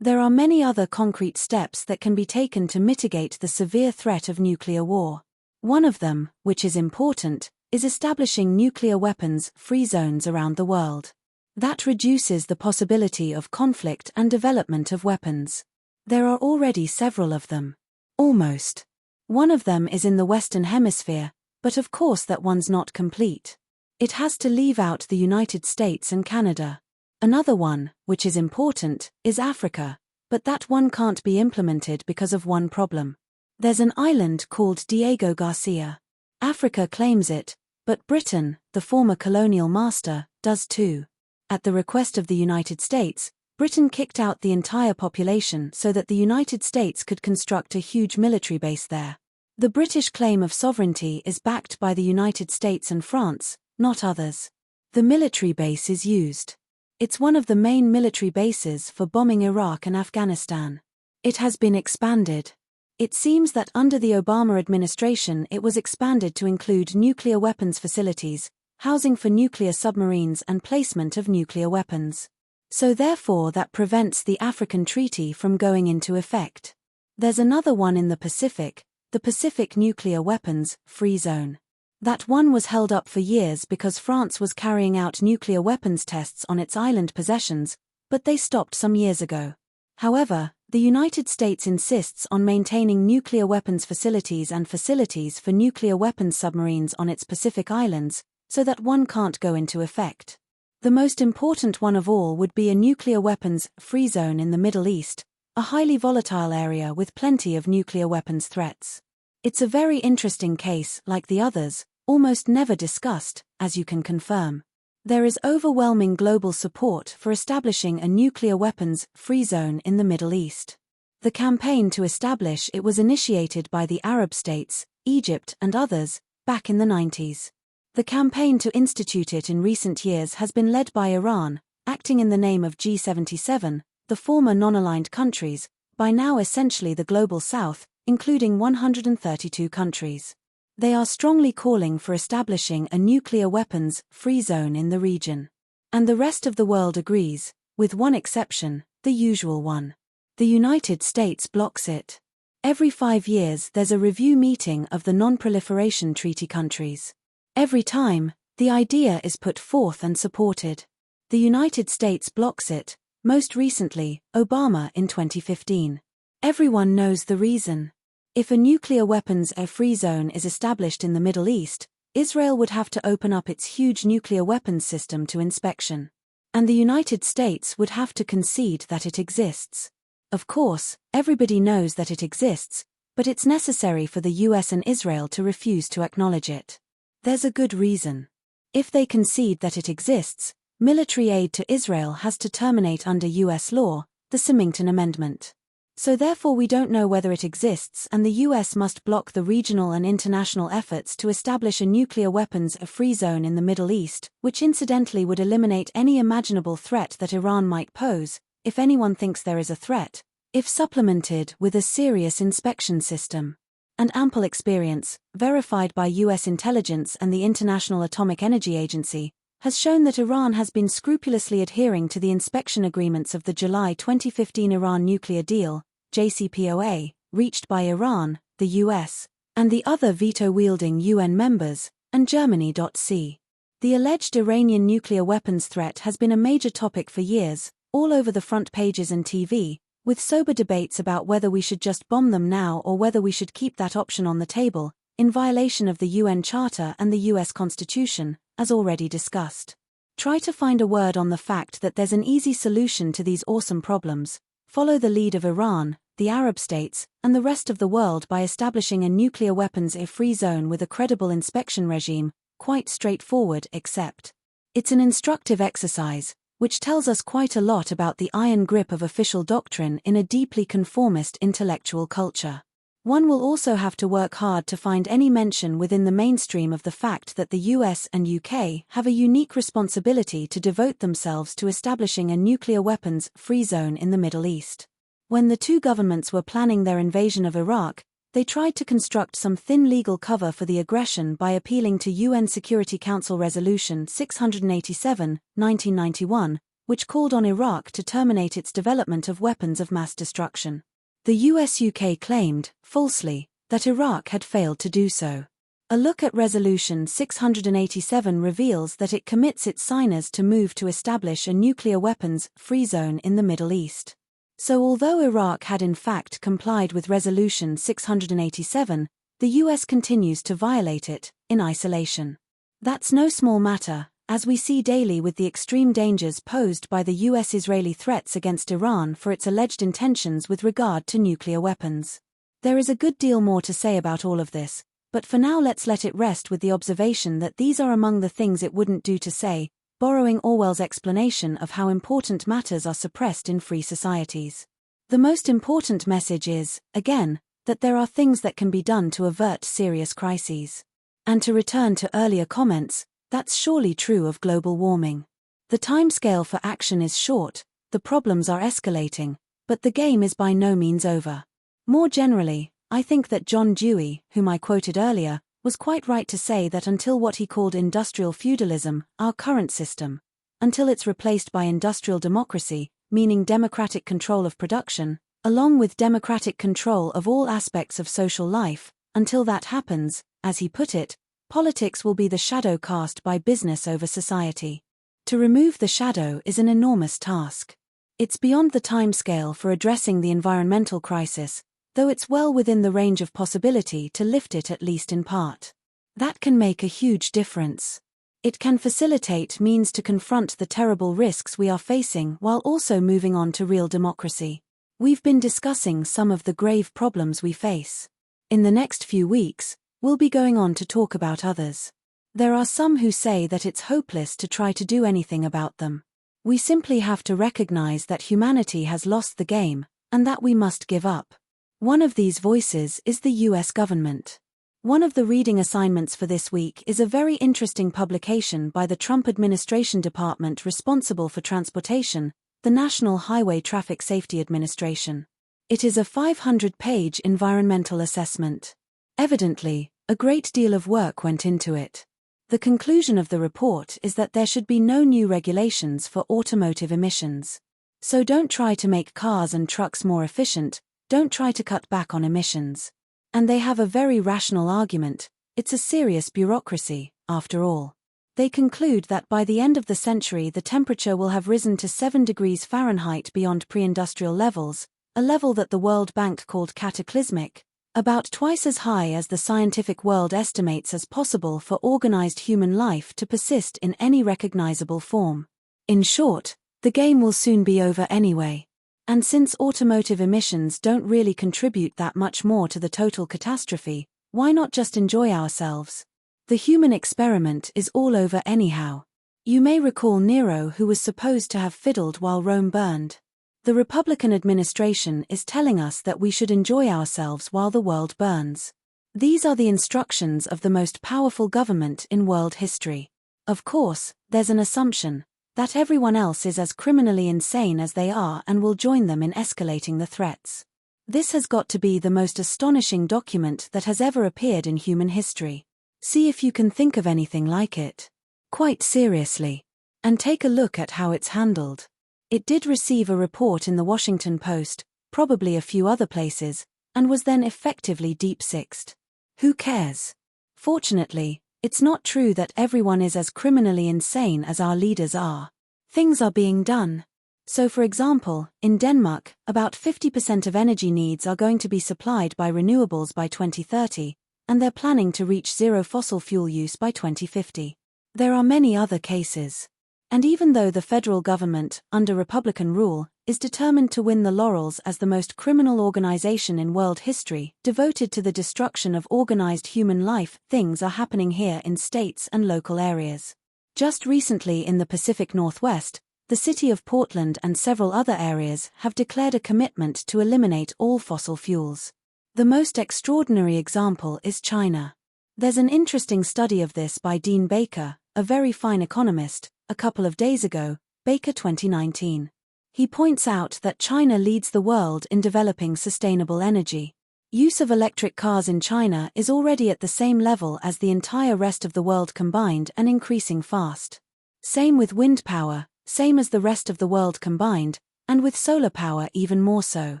There are many other concrete steps that can be taken to mitigate the severe threat of nuclear war. One of them, which is important, is establishing nuclear weapons-free zones around the world. That reduces the possibility of conflict and development of weapons. There are already several of them. Almost. One of them is in the Western Hemisphere, but of course that one's not complete. It has to leave out the United States and Canada. Another one, which is important, is Africa, but that one can't be implemented because of one problem. There's an island called Diego Garcia. Africa claims it, but Britain, the former colonial master, does too. At the request of the United States, Britain kicked out the entire population so that the United States could construct a huge military base there. The British claim of sovereignty is backed by the United States and France, not others. The military base is used. It's one of the main military bases for bombing Iraq and Afghanistan. It has been expanded. It seems that under the Obama administration it was expanded to include nuclear weapons facilities, housing for nuclear submarines and placement of nuclear weapons. So therefore that prevents the African Treaty from going into effect. There's another one in the Pacific, the Pacific Nuclear Weapons Free Zone. That one was held up for years because France was carrying out nuclear weapons tests on its island possessions, but they stopped some years ago. However, the United States insists on maintaining nuclear weapons facilities and facilities for nuclear weapons submarines on its Pacific islands, so that one can't go into effect. The most important one of all would be a nuclear weapons free zone in the Middle East, a highly volatile area with plenty of nuclear weapons threats. It's a very interesting case, like the others, almost never discussed, as you can confirm. There is overwhelming global support for establishing a nuclear weapons free zone in the Middle East. The campaign to establish it was initiated by the Arab states, Egypt and others, back in the 90s. The campaign to institute it in recent years has been led by Iran, acting in the name of G77, the former non-aligned countries, by now essentially the Global South, including 132 countries. They are strongly calling for establishing a nuclear weapons free zone in the region. And the rest of the world agrees, with one exception, the usual one. The United States blocks it. Every 5 years there's a review meeting of the Non-Proliferation Treaty countries. Every time, the idea is put forth and supported. The United States blocks it, most recently, Obama in 2015. Everyone knows the reason. If a nuclear weapons-free zone is established in the Middle East, Israel would have to open up its huge nuclear weapons system to inspection. And the United States would have to concede that it exists. Of course, everybody knows that it exists, but it's necessary for the US and Israel to refuse to acknowledge it. There's a good reason. If they concede that it exists, military aid to Israel has to terminate under US law, the Symington Amendment. So therefore we don't know whether it exists, and the US must block the regional and international efforts to establish a nuclear weapons-free zone in the Middle East, which incidentally would eliminate any imaginable threat that Iran might pose, if anyone thinks there is a threat, if supplemented with a serious inspection system. And ample experience, verified by US intelligence and the International Atomic Energy Agency, has shown that Iran has been scrupulously adhering to the inspection agreements of the July 2015 Iran nuclear deal, JCPOA, reached by Iran, the US, and the other veto-wielding UN members, and Germany. The alleged Iranian nuclear weapons threat has been a major topic for years, all over the front pages and TV, with sober debates about whether we should just bomb them now or whether we should keep that option on the table, in violation of the UN Charter and the US Constitution, as already discussed. Try to find a word on the fact that there's an easy solution to these awesome problems. Follow the lead of Iran, the Arab states, and the rest of the world by establishing a nuclear weapons-free zone with a credible inspection regime, quite straightforward except. It's an instructive exercise, which tells us quite a lot about the iron grip of official doctrine in a deeply conformist intellectual culture. One will also have to work hard to find any mention within the mainstream of the fact that the US and UK have a unique responsibility to devote themselves to establishing a nuclear weapons-free zone in the Middle East. When the two governments were planning their invasion of Iraq, they tried to construct some thin legal cover for the aggression by appealing to UN Security Council Resolution 687, 1991, which called on Iraq to terminate its development of weapons of mass destruction. The US-UK claimed, falsely, that Iraq had failed to do so. A look at Resolution 687 reveals that it commits its signers to move to establish a nuclear weapons-free zone in the Middle East. So although Iraq had in fact complied with Resolution 687, the US continues to violate it, in isolation. That's no small matter, as we see daily with the extreme dangers posed by the US-Israeli threats against Iran for its alleged intentions with regard to nuclear weapons. There is a good deal more to say about all of this, but for now let's let it rest with the observation that these are among the things it wouldn't do to say, borrowing Orwell's explanation of how important matters are suppressed in free societies. The most important message is, again, that there are things that can be done to avert serious crises. And to return to earlier comments, that's surely true of global warming. The timescale for action is short, the problems are escalating, but the game is by no means over. More generally, I think that John Dewey, whom I quoted earlier, was quite right to say that until what he called industrial feudalism, our current system, until it's replaced by industrial democracy, meaning democratic control of production, along with democratic control of all aspects of social life, until that happens, as he put it, politics will be the shadow cast by business over society. To remove the shadow is an enormous task. It's beyond the timescale for addressing the environmental crisis, though it's well within the range of possibility to lift it at least in part. That can make a huge difference. It can facilitate means to confront the terrible risks we are facing while also moving on to real democracy. We've been discussing some of the grave problems we face. In the next few weeks, we'll be going on to talk about others. There are some who say that it's hopeless to try to do anything about them. We simply have to recognize that humanity has lost the game, and that we must give up. One of these voices is the US government. One of the reading assignments for this week is a very interesting publication by the Trump administration department responsible for transportation, the National Highway Traffic Safety Administration. It is a 500-page environmental assessment. Evidently, a great deal of work went into it. The conclusion of the report is that there should be no new regulations for automotive emissions. So don't try to make cars and trucks more efficient, don't try to cut back on emissions. And they have a very rational argument, it's a serious bureaucracy, after all. They conclude that by the end of the century the temperature will have risen to 7 degrees Fahrenheit beyond pre-industrial levels, a level that the World Bank called cataclysmic, About twice as high as the scientific world estimates as possible for organized human life to persist in any recognizable form. In short, the game will soon be over anyway. And since automotive emissions don't really contribute that much more to the total catastrophe, why not just enjoy ourselves? The human experiment is all over anyhow. You may recall Nero, who was supposed to have fiddled while Rome burned. The Republican administration is telling us that we should enjoy ourselves while the world burns. These are the instructions of the most powerful government in world history. Of course, there's an assumption that everyone else is as criminally insane as they are and will join them in escalating the threats. This has got to be the most astonishing document that has ever appeared in human history. See if you can think of anything like it. Quite seriously. And take a look at how it's handled. It did receive a report in the Washington Post, probably a few other places, and was then effectively deep-sixed. Who cares? Fortunately, it's not true that everyone is as criminally insane as our leaders are. Things are being done. So for example, in Denmark, about 50% of energy needs are going to be supplied by renewables by 2030, and they're planning to reach zero fossil fuel use by 2050. There are many other cases. And even though the federal government, under Republican rule, is determined to win the laurels as the most criminal organization in world history, devoted to the destruction of organized human life, things are happening here in states and local areas. Just recently in the Pacific Northwest, the city of Portland and several other areas have declared a commitment to eliminate all fossil fuels. The most extraordinary example is China. There's an interesting study of this by Dean Baker, a very fine economist, a couple of days ago, Baker 2019. He points out that China leads the world in developing sustainable energy. Use of electric cars in China is already at the same level as the entire rest of the world combined and increasing fast. Same with wind power, same as the rest of the world combined, and with solar power even more so.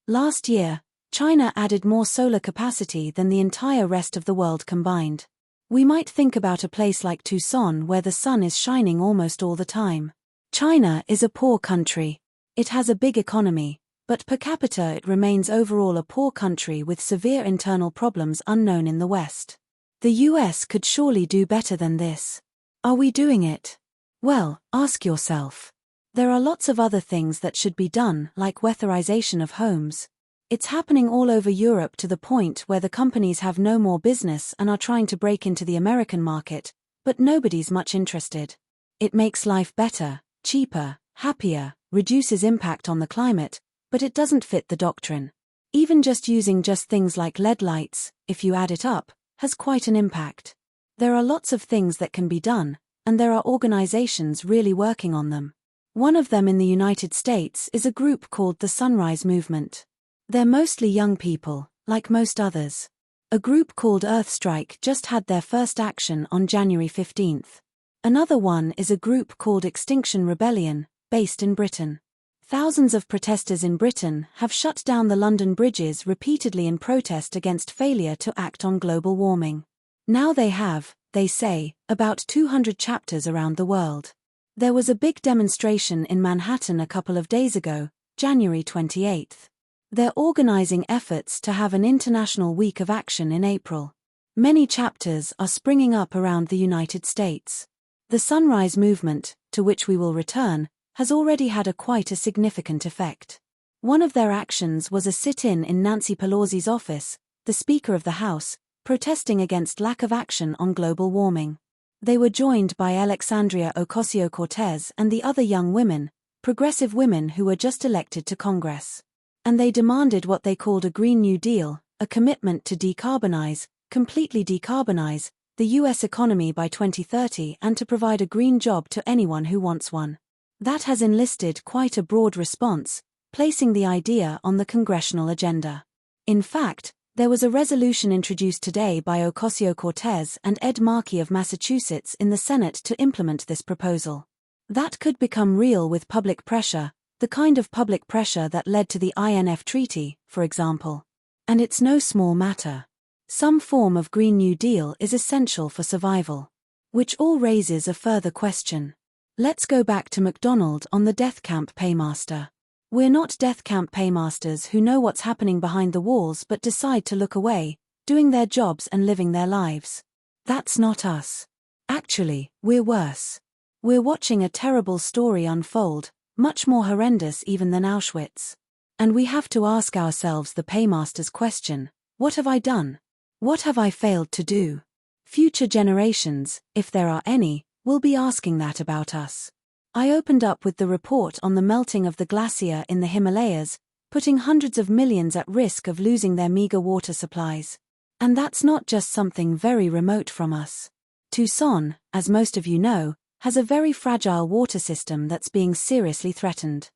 Last year, China added more solar capacity than the entire rest of the world combined. We might think about a place like Tucson where the sun is shining almost all the time. China is a poor country. It has a big economy, but per capita it remains overall a poor country with severe internal problems unknown in the West. The US could surely do better than this. Are we doing it? Well, ask yourself. There are lots of other things that should be done, like weatherization of homes. It's happening all over Europe to the point where the companies have no more business and are trying to break into the American market, but nobody's much interested. It makes life better, cheaper, happier, reduces impact on the climate, but it doesn't fit the doctrine. Even just using things like LED lights, if you add it up, has quite an impact. There are lots of things that can be done, and there are organizations really working on them. One of them in the United States is a group called the Sunrise Movement. They're mostly young people, like most others. A group called Earthstrike just had their first action on January 15th. Another one is a group called Extinction Rebellion, based in Britain. Thousands of protesters in Britain have shut down the London bridges repeatedly in protest against failure to act on global warming. Now they have, they say, about 200 chapters around the world. There was a big demonstration in Manhattan a couple of days ago, January 28th. They're organizing efforts to have an international week of action in April. Many chapters are springing up around the United States. The Sunrise Movement, to which we will return, has already had quite a significant effect. One of their actions was a sit-in in Nancy Pelosi's office, the Speaker of the House, protesting against lack of action on global warming. They were joined by Alexandria Ocasio-Cortez and the other young women, progressive women who were just elected to Congress. And they demanded what they called a Green New Deal, a commitment to completely decarbonize, the U.S. economy by 2030 and to provide a green job to anyone who wants one. That has enlisted quite a broad response, placing the idea on the congressional agenda. In fact, there was a resolution introduced today by Ocasio-Cortez and Ed Markey of Massachusetts in the Senate to implement this proposal. That could become real with public pressure, the kind of public pressure that led to the INF Treaty, for example. And it's no small matter. Some form of Green New Deal is essential for survival. Which all raises a further question. Let's go back to MacDonald on the death camp paymaster. We're not death camp paymasters who know what's happening behind the walls but decide to look away, doing their jobs and living their lives. That's not us. Actually, we're worse. We're watching a terrible story unfold, much more horrendous even than Auschwitz. And we have to ask ourselves the paymaster's question: what have I done? What have I failed to do? Future generations, if there are any, will be asking that about us. I opened up with the report on the melting of the glacier in the Himalayas, putting hundreds of millions at risk of losing their meager water supplies. And that's not just something very remote from us. Tucson, as most of you know, has a very fragile water system that's being seriously threatened.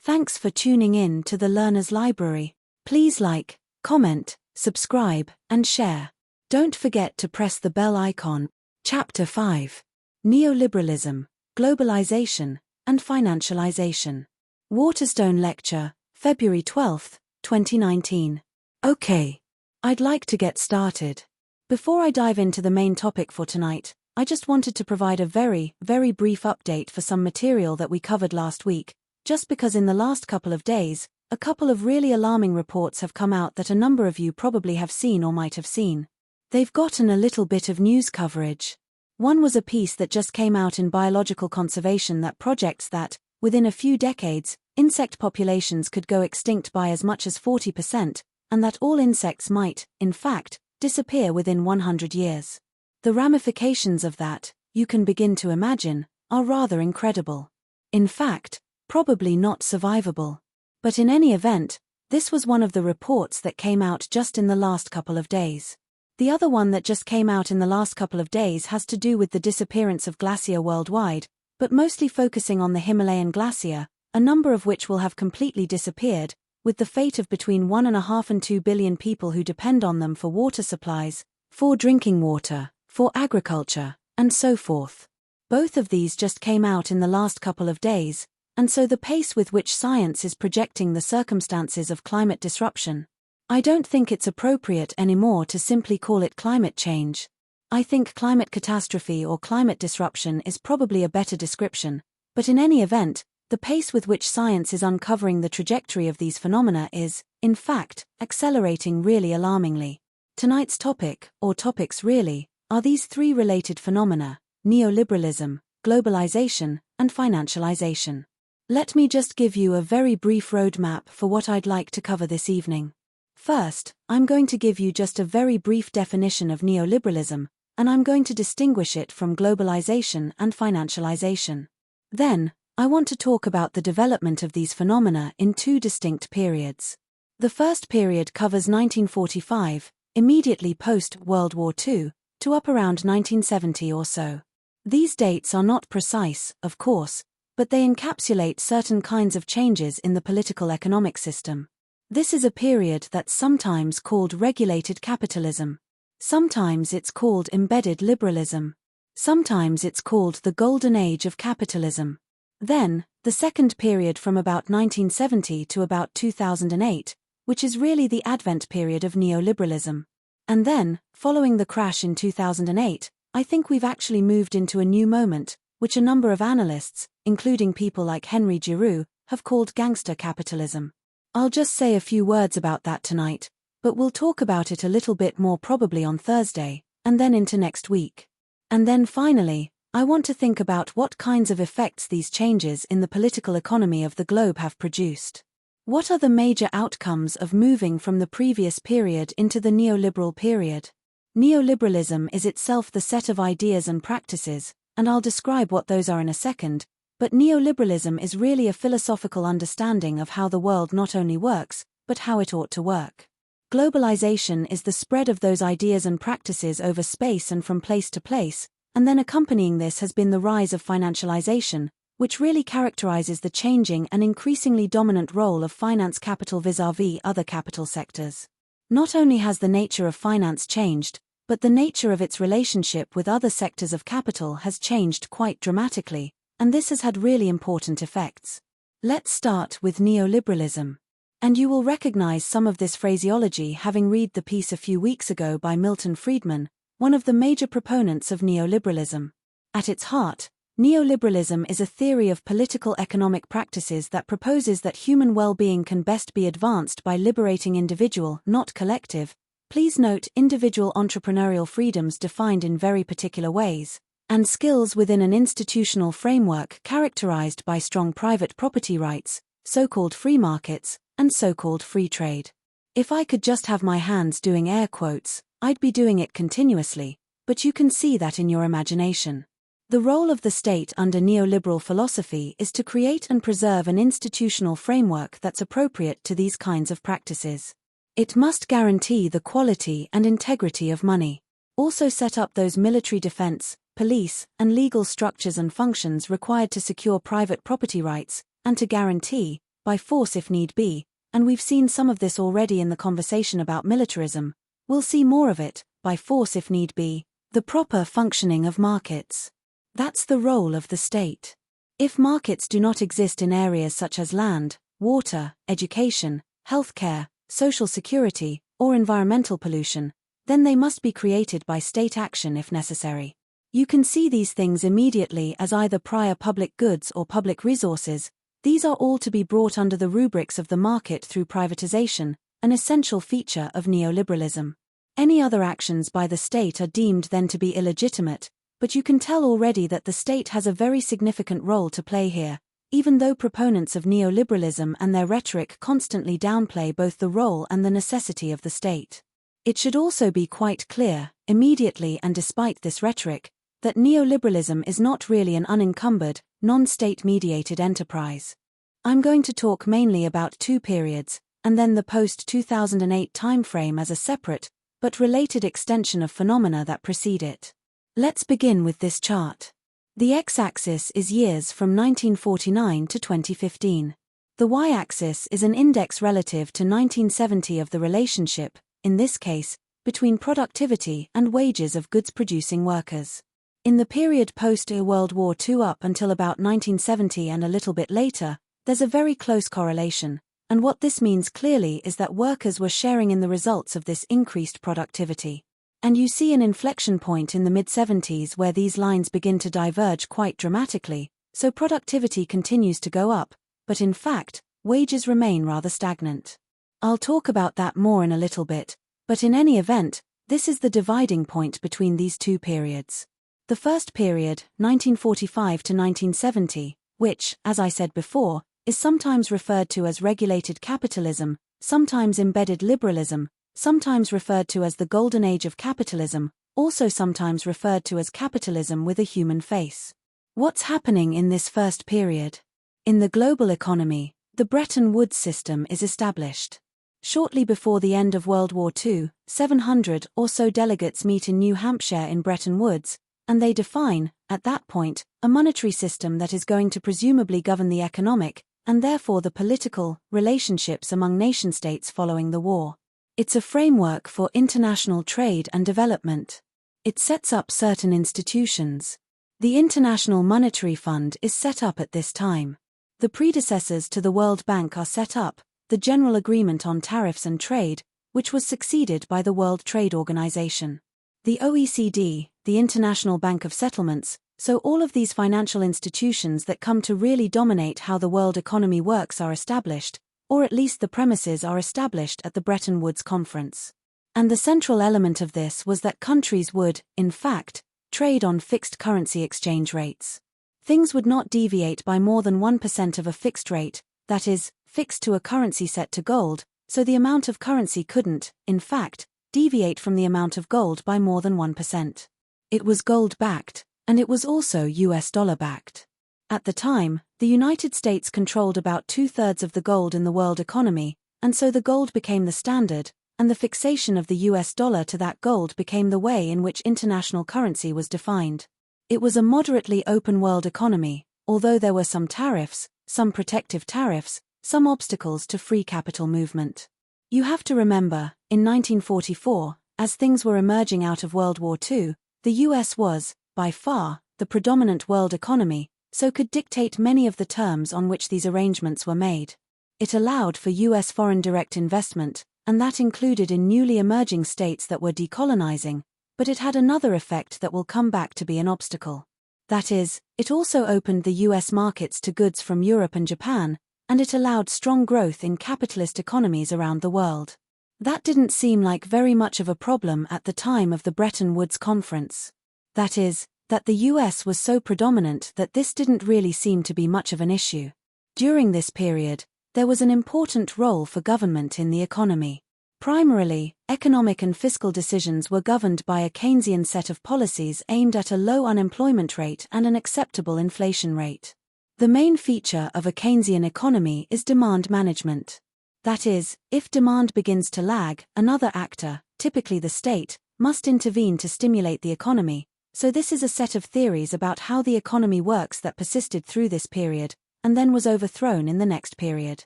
Thanks for tuning in to the Learner's Library. Please like, comment, subscribe, and share. Don't forget to press the bell icon. Chapter 5. Neoliberalism, Globalization, and Financialization. Waterstone Lecture, February 12, 2019. Okay. I'd like to get started. Before I dive into the main topic for tonight, I just wanted to provide a very brief update for some material that we covered last week, just because in the last couple of days, a couple of really alarming reports have come out that a number of you probably have seen or might have seen. They've gotten a little bit of news coverage. One was a piece that just came out in Biological Conservation that projects that, within a few decades, insect populations could go extinct by as much as 40%, and that all insects might, in fact, disappear within 100 years. The ramifications of that, you can begin to imagine, are rather incredible. In fact, probably not survivable. But in any event, this was one of the reports that came out just in the last couple of days. The other one that just came out in the last couple of days has to do with the disappearance of glacier worldwide, but mostly focusing on the Himalayan glacier, a number of which will have completely disappeared, with the fate of between 1.5 and 2 billion people who depend on them for water supplies, for drinking water, for agriculture, and so forth. Both of these just came out in the last couple of days, and so the pace with which science is projecting the circumstances of climate disruption, I don't think it's appropriate anymore to simply call it climate change. I think climate catastrophe or climate disruption is probably a better description, but in any event, the pace with which science is uncovering the trajectory of these phenomena is, in fact, accelerating really alarmingly. Tonight's topic, or topics really, are these three related phenomena: neoliberalism, globalization, and financialization. Let me just give you a very brief roadmap for what I'd like to cover this evening. First, I'm going to give you just a very brief definition of neoliberalism, and I'm going to distinguish it from globalization and financialization. Then, I want to talk about the development of these phenomena in two distinct periods. The first period covers 1945, immediately post-World War II, to up around 1970 or so. These dates are not precise, of course, but they encapsulate certain kinds of changes in the political economic system. This is a period that's sometimes called regulated capitalism. Sometimes it's called embedded liberalism. Sometimes it's called the golden age of capitalism. Then, the second period from about 1970 to about 2008, which is really the advent period of neoliberalism. And then, following the crash in 2008, I think we've actually moved into a new moment, which a number of analysts, including people like Henry Giroux, have called gangster capitalism. I'll just say a few words about that tonight, but we'll talk about it a little bit more probably on Thursday, and then into next week. And then finally, I want to think about what kinds of effects these changes in the political economy of the globe have produced. What are the major outcomes of moving from the previous period into the neoliberal period? Neoliberalism is itself the set of ideas and practices, and I'll describe what those are in a second, but neoliberalism is really a philosophical understanding of how the world not only works, but how it ought to work. Globalization is the spread of those ideas and practices over space and from place to place, and then accompanying this has been the rise of financialization, which really characterizes the changing and increasingly dominant role of finance capital vis-à-vis other capital sectors. Not only has the nature of finance changed, but the nature of its relationship with other sectors of capital has changed quite dramatically, and this has had really important effects. Let's start with neoliberalism. And you will recognize some of this phraseology having read the piece a few weeks ago by Milton Friedman, one of the major proponents of neoliberalism. At its heart, Neoliberalism is a theory of political economic practices that proposes that human well-being can best be advanced by liberating individual, not collective. Please note individual entrepreneurial freedoms defined in very particular ways, and skills within an institutional framework characterized by strong private property rights, so-called free markets, and so-called free trade. If I could just have my hands doing air quotes, I'd be doing it continuously, but you can see that in your imagination. The role of the state under neoliberal philosophy is to create and preserve an institutional framework that's appropriate to these kinds of practices. It must guarantee the quality and integrity of money. Also set up those military defense, police, and legal structures and functions required to secure private property rights, and to guarantee, by force if need be, and we've seen some of this already in the conversation about militarism, we'll see more of it, by force if need be, the proper functioning of markets. That's the role of the state. If markets do not exist in areas such as land, water, education, healthcare, social security, or environmental pollution, then they must be created by state action if necessary. You can see these things immediately as either prior public goods or public resources. These are all to be brought under the rubrics of the market through privatization, an essential feature of neoliberalism. Any other actions by the state are deemed then to be illegitimate, but you can tell already that the state has a very significant role to play here, even though proponents of neoliberalism and their rhetoric constantly downplay both the role and the necessity of the state. It should also be quite clear, immediately and despite this rhetoric, that neoliberalism is not really an unencumbered, non-state-mediated enterprise. I'm going to talk mainly about two periods, and then the post-2008 timeframe as a separate, but related extension of phenomena that precede it. Let's begin with this chart. The x-axis is years from 1949 to 2015. The y-axis is an index relative to 1970 of the relationship, in this case, between productivity and wages of goods-producing workers. In the period post-World War II up until about 1970 and a little bit later, there's a very close correlation, and what this means clearly is that workers were sharing in the results of this increased productivity. And you see an inflection point in the mid-70s where these lines begin to diverge quite dramatically, so productivity continues to go up, but in fact, wages remain rather stagnant. I'll talk about that more in a little bit, but in any event, this is the dividing point between these two periods. The first period, 1945 to 1970, which, as I said before, is sometimes referred to as regulated capitalism, sometimes embedded liberalism, sometimes referred to as the golden age of capitalism, also sometimes referred to as capitalism with a human face. What's happening in this first period? In the global economy, the Bretton Woods system is established. Shortly before the end of World War II, 700 or so delegates meet in New Hampshire in Bretton Woods, and they define, at that point, a monetary system that is going to presumably govern the economic, and therefore the political, relationships among nation-states following the war. It's a framework for international trade and development. It sets up certain institutions. The International Monetary Fund is set up at this time. The predecessors to the World Bank are set up, the General Agreement on Tariffs and Trade, which was succeeded by the World Trade Organization. The OECD, the International Bank of Settlements, so all of these financial institutions that come to really dominate how the world economy works are established, or at least the premises are established at the Bretton Woods Conference. And the central element of this was that countries would, in fact, trade on fixed currency exchange rates. Things would not deviate by more than 1% of a fixed rate, that is, fixed to a currency set to gold, so the amount of currency couldn't, in fact, deviate from the amount of gold by more than 1%. It was gold-backed, and it was also US dollar-backed. At the time, the United States controlled about 2/3 of the gold in the world economy, and so the gold became the standard, and the fixation of the US dollar to that gold became the way in which international currency was defined. It was a moderately open world economy, although there were some tariffs, some protective tariffs, some obstacles to free capital movement. You have to remember, in 1944, as things were emerging out of World War II, the US was, by far, the predominant world economy, so could dictate many of the terms on which these arrangements were made. It allowed for US foreign direct investment, and that included in newly emerging states that were decolonizing, but it had another effect that will come back to be an obstacle. That is, it also opened the US markets to goods from Europe and Japan, and it allowed strong growth in capitalist economies around the world. That didn't seem like very much of a problem at the time of the Bretton Woods Conference. That is, that the US was so predominant that this didn't really seem to be much of an issue. During this period, there was an important role for government in the economy. Primarily, economic and fiscal decisions were governed by a Keynesian set of policies aimed at a low unemployment rate and an acceptable inflation rate. The main feature of a Keynesian economy is demand management. That is, if demand begins to lag, another actor, typically the state, must intervene to stimulate the economy. So this is a set of theories about how the economy works that persisted through this period, and then was overthrown in the next period.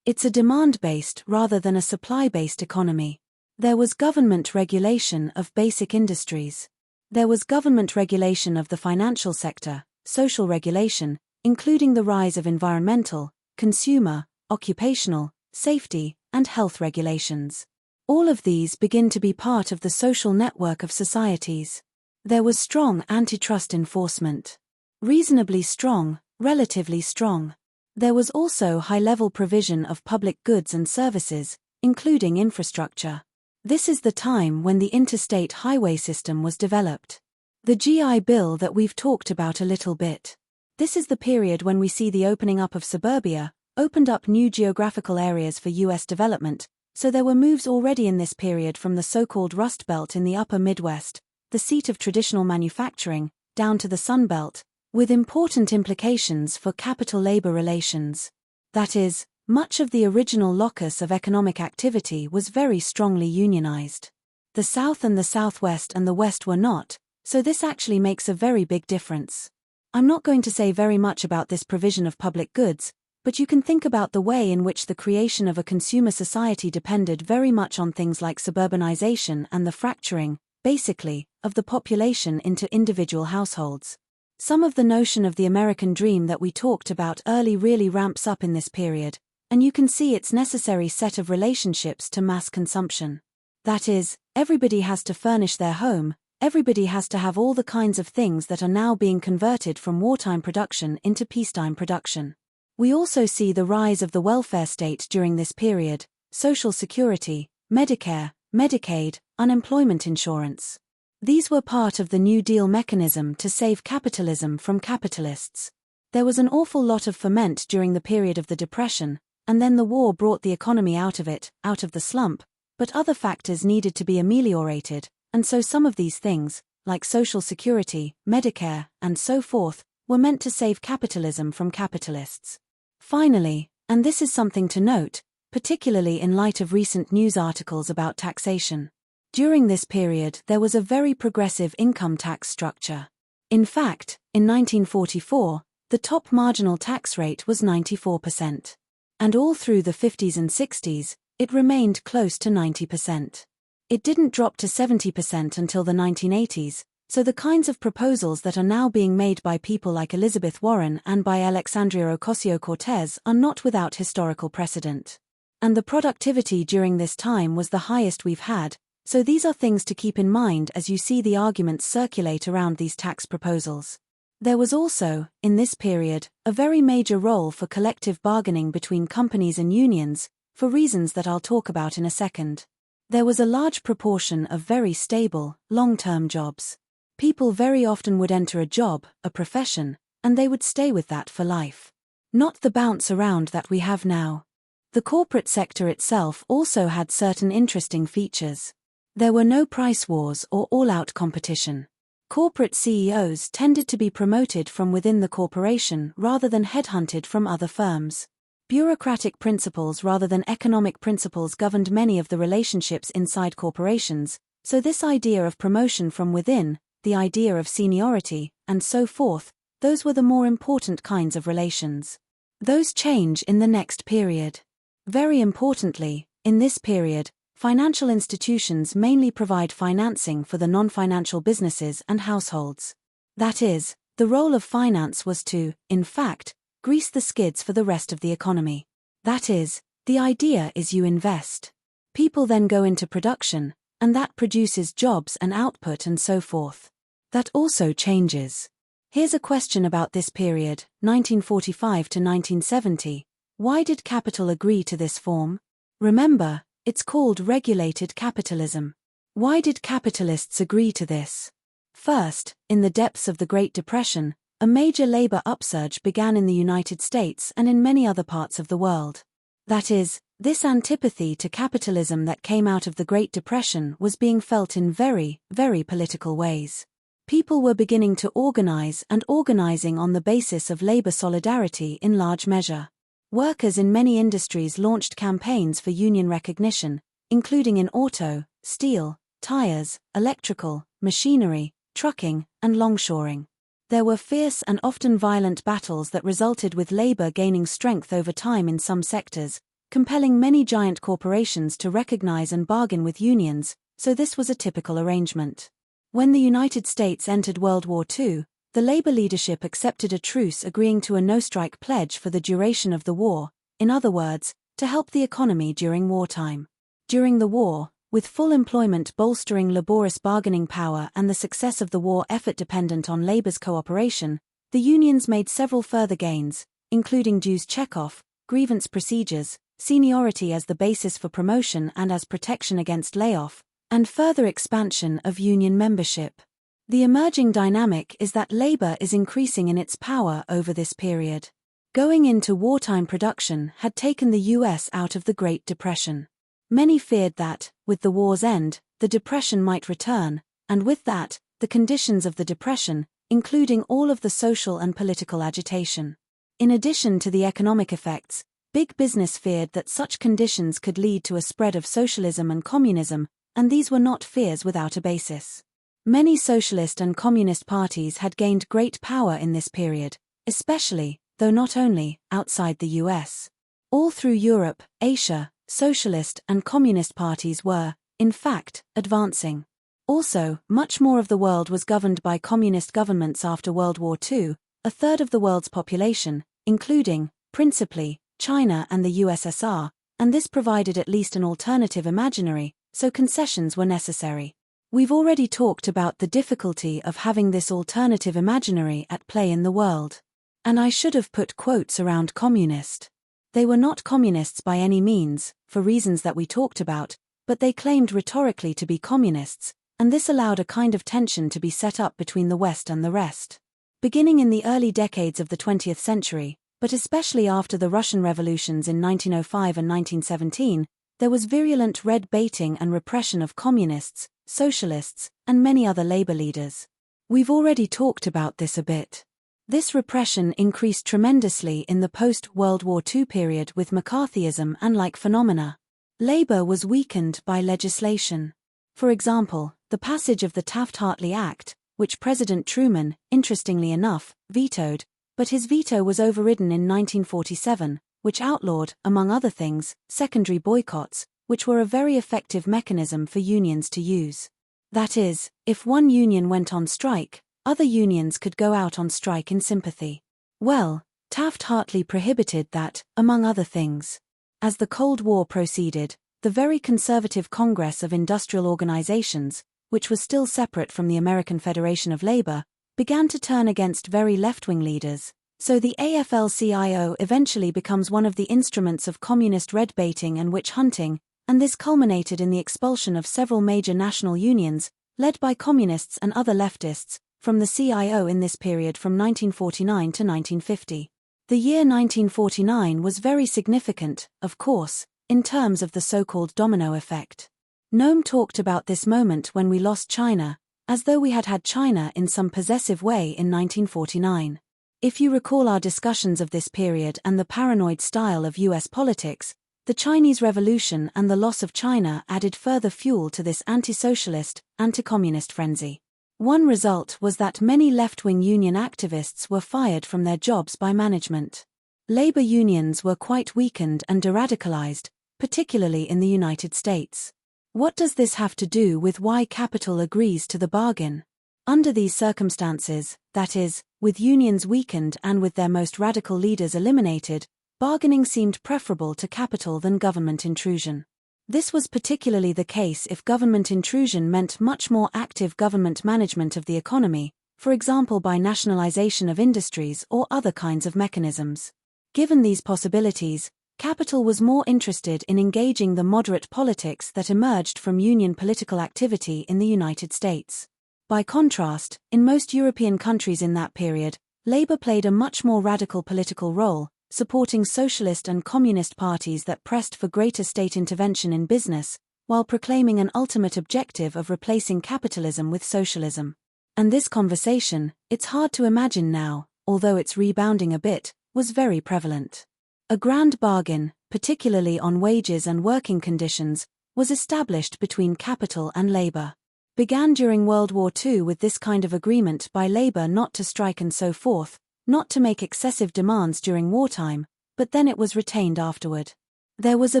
It's a demand-based rather than a supply-based economy. There was government regulation of basic industries. There was government regulation of the financial sector, social regulation, including the rise of environmental, consumer, occupational, safety, and health regulations. All of these begin to be part of the social network of societies. There was strong antitrust enforcement. Reasonably strong, relatively strong. There was also high-level provision of public goods and services, including infrastructure. This is the time when the interstate highway system was developed. The GI Bill that we've talked about a little bit. This is the period when we see the opening up of suburbia, opened up new geographical areas for US development, so there were moves already in this period from the so-called Rust Belt in the upper Midwest, the seat of traditional manufacturing, down to the Sun Belt, with important implications for capital-labor relations. That is, much of the original locus of economic activity was very strongly unionized. The South and the Southwest and the West were not, so this actually makes a very big difference. I'm not going to say very much about this provision of public goods, but you can think about the way in which the creation of a consumer society depended very much on things like suburbanization and the fracturing, basically, of the population into individual households. Some of the notion of the American dream that we talked about early really ramps up in this period, and you can see its necessary set of relationships to mass consumption. That is, everybody has to furnish their home, everybody has to have all the kinds of things that are now being converted from wartime production into peacetime production. We also see the rise of the welfare state during this period: Social Security, Medicare, Medicaid, unemployment insurance. These were part of the New Deal mechanism to save capitalism from capitalists. There was an awful lot of ferment during the period of the Depression, and then the war brought the economy out of the slump, but other factors needed to be ameliorated, and so some of these things, like Social Security, Medicare, and so forth, were meant to save capitalism from capitalists. Finally, and this is something to note, particularly in light of recent news articles about taxation, during this period there was a very progressive income tax structure. In fact, in 1944, the top marginal tax rate was 94%. And all through the 50s and 60s, it remained close to 90%. It didn't drop to 70% until the 1980s, so the kinds of proposals that are now being made by people like Elizabeth Warren and by Alexandria Ocasio-Cortez are not without historical precedent. And the productivity during this time was the highest we've had, so these are things to keep in mind as you see the arguments circulate around these tax proposals. There was also, in this period, a very major role for collective bargaining between companies and unions, for reasons that I'll talk about in a second. There was a large proportion of very stable, long-term jobs. People very often would enter a job, a profession, and they would stay with that for life. Not the bounce around that we have now. The corporate sector itself also had certain interesting features. There were no price wars or all-out competition. Corporate CEOs tended to be promoted from within the corporation rather than headhunted from other firms. Bureaucratic principles rather than economic principles governed many of the relationships inside corporations, so this idea of promotion from within, the idea of seniority, and so forth, those were the more important kinds of relations. Those change in the next period. Very importantly, in this period, financial institutions mainly provide financing for the non-financial businesses and households. That is, the role of finance was to, in fact, grease the skids for the rest of the economy. That is, the idea is you invest. People then go into production, and that produces jobs and output and so forth. That also changes. Here's a question about this period, 1945 to 1970. Why did capital agree to this form? Remember, it's called regulated capitalism. Why did capitalists agree to this? First, in the depths of the Great Depression, a major labor upsurge began in the United States and in many other parts of the world. That is, this antipathy to capitalism that came out of the Great Depression was being felt in very, very political ways. People were beginning to organize and organizing on the basis of labor solidarity in large measure. Workers in many industries launched campaigns for union recognition, including in auto, steel, tires, electrical, machinery, trucking, and longshoring. There were fierce and often violent battles that resulted with labor gaining strength over time in some sectors, compelling many giant corporations to recognize and bargain with unions, so this was a typical arrangement. When the United States entered World War II, the labor leadership accepted a truce agreeing to a no-strike pledge for the duration of the war, in other words, to help the economy during wartime. During the war, with full employment bolstering laborious bargaining power and the success of the war effort dependent on labor's cooperation, the unions made several further gains, including dues checkoff, grievance procedures, seniority as the basis for promotion and as protection against layoff, and further expansion of union membership. The emerging dynamic is that labor is increasing in its power over this period. Going into wartime production had taken the US out of the Great Depression. Many feared that, with the war's end, the Depression might return, and with that, the conditions of the Depression, including all of the social and political agitation. In addition to the economic effects, big business feared that such conditions could lead to a spread of socialism and communism, and these were not fears without a basis. Many socialist and communist parties had gained great power in this period, especially, though not only, outside the US. All through Europe, Asia, socialist and communist parties were, in fact, advancing. Also, much more of the world was governed by communist governments after World War II, a third of the world's population, including, principally, China and the USSR, and this provided at least an alternative imaginary, so concessions were necessary. We've already talked about the difficulty of having this alternative imaginary at play in the world. And I should have put quotes around communist. They were not communists by any means, for reasons that we talked about, but they claimed rhetorically to be communists, and this allowed a kind of tension to be set up between the West and the rest. Beginning in the early decades of the 20th century, but especially after the Russian revolutions in 1905 and 1917, there was virulent red baiting and repression of communists, socialists, and many other labor leaders. We've already talked about this a bit. This repression increased tremendously in the post-World War II period with McCarthyism and like phenomena. Labor was weakened by legislation. For example, the passage of the Taft-Hartley Act, which President Truman, interestingly enough, vetoed, but his veto was overridden in 1947, which outlawed, among other things, secondary boycotts, which were a very effective mechanism for unions to use. That is, if one union went on strike, other unions could go out on strike in sympathy. Well, Taft-Hartley prohibited that, among other things. As the Cold War proceeded, the very conservative Congress of Industrial Organizations, which was still separate from the American Federation of Labor, began to turn against very left-wing leaders, so the AFL-CIO eventually becomes one of the instruments of communist red baiting and witch hunting, and this culminated in the expulsion of several major national unions, led by communists and other leftists, from the CIO in this period from 1949 to 1950. The year 1949 was very significant, of course, in terms of the so-called domino effect. Noam talked about this moment when we lost China, as though we had had China in some possessive way in 1949. If you recall our discussions of this period and the paranoid style of US politics, the Chinese Revolution and the loss of China added further fuel to this anti-socialist, anti-communist frenzy. One result was that many left-wing union activists were fired from their jobs by management. Labor unions were quite weakened and deradicalized, particularly in the United States. What does this have to do with why capital agrees to the bargain? Under these circumstances, that is, with unions weakened and with their most radical leaders eliminated, bargaining seemed preferable to capital than government intrusion. This was particularly the case if government intrusion meant much more active government management of the economy, for example by nationalization of industries or other kinds of mechanisms. Given these possibilities, capital was more interested in engaging the moderate politics that emerged from union political activity in the United States. By contrast, in most European countries in that period, labor played a much more radical political role, supporting socialist and communist parties that pressed for greater state intervention in business, while proclaiming an ultimate objective of replacing capitalism with socialism. And this conversation, it's hard to imagine now, although it's rebounding a bit, was very prevalent. A grand bargain, particularly on wages and working conditions, was established between capital and labor. Began during World War II with this kind of agreement by labor not to strike and so forth, not to make excessive demands during wartime, but then it was retained afterward. There was a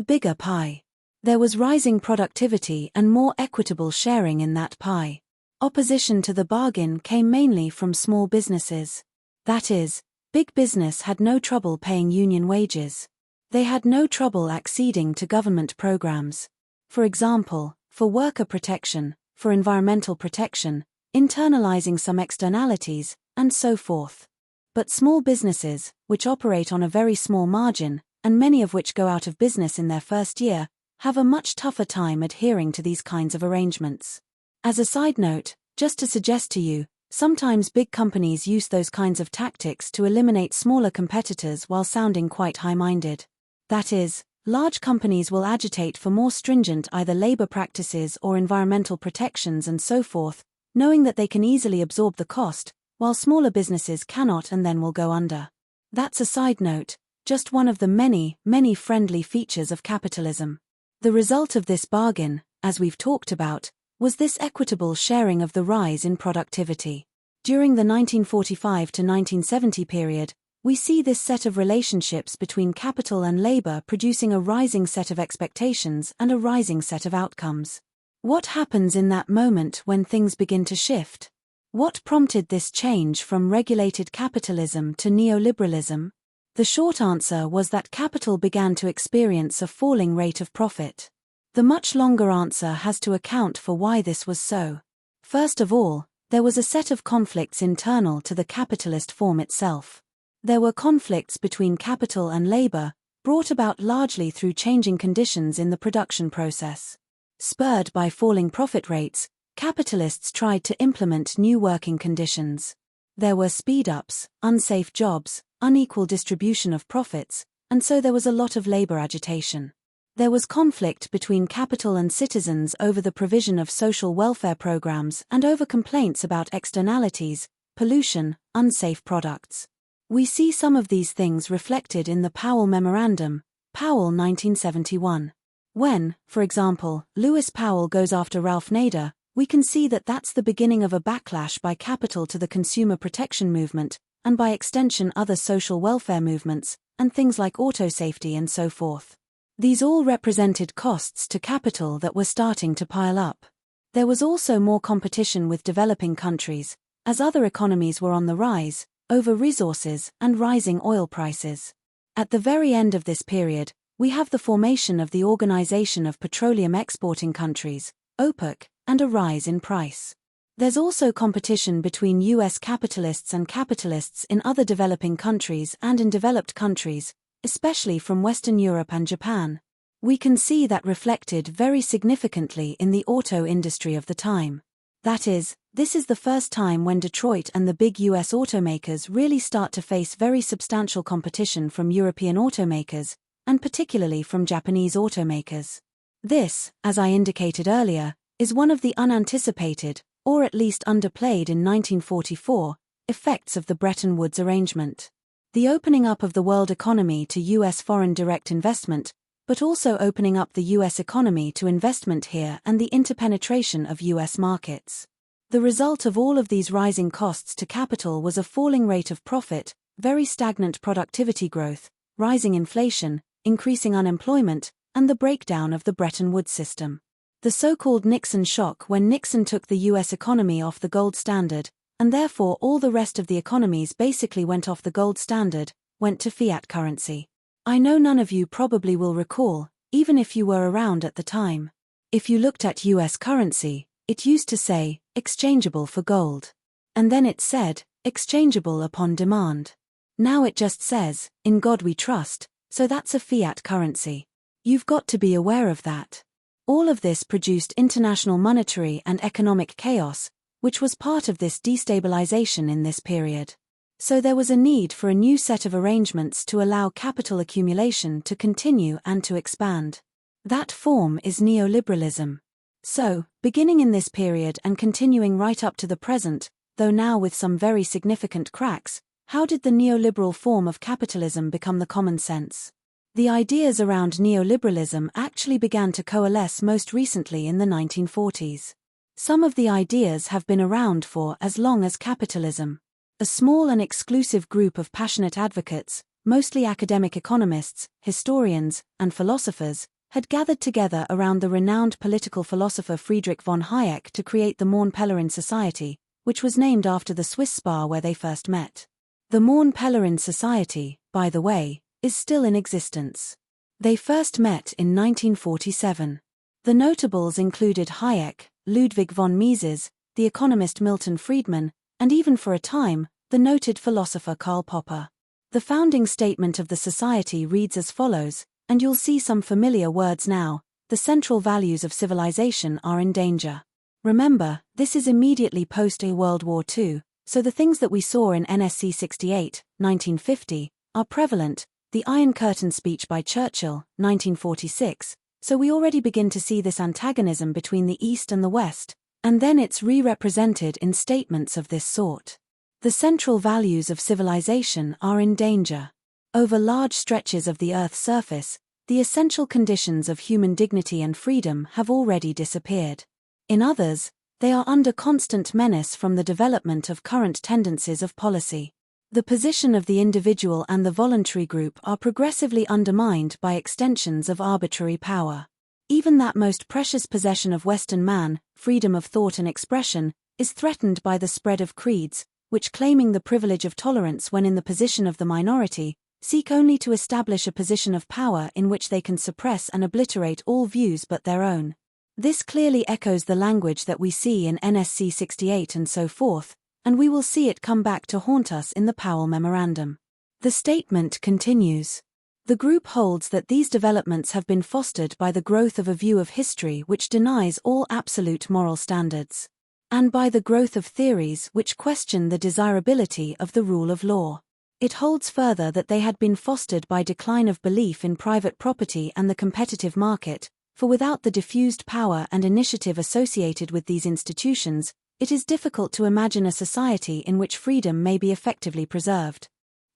bigger pie. There was rising productivity and more equitable sharing in that pie. Opposition to the bargain came mainly from small businesses. That is, big business had no trouble paying union wages. They had no trouble acceding to government programs. For example, for worker protection, for environmental protection, internalizing some externalities, and so forth. But small businesses, which operate on a very small margin, and many of which go out of business in their first year, have a much tougher time adhering to these kinds of arrangements. As a side note, just to suggest to you, sometimes big companies use those kinds of tactics to eliminate smaller competitors while sounding quite high-minded. That is, large companies will agitate for more stringent either labor practices or environmental protections and so forth, knowing that they can easily absorb the cost, while smaller businesses cannot and then will go under. That's a side note, just one of the many, many friendly features of capitalism. The result of this bargain, as we've talked about, was this equitable sharing of the rise in productivity. During the 1945 to 1970 period, we see this set of relationships between capital and labor producing a rising set of expectations and a rising set of outcomes. What happens in that moment when things begin to shift? What prompted this change from regulated capitalism to neoliberalism? The short answer was that capital began to experience a falling rate of profit. The much longer answer has to account for why this was so. First of all, there was a set of conflicts internal to the capitalist form itself. There were conflicts between capital and labor, brought about largely through changing conditions in the production process. Spurred by falling profit rates, capitalists tried to implement new working conditions. There were speed-ups, unsafe jobs, unequal distribution of profits, and so there was a lot of labor agitation. There was conflict between capital and citizens over the provision of social welfare programs and over complaints about externalities, pollution, unsafe products. We see some of these things reflected in the Powell Memorandum, Powell 1971. When, for example, Lewis Powell goes after Ralph Nader, we can see that that's the beginning of a backlash by capital to the consumer protection movement, and by extension other social welfare movements, and things like auto safety and so forth. These all represented costs to capital that were starting to pile up. There was also more competition with developing countries, as other economies were on the rise, over resources and rising oil prices. At the very end of this period, we have the formation of the Organization of Petroleum Exporting Countries, OPEC, and a rise in price. There's also competition between US capitalists and capitalists in other developing countries and in developed countries, especially from Western Europe and Japan. We can see that reflected very significantly in the auto industry of the time. That is, this is the first time when Detroit and the big US automakers really start to face very substantial competition from European automakers, and particularly from Japanese automakers. This, as I indicated earlier, is one of the unanticipated, or at least underplayed in 1944, effects of the Bretton Woods arrangement. The opening up of the world economy to US foreign direct investment, but also opening up the US economy to investment here and the interpenetration of US markets. The result of all of these rising costs to capital was a falling rate of profit, very stagnant productivity growth, rising inflation, increasing unemployment, and the breakdown of the Bretton Woods system. The so-called Nixon shock when Nixon took the US economy off the gold standard, and therefore all the rest of the economies basically went off the gold standard, went to fiat currency. I know none of you probably will recall, even if you were around at the time. If you looked at US currency, it used to say, exchangeable for gold. And then it said, exchangeable upon demand. Now it just says, in God we trust, so that's a fiat currency. You've got to be aware of that. All of this produced international monetary and economic chaos, which was part of this destabilization in this period. So there was a need for a new set of arrangements to allow capital accumulation to continue and to expand. That form is neoliberalism. So, beginning in this period and continuing right up to the present, though now with some very significant cracks, how did the neoliberal form of capitalism become the common sense? The ideas around neoliberalism actually began to coalesce most recently in the 1940s. Some of the ideas have been around for as long as capitalism. A small and exclusive group of passionate advocates, mostly academic economists, historians, and philosophers, had gathered together around the renowned political philosopher Friedrich von Hayek to create the Morn-Pellerin Society, which was named after the Swiss spa where they first met. The Morn-Pellerin Society, by the way, is still in existence. They first met in 1947. The notables included Hayek, Ludwig von Mises, the economist Milton Friedman, and even for a time, the noted philosopher Karl Popper. The founding statement of the society reads as follows, and you'll see some familiar words now: the central values of civilization are in danger. Remember, this is immediately post-World War II, so the things that we saw in NSC 68, 1950, are prevalent. The Iron Curtain speech by Churchill, 1946, so we already begin to see this antagonism between the East and the West, and then it's re-represented in statements of this sort. The central values of civilization are in danger. Over large stretches of the Earth's surface, the essential conditions of human dignity and freedom have already disappeared. In others, they are under constant menace from the development of current tendencies of policy. The position of the individual and the voluntary group are progressively undermined by extensions of arbitrary power. Even that most precious possession of Western man, freedom of thought and expression, is threatened by the spread of creeds, which, claiming the privilege of tolerance when in the position of the minority, seek only to establish a position of power in which they can suppress and obliterate all views but their own. This clearly echoes the language that we see in NSC 68 and so forth, and we will see it come back to haunt us in the Powell Memorandum. The statement continues. The group holds that these developments have been fostered by the growth of a view of history which denies all absolute moral standards, and by the growth of theories which question the desirability of the rule of law. It holds further that they had been fostered by decline of belief in private property and the competitive market, for without the diffused power and initiative associated with these institutions, it is difficult to imagine a society in which freedom may be effectively preserved.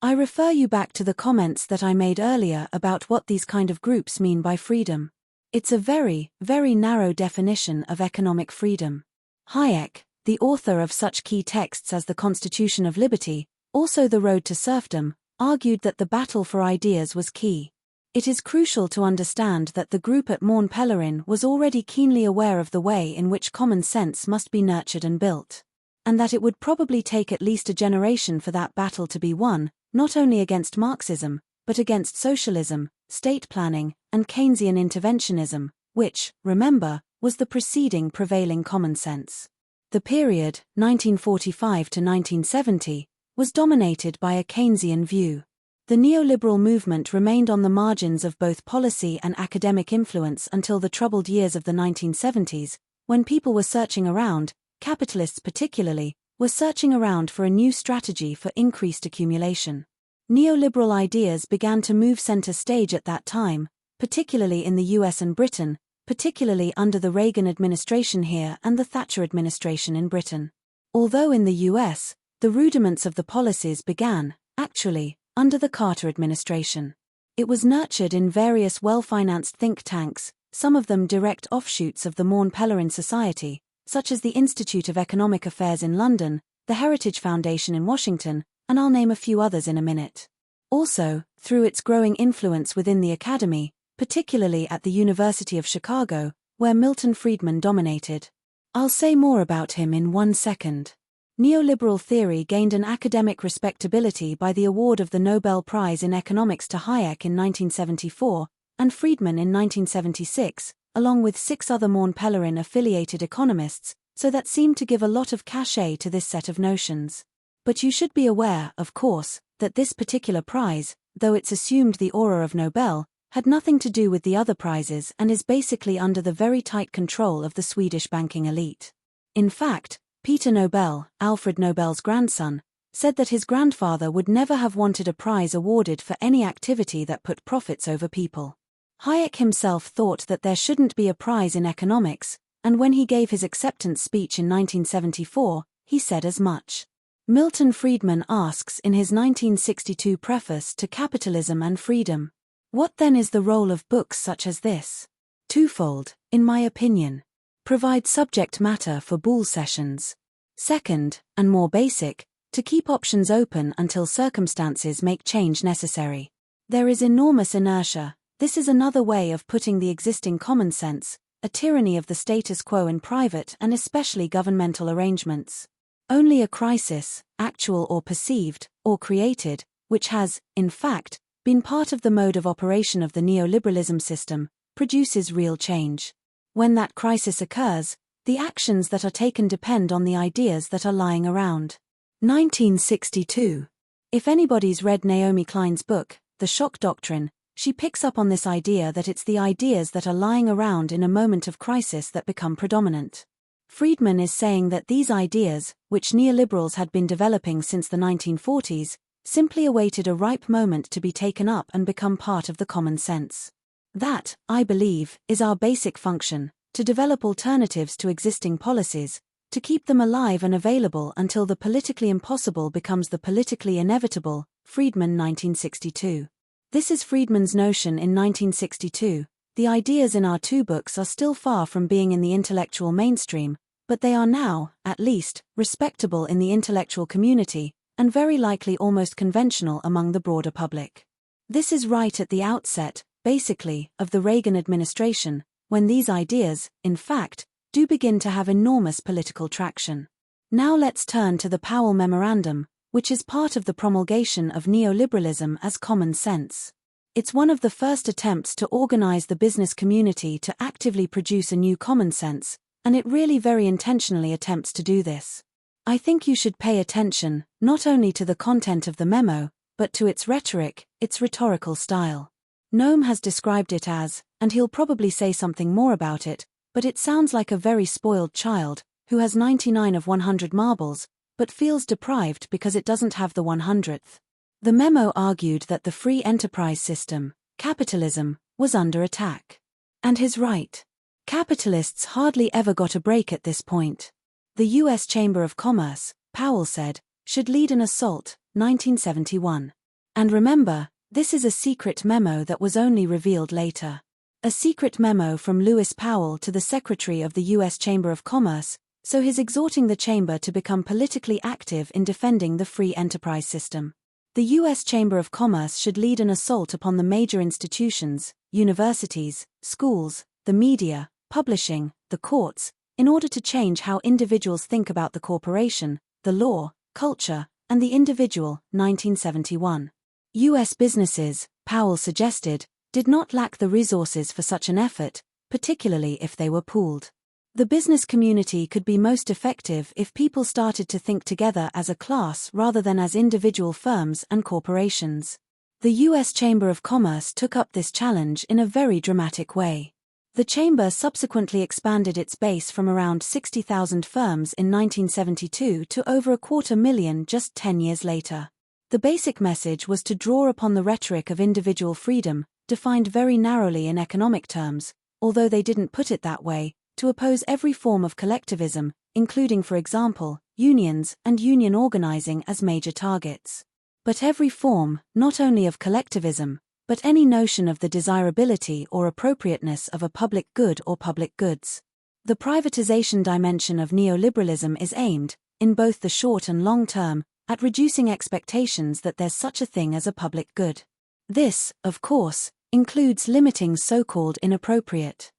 I refer you back to the comments that I made earlier about what these kind of groups mean by freedom. It's a very, very narrow definition of economic freedom. Hayek, the author of such key texts as the Constitution of Liberty, also The Road to Serfdom, argued that the battle for ideas was key. It is crucial to understand that the group at Morn-Pellerin was already keenly aware of the way in which common sense must be nurtured and built, and that it would probably take at least a generation for that battle to be won, not only against Marxism, but against socialism, state planning, and Keynesian interventionism, which, remember, was the preceding prevailing common sense. The period, 1945 to 1970, was dominated by a Keynesian view. The neoliberal movement remained on the margins of both policy and academic influence until the troubled years of the 1970s, when people were searching around, capitalists particularly, were searching around for a new strategy for increased accumulation. Neoliberal ideas began to move center stage at that time, particularly in the US and Britain, particularly under the Reagan administration here and the Thatcher administration in Britain. Although in the US, the rudiments of the policies began, actually, under the Carter administration. It was nurtured in various well-financed think tanks, some of them direct offshoots of the Morn-Pellerin Society, such as the Institute of Economic Affairs in London, the Heritage Foundation in Washington, and I'll name a few others in a minute. Also, through its growing influence within the academy, particularly at the University of Chicago, where Milton Friedman dominated. I'll say more about him in 1 second. Neoliberal theory gained an academic respectability by the award of the Nobel Prize in Economics to Hayek in 1974, and Friedman in 1976, along with 6 other Morn-Pellerin affiliated economists, so that seemed to give a lot of cachet to this set of notions. But you should be aware, of course, that this particular prize, though it's assumed the aura of Nobel, had nothing to do with the other prizes and is basically under the very tight control of the Swedish banking elite. In fact, Peter Nobel, Alfred Nobel's grandson, said that his grandfather would never have wanted a prize awarded for any activity that put profits over people. Hayek himself thought that there shouldn't be a prize in economics, and when he gave his acceptance speech in 1974, he said as much. Milton Friedman asks in his 1962 preface to Capitalism and Freedom, "What then is the role of books such as this? Twofold, in my opinion. Provide subject matter for bull sessions. Second, and more basic, to keep options open until circumstances make change necessary. There is enormous inertia. This is another way of putting the existing common sense, a tyranny of the status quo in private and especially governmental arrangements. Only a crisis, actual or perceived, or created, which has, in fact, been part of the mode of operation of the neoliberalism system, produces real change. When that crisis occurs, the actions that are taken depend on the ideas that are lying around." 1962. If anybody's read Naomi Klein's book, The Shock Doctrine, she picks up on this idea that it's the ideas that are lying around in a moment of crisis that become predominant. Friedman is saying that these ideas, which neoliberals had been developing since the 1940s, simply awaited a ripe moment to be taken up and become part of the common sense. That, I believe, is our basic function, to develop alternatives to existing policies, to keep them alive and available until the politically impossible becomes the politically inevitable. Friedman 1962. This is Friedman's notion in 1962. The ideas in our two books are still far from being in the intellectual mainstream, but they are now, at least, respectable in the intellectual community, and very likely almost conventional among the broader public. This is right at the outset, basically, of the Reagan administration, when these ideas, in fact, do begin to have enormous political traction. Now let's turn to the Powell Memorandum, which is part of the promulgation of neoliberalism as common sense. It's one of the first attempts to organize the business community to actively produce a new common sense, and it really very intentionally attempts to do this. I think you should pay attention, not only to the content of the memo, but to its rhetoric, its rhetorical style. Noam has described it as, and he'll probably say something more about it, but it sounds like a very spoiled child, who has 99 of 100 marbles, but feels deprived because it doesn't have the 100th. The memo argued that the free enterprise system, capitalism, was under attack. And he's right. Capitalists hardly ever got a break at this point. The U.S. Chamber of Commerce, Powell said, should lead an assault, 1971. And remember, this is a secret memo that was only revealed later. A secret memo from Lewis Powell to the Secretary of the U.S. Chamber of Commerce, so he's exhorting the Chamber to become politically active in defending the free enterprise system. The U.S. Chamber of Commerce should lead an assault upon the major institutions, universities, schools, the media, publishing, the courts, in order to change how individuals think about the corporation, the law, culture, and the individual. 1971. U.S. businesses, Powell suggested, did not lack the resources for such an effort, particularly if they were pooled. The business community could be most effective if people started to think together as a class rather than as individual firms and corporations. The U.S. Chamber of Commerce took up this challenge in a very dramatic way. The Chamber subsequently expanded its base from around 60,000 firms in 1972 to over 250,000 just 10 years later. The basic message was to draw upon the rhetoric of individual freedom, defined very narrowly in economic terms, although they didn't put it that way, to oppose every form of collectivism, including, for example, unions and union organizing as major targets. But every form, not only of collectivism, but any notion of the desirability or appropriateness of a public good or public goods. The privatization dimension of neoliberalism is aimed, in both the short and long term, at reducing expectations that there's such a thing as a public good. This, of course, includes limiting so-called inappropriate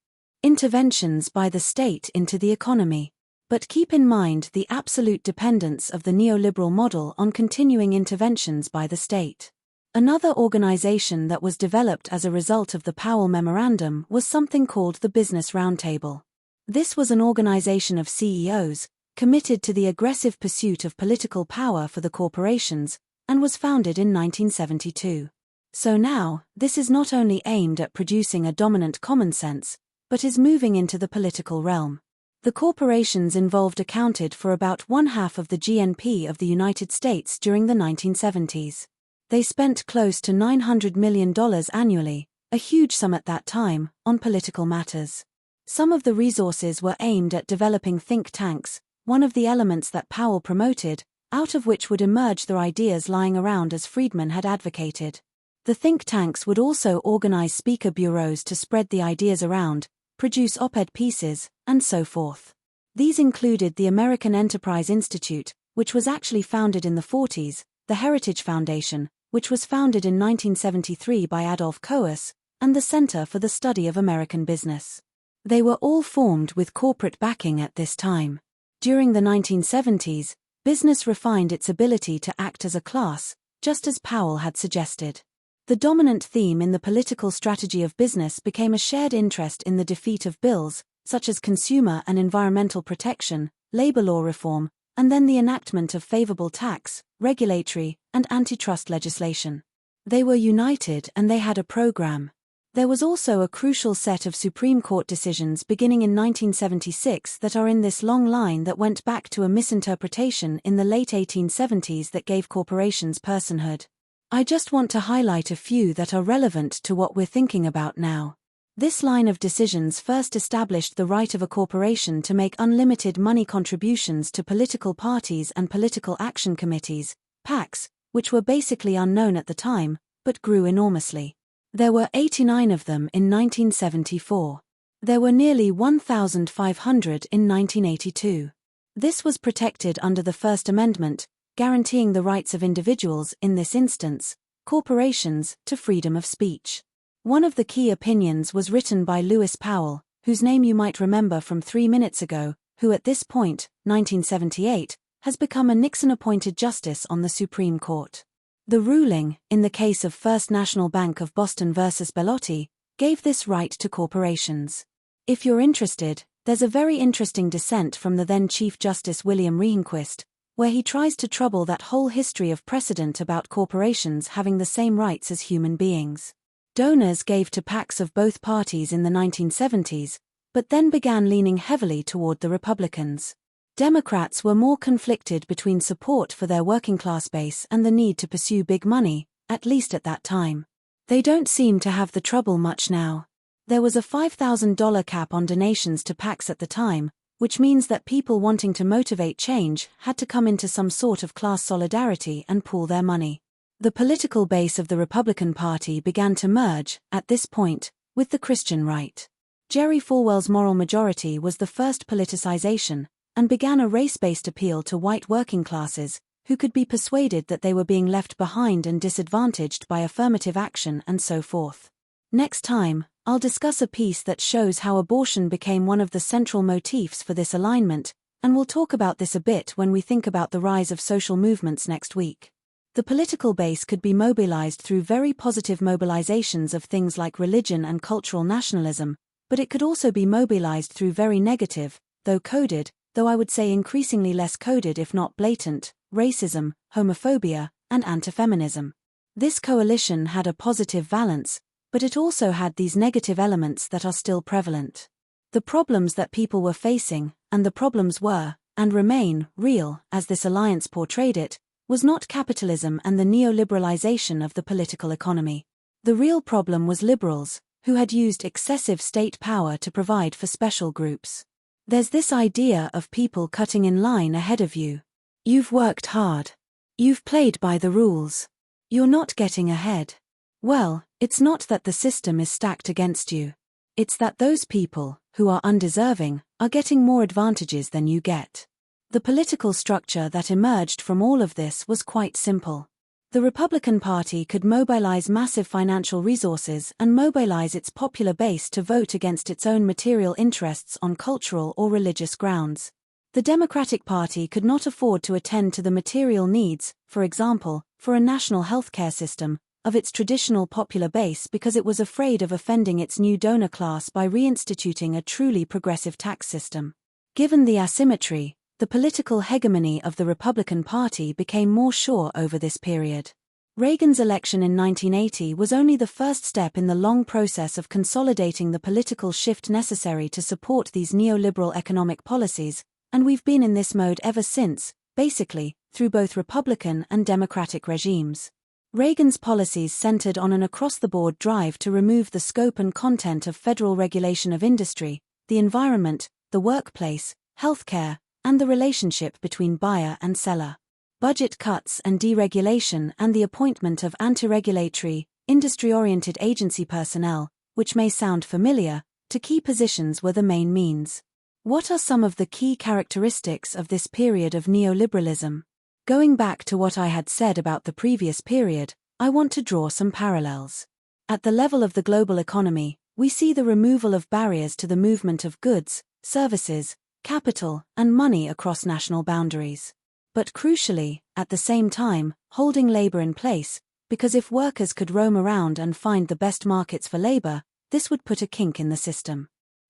interventions by the state into the economy. But keep in mind the absolute dependence of the neoliberal model on continuing interventions by the state. Another organization that was developed as a result of the Powell Memorandum was something called the Business Roundtable. This was an organization of CEOs, committed to the aggressive pursuit of political power for the corporations, and was founded in 1972. So now, this is not only aimed at producing a dominant common sense, but is moving into the political realm. The corporations involved accounted for about 1/2 of the GNP of the United States during the 1970s. They spent close to $900 million annually, a huge sum at that time, on political matters. Some of the resources were aimed at developing think tanks, one of the elements that Powell promoted, out of which would emerge the ideas lying around as Friedman had advocated. The think tanks would also organize speaker bureaus to spread the ideas around, produce op-ed pieces, and so forth. These included the American Enterprise Institute, which was actually founded in the 40s, the Heritage Foundation, which was founded in 1973 by Adolf Coase, and the Center for the Study of American Business. They were all formed with corporate backing at this time. During the 1970s, business refined its ability to act as a class, just as Powell had suggested. The dominant theme in the political strategy of business became a shared interest in the defeat of bills, such as consumer and environmental protection, labor law reform, and then the enactment of favorable tax, regulatory, and antitrust legislation. They were united and they had a program. There was also a crucial set of Supreme Court decisions beginning in 1976 that are in this long line that went back to a misinterpretation in the late 1870s that gave corporations personhood. I just want to highlight a few that are relevant to what we're thinking about now. This line of decisions first established the right of a corporation to make unlimited money contributions to political parties and political action committees, PACs, which were basically unknown at the time, but grew enormously. There were 89 of them in 1974. There were nearly 1,500 in 1982. This was protected under the First Amendment, guaranteeing the rights of individuals, in this instance, corporations, to freedom of speech. One of the key opinions was written by Lewis Powell, whose name you might remember from 3 minutes ago, who at this point, 1978, has become a Nixon-appointed justice on the Supreme Court. The ruling, in the case of First National Bank of Boston versus Bellotti, gave this right to corporations. If you're interested, there's a very interesting dissent from the then Chief Justice William Rehnquist, where he tries to trouble that whole history of precedent about corporations having the same rights as human beings. Donors gave to PACs of both parties in the 1970s, but then began leaning heavily toward the Republicans. Democrats were more conflicted between support for their working-class base and the need to pursue big money, at least at that time. They don't seem to have the trouble much now. There was a $5,000 cap on donations to PACs at the time, which means that people wanting to motivate change had to come into some sort of class solidarity and pool their money. The political base of the Republican Party began to merge, at this point, with the Christian right. Jerry Falwell's moral majority was the first politicization, and began a race-based appeal to white working classes, who could be persuaded that they were being left behind and disadvantaged by affirmative action and so forth. Next time, I'll discuss a piece that shows how abortion became one of the central motifs for this alignment, and we'll talk about this a bit when we think about the rise of social movements next week. The political base could be mobilized through very positive mobilizations of things like religion and cultural nationalism, but it could also be mobilized through very negative, though I would say increasingly less coded if not blatant, racism, homophobia, and anti-feminism. This coalition had a positive valence, but it also had these negative elements that are still prevalent. The problems that people were facing, and the problems were, and remain, real, as this alliance portrayed it, was not capitalism and the neoliberalization of the political economy. The real problem was liberals, who had used excessive state power to provide for special groups. There's this idea of people cutting in line ahead of you. You've worked hard. You've played by the rules. You're not getting ahead. Well, it's not that the system is stacked against you. It's that those people, who are undeserving, are getting more advantages than you get. The political structure that emerged from all of this was quite simple. The Republican Party could mobilize massive financial resources and mobilize its popular base to vote against its own material interests on cultural or religious grounds. The Democratic Party could not afford to attend to the material needs, for example, for a national healthcare system, of its traditional popular base because it was afraid of offending its new donor class by reinstituting a truly progressive tax system. Given the asymmetry, the political hegemony of the Republican Party became more sure over this period. Reagan's election in 1980 was only the first step in the long process of consolidating the political shift necessary to support these neoliberal economic policies, and we've been in this mode ever since, basically, through both Republican and Democratic regimes. Reagan's policies centered on an across-the-board drive to remove the scope and content of federal regulation of industry, the environment, the workplace, healthcare, and the relationship between buyer and seller. Budget cuts and deregulation and the appointment of anti-regulatory, industry-oriented agency personnel, which may sound familiar, to key positions were the main means. What are some of the key characteristics of this period of neoliberalism? Going back to what I had said about the previous period, I want to draw some parallels. At the level of the global economy, we see the removal of barriers to the movement of goods, services, capital, and money across national boundaries. But crucially, at the same time, holding labor in place, because if workers could roam around and find the best markets for labor, this would put a kink in the system.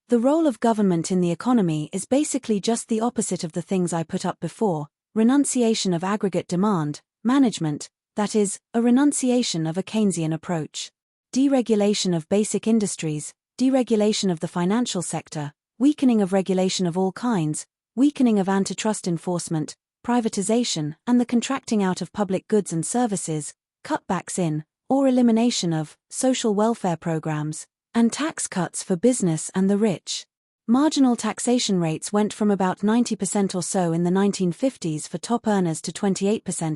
The role of government in the economy is basically just the opposite of the things I put up before: renunciation of aggregate demand, management, that is, a renunciation of a Keynesian approach. Deregulation of basic industries, deregulation of the financial sector, weakening of regulation of all kinds, weakening of antitrust enforcement, privatization and the contracting out of public goods and services, cutbacks in, or elimination of, social welfare programs, and tax cuts for business and the rich. Marginal taxation rates went from about 90% or so in the 1950s for top earners to 28%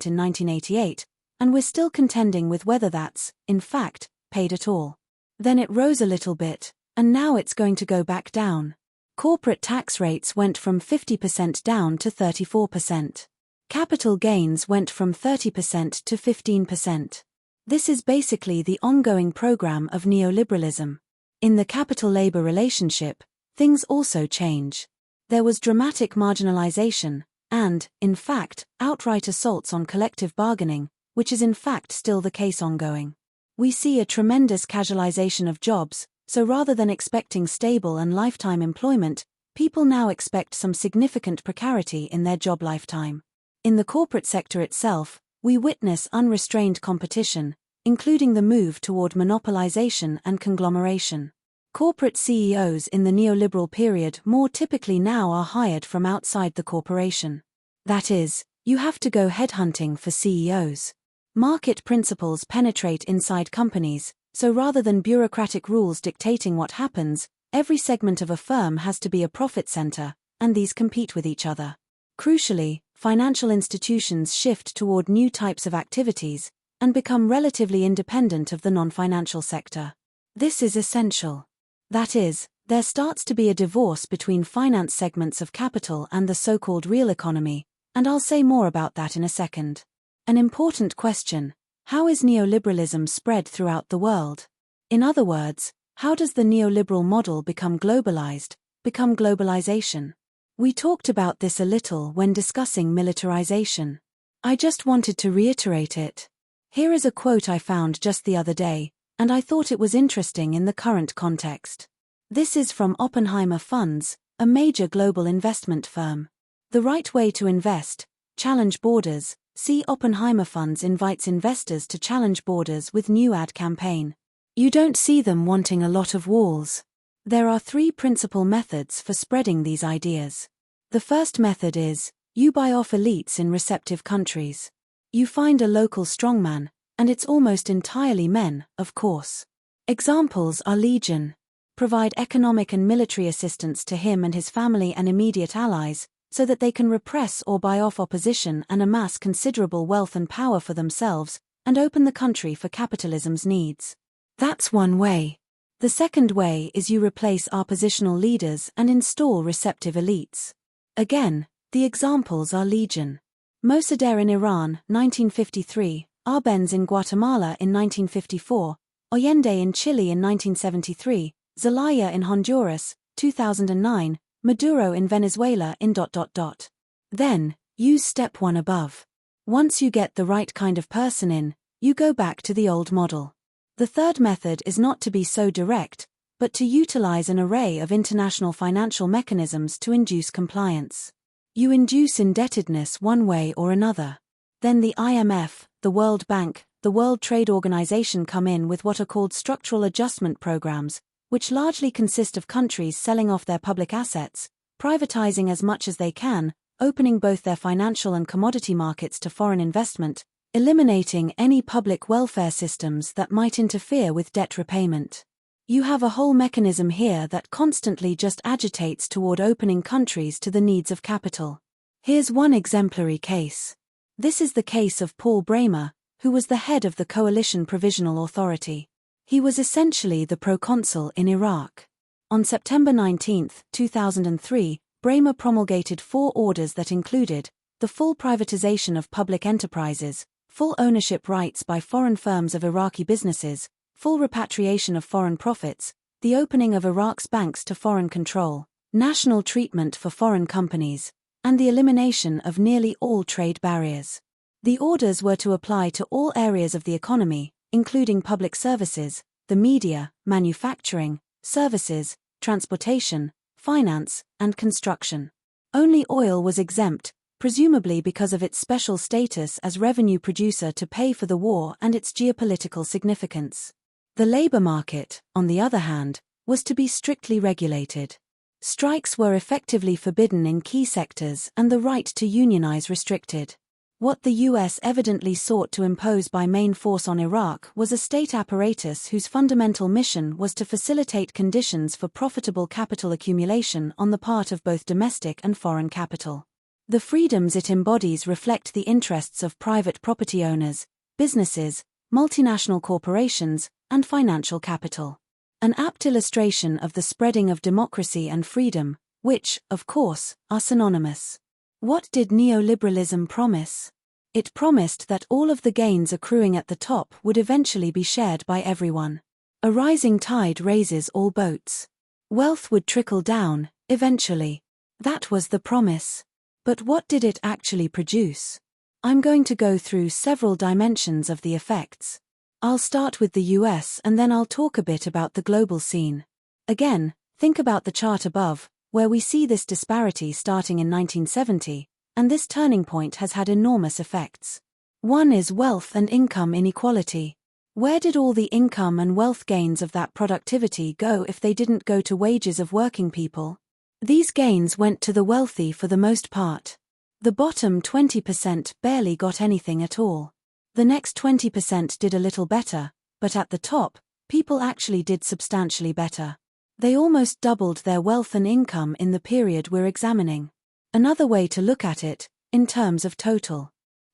in 1988, and we're still contending with whether that's, in fact, paid at all. Then it rose a little bit, and now it's going to go back down. Corporate tax rates went from 50% down to 34%. Capital gains went from 30% to 15%. This is basically the ongoing program of neoliberalism. In the capital-labor relationship, things also change. There was dramatic marginalization, and, in fact, outright assaults on collective bargaining, which is in fact still the case ongoing. We see a tremendous casualization of jobs, so rather than expecting stable and lifetime employment, people now expect some significant precarity in their job lifetime. In the corporate sector itself, we witness unrestrained competition, including the move toward monopolization and conglomeration. Corporate CEOs in the neoliberal period more typically now are hired from outside the corporation. That is, you have to go headhunting for CEOs. Market principles penetrate inside companies, so rather than bureaucratic rules dictating what happens, every segment of a firm has to be a profit center, and these compete with each other. Crucially, financial institutions shift toward new types of activities, and become relatively independent of the non-financial sector. This is essential. That is, there starts to be a divorce between finance segments of capital and the so-called real economy, and I'll say more about that in a second. An important question: how is neoliberalism spread throughout the world? In other words, how does the neoliberal model become globalized, become globalization? We talked about this a little when discussing militarization. I just wanted to reiterate it. Here is a quote I found just the other day, and I thought it was interesting in the current context. This is from Oppenheimer Funds, a major global investment firm. The right way to invest: challenge borders. See, Oppenheimer Funds invites investors to challenge borders with new ad campaign. You don't see them wanting a lot of walls. There are three principal methods for spreading these ideas. The first method is, you buy off elites in receptive countries. You find a local strongman, and it's almost entirely men, of course. Examples are legion. Provide economic and military assistance to him and his family and immediate allies, so that they can repress or buy off opposition and amass considerable wealth and power for themselves, and open the country for capitalism's needs. That's one way. The second way is you replace oppositional leaders and install receptive elites. Again, the examples are legion. Mossadegh in Iran, 1953, Arbenz in Guatemala in 1954, Allende in Chile in 1973, Zelaya in Honduras, 2009, Maduro in Venezuela in ... Then, use step one above. Once you get the right kind of person in, You go back to the old model. The third method is not to be so direct, but to utilize an array of international financial mechanisms to induce compliance. You induce indebtedness one way or another. Then the IMF, the World Bank, the World Trade Organization come in with what are called structural adjustment programs, which largely consist of countries selling off their public assets, privatizing as much as they can, opening both their financial and commodity markets to foreign investment, eliminating any public welfare systems that might interfere with debt repayment. You have a whole mechanism here that constantly just agitates toward opening countries to the needs of capital. Here's one exemplary case. This is the case of Paul Bremer, who was the head of the Coalition Provisional Authority. He was essentially the proconsul in Iraq. On September 19, 2003, Bremer promulgated 4 orders that included the full privatization of public enterprises, full ownership rights by foreign firms of Iraqi businesses, full repatriation of foreign profits, the opening of Iraq's banks to foreign control, national treatment for foreign companies, and the elimination of nearly all trade barriers. The orders were to apply to all areas of the economy, including public services, the media, manufacturing, services, transportation, finance, and construction. Only oil was exempt, presumably because of its special status as revenue producer to pay for the war and its geopolitical significance. The labor market, on the other hand, was to be strictly regulated. Strikes were effectively forbidden in key sectors and the right to unionize restricted. What the US evidently sought to impose by main force on Iraq was a state apparatus whose fundamental mission was to facilitate conditions for profitable capital accumulation on the part of both domestic and foreign capital. The freedoms it embodies reflect the interests of private property owners, businesses, multinational corporations, and financial capital. An apt illustration of the spreading of democracy and freedom, which, of course, are synonymous. What did neoliberalism promise? It promised that all of the gains accruing at the top would eventually be shared by everyone. A rising tide raises all boats. Wealth would trickle down, eventually. That was the promise. But what did it actually produce? I'm going to go through several dimensions of the effects. I'll start with the US and then I'll talk a bit about the global scene. Again, think about the chart above, where we see this disparity starting in 1970, and this turning point has had enormous effects. One is wealth and income inequality. Where did all the income and wealth gains of that productivity go if they didn't go to wages of working people? These gains went to the wealthy for the most part. The bottom 20% barely got anything at all. The next 20% did a little better, but at the top, people actually did substantially better. They almost doubled their wealth and income in the period we're examining. Another way to look at it, in terms of total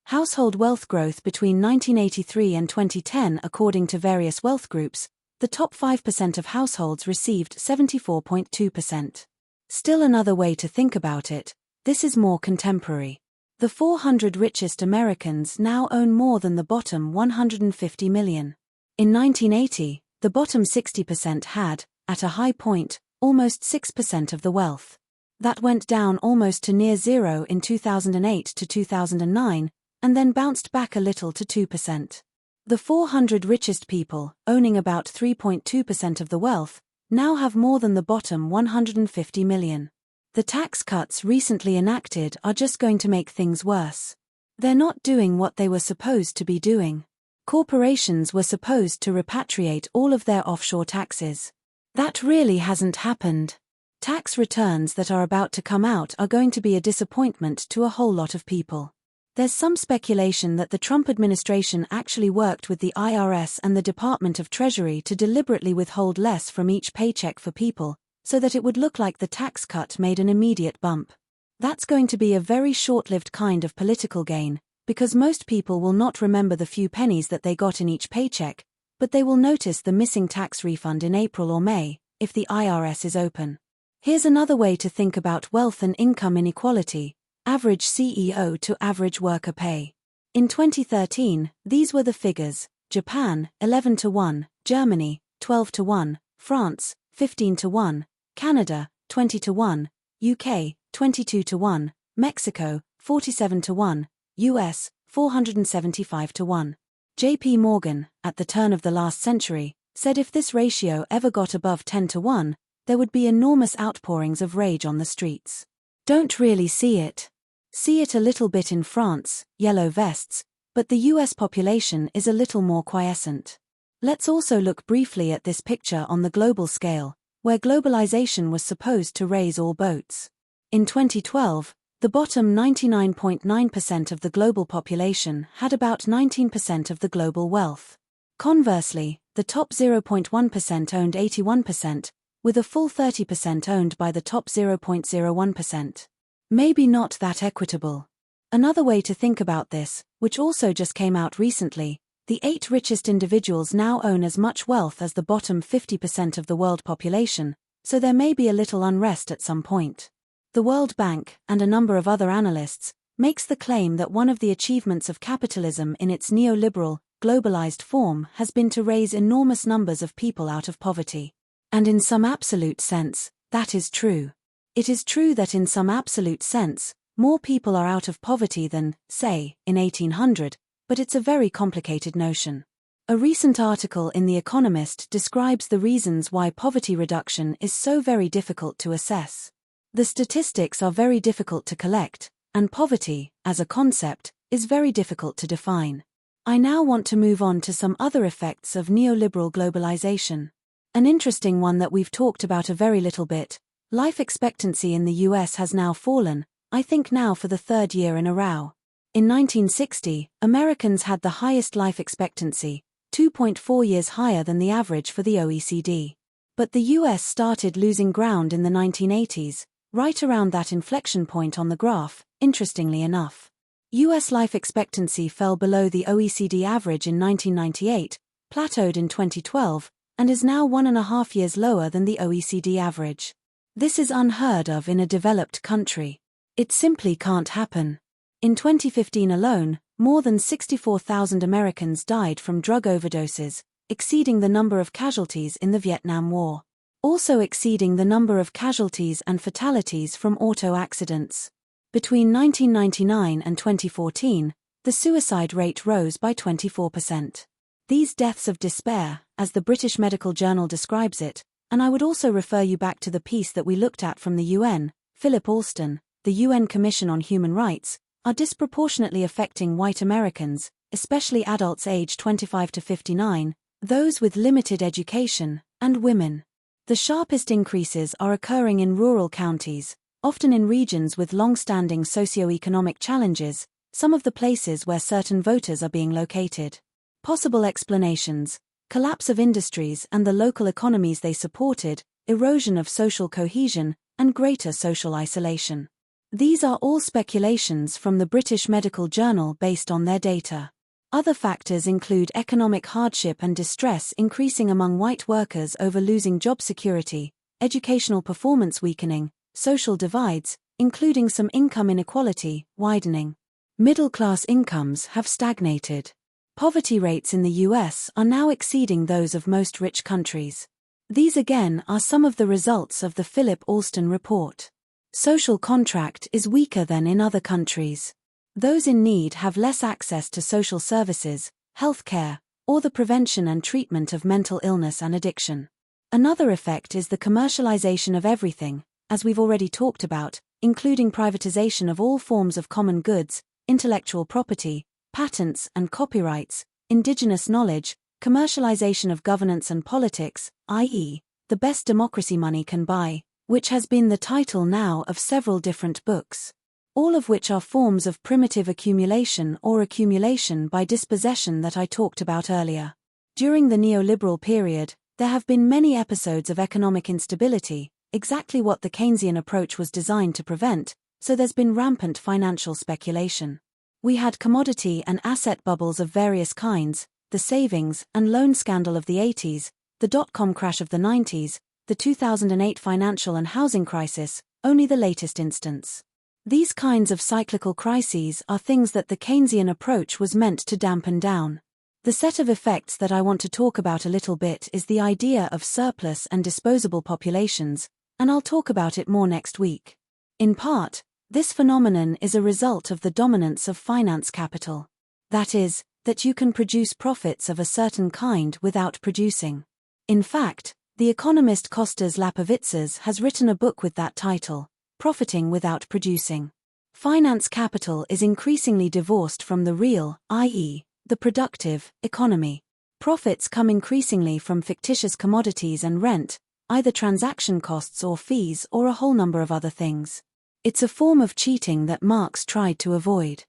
household wealth growth between 1983 and 2010 according to various wealth groups, the top 5% of households received 74.2%. Still another way to think about it, this is more contemporary. The 400 richest Americans now own more than the bottom 150 million. In 1980, the bottom 60% had, at a high point, almost 6% of the wealth. That went down almost to near zero in 2008 to 2009, and then bounced back a little to 2%. The 400 richest people, owning about 3.2% of the wealth, now have more than the bottom 150 million. The tax cuts recently enacted are just going to make things worse. They're not doing what they were supposed to be doing. Corporations were supposed to repatriate all of their offshore taxes. That really hasn't happened. Tax returns that are about to come out are going to be a disappointment to a whole lot of people. There's some speculation that the Trump administration actually worked with the IRS and the Department of Treasury to deliberately withhold less from each paycheck for people, so that it would look like the tax cut made an immediate bump. That's going to be a very short-lived kind of political gain, because most people will not remember the few pennies that they got in each paycheck, but they will notice the missing tax refund in April or May, if the IRS is open. Here's another way to think about wealth and income inequality: average CEO to average worker pay. In 2013, these were the figures: Japan, 11-1, Germany, 12-1, France, 15-1, Canada, 20-1, UK, 22-1, Mexico, 47-1, US, 475-1. J.P. Morgan, at the turn of the last century, said if this ratio ever got above 10-1, there would be enormous outpourings of rage on the streets. Don't really see it. See it a little bit in France, yellow vests, but the US population is a little more quiescent. Let's also look briefly at this picture on the global scale, where globalization was supposed to raise all boats. In 2012, the bottom 99.9% of the global population had about 19% of the global wealth. Conversely, the top 0.1% owned 81%, with a full 30% owned by the top 0.01%. Maybe not that equitable. Another way to think about this, which also just came out recently, the 8 richest individuals now own as much wealth as the bottom 50% of the world population, so there may be a little unrest at some point. The World Bank, and a number of other analysts, makes the claim that one of the achievements of capitalism in its neoliberal, globalized form has been to raise enormous numbers of people out of poverty. And in some absolute sense, that is true. It is true that in some absolute sense, more people are out of poverty than, say, in 1800, but it's a very complicated notion. A recent article in The Economist describes the reasons why poverty reduction is so very difficult to assess. The statistics are very difficult to collect, and poverty, as a concept, is very difficult to define. I now want to move on to some other effects of neoliberal globalization. An interesting one that we've talked about a very little bit: life expectancy in the US has now fallen, I think now for the 3rd year in a row. In 1960, Americans had the highest life expectancy, 2.4 years higher than the average for the OECD. But the US started losing ground in the 1980s, right around that inflection point on the graph, interestingly enough. US life expectancy fell below the OECD average in 1998, plateaued in 2012, and is now 1.5 years lower than the OECD average. This is unheard of in a developed country. It simply can't happen. In 2015 alone, more than 64,000 Americans died from drug overdoses, exceeding the number of casualties in the Vietnam War. Also exceeding the number of casualties and fatalities from auto accidents. Between 1999 and 2014, the suicide rate rose by 24%. These deaths of despair, as the British Medical Journal describes it, and I would also refer you back to the piece that we looked at from the UN, Philip Alston, the UN Commission on Human Rights, are disproportionately affecting white Americans, especially adults aged 25 to 59, those with limited education, and women. The sharpest increases are occurring in rural counties, often in regions with long-standing socio-economic challenges, some of the places where certain voters are being located. Possible explanations: collapse of industries and the local economies they supported, erosion of social cohesion, and greater social isolation. These are all speculations from the British Medical Journal based on their data. Other factors include economic hardship and distress increasing among white workers over losing job security, educational performance weakening, social divides, including some income inequality, widening. Middle-class incomes have stagnated. Poverty rates in the US are now exceeding those of most rich countries. These again are some of the results of the Philip Alston report. Social contract is weaker than in other countries. Those in need have less access to social services, health care, or the prevention and treatment of mental illness and addiction. Another effect is the commercialization of everything, as we've already talked about, including privatization of all forms of common goods, intellectual property, patents and copyrights, indigenous knowledge, commercialization of governance and politics, i.e., the best democracy money can buy, which has been the title now of several different books. All of which are forms of primitive accumulation or accumulation by dispossession that I talked about earlier. During the neoliberal period, there have been many episodes of economic instability, exactly what the Keynesian approach was designed to prevent, so there's been rampant financial speculation. We had commodity and asset bubbles of various kinds, the savings and loan scandal of the 80s, the dot-com crash of the 90s, the 2008 financial and housing crisis, only the latest instance. These kinds of cyclical crises are things that the Keynesian approach was meant to dampen down. The set of effects that I want to talk about a little bit is the idea of surplus and disposable populations, and I'll talk about it more next week. In part, this phenomenon is a result of the dominance of finance capital. That is, that you can produce profits of a certain kind without producing. In fact, the economist Kostas Lapavitsas has written a book with that title, Profiting Without Producing. Finance capital is increasingly divorced from the real, i.e., the productive, economy. Profits come increasingly from fictitious commodities and rent, either transaction costs or fees or a whole number of other things. It's a form of cheating that Marx tried to avoid.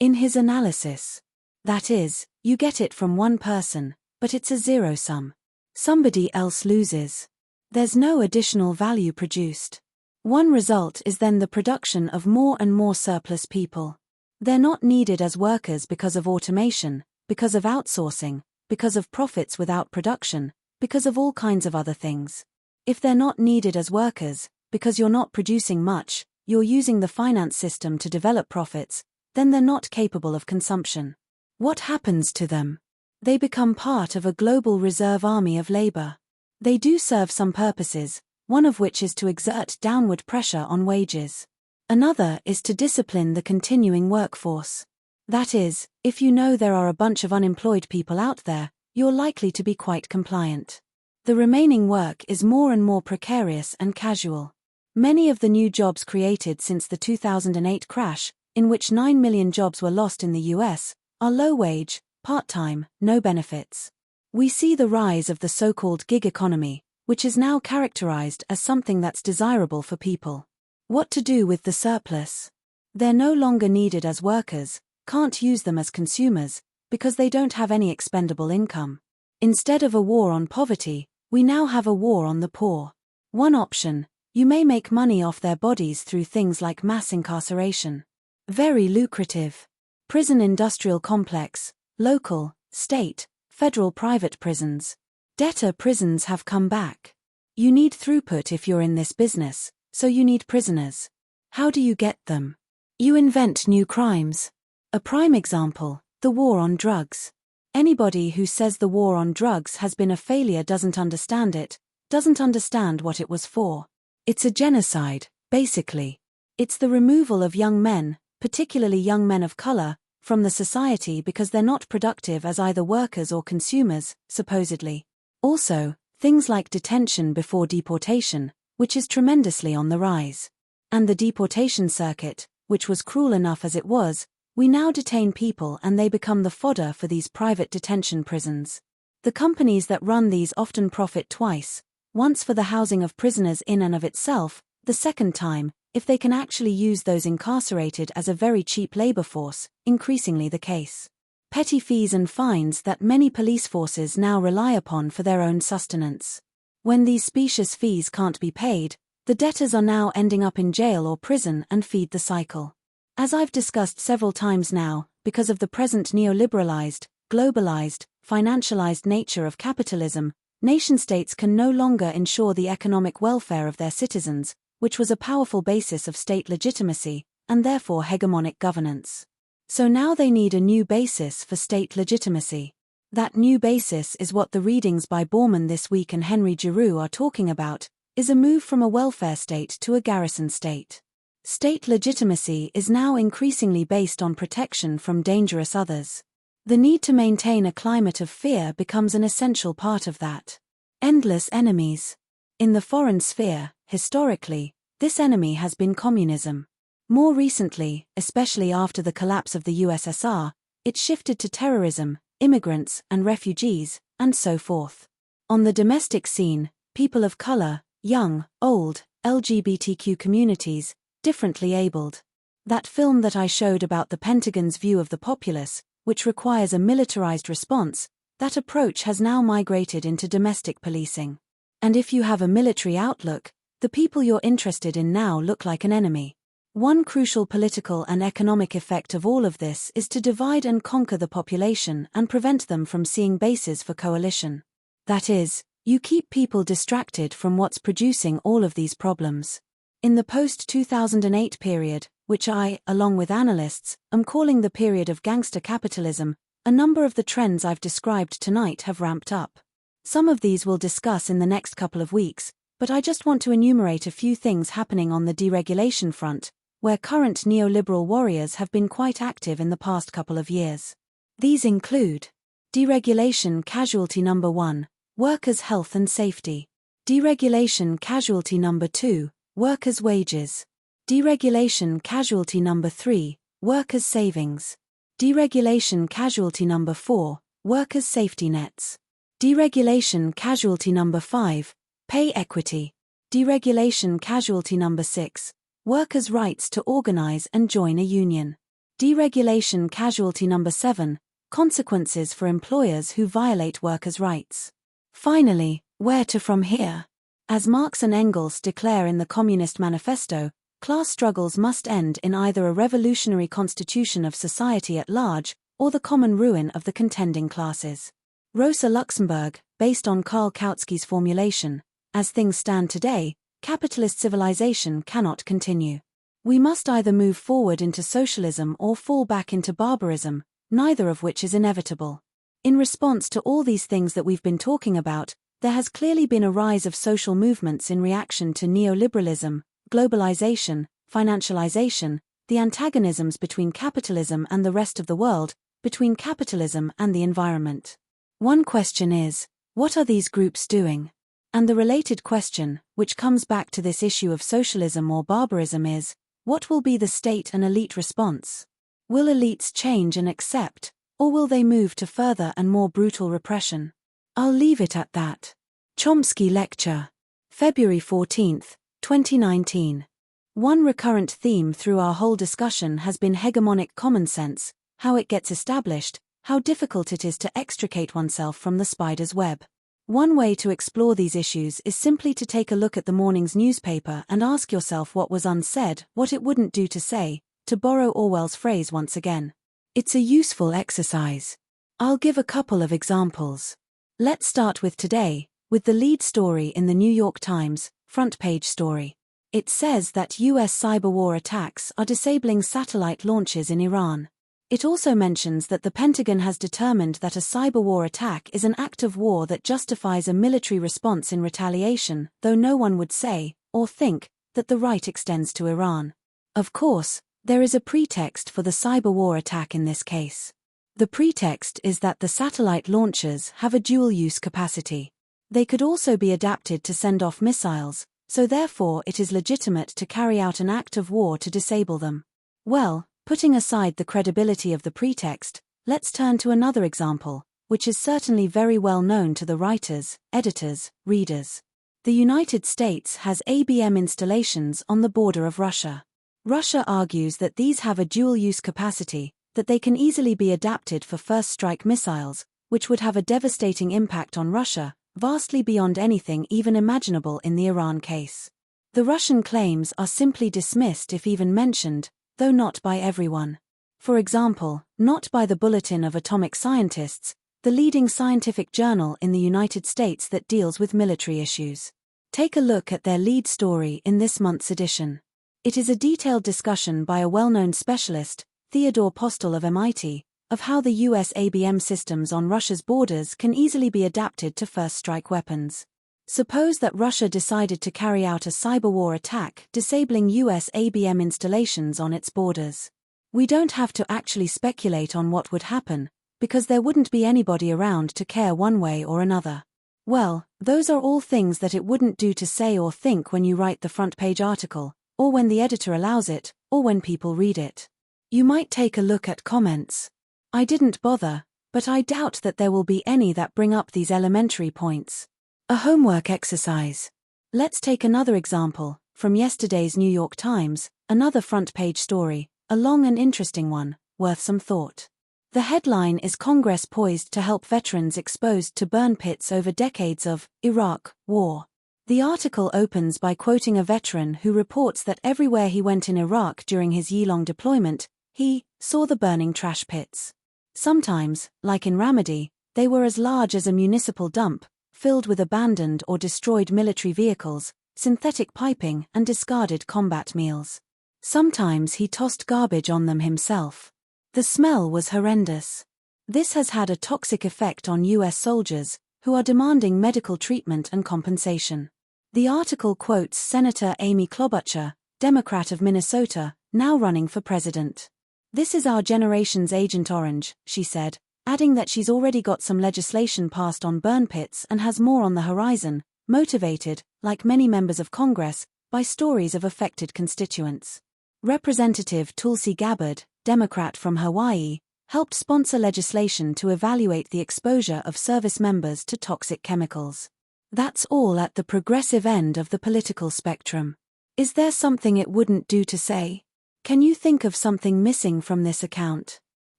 In his analysis. That is, you get it from one person, but it's a zero sum. Somebody else loses. There's no additional value produced. One result is then the production of more and more surplus people. They're not needed as workers because of automation, because of outsourcing, because of profits without production, because of all kinds of other things. If they're not needed as workers, because you're not producing much, you're using the finance system to develop profits, then they're not capable of consumption. What happens to them? They become part of a global reserve army of labor. They do serve some purposes, one of which is to exert downward pressure on wages. Another is to discipline the continuing workforce. That is, if you know there are a bunch of unemployed people out there, you're likely to be quite compliant. The remaining work is more and more precarious and casual. Many of the new jobs created since the 2008 crash, in which 9 million jobs were lost in the US, are low-wage, part-time, no benefits. We see the rise of the so-called gig economy, which is now characterized as something that's desirable for people. What to do with the surplus? They're no longer needed as workers, can't use them as consumers, because they don't have any expendable income. Instead of a war on poverty, we now have a war on the poor. One option, you may make money off their bodies through things like mass incarceration. Very lucrative. Prison industrial complex, local, state, federal private prisons. Debtor prisons have come back. You need throughput if you're in this business, so you need prisoners. How do you get them? You invent new crimes. A prime example, the war on drugs. Anybody who says the war on drugs has been a failure doesn't understand it, doesn't understand what it was for. It's a genocide, basically. It's the removal of young men, particularly young men of color, from the society because they're not productive as either workers or consumers, supposedly. Also, things like detention before deportation, which is tremendously on the rise. And the deportation circuit, which was cruel enough as it was, we now detain people and they become the fodder for these private detention prisons. The companies that run these often profit twice, once for the housing of prisoners in and of itself, the second time, if they can actually use those incarcerated as a very cheap labor force, increasingly the case. Petty fees and fines that many police forces now rely upon for their own sustenance. When these specious fees can't be paid, the debtors are now ending up in jail or prison and feed the cycle. As I've discussed several times now, because of the present neoliberalized, globalized, financialized nature of capitalism, nation-states can no longer ensure the economic welfare of their citizens, which was a powerful basis of state legitimacy, and therefore hegemonic governance. So now they need a new basis for state legitimacy. That new basis is what the readings by Borman this week and Henry Giroux are talking about, is a move from a welfare state to a garrison state. State legitimacy is now increasingly based on protection from dangerous others. The need to maintain a climate of fear becomes an essential part of that. Endless enemies. In the foreign sphere, historically, this enemy has been communism. More recently, especially after the collapse of the USSR, it shifted to terrorism, immigrants and refugees, and so forth. On the domestic scene, people of color, young, old, LGBTQ communities, differently abled. That film that I showed about the Pentagon's view of the populace, which requires a militarized response, that approach has now migrated into domestic policing. And if you have a military outlook, the people you're interested in now look like an enemy. One crucial political and economic effect of all of this is to divide and conquer the population and prevent them from seeing bases for coalition. That is, you keep people distracted from what's producing all of these problems. In the post-2008 period, which I, along with analysts, am calling the period of gangster capitalism, a number of the trends I've described tonight have ramped up. Some of these we'll discuss in the next couple of weeks, but I just want to enumerate a few things happening on the deregulation front, where current neoliberal warriors have been quite active in the past couple of years. These include deregulation casualty number 1, workers' health and safety. Deregulation casualty number 2, workers' wages. Deregulation casualty number 3, workers' savings. Deregulation casualty number 4, workers' safety nets. Deregulation casualty number 5, pay equity. Deregulation casualty number 6, workers' rights to organize and join a union. Deregulation casualty number 7, consequences for employers who violate workers' rights. Finally, where to from here? As Marx and Engels declare in the Communist Manifesto, class struggles must end in either a revolutionary constitution of society at large, or the common ruin of the contending classes. Rosa Luxemburg, based on Karl Kautsky's formulation, as things stand today, capitalist civilization cannot continue. We must either move forward into socialism or fall back into barbarism, neither of which is inevitable. In response to all these things that we've been talking about, there has clearly been a rise of social movements in reaction to neoliberalism, globalization, financialization, the antagonisms between capitalism and the rest of the world, between capitalism and the environment. One question is, what are these groups doing? And the related question, which comes back to this issue of socialism or barbarism is, what will be the state and elite response? Will elites change and accept, or will they move to further and more brutal repression? I'll leave it at that. Chomsky Lecture. February 14, 2019. One recurrent theme through our whole discussion has been hegemonic common sense, how it gets established, how difficult it is to extricate oneself from the spider's web. One way to explore these issues is simply to take a look at the morning's newspaper and ask yourself what was unsaid, what it wouldn't do to say, to borrow Orwell's phrase once again. It's a useful exercise. I'll give a couple of examples. Let's start with today, with the lead story in the New York Times, front page story. It says that US cyber war attacks are disabling satellite launches in Iran. It also mentions that the Pentagon has determined that a cyber war attack is an act of war that justifies a military response in retaliation, though no one would say, or think, that the right extends to Iran. Of course, there is a pretext for the cyber war attack in this case. The pretext is that the satellite launchers have a dual-use capacity. They could also be adapted to send off missiles, so therefore it is legitimate to carry out an act of war to disable them. Well, putting aside the credibility of the pretext, let's turn to another example, which is certainly very well known to the writers, editors, readers. The United States has ABM installations on the border of Russia. Russia argues that these have a dual-use capacity, that they can easily be adapted for first-strike missiles, which would have a devastating impact on Russia, vastly beyond anything even imaginable in the Iran case. The Russian claims are simply dismissed if even mentioned, though not by everyone. For example, not by the Bulletin of Atomic Scientists, the leading scientific journal in the United States that deals with military issues. Take a look at their lead story in this month's edition. It is a detailed discussion by a well-known specialist, Theodore Postel of MIT, of how the US ABM systems on Russia's borders can easily be adapted to first-strike weapons. Suppose that Russia decided to carry out a cyber war attack, disabling US ABM installations on its borders. We don't have to actually speculate on what would happen, because there wouldn't be anybody around to care one way or another. Well, those are all things that it wouldn't do to say or think when you write the front-page article, or when the editor allows it, or when people read it. You might take a look at comments. I didn't bother, but I doubt that there will be any that bring up these elementary points. A homework exercise. Let's take another example, from yesterday's New York Times, another front-page story, a long and interesting one, worth some thought. The headline is Congress poised to help veterans exposed to burn pits over decades of Iraq war. The article opens by quoting a veteran who reports that everywhere he went in Iraq during his year-long deployment, he saw the burning trash pits. Sometimes, like in Ramadi, they were as large as a municipal dump, filled with abandoned or destroyed military vehicles, synthetic piping and discarded combat meals. Sometimes he tossed garbage on them himself. The smell was horrendous. This has had a toxic effect on US soldiers, who are demanding medical treatment and compensation. The article quotes Senator Amy Klobuchar, Democrat of Minnesota, now running for president. "This is our generation's Agent Orange," she said, adding that she's already got some legislation passed on burn pits and has more on the horizon, motivated, like many members of Congress, by stories of affected constituents. Representative Tulsi Gabbard, Democrat from Hawaii, helped sponsor legislation to evaluate the exposure of service members to toxic chemicals. That's all at the progressive end of the political spectrum. Is there something it wouldn't do to say? Can you think of something missing from this account?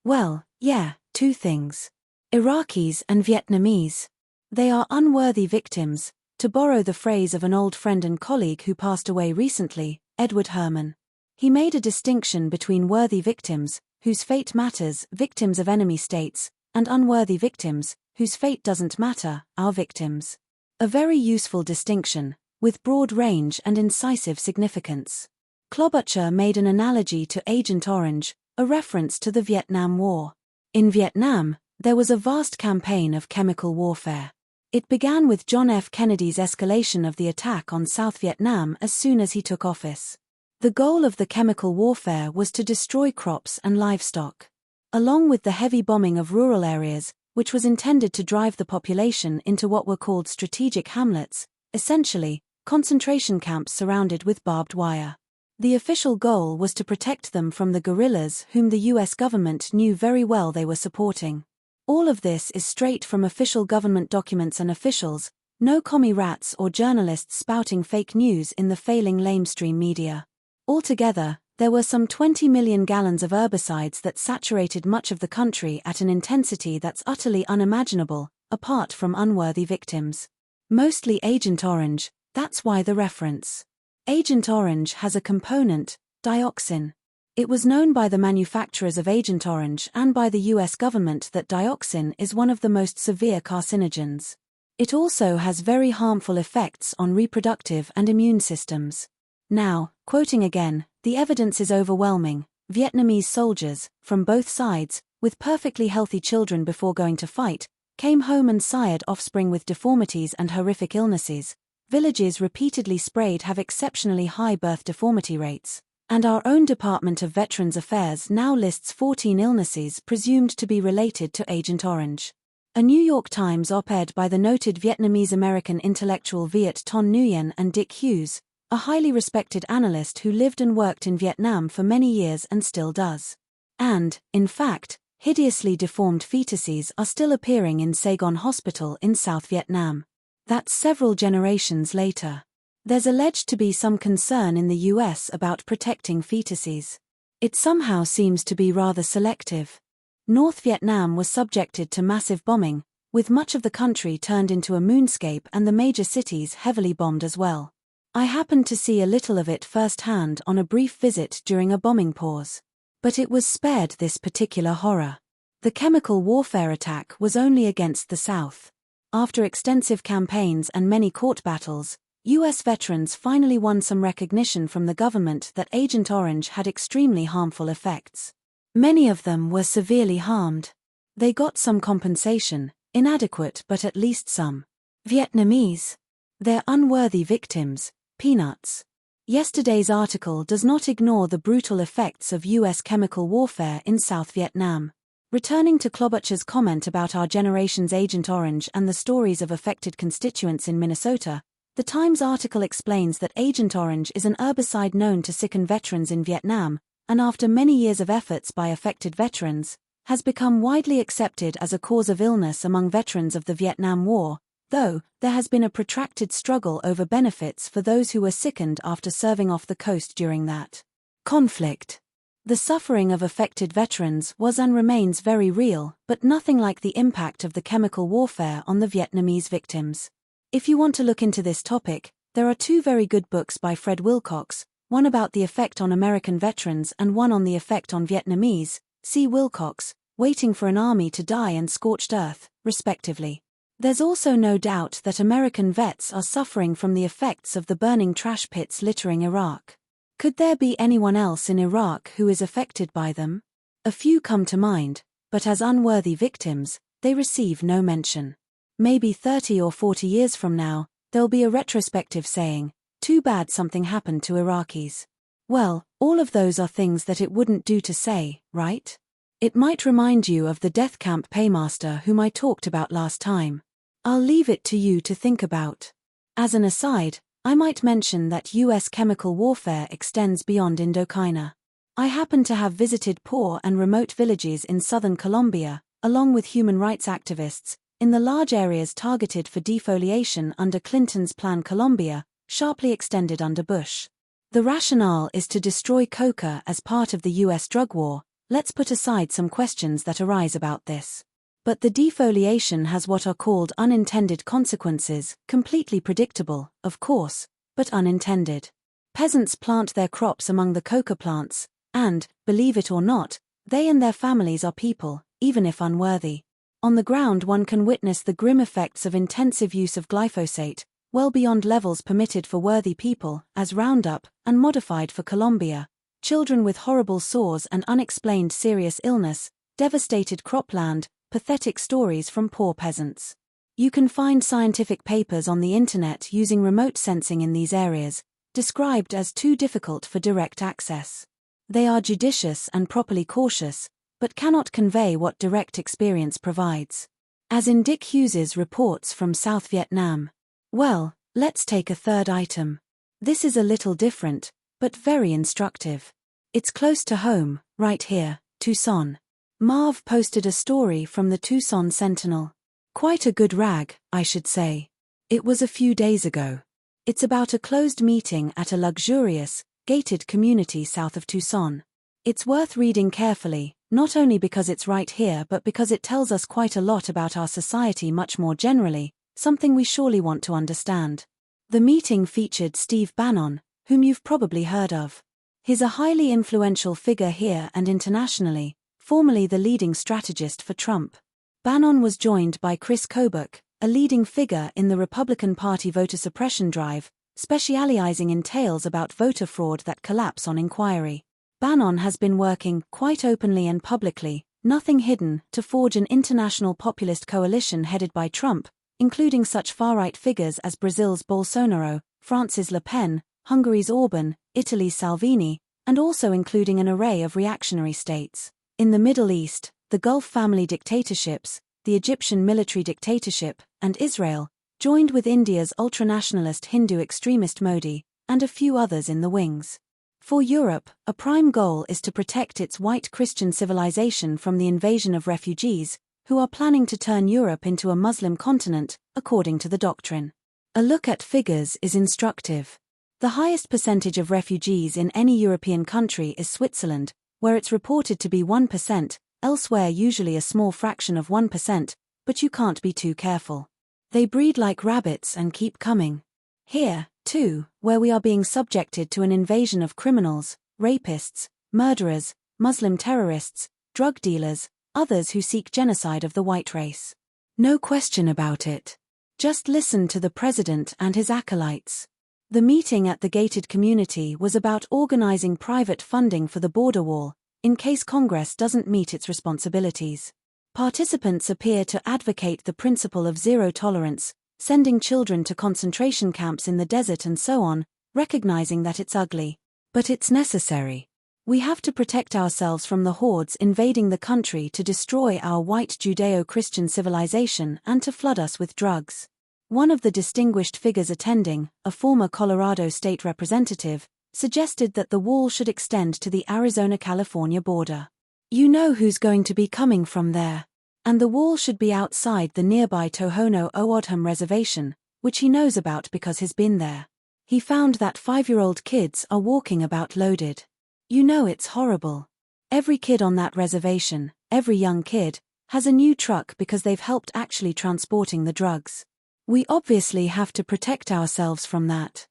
Well, yeah, two things. Iraqis and Vietnamese. They are unworthy victims, to borrow the phrase of an old friend and colleague who passed away recently, Edward Herman. He made a distinction between worthy victims, whose fate matters, victims of enemy states, and unworthy victims, whose fate doesn't matter, our victims. A very useful distinction, with broad range and incisive significance. Klobuchar made an analogy to Agent Orange, a reference to the Vietnam War. In Vietnam, there was a vast campaign of chemical warfare. It began with John F. Kennedy's escalation of the attack on South Vietnam as soon as he took office. The goal of the chemical warfare was to destroy crops and livestock. Along with the heavy bombing of rural areas, which was intended to drive the population into what were called strategic hamlets, essentially, concentration camps surrounded with barbed wire. The official goal was to protect them from the guerrillas whom the US government knew very well they were supporting. All of this is straight from official government documents and officials, no commie rats or journalists spouting fake news in the failing lamestream media. Altogether, there were some 20 million gallons of herbicides that saturated much of the country at an intensity that's utterly unimaginable, apart from unworthy victims. Mostly Agent Orange, that's why the reference. Agent Orange has a component, dioxin. It was known by the manufacturers of Agent Orange and by the US government that dioxin is one of the most severe carcinogens. It also has very harmful effects on reproductive and immune systems. Now, quoting again, the evidence is overwhelming. Vietnamese soldiers, from both sides, with perfectly healthy children before going to fight, came home and sired offspring with deformities and horrific illnesses. Villages repeatedly sprayed have exceptionally high birth deformity rates. And our own Department of Veterans Affairs now lists 14 illnesses presumed to be related to Agent Orange. A New York Times op-ed by the noted Vietnamese-American intellectual Viet Ton Nguyen and Dick Hughes, a highly respected analyst who lived and worked in Vietnam for many years and still does. And, in fact, hideously deformed fetuses are still appearing in Saigon Hospital in South Vietnam. That's several generations later. There's alleged to be some concern in the US about protecting fetuses. It somehow seems to be rather selective. North Vietnam was subjected to massive bombing, with much of the country turned into a moonscape and the major cities heavily bombed as well. I happened to see a little of it firsthand on a brief visit during a bombing pause. But it was spared this particular horror. The chemical warfare attack was only against the South. After extensive campaigns and many court battles, US veterans finally won some recognition from the government that Agent Orange had extremely harmful effects. Many of them were severely harmed. They got some compensation, inadequate but at least some. Vietnamese. They're unworthy victims, peanuts. Yesterday's article does not ignore the brutal effects of US chemical warfare in South Vietnam. Returning to Klobuchar's comment about our generation's Agent Orange and the stories of affected constituents in Minnesota, the Times article explains that Agent Orange is an herbicide known to sicken veterans in Vietnam, and after many years of efforts by affected veterans, has become widely accepted as a cause of illness among veterans of the Vietnam War, though there has been a protracted struggle over benefits for those who were sickened after serving off the coast during that conflict. The suffering of affected veterans was and remains very real, but nothing like the impact of the chemical warfare on the Vietnamese victims. If you want to look into this topic, there are two very good books by Fred Wilcox, one about the effect on American veterans and one on the effect on Vietnamese. See Wilcox, Waiting for an Army to Die and Scorched Earth, respectively. There's also no doubt that American vets are suffering from the effects of the burning trash pits littering Iraq. Could there be anyone else in Iraq who is affected by them? A few come to mind, but as unworthy victims, they receive no mention. Maybe 30 or 40 years from now, there'll be a retrospective saying, "Too bad something happened to Iraqis." Well, All of those are things that it wouldn't do to say, right? It might remind you of the death camp paymaster whom I talked about last time. I'll leave it to you to think about. As an aside, I might mention that US chemical warfare extends beyond Indochina. I happen to have visited poor and remote villages in southern Colombia, along with human rights activists, in the large areas targeted for defoliation under Clinton's Plan Colombia, sharply extended under Bush. The rationale is to destroy coca as part of the US drug war. Let's put aside some questions that arise about this. But the defoliation has what are called unintended consequences, completely predictable, of course, but unintended. Peasants plant their crops among the coca plants, and, believe it or not, they and their families are people, even if unworthy. On the ground one can witness the grim effects of intensive use of glyphosate, well beyond levels permitted for worthy people, as Roundup, and modified for Colombia. Children with horrible sores and unexplained serious illness, devastated cropland, pathetic stories from poor peasants. You can find scientific papers on the internet using remote sensing in these areas, described as too difficult for direct access. They are judicious and properly cautious, but cannot convey what direct experience provides. As in Dick Hughes's reports from South Vietnam. Well, let's take a third item. This is a little different, but very instructive. It's close to home, right here, Tucson. Marv posted a story from the Tucson Sentinel. Quite a good rag, I should say. It was a few days ago. It's about a closed meeting at a luxurious, gated community south of Tucson. It's worth reading carefully, not only because it's right here but because it tells us quite a lot about our society much more generally, something we surely want to understand. The meeting featured Steve Bannon, whom you've probably heard of. He's a highly influential figure here and internationally, formerly the leading strategist for Trump. Bannon was joined by Chris Kobach, a leading figure in the Republican Party voter suppression drive, specializing in tales about voter fraud that collapse on inquiry. Bannon has been working, quite openly and publicly, nothing hidden, to forge an international populist coalition headed by Trump, including such far-right figures as Brazil's Bolsonaro, France's Le Pen, Hungary's Orban, Italy's Salvini, and also including an array of reactionary states. In the Middle East, the Gulf family dictatorships, the Egyptian military dictatorship, and Israel, joined with India's ultranationalist Hindu extremist Modi, and a few others in the wings. For Europe, a prime goal is to protect its white Christian civilization from the invasion of refugees, who are planning to turn Europe into a Muslim continent, according to the doctrine. A look at figures is instructive. The highest percentage of refugees in any European country is Switzerland, where it's reported to be 1%, elsewhere usually a small fraction of 1%, but you can't be too careful. They breed like rabbits and keep coming. Here, too, where we are being subjected to an invasion of criminals, rapists, murderers, Muslim terrorists, drug dealers, others who seek genocide of the white race. No question about it. Just listen to the president and his acolytes. The meeting at the gated community was about organizing private funding for the border wall, in case Congress doesn't meet its responsibilities. Participants appear to advocate the principle of zero tolerance, sending children to concentration camps in the desert and so on, recognizing that it's ugly. But it's necessary. We have to protect ourselves from the hordes invading the country to destroy our white Judeo-Christian civilization and to flood us with drugs. One of the distinguished figures attending, a former Colorado state representative, suggested that the wall should extend to the Arizona-California border. You know who's going to be coming from there. And the wall should be outside the nearby Tohono O'odham reservation, which he knows about because he's been there. He found that 5-year-old kids are walking about loaded. You know it's horrible. Every kid on that reservation, every young kid, has a new truck because they've helped actually transporting the drugs. We obviously have to protect ourselves from that.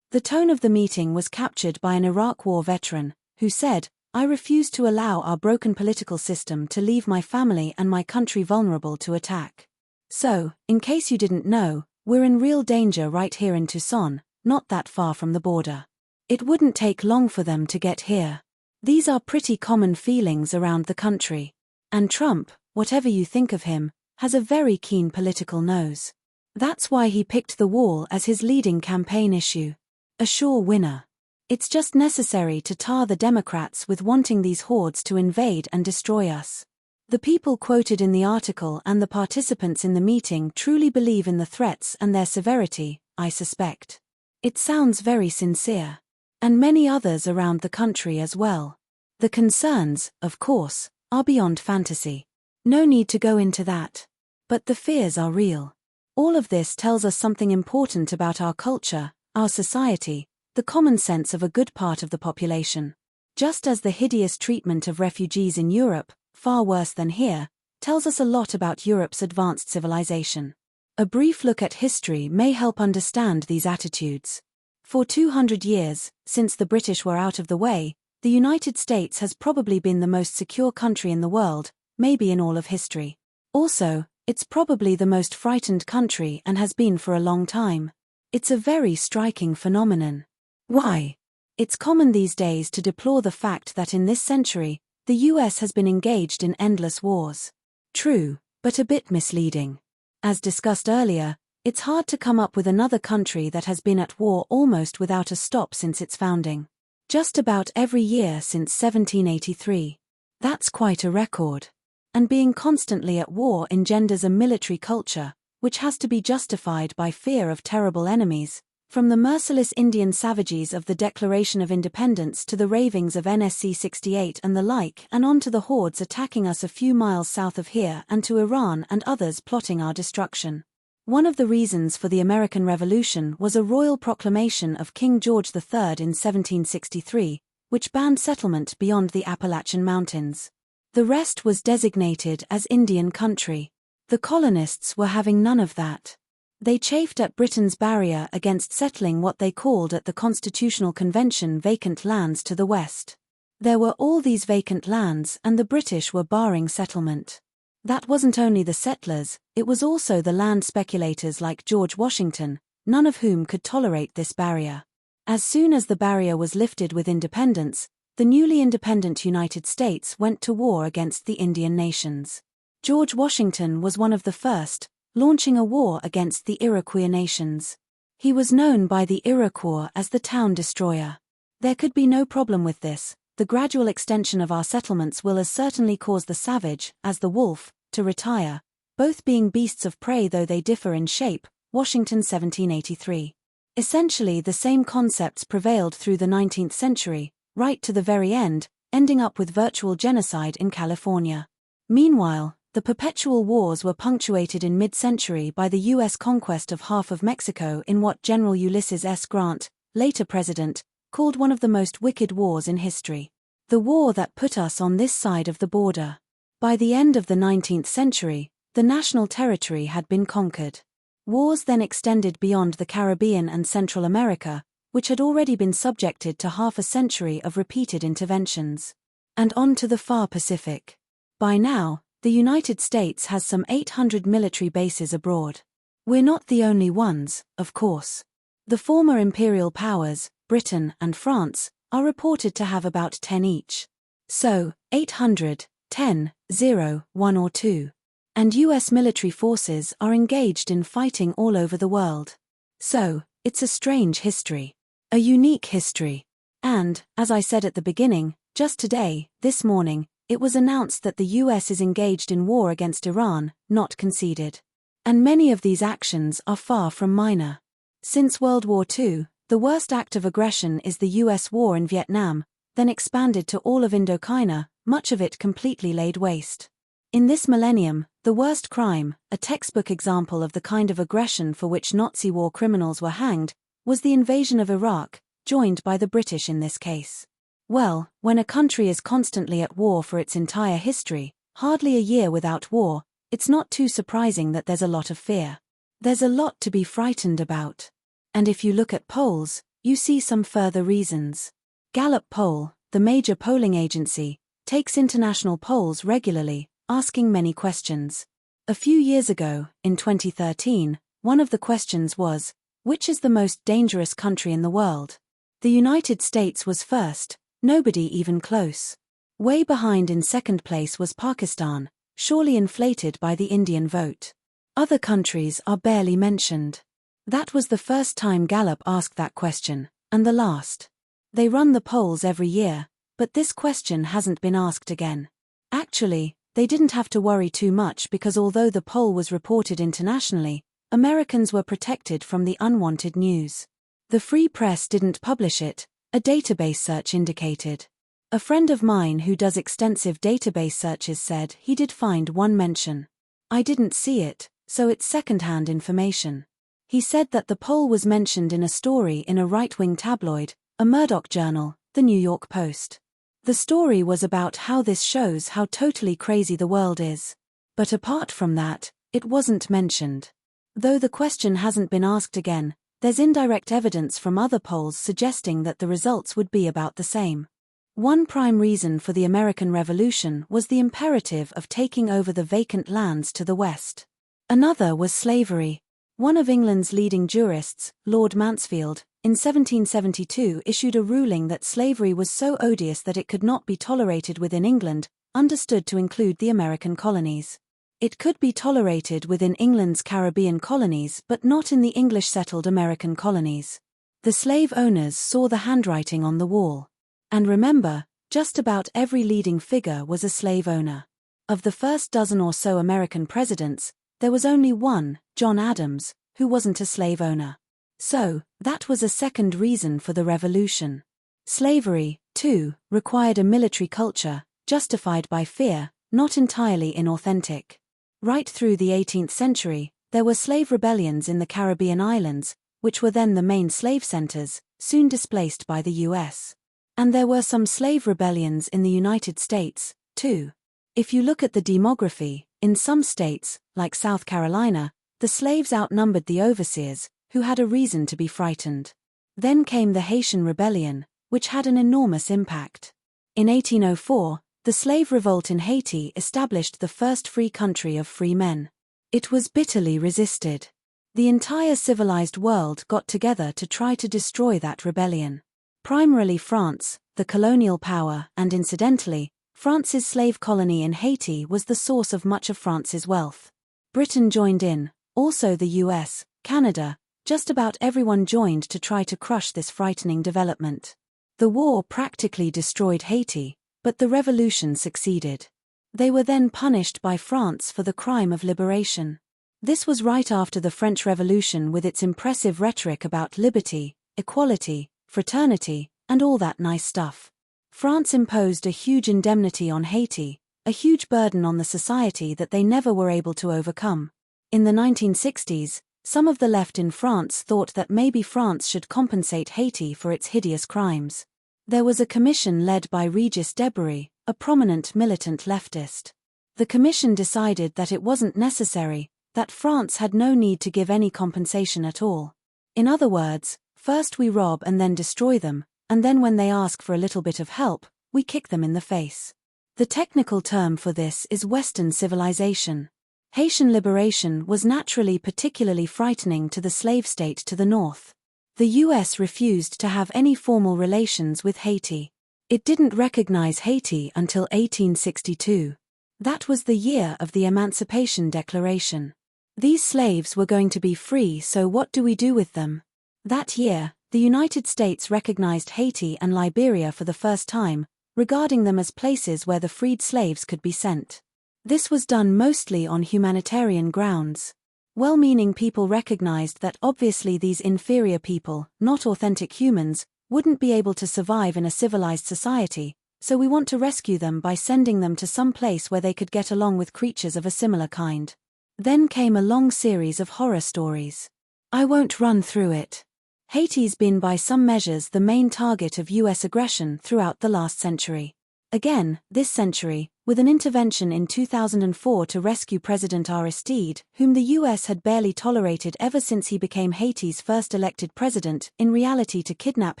The tone of the meeting was captured by an Iraq War veteran, who said, "I refuse to allow our broken political system to leave my family and my country vulnerable to attack." So, in case you didn't know, we're in real danger right here in Tucson, not that far from the border. It wouldn't take long for them to get here. These are pretty common feelings around the country. And Trump, whatever you think of him, has a very keen political nose. That's why he picked the wall as his leading campaign issue. A sure winner. It's just necessary to tar the Democrats with wanting these hordes to invade and destroy us. The people quoted in the article and the participants in the meeting truly believe in the threats and their severity, I suspect. It sounds very sincere. And many others around the country as well. The concerns, of course, are beyond fantasy. No need to go into that. But the fears are real. All of this tells us something important about our culture, our society, the common sense of a good part of the population. Just as the hideous treatment of refugees in Europe, far worse than here, tells us a lot about Europe's advanced civilization. A brief look at history may help understand these attitudes. For 200 years, since the British were out of the way, the United States has probably been the most secure country in the world, maybe in all of history. Also, it's probably the most frightened country and has been for a long time. It's a very striking phenomenon. Why? It's common these days to deplore the fact that in this century, the US has been engaged in endless wars. True, but a bit misleading. As discussed earlier, it's hard to come up with another country that has been at war almost without a stop since its founding. Just about every year since 1783. That's quite a record. And being constantly at war engenders a military culture, which has to be justified by fear of terrible enemies, from the merciless Indian savages of the Declaration of Independence to the ravings of NSC 68 and the like, and on to the hordes attacking us a few miles south of here and to Iran and others plotting our destruction. One of the reasons for the American Revolution was a royal proclamation of King George III in 1763, which banned settlement beyond the Appalachian Mountains. The rest was designated as Indian country. The colonists were having none of that. They chafed at Britain's barrier against settling what they called at the Constitutional Convention vacant lands to the west. There were all these vacant lands and the British were barring settlement. That wasn't only the settlers, it was also the land speculators like George Washington, none of whom could tolerate this barrier. As soon as the barrier was lifted with independence, the newly independent United States went to war against the Indian nations. George Washington was one of the first, launching a war against the Iroquois nations. He was known by the Iroquois as the town destroyer. There could be no problem with this. The gradual extension of our settlements will as certainly cause the savage, as the wolf, to retire, both being beasts of prey though they differ in shape, Washington 1783. Essentially the same concepts prevailed through the 19th century, right to the very end, ending up with virtual genocide in California. Meanwhile, the perpetual wars were punctuated in mid-century by the U.S. conquest of half of Mexico in what General Ulysses S. Grant, later president, called one of the most wicked wars in history. The war that put us on this side of the border. By the end of the 19th century, the national territory had been conquered. Wars then extended beyond the Caribbean and Central America, which had already been subjected to half a century of repeated interventions. And on to the far Pacific. By now, the United States has some 800 military bases abroad. We're not the only ones, of course. The former imperial powers, Britain and France, are reported to have about 10 each. So, 800, 10, 0, 1 or 2. And US military forces are engaged in fighting all over the world. So, it's a strange history. A unique history. And, as I said at the beginning, just today, this morning, it was announced that the US is engaged in war against Iran, not conceded. And many of these actions are far from minor. Since World War II, the worst act of aggression is the US war in Vietnam, then expanded to all of Indochina, much of it completely laid waste. In this millennium, the worst crime, a textbook example of the kind of aggression for which Nazi war criminals were hanged, was the invasion of Iraq, joined by the British in this case. Well, when a country is constantly at war for its entire history, hardly a year without war, it's not too surprising that there's a lot of fear. There's a lot to be frightened about. And if you look at polls, you see some further reasons. Gallup poll, the major polling agency, takes international polls regularly, asking many questions. A few years ago, in 2013, one of the questions was, which is the most dangerous country in the world? The United States was first, nobody even close. Way behind in second place was Pakistan, surely inflated by the Indian vote. Other countries are barely mentioned. That was the first time Gallup asked that question, and the last. They run the polls every year, but this question hasn't been asked again. Actually, they didn't have to worry too much because although the poll was reported internationally, Americans were protected from the unwanted news. The free press didn't publish it, a database search indicated. A friend of mine who does extensive database searches said he did find one mention. I didn't see it, so it's second-hand information. He said that the poll was mentioned in a story in a right-wing tabloid, a Murdoch journal, the New York Post. The story was about how this shows how totally crazy the world is. But apart from that, it wasn't mentioned. Though the question hasn't been asked again, there's indirect evidence from other polls suggesting that the results would be about the same. One prime reason for the American Revolution was the imperative of taking over the vacant lands to the west. Another was slavery. One of England's leading jurists, Lord Mansfield, in 1772 issued a ruling that slavery was so odious that it could not be tolerated within England, understood to include the American colonies. It could be tolerated within England's Caribbean colonies but not in the English-settled American colonies. The slave owners saw the handwriting on the wall. And remember, just about every leading figure was a slave owner. Of the first dozen or so American presidents, there was only one, John Adams, who wasn't a slave owner. So, that was a second reason for the revolution. Slavery, too, required a military culture, justified by fear, not entirely inauthentic. Right through the 18th century, there were slave rebellions in the Caribbean islands, which were then the main slave centers, soon displaced by the U.S. And there were some slave rebellions in the United States, too. If you look at the demography, in some states, like South Carolina, the slaves outnumbered the overseers, who had a reason to be frightened. Then came the Haitian Rebellion, which had an enormous impact. In 1804, the slave revolt in Haiti established the first free country of free men. It was bitterly resisted. The entire civilized world got together to try to destroy that rebellion. Primarily France, the colonial power, and incidentally, France's slave colony in Haiti was the source of much of France's wealth. Britain joined in, also the US, Canada, just about everyone joined to try to crush this frightening development. The war practically destroyed Haiti, but the revolution succeeded. They were then punished by France for the crime of liberation. This was right after the French Revolution with its impressive rhetoric about liberty, equality, fraternity, and all that nice stuff. France imposed a huge indemnity on Haiti, a huge burden on the society that they never were able to overcome. In the 1960s, some of the left in France thought that maybe France should compensate Haiti for its hideous crimes. There was a commission led by Régis Debray, a prominent militant leftist. The commission decided that it wasn't necessary, that France had no need to give any compensation at all. In other words, first we rob and then destroy them, and then when they ask for a little bit of help, we kick them in the face. The technical term for this is Western civilization. Haitian liberation was naturally particularly frightening to the slave state to the north. The US refused to have any formal relations with Haiti. It didn't recognize Haiti until 1862. That was the year of the Emancipation Declaration. These slaves were going to be free, so what do we do with them? That year, the United States recognized Haiti and Liberia for the first time, regarding them as places where the freed slaves could be sent. This was done mostly on humanitarian grounds. Well-meaning people recognized that obviously these inferior people, not authentic humans, wouldn't be able to survive in a civilized society, so we want to rescue them by sending them to some place where they could get along with creatures of a similar kind. Then came a long series of horror stories. I won't run through it. Haiti's been by some measures the main target of US aggression throughout the last century. Again, this century, with an intervention in 2004 to rescue President Aristide, whom the US had barely tolerated ever since he became Haiti's first elected president, in reality to kidnap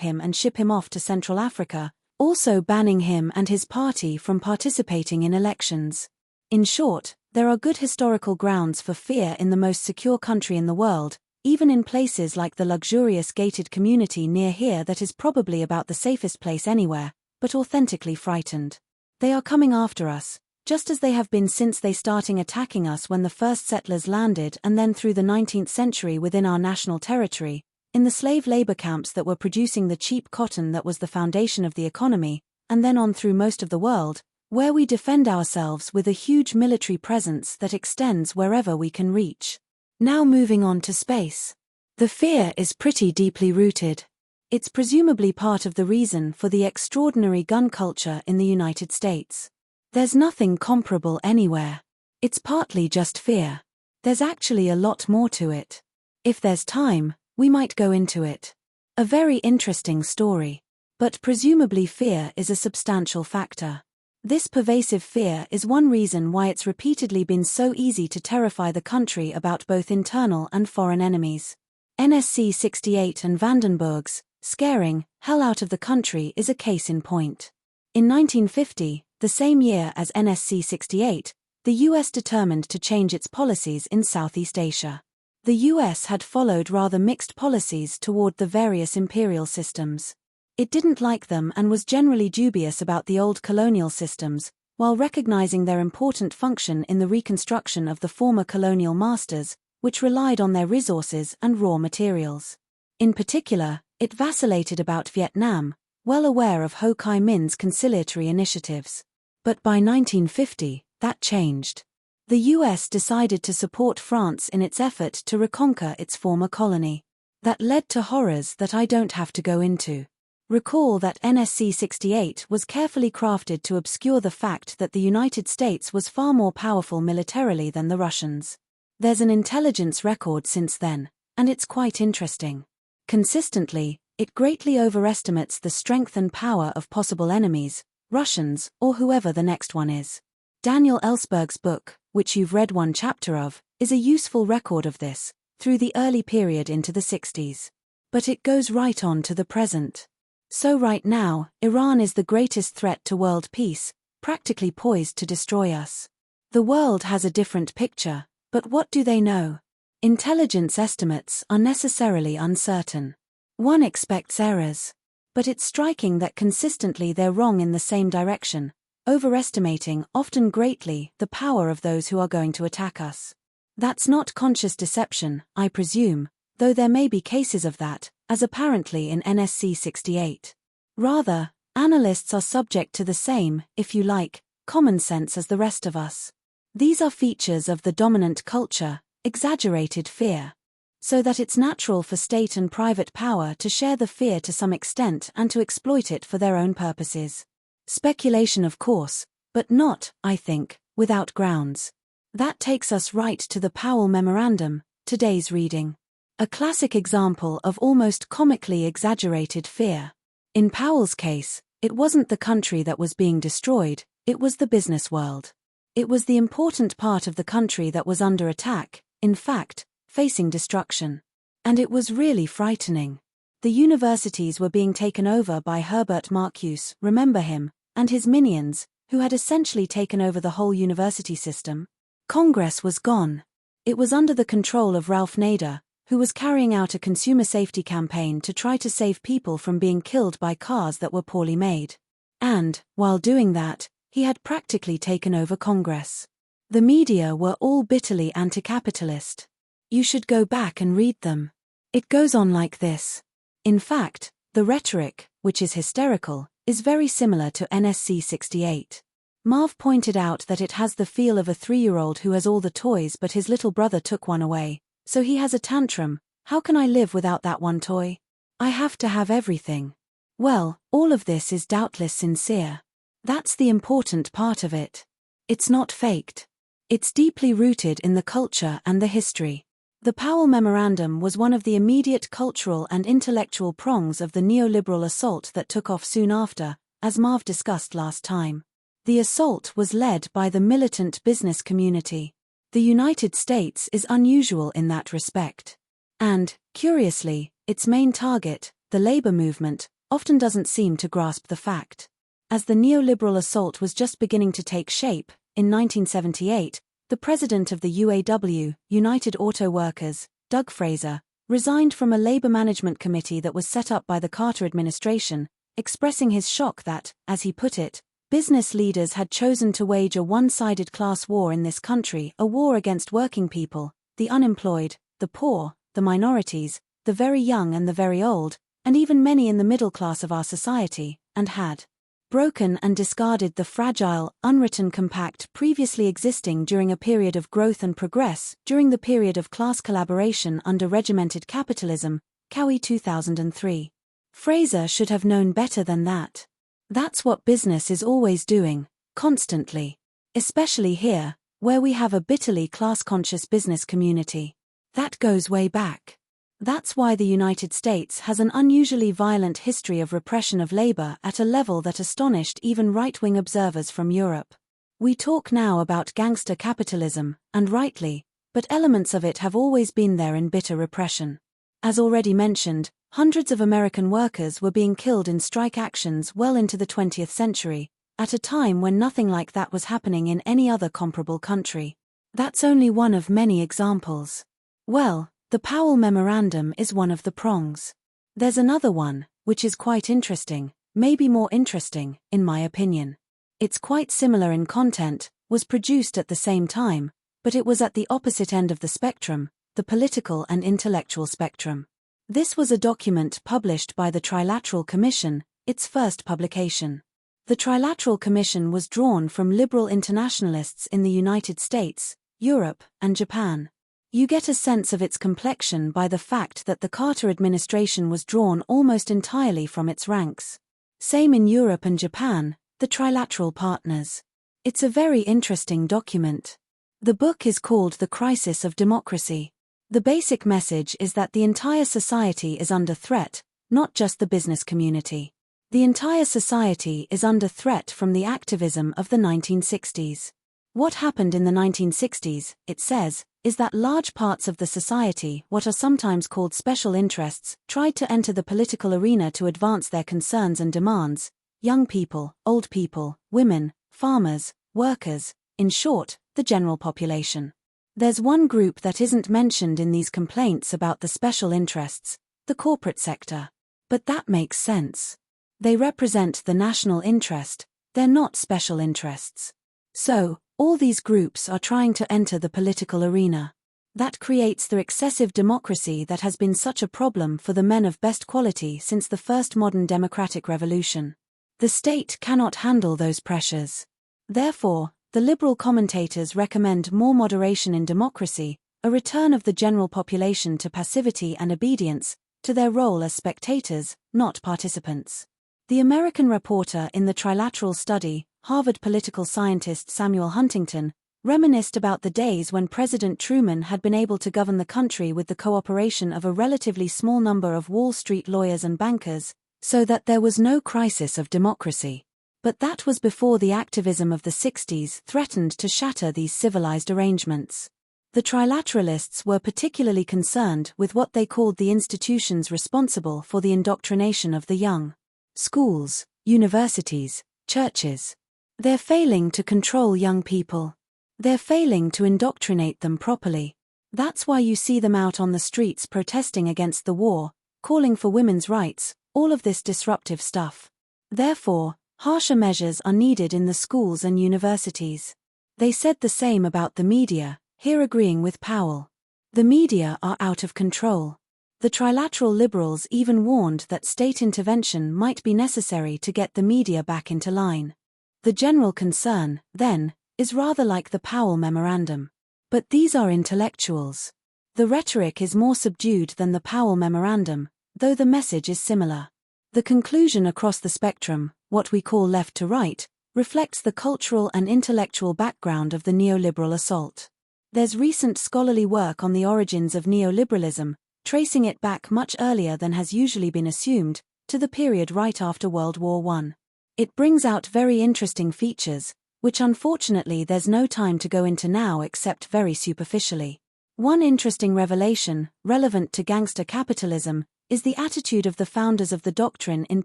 him and ship him off to Central Africa, also banning him and his party from participating in elections. In short, there are good historical grounds for fear in the most secure country in the world, even in places like the luxurious gated community near here that is probably about the safest place anywhere, but authentically frightened. They are coming after us, just as they have been since they starting attacking us when the first settlers landed and then through the 19th century within our national territory, in the slave labor camps that were producing the cheap cotton that was the foundation of the economy, and then on through most of the world, where we defend ourselves with a huge military presence that extends wherever we can reach. Now moving on to space. The fear is pretty deeply rooted. It's presumably part of the reason for the extraordinary gun culture in the United States. There's nothing comparable anywhere. It's partly just fear. There's actually a lot more to it. If there's time, we might go into it. A very interesting story. But presumably fear is a substantial factor. This pervasive fear is one reason why it's repeatedly been so easy to terrify the country about both internal and foreign enemies. NSC 68 and Vandenberg's scaring hell out of the country is a case in point. In 1950, the same year as NSC 68, the US determined to change its policies in Southeast Asia. The US had followed rather mixed policies toward the various imperial systems. It didn't like them and was generally dubious about the old colonial systems, while recognizing their important function in the reconstruction of the former colonial masters, which relied on their resources and raw materials. In particular, it vacillated about Vietnam, well aware of Ho Chi Minh's conciliatory initiatives. But by 1950, that changed. The US decided to support France in its effort to reconquer its former colony. That led to horrors that I don't have to go into. Recall that NSC 68 was carefully crafted to obscure the fact that the United States was far more powerful militarily than the Russians. There's an intelligence record since then, and it's quite interesting. Consistently, it greatly overestimates the strength and power of possible enemies, Russians, or whoever the next one is. Daniel Ellsberg's book, which you've read one chapter of, is a useful record of this, through the early period into the 60s. But it goes right on to the present. So right now, Iran is the greatest threat to world peace, practically poised to destroy us. The world has a different picture, but what do they know? Intelligence estimates are necessarily uncertain. One expects errors. But it's striking that consistently they're wrong in the same direction, overestimating, often greatly, the power of those who are going to attack us. That's not conscious deception, I presume, though there may be cases of that, as apparently in NSC 68. Rather, analysts are subject to the same, if you like, common sense as the rest of us. These are features of the dominant culture, exaggerated fear. So that it's natural for state and private power to share the fear to some extent and to exploit it for their own purposes. Speculation of course, but not, I think, without grounds. That takes us right to the Powell Memorandum, today's reading. A classic example of almost comically exaggerated fear. In Powell's case, it wasn't the country that was being destroyed, it was the business world. It was the important part of the country that was under attack, in fact, facing destruction. And it was really frightening. The universities were being taken over by Herbert Marcuse, remember him, and his minions, who had essentially taken over the whole university system. Congress was gone. It was under the control of Ralph Nader, who was carrying out a consumer safety campaign to try to save people from being killed by cars that were poorly made. And, while doing that, he had practically taken over Congress. The media were all bitterly anti-capitalist. You should go back and read them. It goes on like this. In fact, the rhetoric, which is hysterical, is very similar to NSC 68. Marv pointed out that it has the feel of a 3-year-old who has all the toys but his little brother took one away, so he has a tantrum. How can I live without that one toy? I have to have everything. Well, all of this is doubtless sincere. That's the important part of it. It's not faked. It's deeply rooted in the culture and the history. The Powell Memorandum was one of the immediate cultural and intellectual prongs of the neoliberal assault that took off soon after, as Marv discussed last time. The assault was led by the militant business community. The United States is unusual in that respect. And, curiously, its main target, the labor movement, often doesn't seem to grasp the fact. As the neoliberal assault was just beginning to take shape, in 1978, the president of the UAW, United Auto Workers, Doug Fraser, resigned from a labor management committee that was set up by the Carter administration, expressing his shock that, as he put it, business leaders had chosen to wage a one-sided class war in this country, a war against working people, the unemployed, the poor, the minorities, the very young and the very old, and even many in the middle class of our society, and had broken and discarded the fragile, unwritten compact previously existing during a period of growth and progress, during the period of class collaboration under regimented capitalism, Cowie 2003. Fraser should have known better than that. That's what business is always doing, constantly. Especially here, where we have a bitterly class-conscious business community. That goes way back. That's why the United States has an unusually violent history of repression of labor at a level that astonished even right-wing observers from Europe. We talk now about gangster capitalism, and rightly, but elements of it have always been there in bitter repression. As already mentioned, hundreds of American workers were being killed in strike actions well into the 20th century, at a time when nothing like that was happening in any other comparable country. That's only one of many examples. Well, the Powell Memorandum is one of the prongs. There's another one, which is quite interesting, maybe more interesting, in my opinion. It's quite similar in content, was produced at the same time, but it was at the opposite end of the spectrum, the political and intellectual spectrum. This was a document published by the Trilateral Commission, its first publication. The Trilateral Commission was drawn from liberal internationalists in the United States, Europe, and Japan. You get a sense of its complexion by the fact that the Carter administration was drawn almost entirely from its ranks. Same in Europe and Japan, the trilateral partners. It's a very interesting document. The book is called The Crisis of Democracy. The basic message is that the entire society is under threat, not just the business community. The entire society is under threat from the activism of the 1960s. What happened in the 1960s, it says, is that large parts of the society, what are sometimes called special interests, tried to enter the political arena to advance their concerns and demands. Young people, old people, women, farmers, workers, in short, the general population. There's one group that isn't mentioned in these complaints about the special interests, the corporate sector. But that makes sense. They represent the national interest, they're not special interests. So, all these groups are trying to enter the political arena. That creates the excessive democracy that has been such a problem for the men of best quality since the first modern democratic revolution. The state cannot handle those pressures. Therefore, the liberal commentators recommend more moderation in democracy, a return of the general population to passivity and obedience, to their role as spectators, not participants. The American reporter in the trilateral study, Harvard political scientist Samuel Huntington, reminisced about the days when President Truman had been able to govern the country with the cooperation of a relatively small number of Wall Street lawyers and bankers, so that there was no crisis of democracy. But that was before the activism of the 60s threatened to shatter these civilized arrangements. The trilateralists were particularly concerned with what they called the institutions responsible for the indoctrination of the young. Schools, universities, churches. They're failing to control young people. They're failing to indoctrinate them properly. That's why you see them out on the streets protesting against the war, calling for women's rights, all of this disruptive stuff. Therefore, harsher measures are needed in the schools and universities. They said the same about the media, here agreeing with Powell. The media are out of control. The trilateral liberals even warned that state intervention might be necessary to get the media back into line. The general concern, then, is rather like the Powell Memorandum. But these are intellectuals. The rhetoric is more subdued than the Powell Memorandum, though the message is similar. The conclusion across the spectrum, what we call left to right, reflects the cultural and intellectual background of the neoliberal assault. There's recent scholarly work on the origins of neoliberalism, tracing it back much earlier than has usually been assumed, to the period right after World War I. It brings out very interesting features, which unfortunately there's no time to go into now except very superficially. One interesting revelation, relevant to gangster capitalism, is the attitude of the founders of the doctrine in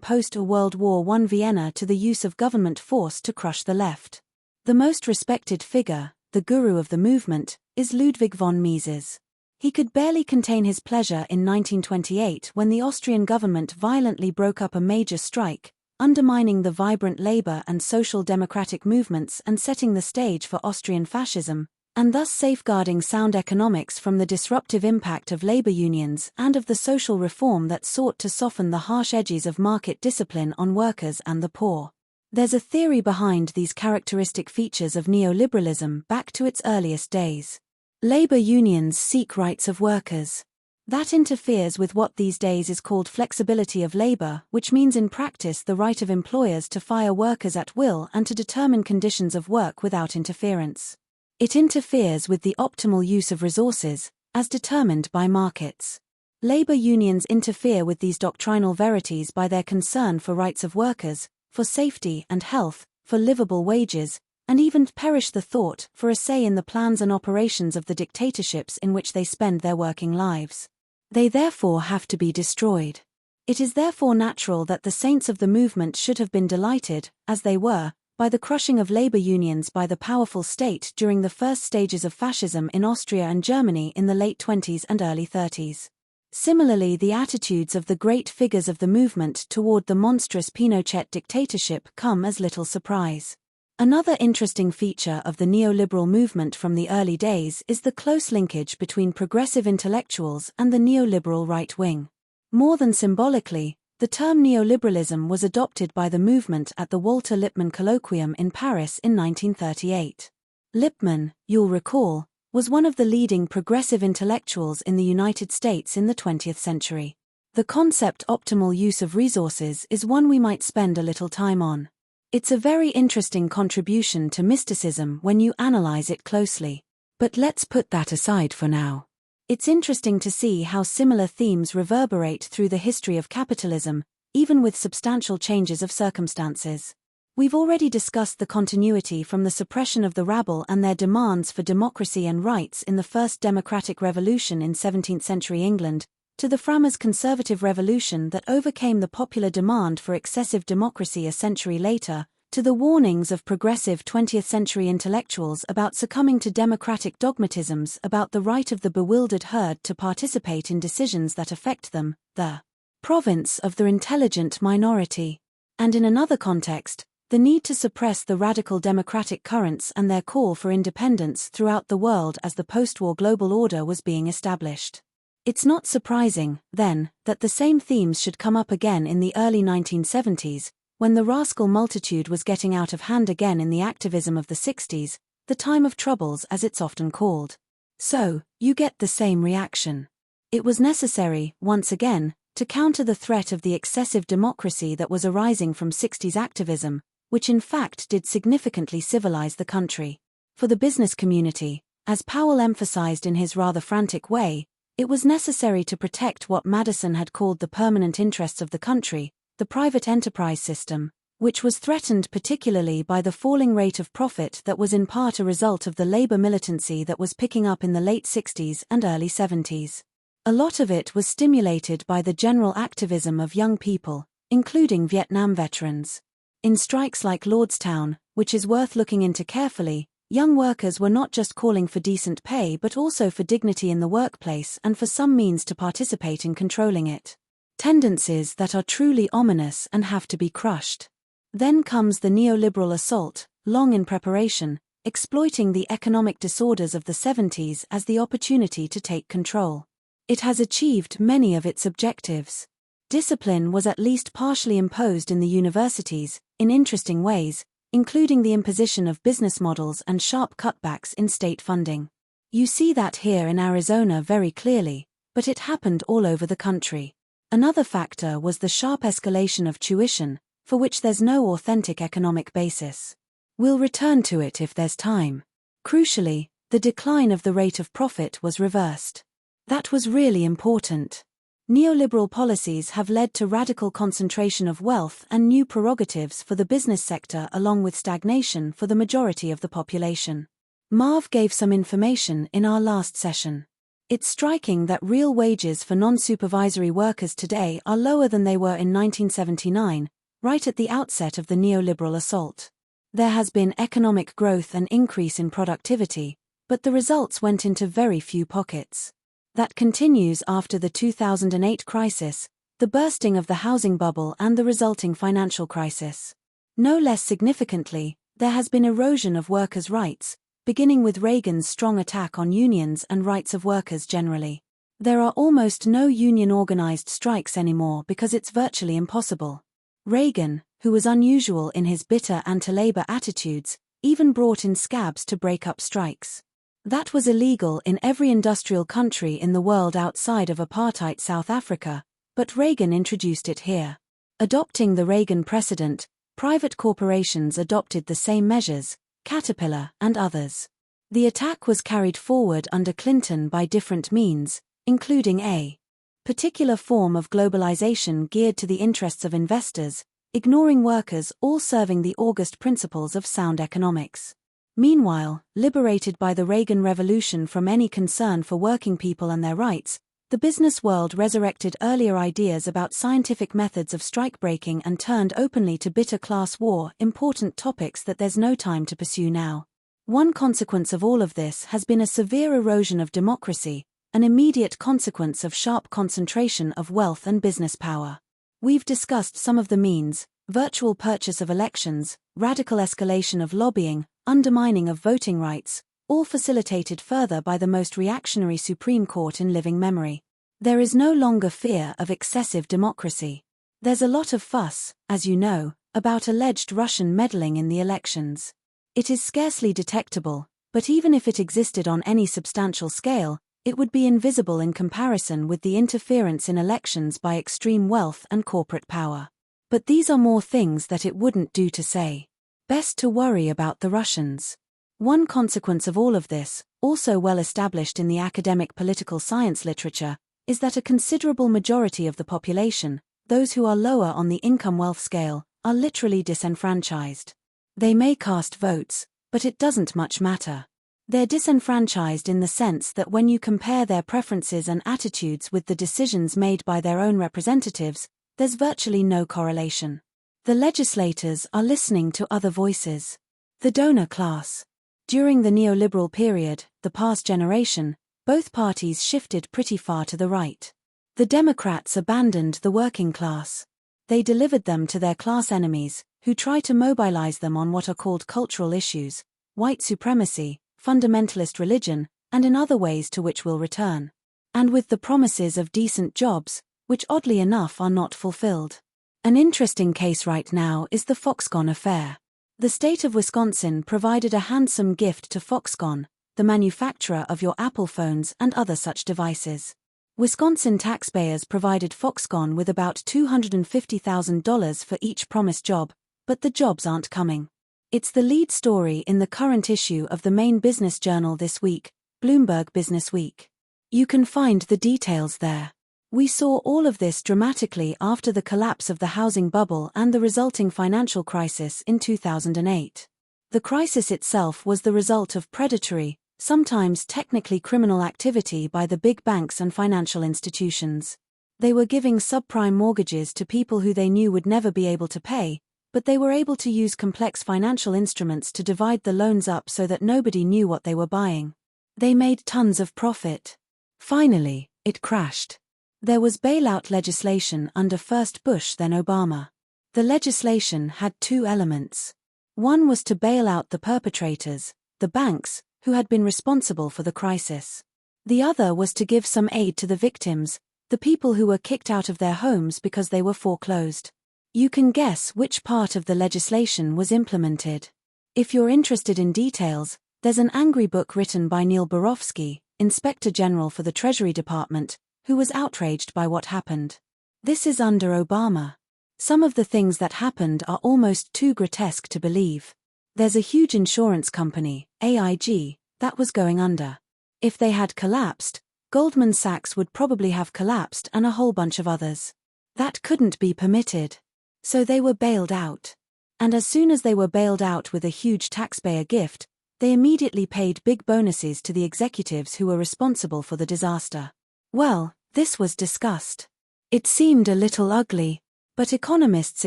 post-World War I Vienna to the use of government force to crush the left. The most respected figure, the guru of the movement, is Ludwig von Mises. He could barely contain his pleasure in 1928 when the Austrian government violently broke up a major strike, undermining the vibrant labor and social democratic movements and setting the stage for Austrian fascism, and thus safeguarding sound economics from the disruptive impact of labor unions and of the social reform that sought to soften the harsh edges of market discipline on workers and the poor. There's a theory behind these characteristic features of neoliberalism back to its earliest days. Labor unions seek rights of workers. That interferes with what these days is called flexibility of labor, which means in practice the right of employers to fire workers at will and to determine conditions of work without interference. It interferes with the optimal use of resources, as determined by markets. Labor unions interfere with these doctrinal verities by their concern for rights of workers, for safety and health, for livable wages, and even perish the thought for a say in the plans and operations of the dictatorships in which they spend their working lives. They therefore have to be destroyed. It is therefore natural that the saints of the movement should have been delighted, as they were, by the crushing of labor unions by the powerful state during the first stages of fascism in Austria and Germany in the late 20s and early 30s. Similarly, the attitudes of the great figures of the movement toward the monstrous Pinochet dictatorship come as little surprise. Another interesting feature of the neoliberal movement from the early days is the close linkage between progressive intellectuals and the neoliberal right wing. More than symbolically, the term neoliberalism was adopted by the movement at the Walter Lippmann Colloquium in Paris in 1938. Lippmann, you'll recall, was one of the leading progressive intellectuals in the United States in the 20th century. The concept optimal use of resources is one we might spend a little time on. It's a very interesting contribution to mysticism when you analyze it closely. But let's put that aside for now. It's interesting to see how similar themes reverberate through the history of capitalism, even with substantial changes of circumstances. We've already discussed the continuity from the suppression of the rabble and their demands for democracy and rights in the first democratic revolution in 17th century England, to the framers' conservative revolution that overcame the popular demand for excessive democracy a century later, to the warnings of progressive 20th century intellectuals about succumbing to democratic dogmatisms about the right of the bewildered herd to participate in decisions that affect them, the province of the intelligent minority. And in another context, the need to suppress the radical democratic currents and their call for independence throughout the world as the post-war global order was being established. It's not surprising, then, that the same themes should come up again in the early 1970s, when the rascal multitude was getting out of hand again in the activism of the 60s, the time of troubles as it's often called. So, you get the same reaction. It was necessary, once again, to counter the threat of the excessive democracy that was arising from 60s activism, which in fact did significantly civilize the country. For the business community, as Powell emphasized in his rather frantic way, it was necessary to protect what Madison had called the permanent interests of the country, the private enterprise system, which was threatened particularly by the falling rate of profit that was in part a result of the labor militancy that was picking up in the late 60s and early 70s. A lot of it was stimulated by the general activism of young people, including Vietnam veterans. In strikes like Lordstown, which is worth looking into carefully, young workers were not just calling for decent pay but also for dignity in the workplace and for some means to participate in controlling it. Tendencies that are truly ominous and have to be crushed. Then comes the neoliberal assault, long in preparation, exploiting the economic disorders of the 70s as the opportunity to take control. It has achieved many of its objectives. Discipline was at least partially imposed in the universities, in interesting ways, including the imposition of business models and sharp cutbacks in state funding. You see that here in Arizona very clearly, but it happened all over the country. Another factor was the sharp escalation of tuition, for which there's no authentic economic basis. We'll return to it if there's time. Crucially, the decline of the rate of profit was reversed. That was really important. Neoliberal policies have led to radical concentration of wealth and new prerogatives for the business sector along with stagnation for the majority of the population. Marv gave some information in our last session. It's striking that real wages for non-supervisory workers today are lower than they were in 1979, right at the outset of the neoliberal assault. There has been economic growth and increase in productivity, but the results went into very few pockets. That continues after the 2008 crisis, the bursting of the housing bubble and the resulting financial crisis. No less significantly, there has been erosion of workers' rights, beginning with Reagan's strong attack on unions and rights of workers generally. There are almost no union-organized strikes anymore because it's virtually impossible. Reagan, who was unusual in his bitter anti-labor attitudes, even brought in scabs to break up strikes. That was illegal in every industrial country in the world outside of apartheid South Africa, but Reagan introduced it here. Adopting the Reagan precedent, private corporations adopted the same measures, Caterpillar and others. The attack was carried forward under Clinton by different means, including a particular form of globalization geared to the interests of investors, ignoring workers, all serving the august principles of sound economics. Meanwhile, liberated by the Reagan Revolution from any concern for working people and their rights, the business world resurrected earlier ideas about scientific methods of strikebreaking and turned openly to bitter class war, important topics that there's no time to pursue now. One consequence of all of this has been a severe erosion of democracy, an immediate consequence of sharp concentration of wealth and business power. We've discussed some of the means: virtual purchase of elections, radical escalation of lobbying, undermining of voting rights, all facilitated further by the most reactionary Supreme Court in living memory. There is no longer fear of excessive democracy. There's a lot of fuss, as you know, about alleged Russian meddling in the elections. It is scarcely detectable, but even if it existed on any substantial scale, it would be invisible in comparison with the interference in elections by extreme wealth and corporate power. But these are more things that it wouldn't do to say. Best to worry about the Russians. One consequence of all of this, also well established in the academic political science literature, is that a considerable majority of the population, those who are lower on the income-wealth scale, are literally disenfranchised. They may cast votes, but it doesn't much matter. They're disenfranchised in the sense that when you compare their preferences and attitudes with the decisions made by their own representatives, there's virtually no correlation. The legislators are listening to other voices. The donor class. During the neoliberal period, the past generation, both parties shifted pretty far to the right. The Democrats abandoned the working class. They delivered them to their class enemies, who try to mobilize them on what are called cultural issues, white supremacy, fundamentalist religion, and in other ways to which we'll return. And with the promises of decent jobs, which oddly enough are not fulfilled. An interesting case right now is the Foxconn affair. The state of Wisconsin provided a handsome gift to Foxconn, the manufacturer of your Apple phones and other such devices. Wisconsin taxpayers provided Foxconn with about $250,000 for each promised job, but the jobs aren't coming. It's the lead story in the current issue of the main business journal this week, Bloomberg Business Week. You can find the details there. We saw all of this dramatically after the collapse of the housing bubble and the resulting financial crisis in 2008. The crisis itself was the result of predatory, sometimes technically criminal activity by the big banks and financial institutions. They were giving subprime mortgages to people who they knew would never be able to pay, but they were able to use complex financial instruments to divide the loans up so that nobody knew what they were buying. They made tons of profit. Finally, it crashed. There was bailout legislation under first Bush then Obama. The legislation had two elements. One was to bail out the perpetrators, the banks, who had been responsible for the crisis. The other was to give some aid to the victims, the people who were kicked out of their homes because they were foreclosed. You can guess which part of the legislation was implemented. If you're interested in details, there's an angry book written by Neil Barofsky, Inspector General for the Treasury Department, who was outraged by what happened. This is under Obama. Some of the things that happened are almost too grotesque to believe. There's a huge insurance company, AIG, that was going under. If they had collapsed, Goldman Sachs would probably have collapsed and a whole bunch of others. That couldn't be permitted. So they were bailed out. And as soon as they were bailed out with a huge taxpayer gift, they immediately paid big bonuses to the executives who were responsible for the disaster. Well, this was discussed. It seemed a little ugly, but economists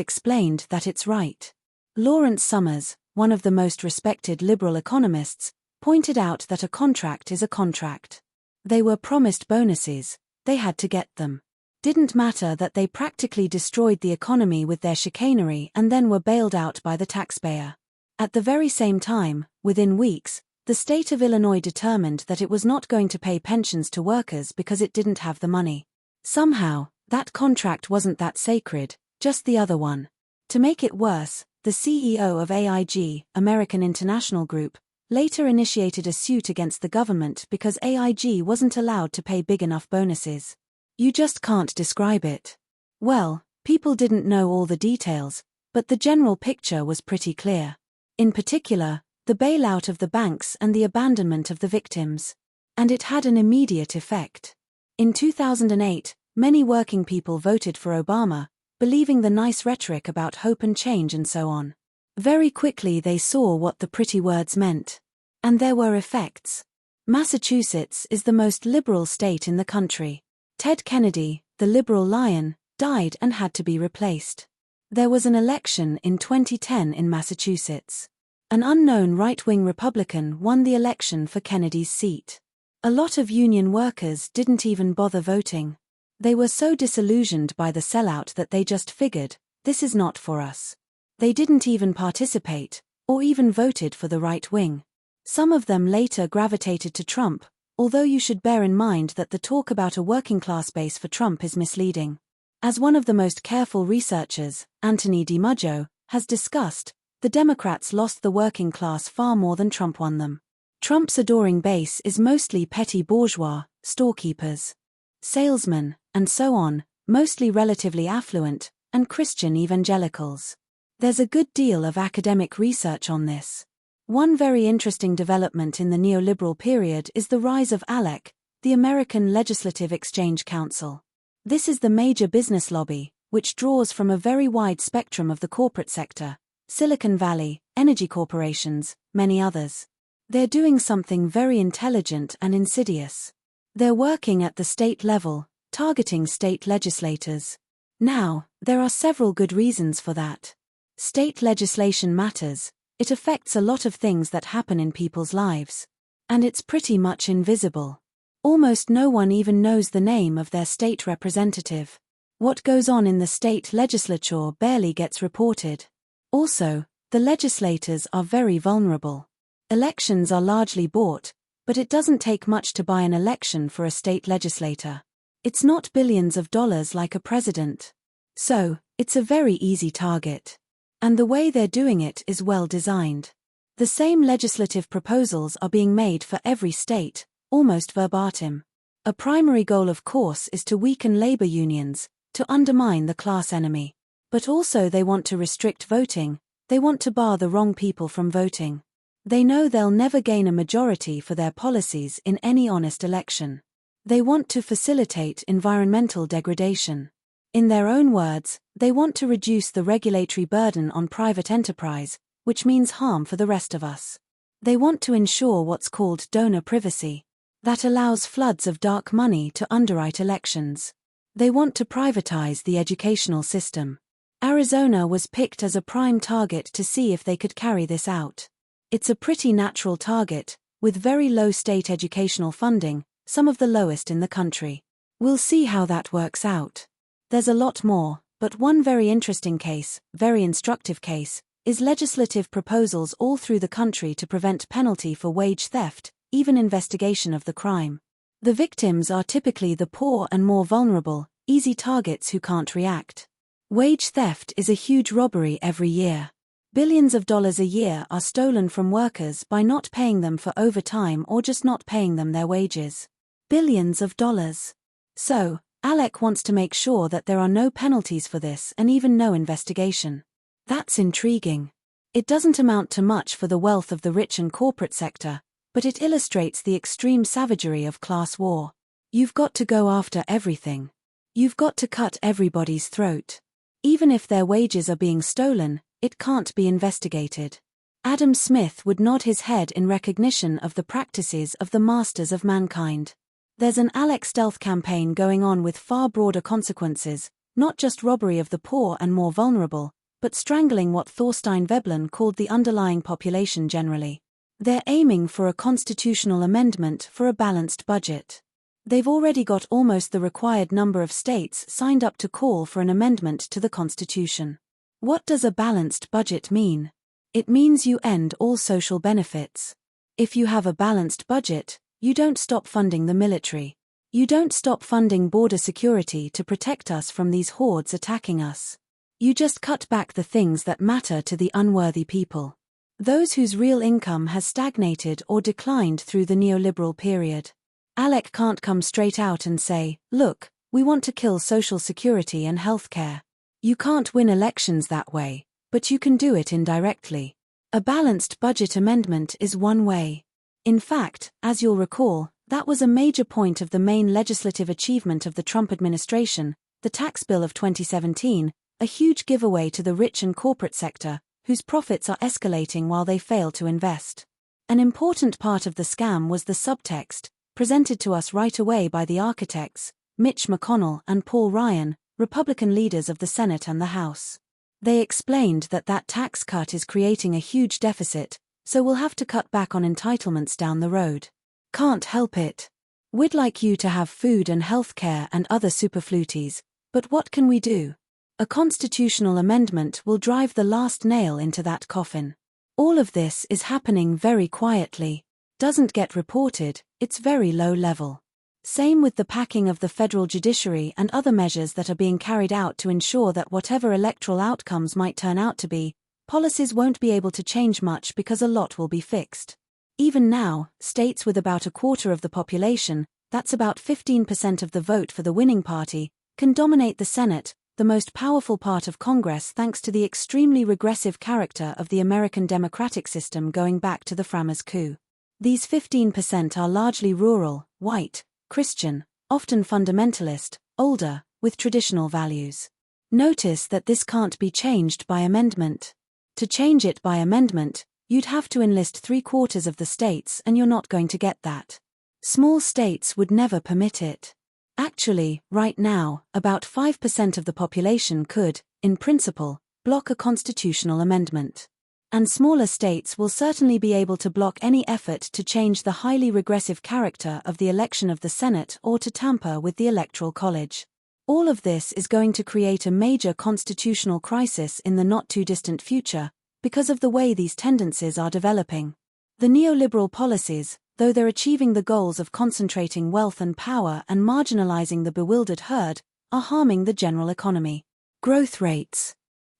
explained that it's right. Lawrence Summers, one of the most respected liberal economists, pointed out that a contract is a contract. They were promised bonuses, they had to get them. Didn't matter that they practically destroyed the economy with their chicanery and then were bailed out by the taxpayer. At the very same time, within weeks, The state of Illinois determined that it was not going to pay pensions to workers because it didn't have the money. Somehow, that contract wasn't that sacred, just the other one. To make it worse, the CEO of AIG, American International Group, later initiated a suit against the government because AIG wasn't allowed to pay big enough bonuses. You just can't describe it. Well, people didn't know all the details, but the general picture was pretty clear. In particular, the bailout of the banks and the abandonment of the victims. And it had an immediate effect. In 2008, many working people voted for Obama, believing the nice rhetoric about hope and change and so on. Very quickly they saw what the pretty words meant. And there were effects. Massachusetts is the most liberal state in the country. Ted Kennedy, the liberal lion, died and had to be replaced. There was an election in 2010 in Massachusetts. An unknown right-wing Republican won the election for Kennedy's seat. A lot of union workers didn't even bother voting. They were so disillusioned by the sellout that they just figured, this is not for us. They didn't even participate, or even voted for the right wing. Some of them later gravitated to Trump, although you should bear in mind that the talk about a working-class base for Trump is misleading. As one of the most careful researchers, Anthony DiMaggio, has discussed, the Democrats lost the working class far more than Trump won them. Trump's adoring base is mostly petty bourgeois, storekeepers, salesmen, and so on, mostly relatively affluent, and Christian evangelicals. There's a good deal of academic research on this. One very interesting development in the neoliberal period is the rise of ALEC, the American Legislative Exchange Council. This is the major business lobby, which draws from a very wide spectrum of the corporate sector, Silicon Valley, energy corporations, many others. They're doing something very intelligent and insidious. They're working at the state level, targeting state legislators. Now, there are several good reasons for that. State legislation matters. It affects a lot of things that happen in people's lives. And it's pretty much invisible. Almost no one even knows the name of their state representative. What goes on in the state legislature barely gets reported. Also, the legislators are very vulnerable. Elections are largely bought, but it doesn't take much to buy an election for a state legislator. It's not billions of dollars like a president. So, it's a very easy target. And the way they're doing it is well designed. The same legislative proposals are being made for every state, almost verbatim. A primary goal, of course, is to weaken labor unions, to undermine the class enemy. But also they want to restrict voting, they want to bar the wrong people from voting. They know they'll never gain a majority for their policies in any honest election. They want to facilitate environmental degradation. In their own words, they want to reduce the regulatory burden on private enterprise, which means harm for the rest of us. They want to ensure what's called donor privacy. That allows floods of dark money to underwrite elections. They want to privatize the educational system. Arizona was picked as a prime target to see if they could carry this out. It's a pretty natural target, with very low state educational funding, some of the lowest in the country. We'll see how that works out. There's a lot more, but one very interesting case, very instructive case, is legislative proposals all through the country to prevent penalty for wage theft, even investigation of the crime. The victims are typically the poor and more vulnerable, easy targets who can't react. Wage theft is a huge robbery every year. Billions of dollars a year are stolen from workers by not paying them for overtime or just not paying them their wages. Billions of dollars. So, ALEC wants to make sure that there are no penalties for this and even no investigation. That's intriguing. It doesn't amount to much for the wealth of the rich and corporate sector, but it illustrates the extreme savagery of class war. You've got to go after everything. You've got to cut everybody's throat. Even if their wages are being stolen, it can't be investigated. Adam Smith would nod his head in recognition of the practices of the masters of mankind. There's an ALEC stealth campaign going on with far broader consequences, not just robbery of the poor and more vulnerable, but strangling what Thorstein Veblen called the underlying population generally. They're aiming for a constitutional amendment for a balanced budget. They've already got almost the required number of states signed up to call for an amendment to the Constitution. What does a balanced budget mean? It means you end all social benefits. If you have a balanced budget, you don't stop funding the military. You don't stop funding border security to protect us from these hordes attacking us. You just cut back the things that matter to the unworthy people. Those whose real income has stagnated or declined through the neoliberal period. Alec can't come straight out and say, look, we want to kill social security and healthcare. You can't win elections that way, but you can do it indirectly. A balanced budget amendment is one way. In fact, as you'll recall, that was a major point of the main legislative achievement of the Trump administration, the tax bill of 2017, a huge giveaway to the rich and corporate sector, whose profits are escalating while they fail to invest. An important part of the scam was the subtext, presented to us right away by the architects, Mitch McConnell and Paul Ryan, Republican leaders of the Senate and the House. They explained that that tax cut is creating a huge deficit, so we'll have to cut back on entitlements down the road. Can't help it. We'd like you to have food and health care and other superfluities, but what can we do? A constitutional amendment will drive the last nail into that coffin. All of this is happening very quietly. Doesn't get reported, it's very low level. Same with the packing of the federal judiciary and other measures that are being carried out to ensure that whatever electoral outcomes might turn out to be, policies won't be able to change much because a lot will be fixed. Even now, states with about a quarter of the population, that's about 15% of the vote for the winning party, can dominate the Senate, the most powerful part of Congress thanks to the extremely regressive character of the American democratic system going back to the framers' coup. These 15% are largely rural, white, Christian, often fundamentalist, older, with traditional values. Notice that this can't be changed by amendment. To change it by amendment, you'd have to enlist 3/4 of the states, and you're not going to get that. Small states would never permit it. Actually, right now, about 5% of the population could, in principle, block a constitutional amendment. And smaller states will certainly be able to block any effort to change the highly regressive character of the election of the Senate or to tamper with the Electoral College. All of this is going to create a major constitutional crisis in the not-too-distant future, because of the way these tendencies are developing. The neoliberal policies, though they're achieving the goals of concentrating wealth and power and marginalizing the bewildered herd, are harming the general economy. Growth rates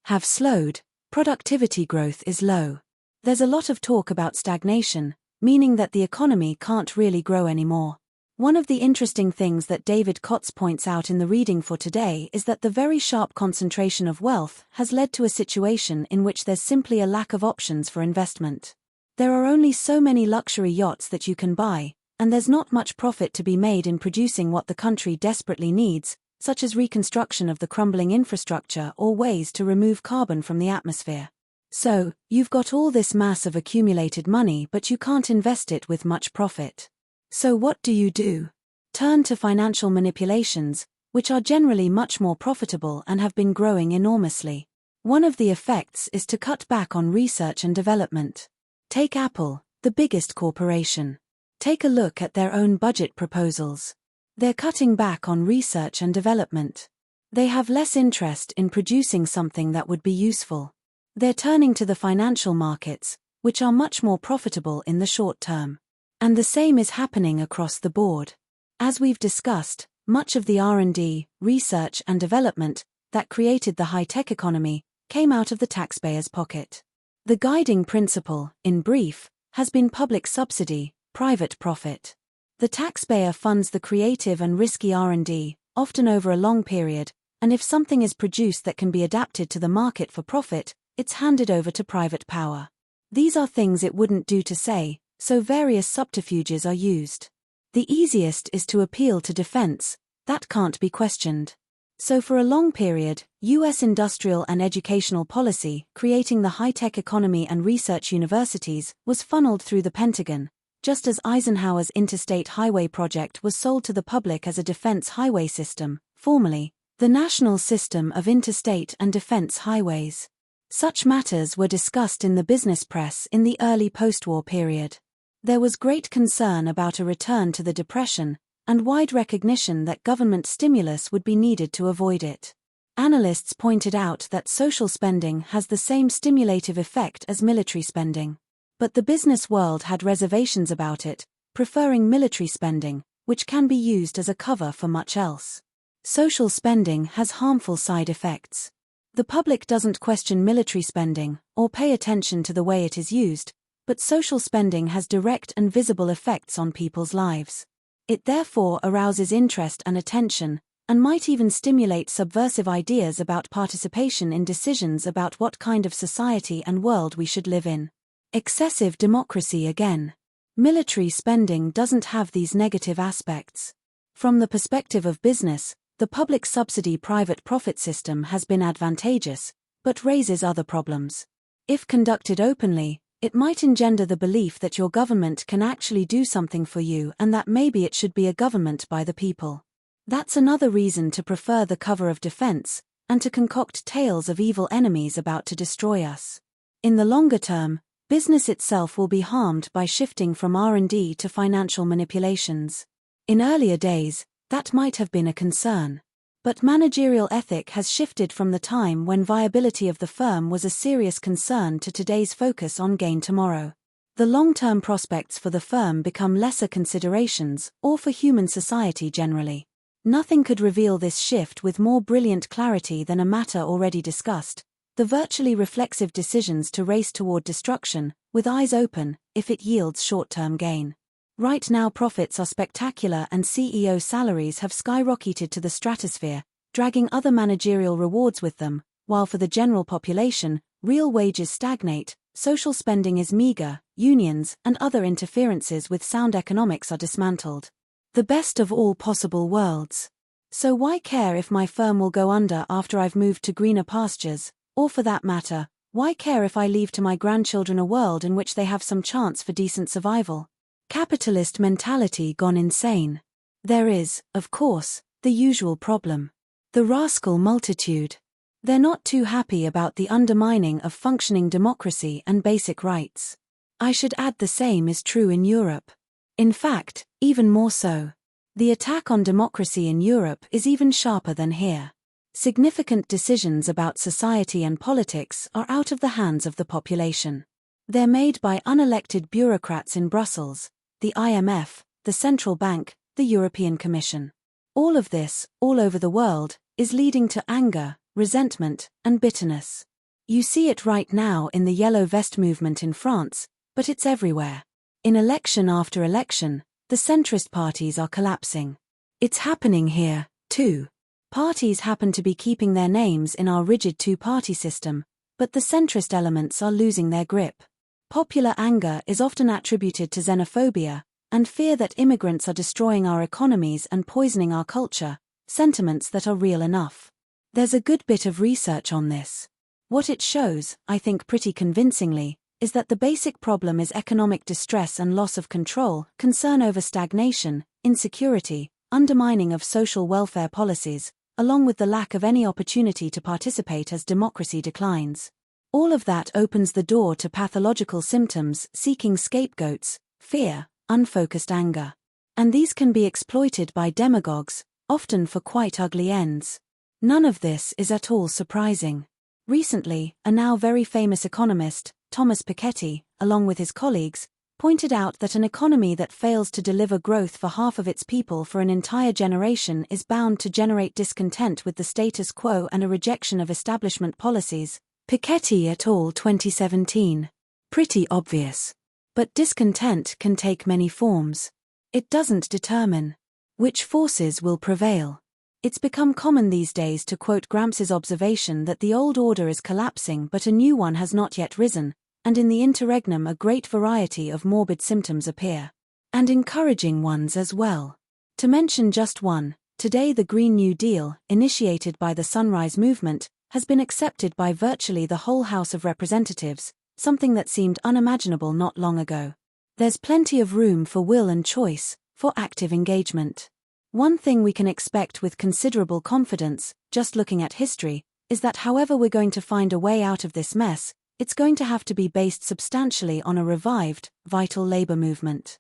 have slowed, productivity growth is low. There's a lot of talk about stagnation, meaning that the economy can't really grow anymore. One of the interesting things that David Kotz points out in the reading for today is that the very sharp concentration of wealth has led to a situation in which there's simply a lack of options for investment. There are only so many luxury yachts that you can buy, and there's not much profit to be made in producing what the country desperately needs, such as reconstruction of the crumbling infrastructure or ways to remove carbon from the atmosphere. So, you've got all this mass of accumulated money but you can't invest it with much profit. So what do? Turn to financial manipulations, which are generally much more profitable and have been growing enormously. One of the effects is to cut back on research and development. Take Apple, the biggest corporation. Take a look at their own budget proposals. They're cutting back on research and development. They have less interest in producing something that would be useful. They're turning to the financial markets, which are much more profitable in the short term. And the same is happening across the board. As we've discussed, much of the R&D, research and development, that created the high-tech economy, came out of the taxpayer's pocket. The guiding principle, in brief, has been public subsidy, private profit. The taxpayer funds the creative and risky R&D, often over a long period, and if something is produced that can be adapted to the market for profit, it's handed over to private power. These are things it wouldn't do to say, so various subterfuges are used. The easiest is to appeal to defense, that can't be questioned. So for a long period, U.S. industrial and educational policy, creating the high-tech economy and research universities, was funneled through the Pentagon, just as Eisenhower's Interstate Highway Project was sold to the public as a defense highway system, formerly, the National System of Interstate and Defense Highways. Such matters were discussed in the business press in the early post-war period. There was great concern about a return to the Depression, and wide recognition that government stimulus would be needed to avoid it. Analysts pointed out that social spending has the same stimulative effect as military spending. But the business world had reservations about it, preferring military spending, which can be used as a cover for much else. Social spending has harmful side effects. The public doesn't question military spending, or pay attention to the way it is used, but social spending has direct and visible effects on people's lives. It therefore arouses interest and attention, and might even stimulate subversive ideas about participation in decisions about what kind of society and world we should live in. Excessive democracy again. Military spending doesn't have these negative aspects. From the perspective of business, the public subsidy private profit system has been advantageous, but raises other problems. If conducted openly, it might engender the belief that your government can actually do something for you and that maybe it should be a government by the people. That's another reason to prefer the cover of defense, and to concoct tales of evil enemies about to destroy us. In the longer term, business itself will be harmed by shifting from R&D to financial manipulations. In earlier days, that might have been a concern. But managerial ethic has shifted from the time when viability of the firm was a serious concern to today's focus on gain tomorrow. The long-term prospects for the firm become lesser considerations, or for human society generally. Nothing could reveal this shift with more brilliant clarity than a matter already discussed: the virtually reflexive decisions to race toward destruction, with eyes open, if it yields short-term gain. Right now profits are spectacular and CEO salaries have skyrocketed to the stratosphere, dragging other managerial rewards with them, while for the general population, real wages stagnate, social spending is meager, unions and other interferences with sound economics are dismantled. The best of all possible worlds. So why care if my firm will go under after I've moved to greener pastures, or for that matter, why care if I leave to my grandchildren a world in which they have some chance for decent survival? Capitalist mentality gone insane. There is, of course, the usual problem. The rascal multitude. They're not too happy about the undermining of functioning democracy and basic rights. I should add the same is true in Europe. In fact, even more so. The attack on democracy in Europe is even sharper than here. Significant decisions about society and politics are out of the hands of the population. They're made by unelected bureaucrats in Brussels, the IMF, the Central Bank, the European Commission. All of this, all over the world, is leading to anger, resentment, and bitterness. You see it right now in the Yellow Vest movement in France, but it's everywhere. In election after election, the centrist parties are collapsing. It's happening here, too. Parties happen to be keeping their names in our rigid two-party system, but the centrist elements are losing their grip. Popular anger is often attributed to xenophobia, and fear that immigrants are destroying our economies and poisoning our culture, sentiments that are real enough. There's a good bit of research on this. What it shows, I think pretty convincingly, is that the basic problem is economic distress and loss of control, concern over stagnation, insecurity, undermining of social welfare policies, along with the lack of any opportunity to participate as democracy declines. All of that opens the door to pathological symptoms seeking scapegoats, fear, unfocused anger. And these can be exploited by demagogues, often for quite ugly ends. None of this is at all surprising. Recently, a now very famous economist, Thomas Piketty, along with his colleagues, pointed out that an economy that fails to deliver growth for half of its people for an entire generation is bound to generate discontent with the status quo and a rejection of establishment policies. Piketty et al. 2017. Pretty obvious. But discontent can take many forms. It doesn't determine which forces will prevail. It's become common these days to quote Gramsci's observation that the old order is collapsing but a new one has not yet risen, and in the interregnum a great variety of morbid symptoms appear. And encouraging ones as well. To mention just one, today the Green New Deal, initiated by the Sunrise Movement, has been accepted by virtually the whole House of Representatives, something that seemed unimaginable not long ago. There's plenty of room for will and choice, for active engagement. One thing we can expect with considerable confidence, just looking at history, is that however we're going to find a way out of this mess, it's going to have to be based substantially on a revived, vital labor movement.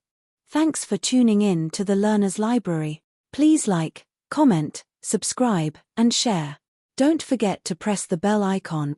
Thanks for tuning in to the Learner's Library. Please like, comment, subscribe, and share. Don't forget to press the bell icon